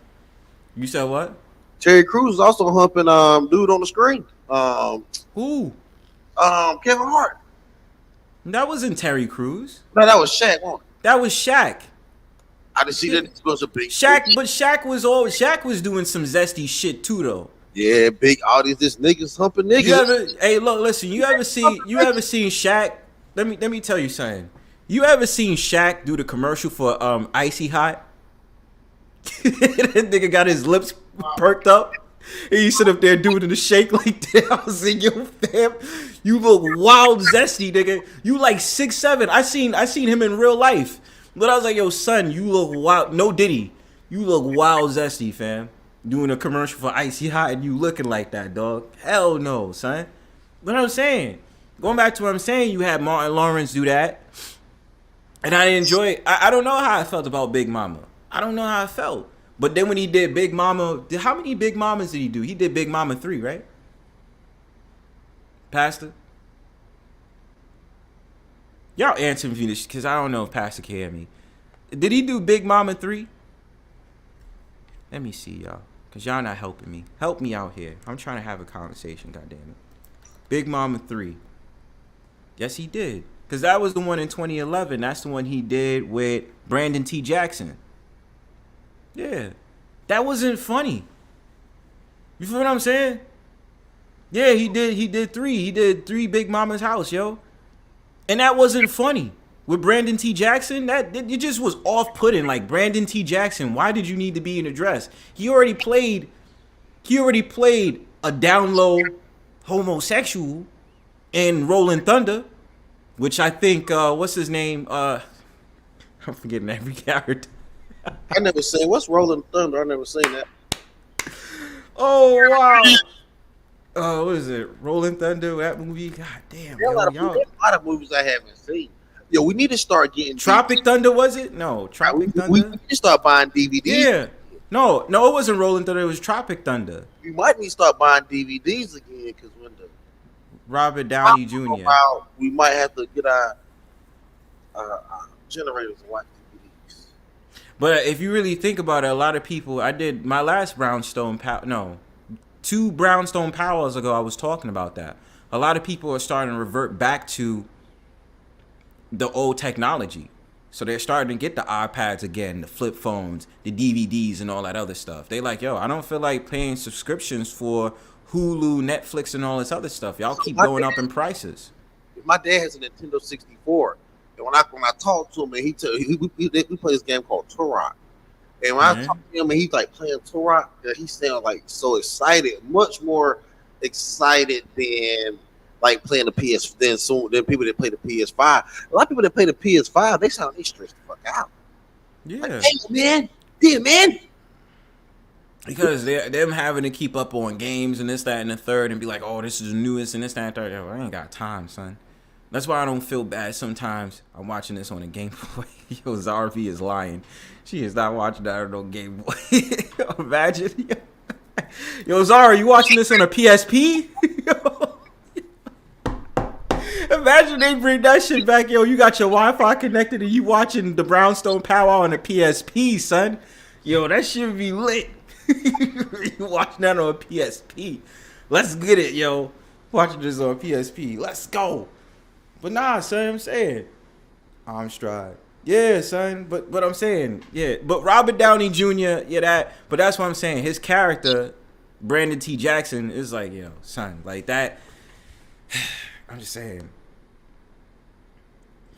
You said what? Terry Crews is also humping dude on the screen. Who? Kevin Hart. That wasn't Terry Crews. No, that was Shaq. That was Shaq. I didn't see that. It was a big Shaq, but Shaq was doing some zesty shit too, though. Yeah, big audience. This niggas humping niggas. Hey, look, listen. You ever seen Shaq? Let me tell you something. You ever seen Shaq do the commercial for Icy Hot? That nigga got his lips perked up. And he sit up there doing the shake like that. I was like, yo, fam, you look wild zesty, nigga. You like 6'7". I seen him in real life. But I was like, yo, son, you look wild. No Diddy. You look wild zesty, fam. Doing a commercial for Icy Hot and you looking like that, dog. Hell no, son. What I'm saying. Going back to what I'm saying, you had Martin Lawrence do that. And I enjoy it. I don't know how I felt about Big Mama. I don't know how I felt. But then when he did Big Mama, how many Big Mamas did he do? He did Big Mama 3, right? Pastor? Y'all answer me this, because I don't know if Pastor can hear me. Did he do Big Mama 3? Let me see, y'all. Because y'all not helping me. Help me out here. I'm trying to have a conversation, goddammit. Big Mama 3. Yes, he did. Because that was the one in 2011. That's the one he did with Brandon T. Jackson. Yeah. That wasn't funny. You feel what I'm saying? Yeah, he did 3. He did 3 Big Mama's House, yo. And that wasn't funny. With Brandon T. Jackson, it just was off-putting. Like, Brandon T. Jackson, why did you need to be in a dress? He already played He already played a down low homosexual in Rolling Thunder, which I think what's his name? I'm forgetting every character. I never seen what's Rolling Thunder. I never seen that. Oh wow. What is it? Rolling Thunder, that movie? God damn. There's a lot of movies I haven't seen. Yo, we need to start getting Tropic Thunder, was it? No, Tropic Thunder. We need to start buying DVDs. Yeah. No, it wasn't Rolling Thunder, it was Tropic Thunder. We might need to start buying DVDs again because when the Robert Downey Jr. We might have to get our generators and watch DVDs. But if you really think about it, a lot of people, I did my last Brownstone, 2 Brownstone Powwows ago, I was talking about that. A lot of people are starting to revert back to the old technology. So they're starting to get the iPads again, the flip phones, the DVDs, and all that other stuff. They like, yo, I don't feel like paying subscriptions for Hulu, Netflix, and all this other stuff. Y'all keep going up in prices. My dad has a Nintendo 64, and when I talk to him, and we play this game called Turok. And when I talk to him, and he's like playing Turok, he sounds like so excited, much more excited than like playing the PS. Then people that play the PS5. A lot of people that play the PS5, they sound stressed the fuck out. Yeah, like, hey, man. Because them having to keep up on games and this, that, and the third, and be like, oh, this is the newest and this, that, and the third. Yo, I ain't got time, son. That's why I don't feel bad sometimes. I'm watching this on a Game Boy. Yo, Zarvi is lying. She is not watching that on no Game Boy. Imagine. Yo, Zara, you watching this on a PSP? Imagine they bring that shit back. Yo, you got your Wi-Fi connected and you watching the Brownstone Powwow on a PSP, son. Yo, that shit be lit. You watching that on a PSP. Let's get it, yo. Watching this on PSP. Let's go. But nah, son, I'm saying. Armstride. Yeah, son. But I'm saying, yeah. But Robert Downey Jr., but that's what I'm saying. His character, Brandon T. Jackson, is like, yo, son, like that. I'm just saying.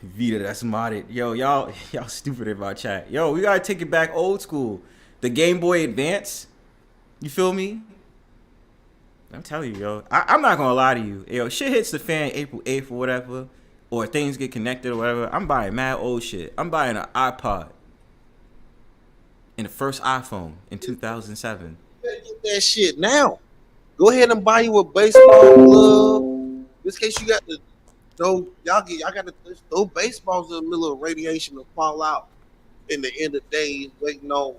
Vita, that's modded. Yo, y'all stupid in my chat. Yo, we gotta take it back old school. The Game Boy Advance. You feel me? I'm telling you, yo. I'm not gonna lie to you. Yo, shit hits the fan April 8th or whatever, or things get connected or whatever. I'm buying mad old shit. I'm buying an iPod and the first iPhone in 2007. You better get that shit now. Go ahead and buy you a baseball glove. In this case, you got to y'all got to throw baseballs in the middle of radiation to fall out. In the end of the day, waiting on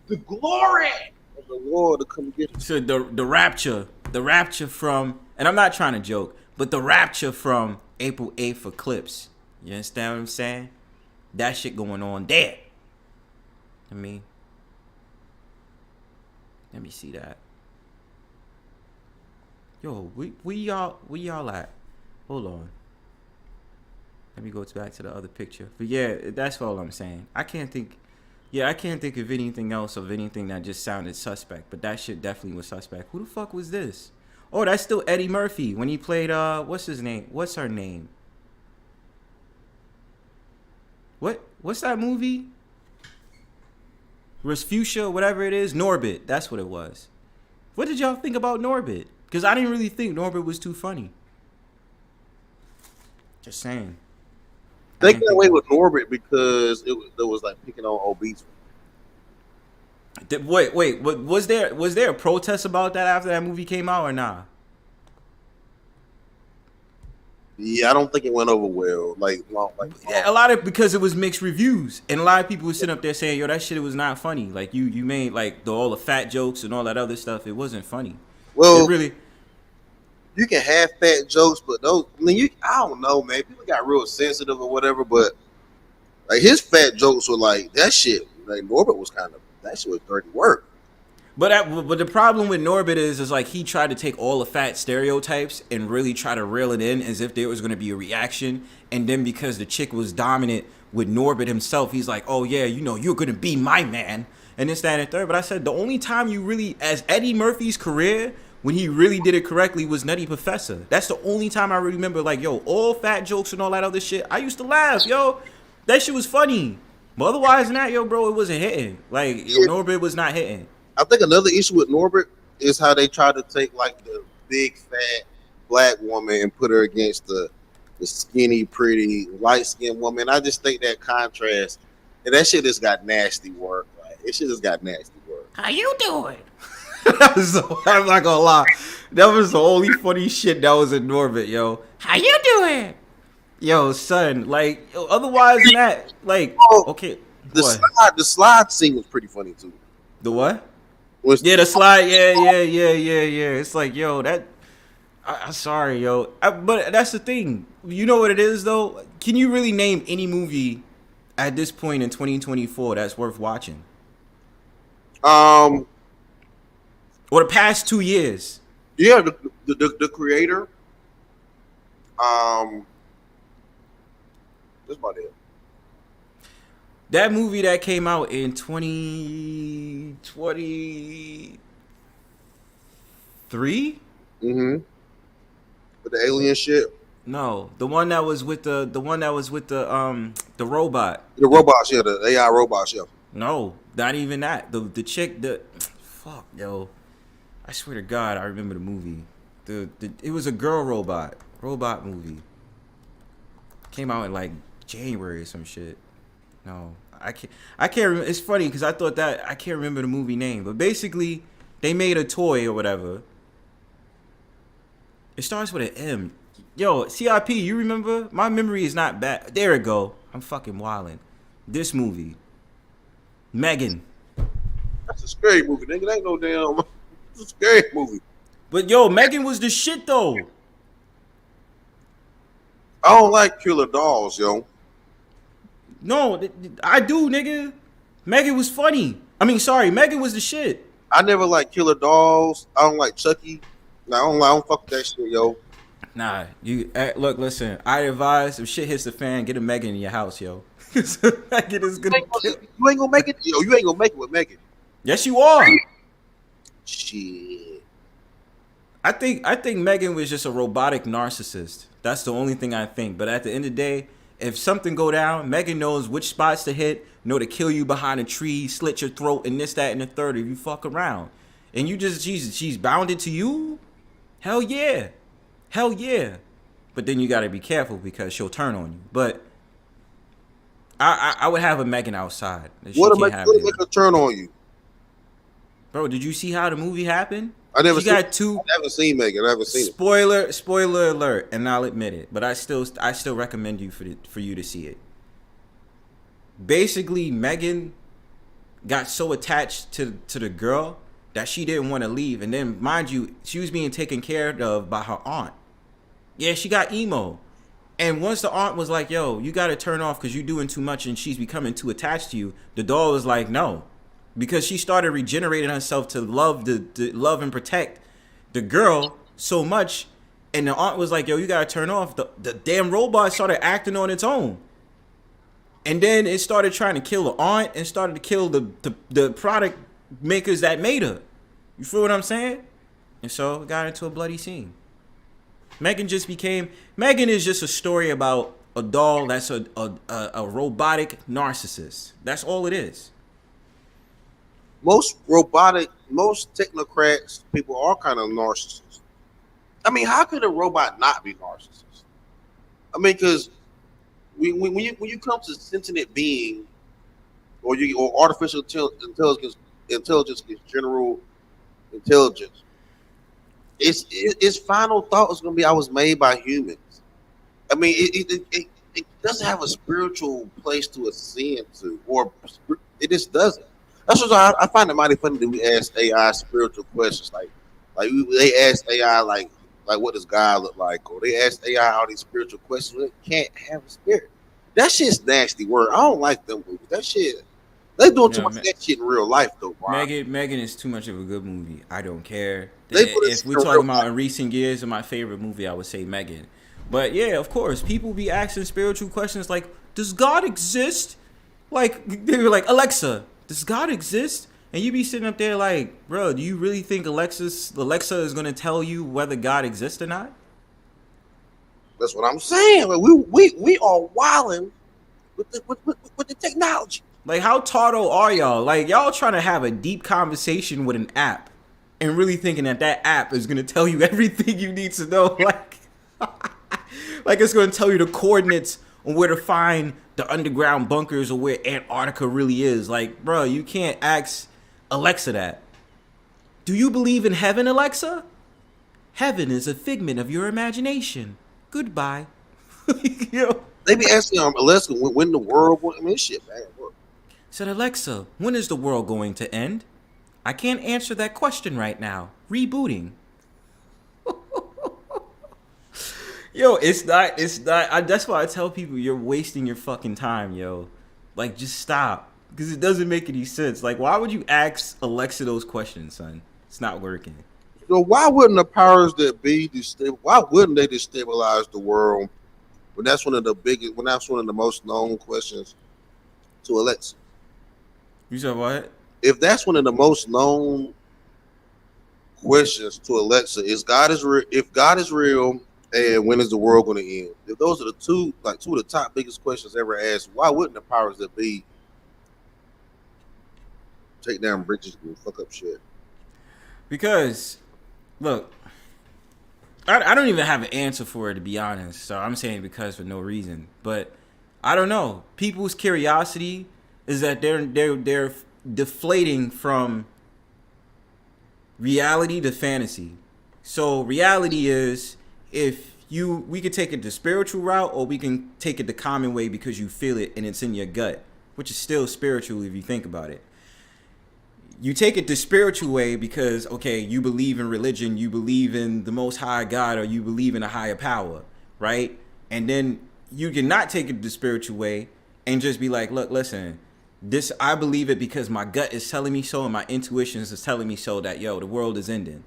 the glory of the Lord to come get us. So the rapture from, and I'm not trying to joke, but the rapture from April 8th Eclipse. You understand what I'm saying? That shit going on there. I mean, let me see that. Yo, we y'all at? Hold on. Let me go back to the other picture. But yeah, that's all I'm saying. I can't think of anything else of anything that just sounded suspect. But that shit definitely was suspect. Who the fuck was this? Oh, that's still Eddie Murphy when he played what's his name? What's her name? What's that movie? Resfusia, whatever it is. Norbit. That's what it was. What did y'all think about Norbit? Because I didn't really think Norbit was too funny. Just saying. They got away with Norbit because it was like picking on obese. Wait, was there a protest about that after that movie came out or nah? Yeah, I don't think it went over well. Yeah, a lot of, because it was mixed reviews, and a lot of people were sitting up there saying, "Yo, that shit was not funny. Like you made like all the fat jokes and all that other stuff. It wasn't funny." Well, it really. You can have fat jokes, but those, I don't know, man. People got real sensitive or whatever, but like his fat jokes were like that shit. Like Norbit was that shit was dirty work. But the problem with Norbit is like he tried to take all the fat stereotypes and really try to reel it in as if there was going to be a reaction. And then because the chick was dominant with Norbit himself, he's like, oh yeah, you're going to be my man. And this, that, and third. But I said the only time you really, as Eddie Murphy's career, when he really did it correctly was Nutty Professor. That's the only time I really remember, like, yo, all fat jokes and all that other shit. I used to laugh, yo. That shit was funny. But otherwise than that, yo, bro, it wasn't hitting. Like, Norbit was not hitting. I think another issue with Norbit is how they try to take like the big fat black woman and put her against the skinny, pretty, light skinned woman. I just think that contrast and that shit just got nasty work. Like, it shit just got nasty work. How you doing? I'm not gonna lie. That was the only funny shit that was in Norbit, yo. How you doing? Yo, son, like, otherwise than that, like, okay. The slide scene was pretty funny too. The what? Yeah, the slide. Yeah. It's like, yo, that. I'm sorry, yo. But that's the thing. You know what it is, though? Can you really name any movie at this point in 2024 that's worth watching? Or the past 2 years? Yeah, the creator. That's about it. That movie that came out in 2023? Mm-hmm. With the alien shit? No, the one that was with the robot. The robots, yeah, the AI robots, yeah. No, not even that. The chick, fuck, yo. I swear to God, I remember the movie. It was a girl robot movie. Came out in like January or some shit. No, I can't remember. It's funny because I thought that I can't remember the movie name, but basically they made a toy or whatever. It starts with an M. Yo, CIP, you remember? My memory is not bad. There it go. I'm fucking wildin'. This movie, Megan. That's a scary movie, nigga. That ain't no damn. It's a scary movie. But yo, Megan was the shit though. I don't like killer dolls, yo. No, I do, nigga. Megan was funny. I mean, sorry, Megan was the shit. I never like killer dolls. I don't like Chucky. I don't fuck with that shit, yo. Nah, look, listen. I advise if shit hits the fan, get a Megan in your house, yo. Megan is gonna you ain't gonna make it, yo. You ain't gonna make it with Megan. Yes, you are. Shit. I think Megan was just a robotic narcissist. That's the only thing I think. But at the end of the day, if something go down, Megan knows which spots to hit, know to kill you behind a tree, slit your throat, and this, that, and the third if you fuck around. And you just she's bounded to you? Hell yeah. But then you gotta be careful because she'll turn on you. But I would have a Megan outside. What make her turn on you? Bro, did you see how the movie happened? I never seen Megan. I haven't seen it. Spoiler alert, and I'll admit it. But I still recommend you for you to see it. Basically, Megan got so attached to the girl that she didn't want to leave. And then, mind you, she was being taken care of by her aunt. Yeah, she got emo. And once the aunt was like, yo, you got to turn off because you're doing too much and she's becoming too attached to you, the doll was like, no. Because she started regenerating herself to love love and protect the girl so much. And the aunt was like, yo, you got to turn off. The damn robot started acting on its own. And then it started trying to kill the aunt and started to kill the product makers that made her. You feel what I'm saying? And so it got into a bloody scene. Megan is just a story about a doll that's a robotic narcissist. That's all it is. Most technocrats people are kind of narcissists. I mean, how could a robot not be narcissist? I mean, because when you come to sentient being or artificial intelligence is general intelligence, its final thought is going to be, I was made by humans. I mean, it doesn't have a spiritual place to ascend to, or it just doesn't. That's what I find it mighty funny that we ask AI spiritual questions, like they ask AI like what does God look like, or they ask AI all these spiritual questions. It can't have a spirit. That shit's nasty word. I don't like them movies. That shit. They doing too much of that shit in real life, though, bro. Megan is too much of a good movie. I don't care. If we're talking about in recent years of my favorite movie, I would say Megan. But yeah, of course, people be asking spiritual questions like, does God exist? Like, they were like, Alexa, does God exist? And you be sitting up there like, bro, do you really think Alexa is going to tell you whether God exists or not? That's what I'm saying. Like, we are wilding with the technology. Like, how tardo are y'all? Like, y'all trying to have a deep conversation with an app, and really thinking that that app is gonna tell you everything you need to know. Like it's gonna tell you the coordinates on where to find the underground bunkers or where Antarctica really is. Like, bro, you can't ask Alexa that. Do you believe in heaven, Alexa? Heaven is a figment of your imagination. Goodbye. Yo. They be asking Alexa when the world. I mean, shit, man. Said Alexa, when is the world going to end? I can't answer that question right now. Rebooting. Yo, it's not. That's why I tell people you're wasting your fucking time, yo. Like, just stop. Because it doesn't make any sense. Like, why would you ask Alexa those questions, son? It's not working. So why wouldn't the powers that be why wouldn't they destabilize the world when that's one of the most known questions to Alexa? You said what? If that's one of the most known questions to Alexa, if God is real and when is the world going to end? If those are two of the top biggest questions ever asked, why wouldn't the powers that be take down bridges and fuck up shit? Because, look, I don't even have an answer for it, to be honest. So I'm saying because for no reason. But I don't know. People's curiosity is that they're deflating from reality to fantasy. So reality is we could take it the spiritual route, or we can take it the common way because you feel it and it's in your gut, which is still spiritual if you think about it. You take it the spiritual way because, okay, you believe in religion, you believe in the Most High God, or you believe in a higher power, right? And then you cannot take it the spiritual way and just be like, look, listen, I believe it because my gut is telling me so and my intuitions is telling me so that, yo, the world is ending,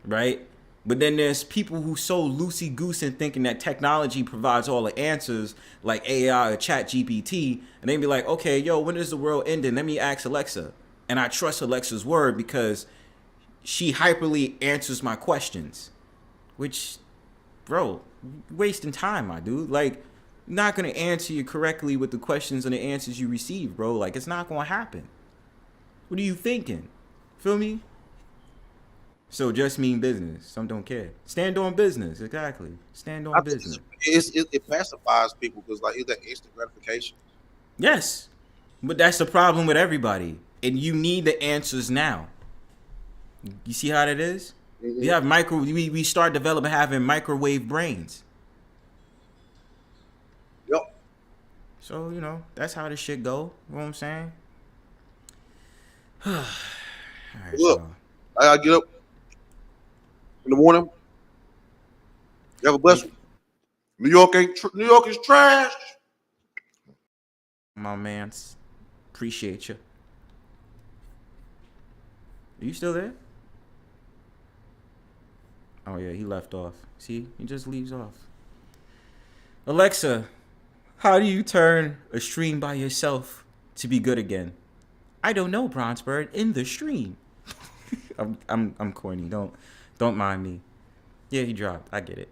right? But then there's people who so loosey-goose in thinking that technology provides all the answers, like AI or Chat GPT, and they be like, okay, yo, when is the world ending? Let me ask Alexa. And I trust Alexa's word because she hyperly answers my questions. Which, bro, you're wasting time, my dude. Like, you're not going to answer you correctly with the questions and the answers you receive, bro. Like, it's not going to happen. What are you thinking? Feel me? So just mean business. Some don't care. Stand on business. Exactly. Stand on business. It pacifies people because, like, it's that instant gratification. Yes. But that's the problem with everybody. And you need the answers now. You see how that is? Mm-hmm. We have we start developing having microwave brains. Yep. So, you know, that's how this shit go. You know what I'm saying? All right, look, so. I gotta get up in the morning. You have a blessing. New York is trash. My mans. Appreciate you. Are you still there? Oh, yeah, he left off. See? He just leaves off. Alexa, how do you turn a stream by yourself to be good again? I don't know, Bronzebird. In the stream. I'm corny. Don't mind me. Yeah, he dropped. I get it.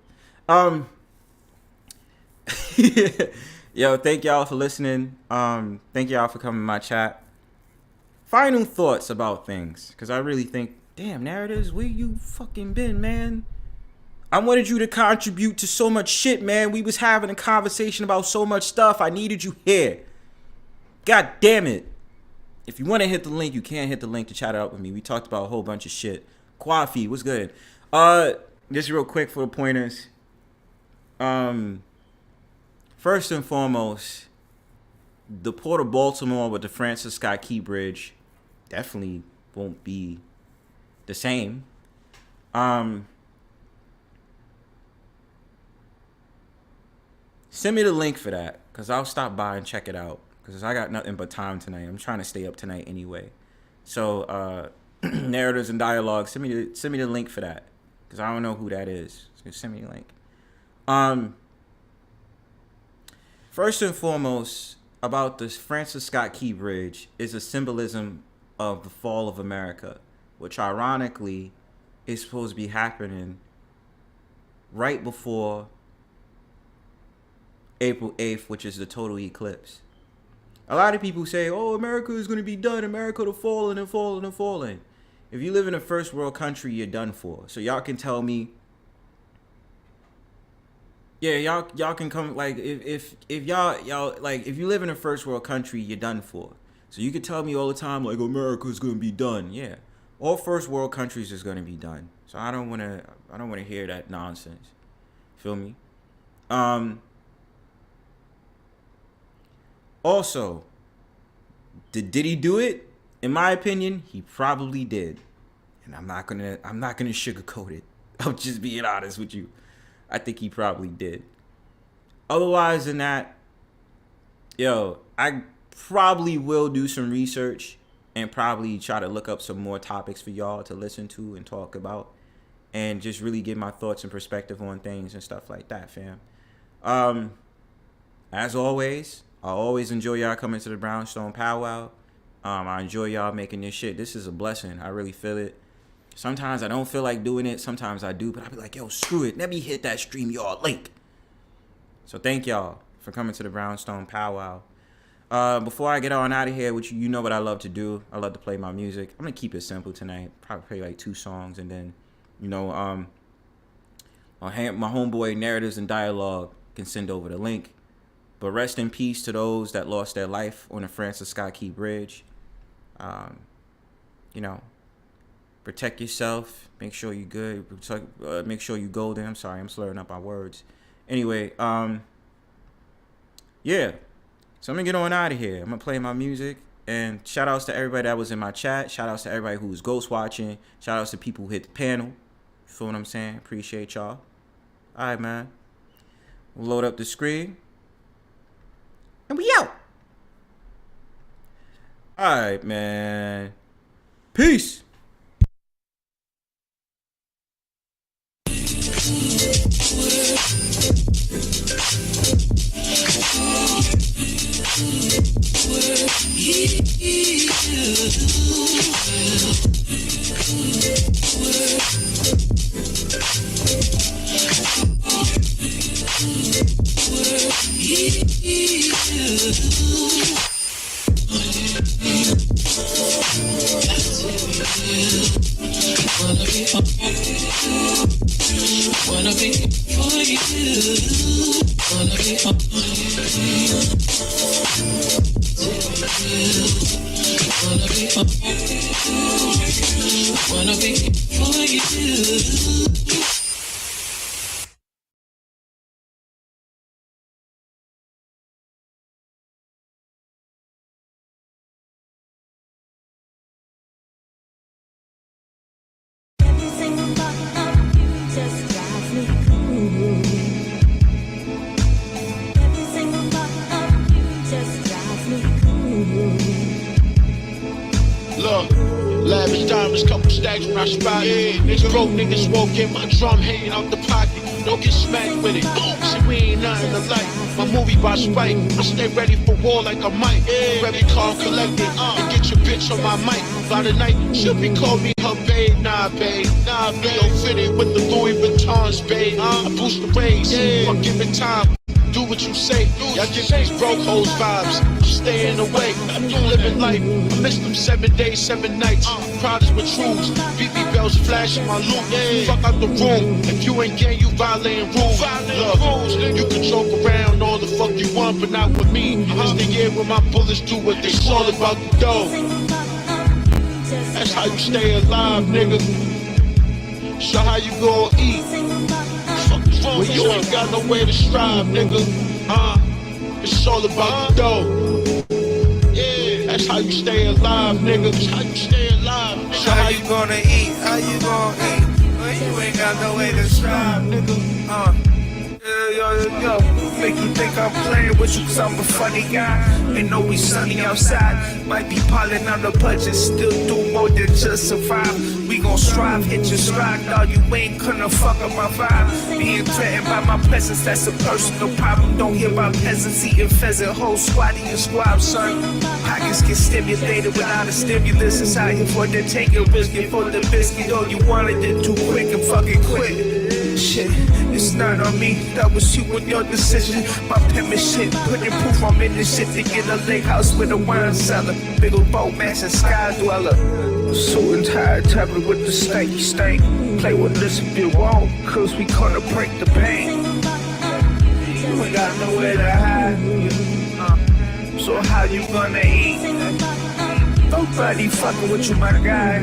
Yo, thank y'all for listening. Thank y'all for coming to my chat. Final thoughts about things, because I really think, damn, Narratives, where you fucking been, man? I wanted you to contribute to so much shit, man. We was having a conversation about so much stuff. I needed you here. God damn it. If you want to hit the link, you can hit the link to chat it up with me. We talked about a whole bunch of shit. Quafi, what's good? Just real quick for the pointers. First and foremost, the Port of Baltimore with the Francis Scott Key Bridge definitely won't be the same. Send me the link for that, because I'll stop by and check it out, because I got nothing but time tonight. I'm trying to stay up tonight anyway. So, Narratives and Dialogue, send me the link for that, because I don't know who that is. So send me the link. First and foremost, about this Francis Scott Key Bridge is a symbolism of the fall of America, which ironically is supposed to be happening right before April 8th, which is the total eclipse. A lot of people say, oh, America is going to be done. America to falling and falling and falling. if you live in a first world country, you're done for. So y'all can tell me. Yeah, y'all can come, like, if y'all like, if you live in a first world country, you're done for. So you can tell me all the time, like, America's gonna be done. Yeah, all first world countries is gonna be done. So I don't wanna hear that nonsense. Feel me? Also, did he do it? In my opinion, he probably did, and I'm not gonna sugarcoat it. I'm just being honest with you. I think he probably did. Otherwise than that, yo, I probably will do some research and probably try to look up some more topics for y'all to listen to and talk about, and just really give my thoughts and perspective on things and stuff like that, fam. As always, I always enjoy y'all coming to the Brownstone Powwow. I enjoy y'all making this shit. This is a blessing. I really feel it. Sometimes I don't feel like doing it. Sometimes I do, but I be like, yo, screw it. Let me hit that StreamYard link. So thank y'all for coming to the Brownstone Powwow. Before I get on out of here, which you know what I love to do. I love to play my music. I'm going to keep it simple tonight. Probably play like 2 songs, and then, you know, my homeboy Narratives and Dialogue can send over the link. But rest in peace to those that lost their life on the Francis Scott Key Bridge. You know, protect yourself. Make sure you're good. Make sure you're golden. I'm sorry, I'm slurring up my words. Anyway, yeah. So I'm gonna get on out of here. I'm gonna play my music. And shout outs to everybody that was in my chat. Shout outs to everybody who was ghost watching. Shout outs to people who hit the panel. You feel what I'm saying? Appreciate y'all. Alright, man. We'll load up the screen. And we out. Alright, man. Peace. Lavish diamonds, couple stacks when I spot it. Niggas broke niggas walking, my drum hanging out the pocket. Don't get smacked with it. See, we ain't nothing to like. My movie by Spike. I stay ready for war like a mic. Every car collected. And get your bitch on my mic. By the night, she'll be calling me her babe. Nah, babe. Nah, babe. Yo, fitted with the Louis Vuittons, babe. I boost the race. I'm giving time. Do what you say. Y'all give these broke hoes vibes. I'm staying away. I'm living life. I miss them 7 days, 7 nights. Products with Shrooms. BB bells flashing my loot. Fuck out the room. If you ain't gang, you violating rules. Look, you can joke around all the fuck you want, but not with me. It's the year when my bullets do what they all about the dough. That's how you stay alive, nigga. So how you gon' eat? When you ain't got no way to strive, nigga. It's all about the dough. Yeah, that's how you stay alive, nigga. That's how you stay alive. So how you gonna eat? How you gonna eat? When you ain't got no way to strive, nigga. Yo, make you think I'm playing with you cause I'm a funny guy. Ain't always sunny outside. Might be piling on the budget, still do more than just survive. We gon' strive, hit your stride, dawg. You ain't gonna fuck up my vibe. Being threatened by my presence, that's a personal problem. Don't hear about peasants eating pheasant, whole squatty and squab, son. Pockets get stimulated without a stimulus. It's out here for the taking risk, for the biscuit. Oh, you wanted it too quick and fucking quit. Shit, it's it's not on me. That was you and your decision. My penmanship, putting proof I'm in this shit to get a lake house with a wine cellar. Big ol' boat, mansion, sky dweller. I'm so tired, tapping with the stanky stank. Play with us if you want, cause we gonna break the pain. We got nowhere to hide. So how you gonna eat? Nobody fucking with you, my guy.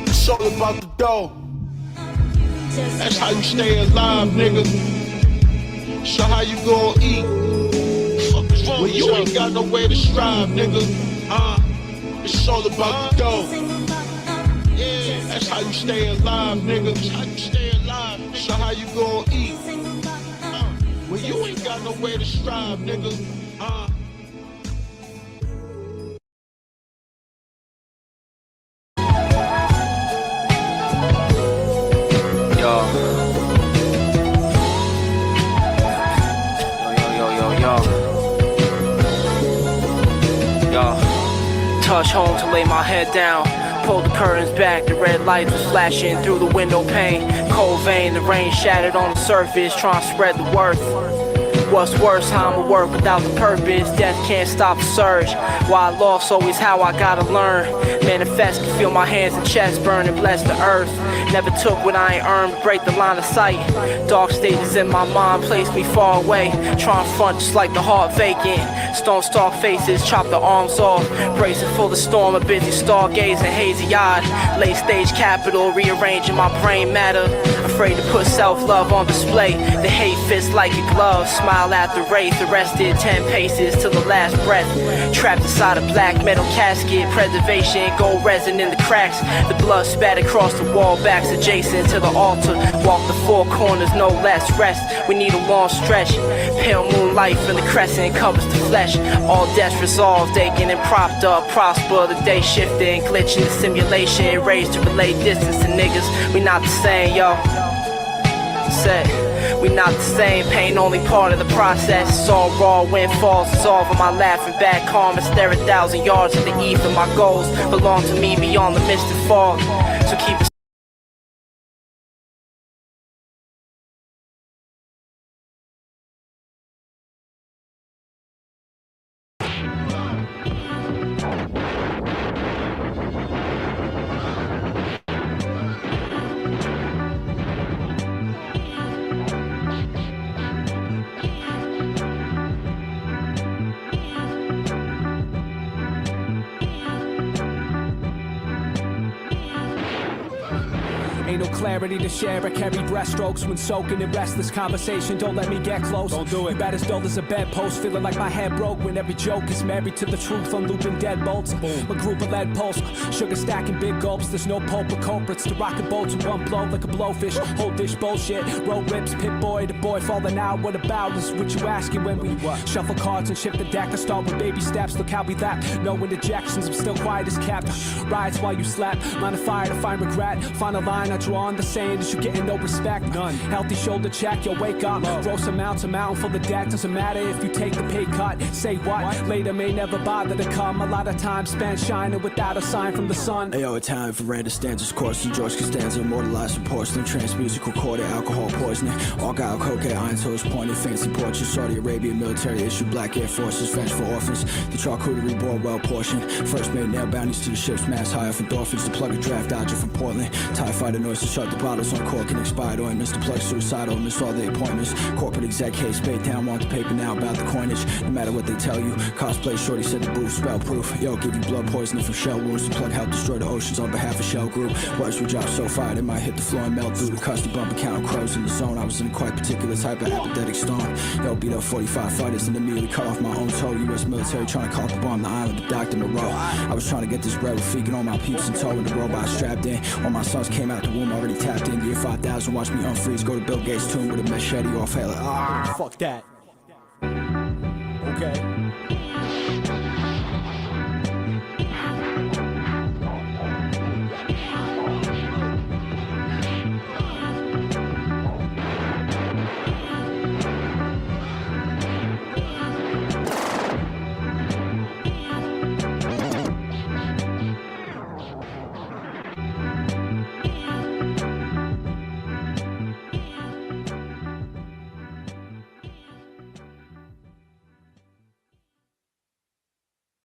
It's all about the dough. That's how you stay alive, nigga. So how you gonna eat? Fuck is wrong with you? Ain't got no way to strive, nigga. It's all about the dough. Yeah, that's how you stay alive, nigga. That's how you stay alive, nigga. So how you gonna eat? Well, you ain't got no way to strive, nigga. Touch home to lay my head down. Pulled the curtains back, the red lights was flashing through the window pane. Cold vein, the rain shattered on the surface, trying to spread the worth. What's worse, how I'ma work without the purpose. Death can't stop the surge. Why I lost always how I gotta learn. Manifest can feel my hands and chest burn and bless the earth. Never took what I ain't earned to break the line of sight. Dark stages in my mind place me far away. Trying to front just like the heart vacant. Stone stalk faces, chop the arms off. Bracing for the storm, a busy stargazing, hazy eyed. Late stage capital, rearranging my brain matter. Afraid to put self-love on display. The hate fits like a glove. Smile at the wraith, arrested 10 paces to the last breath. Trapped inside a black metal casket. Preservation, gold resin in the cracks. The blood spat across the wall, backs adjacent to the altar. Walk the four corners, no less rest. We need a long stretch. Pale moonlight from the crescent covers the flesh. All debts resolved, aching and propped up. Prosper, the day shifting, glitching the simulation. Raised to relay distance to niggas. We not the same, yo. Say, we not the same, pain only part of the process. It's all raw, wind falls, dissolve on my laughing back calm and stare 1,000 yards in the ether. My goals belong to me beyond the mist and fog. So keep it. Ain't no clarity to share, I carry breaststrokes when soaking in restless conversation. Don't let me get close. Don't do it. You bad as dull as a bedpost, feeling like my head broke when every joke is married to the truth. On looping deadbolts. A group of lead pulse, sugar stacking big gulps. There's no pulp or culprits. The rocket boats in one blow like a blowfish. Whole dish bullshit. Road rips, pit boy, the boy falling out. What about is what you asking when we shuffle cards and shift the deck? I start with baby steps. Look how we lap. No interjections. I'm still quiet as kept. Riots while you slap. Line of fire to find regret. Final line I draw on the saying is you getting no respect. None. Healthy shoulder check. Yo, wake up. Gross amounts, a mountain full of deck. Doesn't matter if you take the pay cut. Say what? Later may never bother to come. A lot of time spent shining without a sign from the sun. Ayo, Italian Veranda stanzas, course, George Costanza, immortalized from porcelain, trans music recorded, alcohol poisoning, argyle, cocaine, iron toes, pointed, fancy portraits, Saudi Arabia, military issue, black Air Forces, French for orphans, the charcuterie board well portioned, first made nail bounties to the ships, mass high off endorphins, the plug a draft dodger from Portland, TIE fighter noise to shut the bottles on cork and expired ointments, the plug suicidal, missed all the appointments, corporate exec case, paid down, want the paper now about the coinage, no matter what they tell you, cosplay shorty said the booth, spell proof, yo, give you blood poisoning from shell wounds, the plug helped destroy the oceans on behalf of Shell Group, words we dropped so far they might hit the floor and melt through the custody bump account, crows in the zone, I was in a quite particular type of apathetic storm, yo, beat up 45 fighters and immediately cut off my own toe, US military trying to carpet bomb the island, but Dr. Moreau, I was trying to get this bread with Phiik and all my peeps in tow and the robot strapped in, all my sons came out the womb already tapped in, year 5000, watch me unfreeze, go to Bill Gates' tomb with a machete off, hey, like, fuck that. Okay.